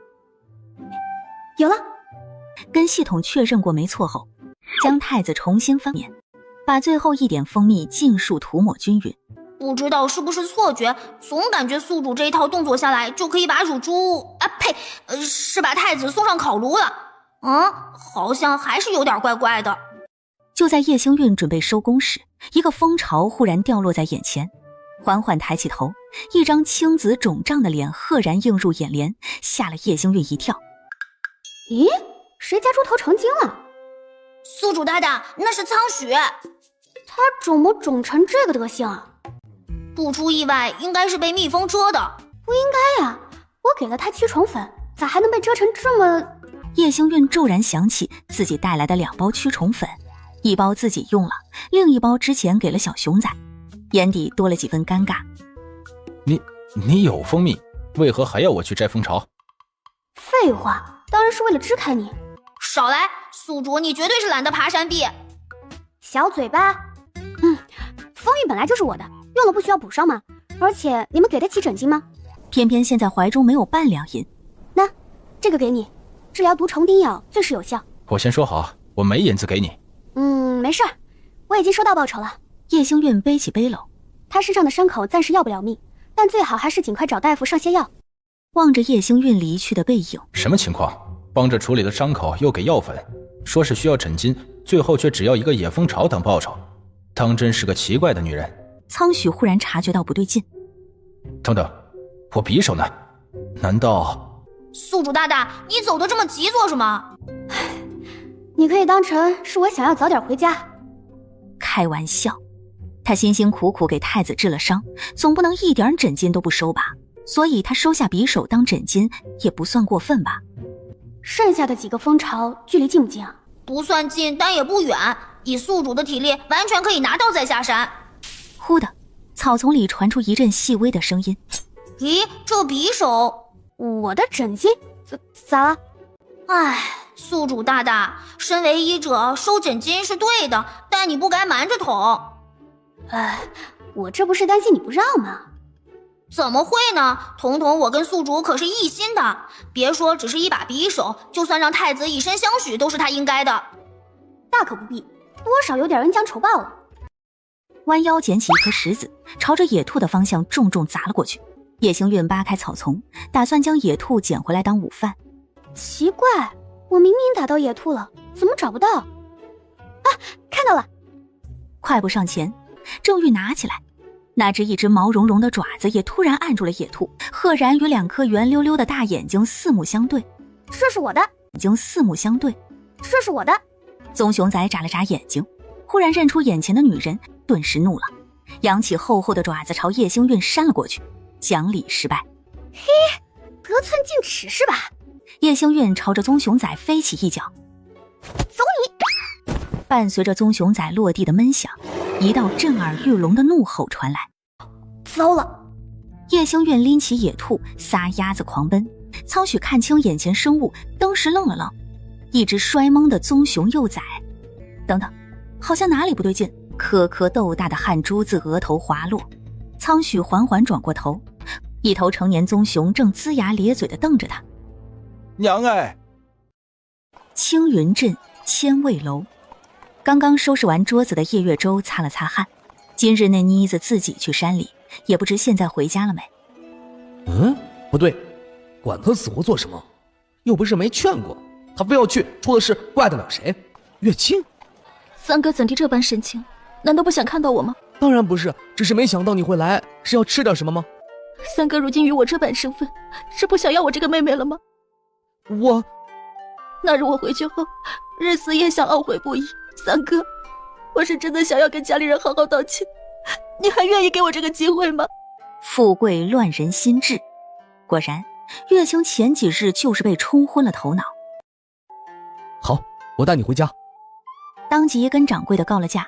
有了。跟系统确认过没错后，将太子重新翻面，把最后一点蜂蜜尽数涂抹均匀。不知道是不是错觉，总感觉宿主这一套动作下来就可以把乳猪是把太子送上烤炉了。好像还是有点怪怪的。就在叶星运准备收工时，一个蜂巢忽然掉落在眼前，缓缓抬起头，一张青紫肿胀的脸赫然映入眼帘，吓了叶星运一跳。咦，谁家猪头成精了？宿主大大，那是苍许。他肿么肿成这个德行啊？不出意外，应该是被蜜蜂蛰的。不应该呀，我给了他驱虫粉，咋还能被蛰成这么……叶星运骤然想起自己带来的2包驱虫粉，一包自己用了，另一包之前给了小熊仔，眼底多了几分尴尬。你有蜂蜜，为何还要我去摘蜂巢？废话，当然是为了支开你。少来，宿主你绝对是懒得爬山壁。小嘴巴。蜂蜜本来就是我的，用了不需要补上吗？而且你们给得起诊金吗？偏偏现在怀中没有半两银。那这个给你，治疗毒虫叮咬最是有效。我先说好，我没银子给你。没事儿，我已经收到报酬了。叶星运背起背篓，他身上的伤口暂时要不了命，但最好还是尽快找大夫上些药。望着叶星运离去的背影。什么情况？帮着处理了伤口又给药粉，说是需要诊金，最后却只要一个野蜂巢当报酬，当真是个奇怪的女人。苍许忽然察觉到不对劲。等等，我匕首呢？难道……宿主大大，你走得这么急做什么？你可以当成是我想要早点回家。开玩笑，他辛辛苦苦给太子治了伤，总不能一点诊金都不收吧？所以他收下匕首当诊金也不算过分吧？剩下的几个蜂巢距离近不近啊？不算近，但也不远。以宿主的体力，完全可以拿到再下山。忽的，草丛里传出一阵细微的声音。咦，这匕首，我的诊金咋了？唉，宿主大大，身为医者，收诊金是对的，但你不该瞒着捅。我这不是担心你不让吗？怎么会呢？统统我跟宿主可是一心的，别说只是一把匕首，就算让太子以身相许，都是他应该的。大可不必，多少有点恩将仇报了。弯腰捡起一颗石子，朝着野兔的方向重重砸了过去。叶星运扒开草丛，打算将野兔捡回来当午饭。奇怪，我明明打到野兔了，怎么找不到？啊，看到了！快步上前，正欲拿起来，那一只毛茸茸的爪子也突然按住了野兔，赫然与两颗圆溜溜的大眼睛四目相对。这是我的！眼睛四目相对，这是我的！棕熊仔眨了眨眼睛，忽然认出眼前的女人，顿时怒了，扬起厚厚的爪子朝叶星运扇了过去。讲理失败。嘿，得寸进尺是吧？叶星运朝着棕熊仔飞起一脚，走你！伴随着棕熊仔落地的闷响，一道震耳欲聋的怒吼传来。糟了！叶星运拎起野兔，撒丫子狂奔。苍许看清眼前生物，当时愣了愣，一只摔懵的棕熊幼崽。等等，好像哪里不对劲。颗颗豆大的汗珠自额头滑落，苍许缓缓转过头，一头成年棕熊正龇牙咧嘴地瞪着他。娘哎！青云镇千味楼，刚刚收拾完桌子的叶月舟擦了擦汗。今日那妮子自己去山里，也不知现在回家了没。不对，管他死活做什么？又不是没劝过，他非要去，出了事怪得了谁？月清，三哥怎地这般神情？难道不想看到我吗？当然不是，只是没想到你会来，是要吃点什么吗？三哥如今与我这般身份，是不想要我这个妹妹了吗？那日我回去后，日思夜想，懊悔不已。三哥，我是真的想要跟家里人好好道歉，你还愿意给我这个机会吗？富贵乱人心智，果然，月清前几日就是被冲昏了头脑。好，我带你回家。当即跟掌柜的告了假，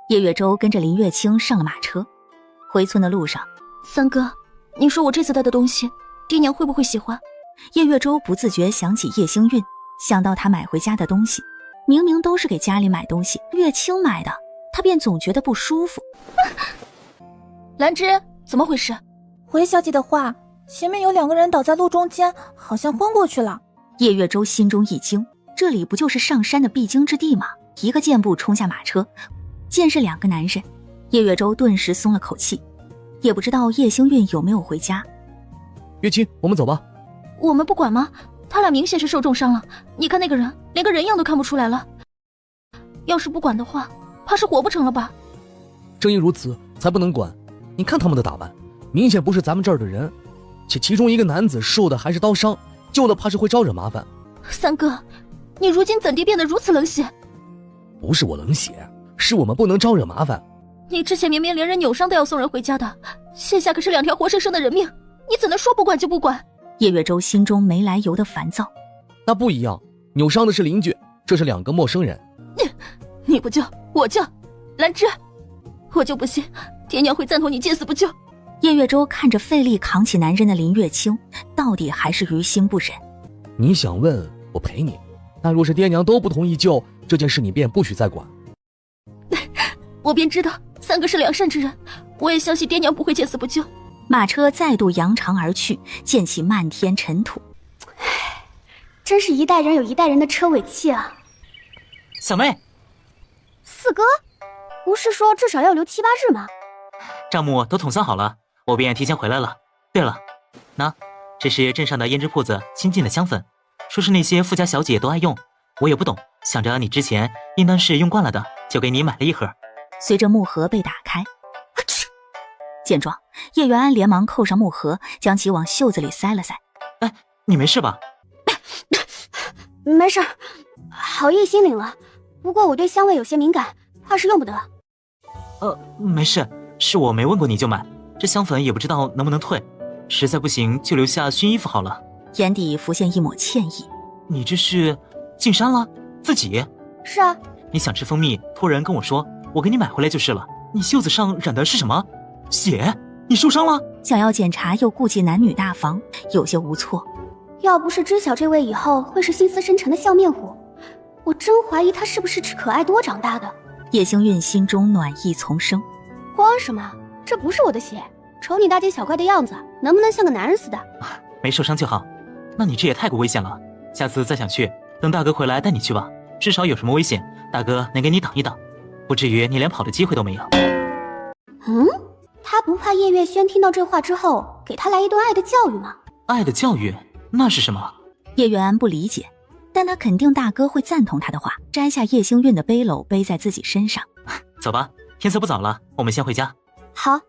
叶月舟跟着林月清上了马车。回村的路上，三哥，你说我这次带的东西，爹娘会不会喜欢？叶月舟不自觉想起叶星运，想到他买回家的东西，明明都是给家里买东西，月清买的，他便总觉得不舒服。兰芝，怎么回事？回小姐的话，前面有2个人倒在路中间，好像昏过去了。叶月舟心中一惊，这里不就是上山的必经之地吗？一个箭步冲下马车，见是2个男人，叶月舟顿时松了口气，也不知道叶星运有没有回家。月清，我们走吧。我们不管吗？他俩明显是受重伤了，你看那个人连个人样都看不出来了，要是不管的话，怕是活不成了吧？正因如此，才不能管。你看他们的打扮，明显不是咱们这儿的人，且其中一个男子受的还是刀伤，救了怕是会招惹麻烦。三哥，你如今怎地变得如此冷血？不是我冷血，是我们不能招惹麻烦。你之前明明连人扭伤都要送人回家的，现下可是2条活生生的人命，你怎能说不管就不管？叶月舟心中没来由的烦躁。那不一样，扭伤的是邻居，这是2个陌生人。你不救我救，兰芝，我就不信爹娘会赞同你见死不救。叶月舟看着费力扛起男人的林月清，到底还是于心不忍。你想问，我陪你，但若是爹娘都不同意救，这件事你便不许再管。我便知道三哥是良善之人，我也相信爹娘不会见死不救。马车再度扬长而去，溅起漫天尘土。真是一代人有一代人的车尾气啊！小妹，四哥，不是说至少要留7、8日吗？账目都统算好了，我便提前回来了。对了，那这是镇上的胭脂铺子新进的香粉，说是那些富家小姐都爱用。我也不懂，想着你之前应当是用惯了的，就给你买了一盒。随着木盒被打开，见状，叶元安连忙扣上木盒，将其往袖子里塞了塞。哎，你没事吧？没事，好意心领了。不过我对香味有些敏感，怕是用不得。没事，是我没问过你就买，这香粉也不知道能不能退，实在不行就留下熏衣服好了。眼底浮现一抹歉意。你这是进山了？自己？是啊。你想吃蜂蜜，托人跟我说，我给你买回来就是了。你袖子上染的是什么？血？你受伤了？想要检查又顾忌男女大防，有些无措。要不是知晓这位以后会是心思深沉的笑面虎，我真怀疑他是不是吃可爱多长大的。叶星韵心中暖意丛生。慌什么？这不是我的血，瞅你大惊小怪的样子，能不能像个男人似的？没受伤就好。那你这也太过危险了，下次再想去，等大哥回来带你去吧，至少有什么危险，大哥能给你挡一挡，不至于你连跑的机会都没有。他不怕叶月轩听到这话之后给他来一顿爱的教育吗？爱的教育？那是什么？叶元安不理解，但他肯定大哥会赞同他的话，摘下叶星韵的背篓背在自己身上。走吧，天色不早了，我们先回家。好。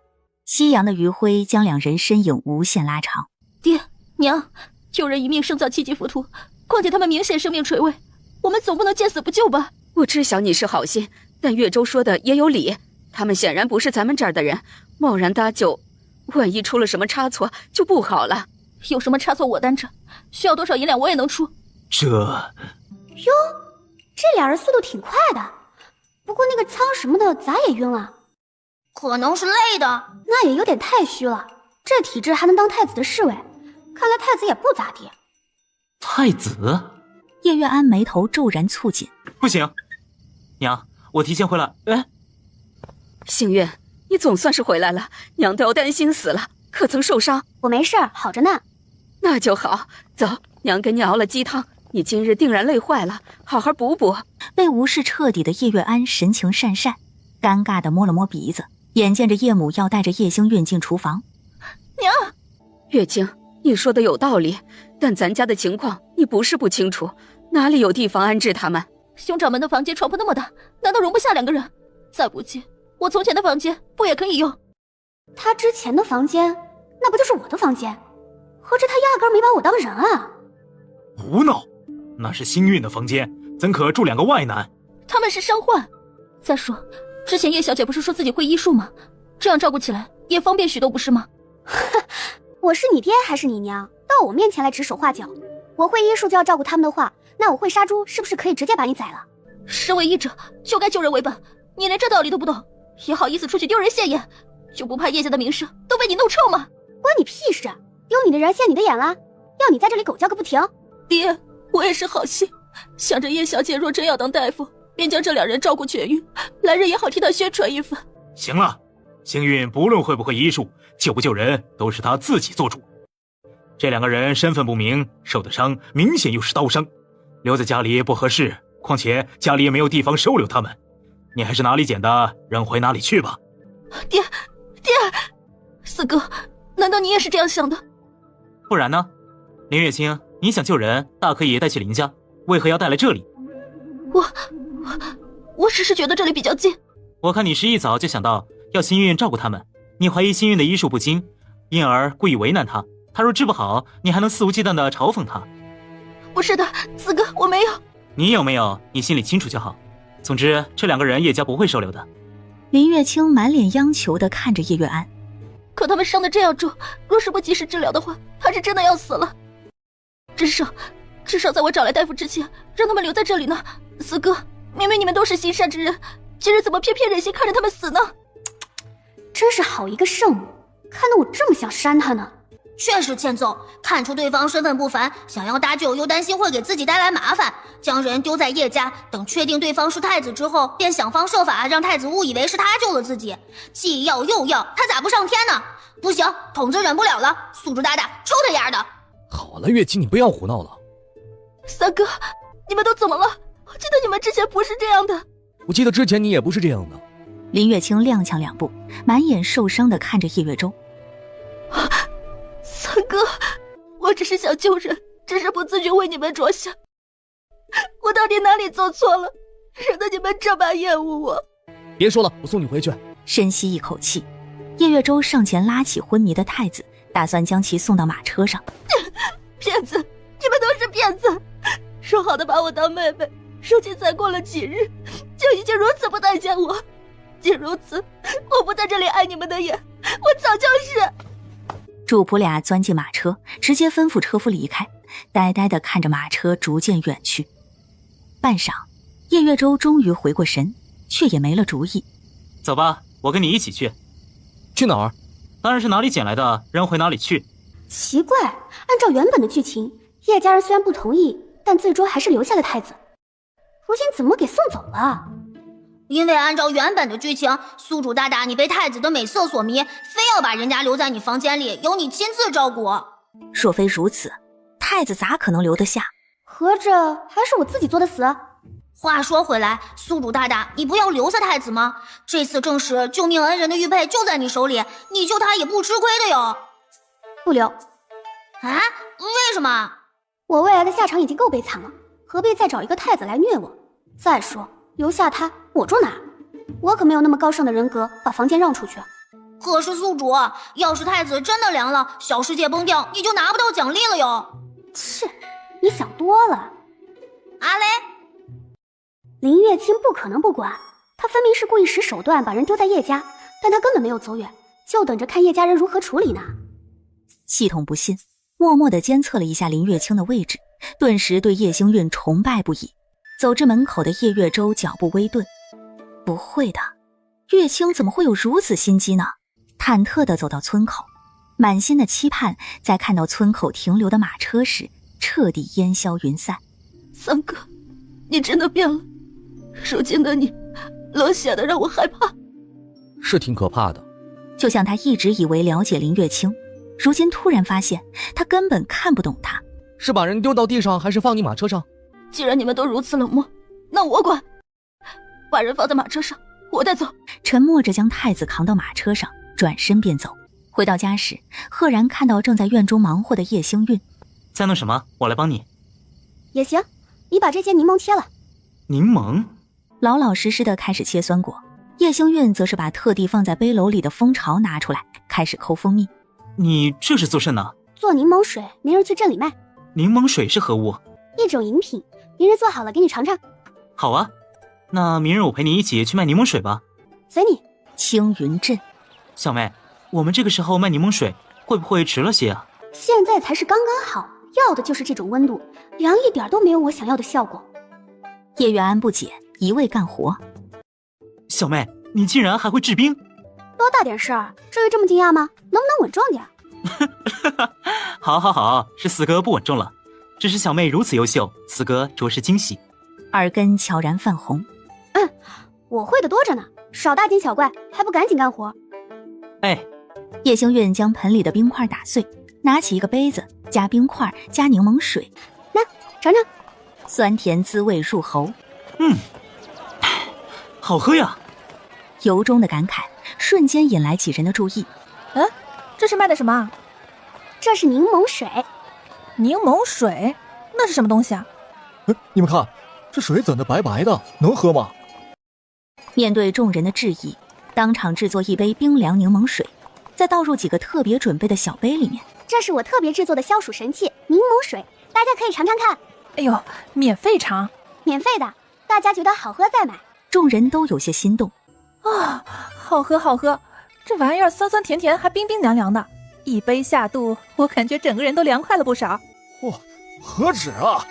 夕阳的余晖将两人身影无限拉长。爹娘，救人一命胜造七级浮屠，况且他们明显生命垂危，我们总不能见死不救吧？我知晓你是好心，但岳州说的也有理，他们显然不是咱们这儿的人，贸然搭救，万一出了什么差错就不好了。有什么差错我担着，需要多少银两我也能出。哟，这俩人速度挺快的，不过那个苍什么的咋也晕了？可能是累的。那也有点太虚了，这体质还能当太子的侍卫，看来太子也不咋地。太子？叶月安眉头骤然蹙紧。不行，娘，我提前回来。星韵，你总算是回来了，娘都要担心死了，可曾受伤？我没事，好着呢。那就好，走，娘给你熬了鸡汤，你今日定然累坏了，好好补补。被无视彻底的叶月安神情讪讪，尴尬地摸了摸鼻子，眼见着叶母要带着叶星韵进厨房。娘，月清，你说的有道理，但咱家的情况你不是不清楚，哪里有地方安置他们？兄长们的房间床铺那么大，难道容不下2个人？再不济，我从前的房间不也可以用？他之前的房间，那不就是我的房间？合着他压根没把我当人啊！胡闹，那是星韵的房间，怎可住2个外男？他们是伤患。再说，之前叶小姐不是说自己会医术吗？这样照顾起来也方便许多，不是吗？我是你爹还是你娘？到我面前来指手画脚。我会医术就要照顾他们的话，那我会杀猪是不是可以直接把你宰了？身为医者就该救人为本，你连这道理都不懂，也好意思出去丢人现眼，就不怕叶家的名声都被你弄臭吗？关你屁事！丢你的人现你的眼了，要你在这里狗叫个不停。爹，我也是好心，想着叶小姐若真要当大夫，便将这2人照顾痊愈，来日也好替她宣传一番。行了，星韵不论会不会医术，救不救人都是她自己做主。这2个人身份不明，受的伤明显又是刀伤，留在家里不合适，况且家里也没有地方收留他们，你还是哪里捡的扔回哪里去吧。爹，四哥，难道你也是这样想的？不然呢？林月清，你想救人，大可以带去林家，为何要带来这里？我只是觉得这里比较近。我看你是一早就想到要星韵照顾他们，你怀疑星韵的医术不精，因而故意为难他。他若治不好，你还能肆无忌惮地嘲讽他。不是的，四哥，我没有。你有没有，你心里清楚就好。总之，这2个人叶家不会收留的。林月清满脸央求地看着叶月安。可他们伤得这样重，若是不及时治疗的话，他是真的要死了。至少在我找来大夫之前，让他们留在这里呢。四哥，明明你们都是心善之人，今日怎么偏偏忍心看着他们死呢？真是好一个圣母，看得我这么想扇他呢。确实欠揍，看出对方身份不凡，想要搭救又担心会给自己带来麻烦，将人丢在叶家，等确定对方是太子之后，便想方设法让太子误以为是他救了自己，既要又要，他咋不上天呢？不行，童子忍不了了，宿主大大抽他丫的！好了，月清，你不要胡闹了。三哥，你们都怎么了？我记得你们之前不是这样的。我记得之前你也不是这样的。林月清踉跄2步，满眼受伤地看着叶月舟。三哥，我我只是想救人，只是不自觉为你们着想。我到底哪里做错了，惹得你们这般厌恶我？别说了，我送你回去。深吸一口气，叶月舟上前拉起昏迷的太子，打算将其送到马车上。骗子，你们都是骗子！说好的把我当妹妹，如今才过了几日，就已经如此不待见我。既如此，我不在这里碍你们的眼，我早就是。主仆俩钻进马车，直接吩咐车夫离开，呆呆地看着马车逐渐远去。半晌，叶月舟终于回过神，却也没了主意。走吧，我跟你一起去。去哪儿？当然是哪里捡来的，扔回哪里去。奇怪，按照原本的剧情，叶家人虽然不同意，但最终还是留下了太子。如今怎么给送走了？因为按照原本的剧情，宿主大大你被太子的美色所迷，非要把人家留在你房间里，由你亲自照顾。若非如此，太子咋可能留得下？合着还是我自己作的死？话说回来，宿主大大，你不要留下太子吗？这次正是救命恩人的玉佩就在你手里，你救他也不吃亏的哟。不留。啊？为什么？我未来的下场已经够悲惨了，何必再找一个太子来虐我？再说留下他，我住哪？我可没有那么高尚的人格，把房间让出去。可是宿主，要是太子真的凉了，小世界崩掉，你就拿不到奖励了哟。切，你想多了。阿雷，林月清不可能不管，他分明是故意使手段把人丢在叶家，但他根本没有走远，就等着看叶家人如何处理呢。系统不信，默默地监测了一下林月清的位置，顿时对叶星运崇拜不已。走至门口的叶月舟脚步微顿，不会的，月清怎么会有如此心机呢？忐忑地走到村口，满心的期盼在看到村口停留的马车时彻底烟消云散。三哥，你真的变了，如今的你冷血的让我害怕。是挺可怕的。就像他一直以为了解林月清，如今突然发现他根本看不懂他。是把人丢到地上，还是放你马车上？既然你们都如此冷漠，那我管。把人放在马车上，我带走。沉默着将太子扛到马车上，转身便走。回到家时，赫然看到正在院中忙活的叶星运。在弄什么？我来帮你。也行，你把这些柠檬切了。柠檬？老老实实的开始切酸果。叶星运则是把特地放在背篓里的蜂巢拿出来，开始抠蜂蜜。你这是做甚呢？做柠檬水，明日去镇里卖。柠檬水是何物？一种饮品，明日做好了给你尝尝。好啊，那明日我陪你一起去卖柠檬水吧。随你。青云镇。小妹，我们这个时候卖柠檬水会不会迟了些啊？现在才是刚刚好，要的就是这种温度，凉一点都没有我想要的效果。叶月安不解，一味干活。小妹，你竟然还会制冰？多大点事儿，至于这么惊讶吗？能不能稳重点？好，是四哥不稳重了。只是小妹如此优秀，四哥着实惊喜。耳根悄然泛红。我会的多着呢，少大惊小怪，还不赶紧干活？哎，叶星运将盆里的冰块打碎，拿起一个杯子，加冰块，加柠檬水，那尝尝，酸甜滋味入喉。好喝呀！由衷的感慨瞬间引来几人的注意。这是卖的什么？这是柠檬水。柠檬水？那是什么东西啊？你们看，这水怎的白白的，能喝吗？面对众人的质疑，当场制作一杯冰凉柠檬水，再倒入几个特别准备的小杯里面。这是我特别制作的消暑神器柠檬水，大家可以尝尝看。哎呦，免费尝？免费的，大家觉得好喝再买。众人都有些心动。啊，好喝好喝，这玩意儿酸酸甜甜还冰冰凉凉的，一杯下肚，我感觉整个人都凉快了不少。哇，何止啊！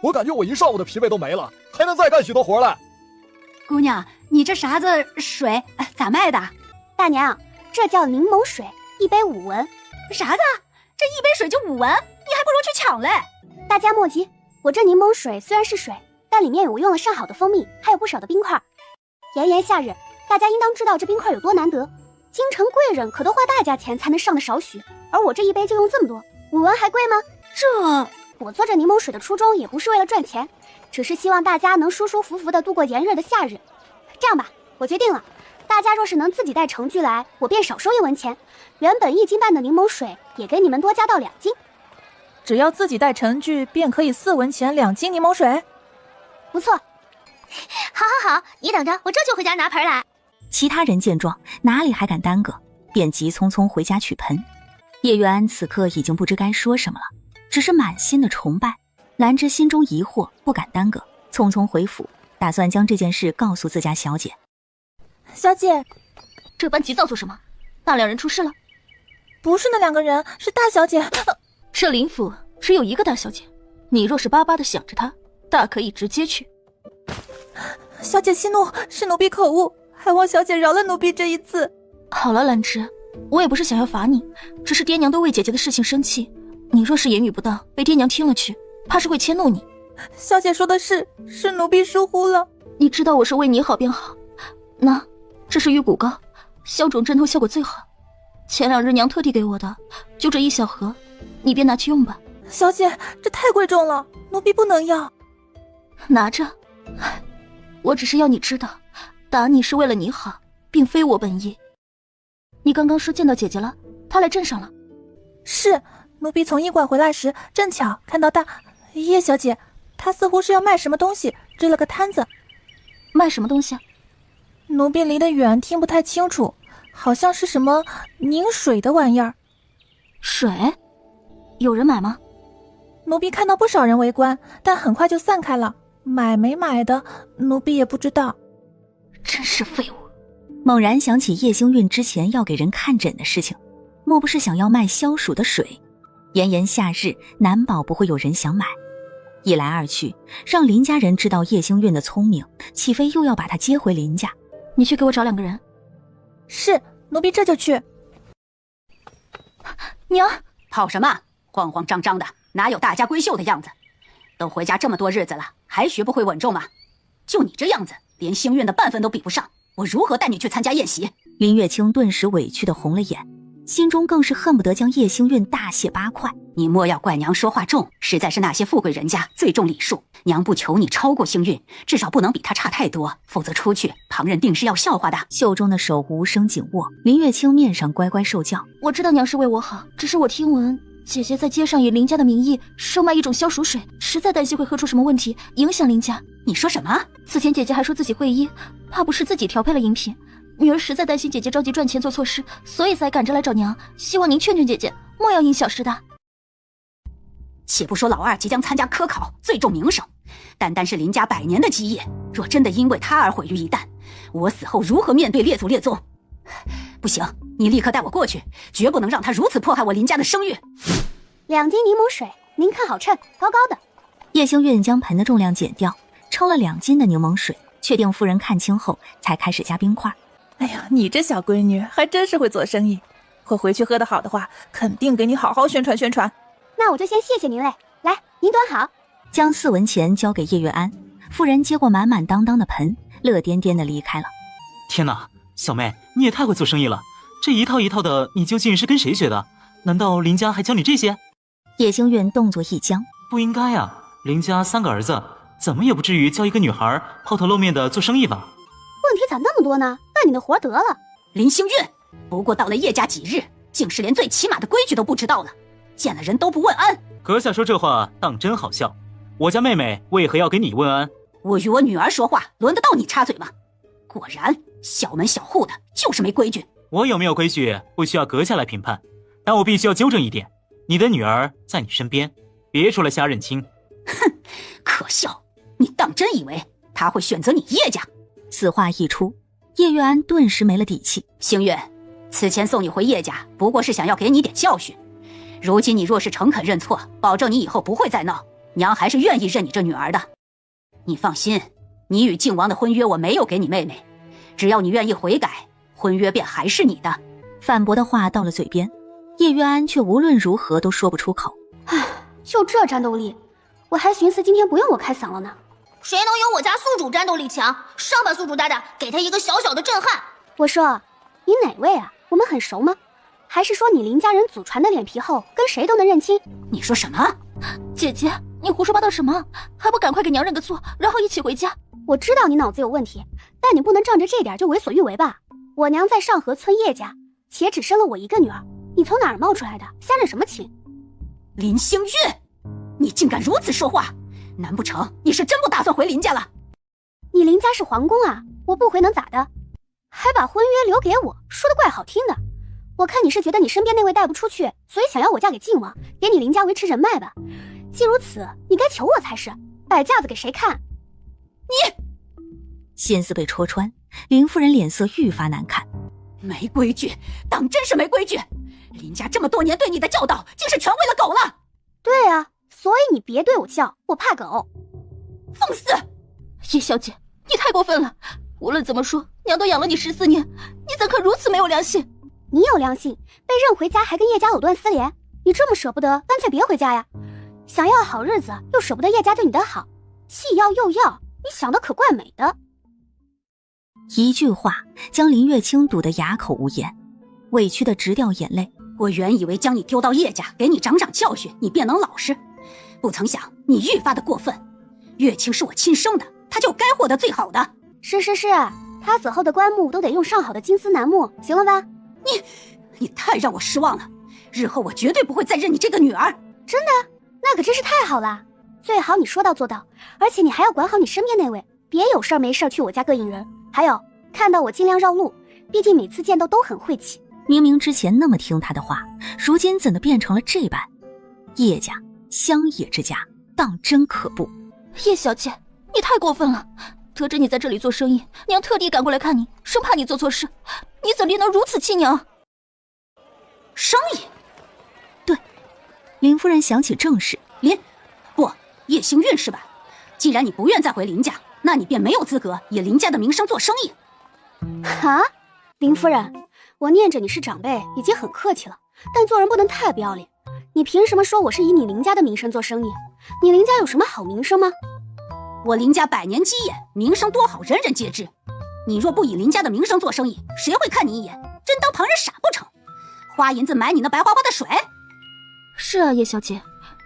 我感觉我一上午的疲惫都没了，还能再干许多活来。姑娘，你这啥子水咋卖的？大娘，这叫柠檬水，一杯5文。啥子？这一杯水就5文？你还不如去抢嘞！大家莫急，我这柠檬水虽然是水，但里面我用了上好的蜂蜜，还有不少的冰块。炎炎夏日，大家应当知道这冰块有多难得，京城贵人可都花大价钱才能上的少许，而我这一杯就用这么多，5文还贵吗？我做这柠檬水的初衷也不是为了赚钱，只是希望大家能舒舒服服地度过炎热的夏日。这样吧，我决定了，大家若是能自己带盛具来，我便少收1文钱，原本1斤半的柠檬水也给你们多加到2斤。只要自己带程具，便可以4文钱2斤柠檬水。不错，好好好，你等着，我这就回家拿盆来。其他人见状，哪里还敢耽搁，便急匆匆回家取盆。叶月安此刻已经不知该说什么了，只是满心的崇拜。兰芝心中疑惑，不敢耽搁，匆匆回府，打算将这件事告诉自家小姐。小姐，这般急躁做什么？那2人出事了？不是那2个人，是大小姐。这林府只有一个大小姐，你若是巴巴的想着她，大可以直接去。小姐息怒，是奴婢口误，还望小姐饶了奴婢这一次。好了，兰芝，我也不是想要罚你，只是爹娘都为姐姐的事情生气，你若是言语不当，被爹娘听了去，怕是会迁怒你。小姐说的是奴婢疏忽了。你知道我是为你好便好。那这是玉骨膏，消肿镇痛效果最好，前2日娘特地给我的，就这1小盒，你便拿去用吧。小姐，这太贵重了，奴婢不能要。拿着，我只是要你知道，打你是为了你好，并非我本意。你刚刚说见到姐姐了，她来镇上了。是，奴婢从医馆回来时，正巧看到叶小姐，她似乎是要卖什么东西，支了个摊子。卖什么东西啊？奴婢离得远，听不太清楚，好像是什么凝水的玩意儿。水？有人买吗？奴婢看到不少人围观，但很快就散开了。买没买的，奴婢也不知道。真是废物。猛然想起叶星韵之前要给人看诊的事情，莫不是想要卖消暑的水？炎炎夏日，难保不会有人想买。一来二去，让林家人知道叶星韵的聪明，岂非又要把她接回林家？你去给我找2个人。是，奴婢这就去。娘，跑什么？慌慌张张的，哪有大家闺秀的样子？都回家这么多日子了，还学不会稳重吗？就你这样子，连星韵的半分都比不上，我如何带你去参加宴席？林月清顿时委屈的红了眼，心中更是恨不得将叶星韵大卸8块。你莫要怪娘说话重，实在是那些富贵人家最重礼数，娘不求你超过星韵，至少不能比她差太多，否则出去旁人定是要笑话的。袖中的手无声紧握，林月清面上乖乖受教。我知道娘是为我好，只是我听闻姐姐在街上以林家的名义售卖一种消暑水，实在担心会喝出什么问题，影响林家。你说什么？此前姐姐还说自己会医，怕不是自己调配了饮品。女儿实在担心姐姐着急赚钱做错事，所以才赶着来找娘，希望您劝劝姐姐，莫要因小失大。且不说老二即将参加科考，最重名声，单单是林家100年的基业，若真的因为他而毁于一旦，我死后如何面对列祖列宗？不行，你立刻带我过去，绝不能让他如此迫害我林家的声誉。2斤柠檬水，您看好称，高高的。叶星韵将盆的重量减掉，称了2斤的柠檬水，确定夫人看清后，才开始加冰块。哎呀，你这小闺女还真是会做生意，我回去喝得好的话，肯定给你好好宣传宣传。那我就先谢谢您嘞，来，您端好。将4文钱交给叶月安，夫人接过满满当当的盆，乐颠颠地离开了。天哪，小妹，你也太会做生意了，这一套一套的，你究竟是跟谁学的？难道林家还教你这些？叶星韵动作一僵，不应该啊，林家3个儿子，怎么也不至于教一个女孩抛头露面的做生意吧？问题咋那么多呢？干你的活得了。林星韵，不过到了叶家几日，竟是连最起码的规矩都不知道了，见了人都不问安。阁下说这话当真好笑，我家妹妹为何要给你问安？我与我女儿说话，轮得到你插嘴吗？果然小门小户的，就是没规矩。我有没有规矩不需要阁下来评判，但我必须要纠正一点，你的女儿在你身边，别出来瞎认亲。哼，可笑，你当真以为她会选择你叶家？此话一出，叶月安顿时没了底气。星月，此前送你回叶家，不过是想要给你点教训。如今你若是诚恳认错，保证你以后不会再闹，娘还是愿意认你这女儿的。你放心，你与靖王的婚约我没有给你妹妹，只要你愿意悔改，婚约便还是你的。反驳的话到了嘴边，叶月安却无论如何都说不出口。唉，就这战斗力，我还寻思今天不用我开嗓了呢。谁能有我家宿主战斗力强？上吧，宿主大大，给他一个小小的震撼。我说，你哪位啊？我们很熟吗？还是说你林家人祖传的脸皮厚，跟谁都能认亲？你说什么？姐姐，你胡说八道什么？还不赶快给娘认个错，然后一起回家？我知道你脑子有问题，但你不能仗着这点就为所欲为吧？我娘在上河村叶家，且只生了我一个女儿，你从哪儿冒出来的？瞎认什么亲？林星月，你竟敢如此说话！难不成你是真不打算回林家了？你林家是皇宫啊，我不回能咋的？还把婚约留给我，说的怪好听的。我看你是觉得你身边那位带不出去，所以想要我嫁给靖王，给你林家维持人脉吧。既如此，你该求我才是，摆架子给谁看？你心思被戳穿，林夫人脸色愈发难看。没规矩，当真是没规矩！林家这么多年对你的教导，竟是全为了狗了。对啊，所以你别对我叫，我怕狗。放肆！叶小姐，你太过分了！无论怎么说，娘都养了你14年，你怎可如此没有良心？你有良心，被认回家还跟叶家藕断丝连，你这么舍不得，干脆别回家呀！想要好日子，又舍不得叶家对你的好，既要又要，你想的可怪美的。一句话将林月清堵得哑口无言，委屈的直掉眼泪。我原以为将你丢到叶家，给你长长教训，你便能老实，不曾想你愈发的过分。月清是我亲生的，他就该获得最好的。是，他死后的棺木都得用上好的金丝楠木，行了吧？你太让我失望了，日后我绝对不会再认你这个女儿。真的？那可真是太好了，最好你说到做到，而且你还要管好你身边那位，别有事没事去我家膈应人。还有，看到我尽量绕路，毕竟每次见到都很晦气。明明之前那么听他的话，如今怎的变成了这般？叶家乡野之家，当真可怖。叶小姐，你太过分了！得知你在这里做生意，娘特地赶过来看你，生怕你做错事。你怎地能如此欺娘？生意？对，林夫人想起正事。叶星运是吧？既然你不愿再回林家，那你便没有资格以林家的名声做生意。啊，林夫人，我念着你是长辈，已经很客气了，但做人不能太不要脸。你凭什么说我是以你林家的名声做生意？你林家有什么好名声吗？我林家百年基业，名声多好，人人皆知。你若不以林家的名声做生意，谁会看你一眼？真当旁人傻不成？花银子买你那白花花的水？是啊，叶小姐，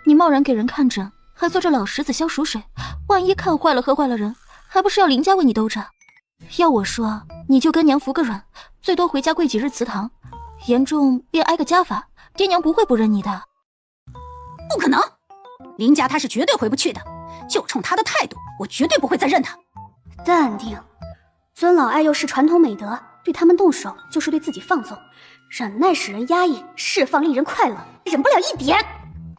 你贸然给人看诊，还做着老石子消暑水，万一看坏了喝坏了人，还不是要林家为你兜着？要我说，你就跟娘服个软，最多回家跪几日祠堂，严重便挨个家法，爹娘不会不认你的。不可能，林家他是绝对回不去的，就冲他的态度，我绝对不会再认他。淡定，尊老爱幼是传统美德，对他们动手就是对自己放纵，忍耐使人压抑，释放令人快乐，忍不了一点。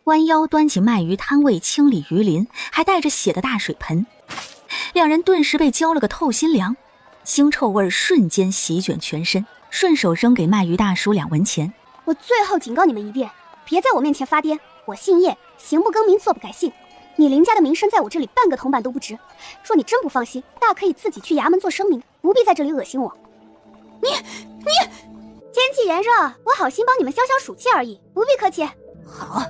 弯腰端起卖鱼摊位清理鱼鳞，还带着血的大水盆，两人顿时被浇了个透心凉，腥臭味瞬间席卷全身，顺手扔给卖鱼大叔2文钱。我最后警告你们一遍，别在我面前发癫，我姓叶，行不更名，坐不改姓。你林家的名声在我这里半个铜板都不值，若你真不放心，大可以自己去衙门做声明，不必在这里恶心我。你天气炎热，我好心帮你们消消暑气而已，不必客气。好，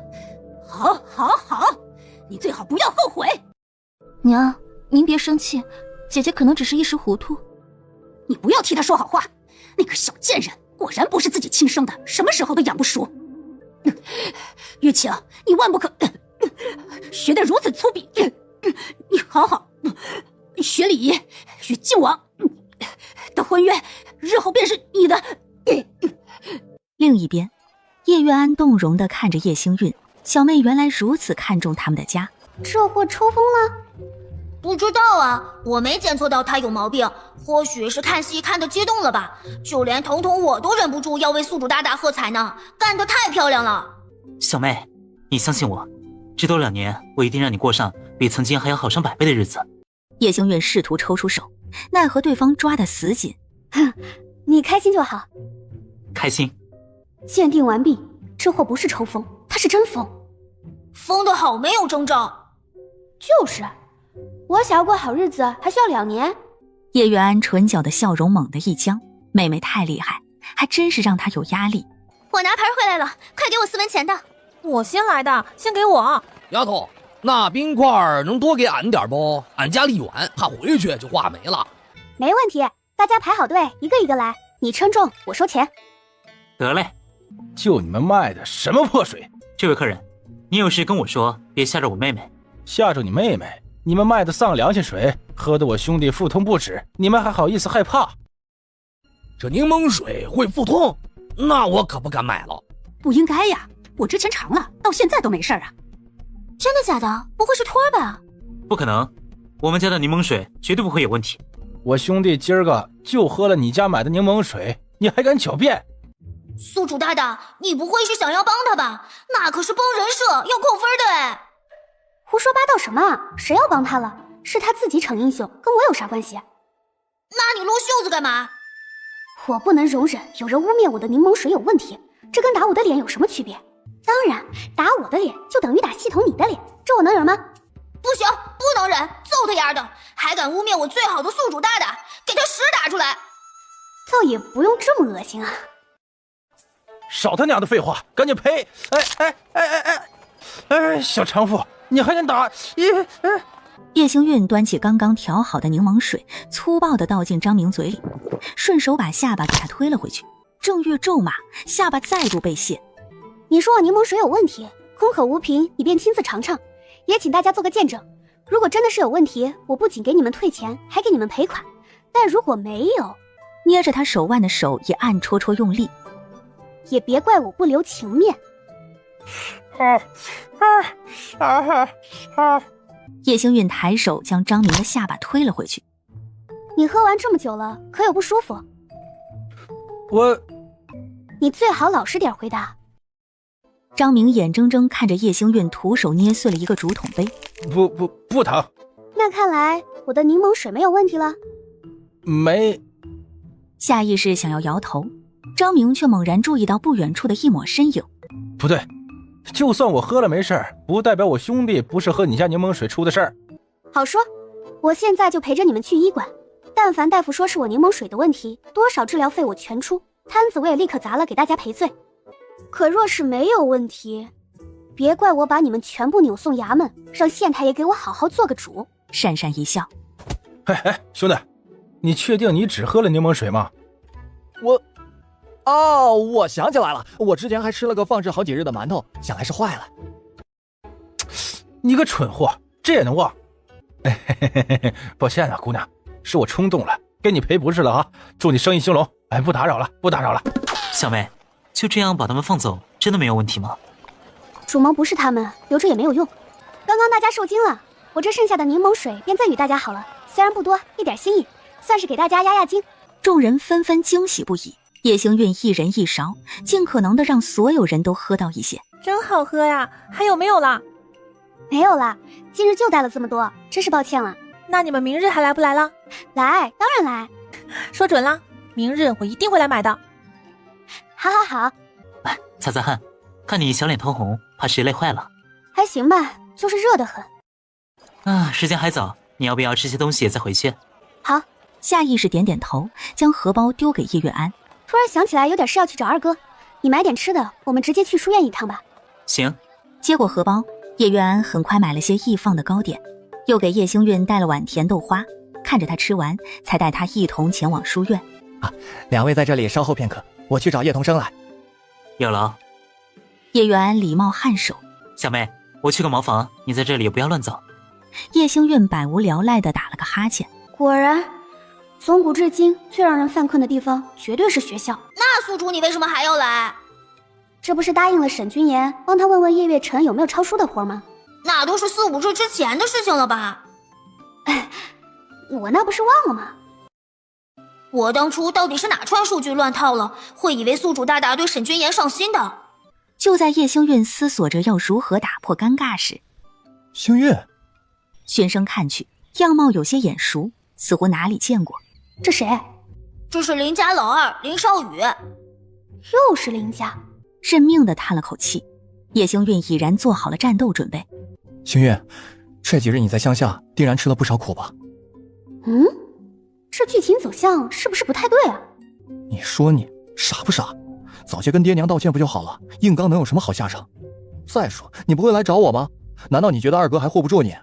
你最好不要后悔。娘，您别生气，姐姐可能只是一时糊涂。你不要替她说好话，那个小贱人果然不是自己亲生的，什么时候都养不熟。月晴，你万不可学得如此粗鄙，你好好学礼仪，与靖王的婚约，日后便是你的。另一边，叶月安动容地看着叶星运，小妹原来如此看重他们的家，这货抽风了？不知道啊，我没检测到他有毛病，或许是看戏看得激动了吧，就连彤彤我都忍不住要为宿主大大喝彩呢，干得太漂亮了。小妹，你相信我，这多2年，我一定让你过上比曾经还要好上100倍的日子。叶星运试图抽出手，奈何对方抓得死紧。你开心就好。开心。鉴定完毕，这货不是抽风，他是真疯。疯得好没有征兆。就是，我想要过好日子还需要2年。叶月安唇角的笑容猛地一僵，妹妹太厉害，还真是让她有压力。我拿牌回来了，快给我4文钱的。我先来的，先给我。丫头，那冰块能多给俺点不？俺家里远，怕回去就化没了。没问题，大家排好队，一个一个来，你称重，我收钱。得嘞。就你们卖的什么破水？这位客人，你有事跟我说，别吓着我妹妹。吓着你妹妹？你们卖的丧良心水，喝得我兄弟腹痛不止，你们还好意思害怕？这柠檬水会腹痛，那我可不敢买了。不应该呀，不知前长了，到现在都没事啊。真的假的？不会是托儿吧？不可能，我们家的柠檬水绝对不会有问题。我兄弟今儿个就喝了你家买的柠檬水，你还敢狡辩？宿主大大，你不会是想要帮他吧？那可是崩人设，要扣分的哎！胡说八道什么？谁要帮他了？是他自己逞英雄，跟我有啥关系？那你撸袖子干嘛？我不能容忍有人污蔑我的柠檬水有问题，这跟打我的脸有什么区别？当然，打我的脸就等于打系统你的脸，这我能忍吗？不行，不能忍，揍他丫的！还敢污蔑我最好的宿主大大，给他屎打出来！倒也不用这么恶心啊！少他娘的废话，赶紧赔！小娼妇，你还敢打？叶星运端起刚刚调好的柠檬水，粗暴地倒进张明嘴里，顺手把下巴给他推了回去。正欲咒骂，下巴再度被卸。你说我柠檬水有问题，空口无凭，你便亲自尝尝，也请大家做个见证。如果真的是有问题，我不仅给你们退钱，还给你们赔款。但如果没有，捏着他手腕的手也暗戳戳用力，也别怪我不留情面。叶星运抬手将张明的下巴推了回去。你喝完这么久了，可有不舒服？你最好老实点回答。张明眼睁睁看着叶星运徒手捏碎了一个竹筒杯。不疼。那看来我的柠檬水没有问题了。没。下意识想要摇头，张明却猛然注意到不远处的一抹身影。不对，就算我喝了没事儿，不代表我兄弟不是喝你家柠檬水出的事儿。好说，我现在就陪着你们去医馆，但凡大夫说是我柠檬水的问题，多少治疗费我全出，摊子我也立刻砸了给大家赔罪。可若是没有问题，别怪我把你们全部扭送衙门，让县太爷给我好好做个主。讪讪一笑，兄弟，你确定你只喝了柠檬水吗？我想起来了，我之前还吃了个放置好几日的馒头，想来是坏了。你个蠢货，这也能忘？抱歉啊，姑娘，是我冲动了，给你赔不是了啊！祝你生意兴隆。不打扰了。小妹，就这样把他们放走，真的没有问题吗？主谋不是他们，留着也没有用。刚刚大家受惊了，我这剩下的柠檬水便赠与大家好了，虽然不多，一点心意，算是给大家压压惊。众人纷纷惊喜不已。叶星运一人一勺，尽可能的让所有人都喝到一些。真好喝呀！还有没有啦？没有啦，今日就带了这么多，真是抱歉了。那你们明日还来不来了？来，当然来。说准了，明日我一定会来买的。好。擦擦汗，看你小脸通红，怕是累坏了。还行吧，就是热得很。时间还早，你要不要吃些东西再回去？好。下意识点点头，将荷包丢给叶月安。突然想起来有点事要去找二哥，你买点吃的，我们直接去书院一趟吧。行。接过荷包，叶月安很快买了些易放的糕点，又给叶星运带了碗甜豆花，看着他吃完，才带他一同前往书院。两位在这里稍后片刻，我去找叶童生来。有劳。叶月安礼貌颔首。小妹，我去个茅房，你在这里不要乱走。叶星运百无聊赖地打了个哈欠。果然，从古至今最让人犯困的地方绝对是学校。那宿主你为什么还要来？这不是答应了沈君言帮他问问叶月辰有没有抄书的活吗？那都是4、5日之前的事情了吧？我那不是忘了吗？我当初到底是哪串数据乱套了，会以为宿主大大对沈君言上心的。就在叶星运思索着要如何打破尴尬时，星运循声看去，样貌有些眼熟，似乎哪里见过。这谁？这是林家老二林少宇。又是林家。认命地叹了口气。叶星运已然做好了战斗准备。星运，这几日你在乡下定然吃了不少苦吧？这剧情走向是不是不太对啊？你说你傻不傻？早些跟爹娘道歉不就好了？硬刚能有什么好下场？再说你不会来找我吗？难道你觉得二哥还护不住你？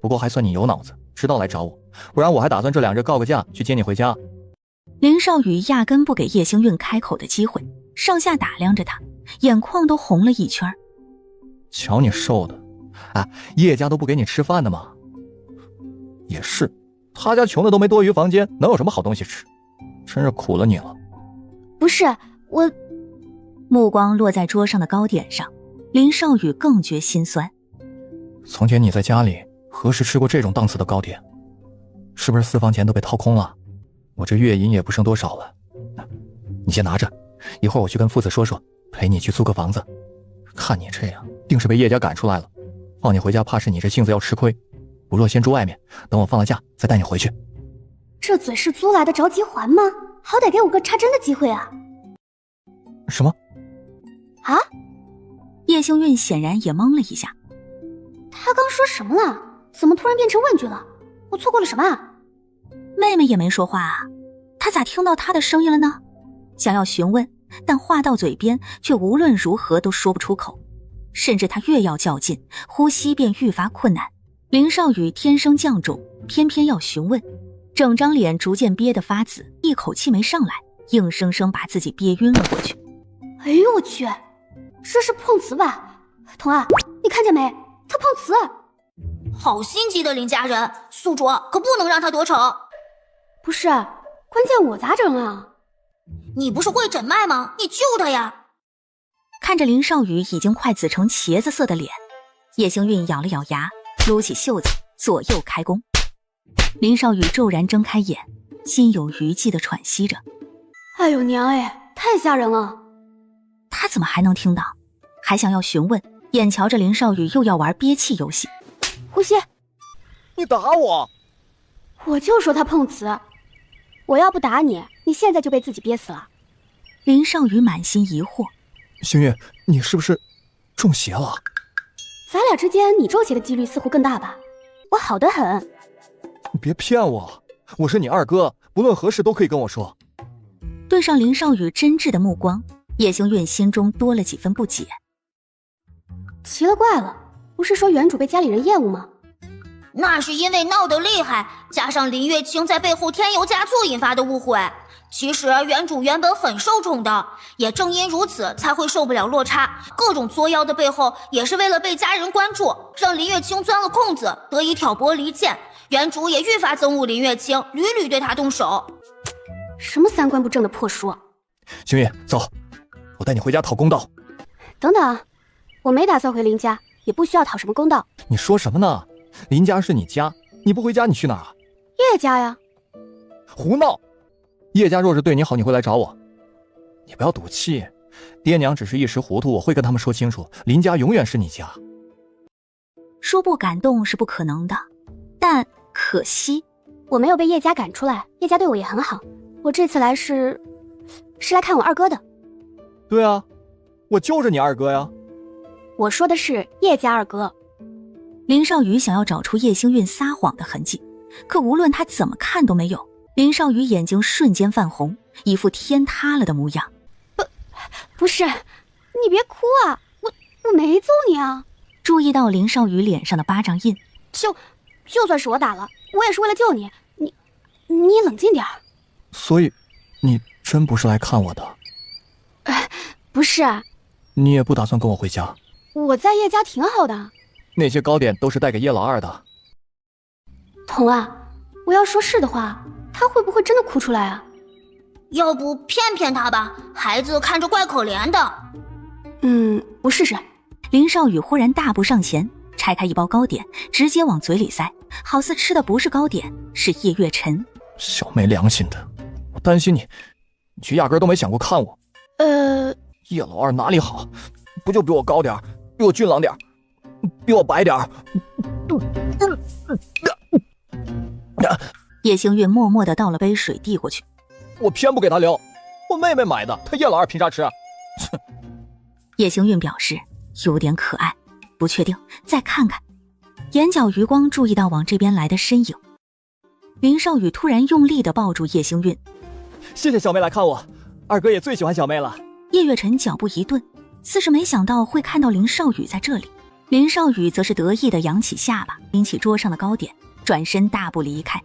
不过还算你有脑子，知道来找我，不然我还打算这2日告个假去接你回家。林少宇压根不给叶星运开口的机会，上下打量着他，眼眶都红了一圈。瞧你瘦的，叶家都不给你吃饭的吗？也是，他家穷的都没多余房间，能有什么好东西吃？真是苦了你了。不是我，目光落在桌上的糕点上，林少宇更觉心酸。从前你在家里何时吃过这种档次的糕点？是不是私房钱都被掏空了？我这月银也不剩多少了。你先拿着，一会儿我去跟父子说说，陪你去租个房子。看你这样，定是被叶家赶出来了。放你回家，怕是你这性子要吃亏。不若先住外面，等我放了假再带你回去。这嘴是租来的着急还吗？好歹给我个插针的机会啊！什么？啊？叶星韵显然也懵了一下。他刚说什么了？怎么突然变成问句了？我错过了什么啊？妹妹也没说话啊，她咋听到她的声音了呢？想要询问，但话到嘴边却无论如何都说不出口，甚至她越要较劲，呼吸便愈发困难。林少宇天生犟重，偏偏要询问，整张脸逐渐憋得发紫，一口气没上来，硬生生把自己憋晕了过去。哎呦我去，这是碰瓷吧？童儿，你看见没？他碰瓷！好心机的林家人，宿主可不能让他得逞。不是，关键我咋整啊？你不是会诊脉吗？你救他呀！看着林少宇已经快紫成茄子色的脸，叶星韵咬了咬牙，撸起袖子，左右开弓。林少宇骤然睁开眼，心有余悸地喘息着。哎呦娘哎，太吓人了！他怎么还能听到？还想要询问，眼瞧着林少宇又要玩憋气游戏。呼吸！你打我！我就说他碰瓷，我要不打你，你现在就被自己憋死了。林少宇满心疑惑：星月，你是不是中邪了？咱俩之间你中邪的几率似乎更大吧？我好得很。你别骗我，我是你二哥，不论何事都可以跟我说。对上林少宇真挚的目光，叶星韵心中多了几分不解。奇了怪了，不是说原主被家里人厌恶吗？那是因为闹得厉害，加上林月清在背后添油加醋引发的误会。其实原主原本很受宠的，也正因如此才会受不了落差，各种作妖的背后也是为了被家人关注，让林月清钻了空子，得以挑拨离间。原主也愈发憎恶林月清，屡屡对他动手。什么三观不正的破书！星月，走，我带你回家讨公道。等等，我没打算回林家，也不需要讨什么公道。你说什么呢？林家是你家，你不回家你去哪儿啊？叶家呀。胡闹！叶家若是对你好，你会来找我。你不要赌气，爹娘只是一时糊涂，我会跟他们说清楚，林家永远是你家。说不感动是不可能的，但可惜我没有被叶家赶出来，叶家对我也很好。我这次来是来看我二哥的。对啊，我就是你二哥呀。我说的是叶家二哥。林少宇想要找出叶星韵撒谎的痕迹，可无论他怎么看都没有。林少宇眼睛瞬间泛红，一副天塌了的模样。不是，你别哭啊，我没揍你啊。注意到林少宇脸上的巴掌印，就算是我打了，我也是为了救你。你冷静点儿。所以，你真不是来看我的？不是。你也不打算跟我回家？我在叶家挺好的。那些糕点都是带给叶老二的。童啊，我要说是的话，他会不会真的哭出来啊？要不骗骗他吧，孩子看着怪可怜的。我试试。林少宇忽然大步上前，拆开一包糕点，直接往嘴里塞，好似吃的不是糕点，是叶月辰。小没良心的，我担心你却压根都没想过看我。叶老二哪里好？不就比我高点，比我俊朗点，比我白点。叶星月默默地倒了杯水递过去。我偏不给他留，我妹妹买的，他叶老二凭啥吃？叶星韵表示有点可爱，不确定，再看看。眼角余光注意到往这边来的身影。林少宇突然用力地抱住叶星韵。谢谢小妹来看我，二哥也最喜欢小妹了。叶月辰脚步一顿，似是没想到会看到林少宇在这里。林少宇则是得意地扬起下巴，拎起桌上的糕点，转身大步离开。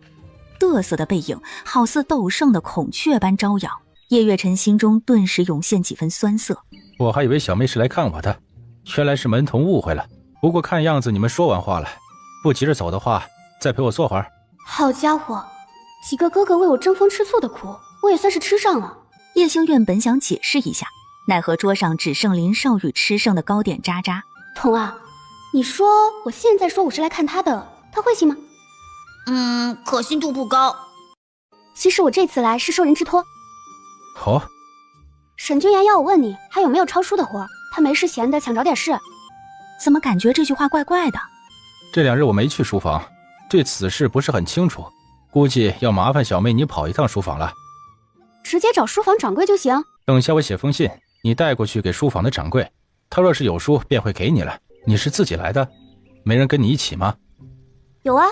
嘚瑟的背影好似斗胜的孔雀般招摇，叶月辰心中顿时涌现几分酸涩。我还以为小妹是来看我的，原来是门童误会了。不过看样子你们说完话了，不急着走的话，再陪我坐会儿。好家伙，几个哥哥为我争风吃醋的苦，我也算是吃上了。叶星月本想解释一下，奈何桌上只剩林少宇吃剩的糕点渣渣。彤啊，你说我现在说我是来看他的，他会信吗？可信度不高。其实我这次来是受人之托。好。沈君言要我问你还有没有抄书的活，他没事闲的想找点事。怎么感觉这句话怪怪的？这2日我没去书房，对此事不是很清楚，估计要麻烦小妹你跑一趟书房了。直接找书房掌柜就行。等下我写封信，你带过去给书房的掌柜，他若是有书便会给你了。你是自己来的，没人跟你一起吗？有啊，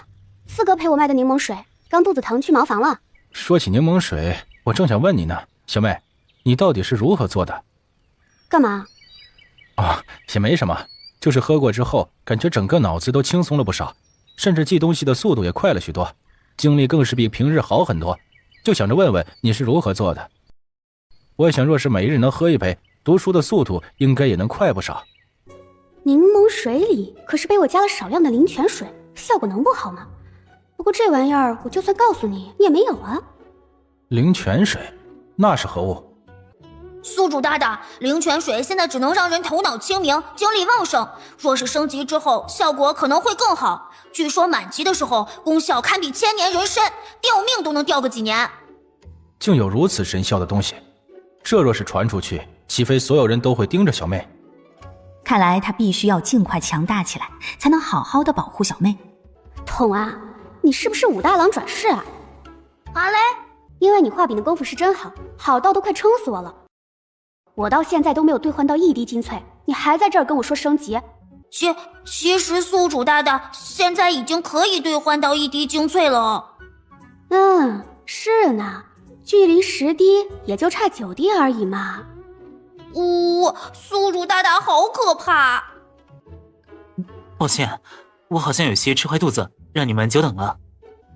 四哥陪我卖的柠檬水，刚肚子疼去茅房了。说起柠檬水，我正想问你呢，小妹，你到底是如何做的？干嘛？也没什么，就是喝过之后感觉整个脑子都轻松了不少，甚至记东西的速度也快了许多，精力更是比平日好很多，就想着问问你是如何做的。我想若是每日能喝一杯，读书的速度应该也能快不少。柠檬水里可是被我加了少量的灵泉水，效果能不好吗？不过这玩意儿我就算告诉你，你也没有啊。灵泉水那是何物？宿主大大，灵泉水现在只能让人头脑清明，精力旺盛，若是升级之后效果可能会更好，据说满级的时候功效堪比1000年人参，吊命都能吊个几年。竟有如此神效的东西，这若是传出去，岂非所有人都会盯着小妹？看来他必须要尽快强大起来，才能好好的保护小妹。彤啊，你是不是武大郎转世啊？啊嘞，因为你画饼的功夫是真好，好到都快撑死我了。我到现在都没有兑换到1滴精粹，你还在这儿跟我说升级？其实宿主大大现在已经可以兑换到1滴精粹了。是呢，距离10滴也就差9滴而已嘛。宿主大大好可怕。抱歉，我好像有些吃坏肚子，让你们久等了。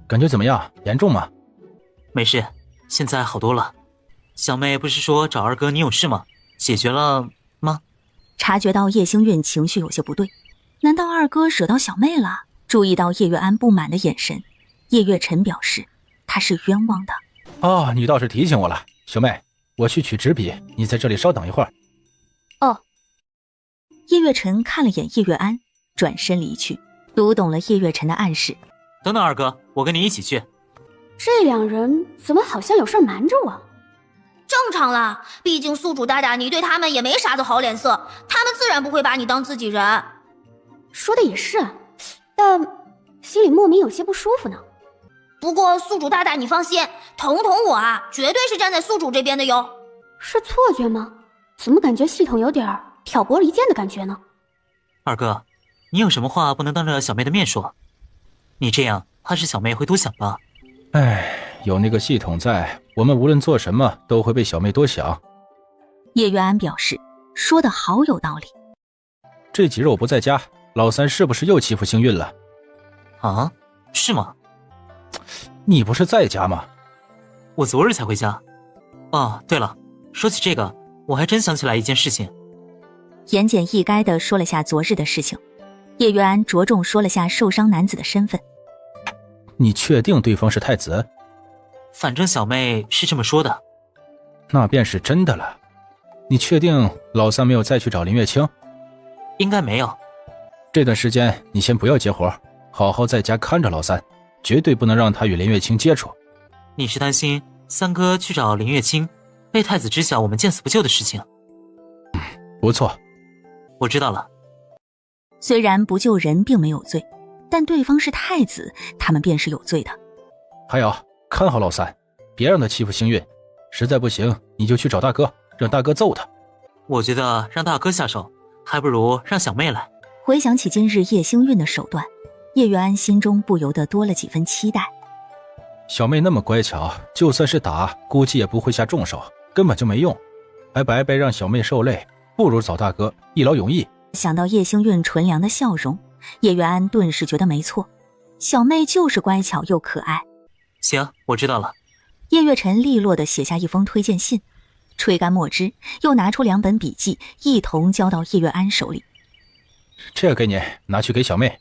感觉怎么样？严重吗？没事，现在好多了。小妹不是说找二哥你有事吗？解决了吗？察觉到叶星韵情绪有些不对，难道二哥惹到小妹了？注意到叶月安不满的眼神，叶月辰表示他是冤枉的。你倒是提醒我了，小妹，我去取纸笔，你在这里稍等一会儿。叶月辰看了眼叶月安，转身离去，读懂了叶月辰的暗示。等等二哥，我跟你一起去。这2人怎么好像有事瞒着我？正常啦，毕竟宿主大大你对他们也没啥子好脸色，他们自然不会把你当自己人。说的也是，但心里莫名有些不舒服呢。不过宿主大大你放心，彤我啊，绝对是站在宿主这边的哟。是错觉吗？怎么感觉系统有点挑拨离间的感觉呢？二哥，你有什么话不能当着小妹的面说？你这样怕是小妹会多想吧？有那个系统在，我们无论做什么都会被小妹多想。叶月安表示说的好有道理。这几日我不在家，老三是不是又欺负星韵了？是吗？你不是在家吗？我昨日才回家。对了，说起这个，我还真想起来一件事情。言简意赅地说了下昨日的事情，叶月安着重说了下受伤男子的身份。你确定对方是太子？反正小妹是这么说的。那便是真的了。你确定老三没有再去找林月清？应该没有。这段时间你先不要接活，好好在家看着老三，绝对不能让他与林月清接触。你是担心三哥去找林月清，被太子知晓我们见死不救的事情？不错，我知道了。虽然不救人并没有罪，但对方是太子，他们便是有罪的。还有，看好老三，别让他欺负星韵，实在不行你就去找大哥，让大哥揍他。我觉得让大哥下手，还不如让小妹来。回想起今日叶星韵的手段，叶月安心中不由得多了几分期待。小妹那么乖巧，就算是打，估计也不会下重手，根本就没用，还白白让小妹受累，不如找大哥一劳永逸。想到叶星韵纯良的笑容，叶月安顿时觉得没错，小妹就是乖巧又可爱。行，我知道了。叶月辰利落地写下一封推荐信，吹干墨汁，又拿出2本笔记，一同交到叶月安手里。这个给你，拿去给小妹，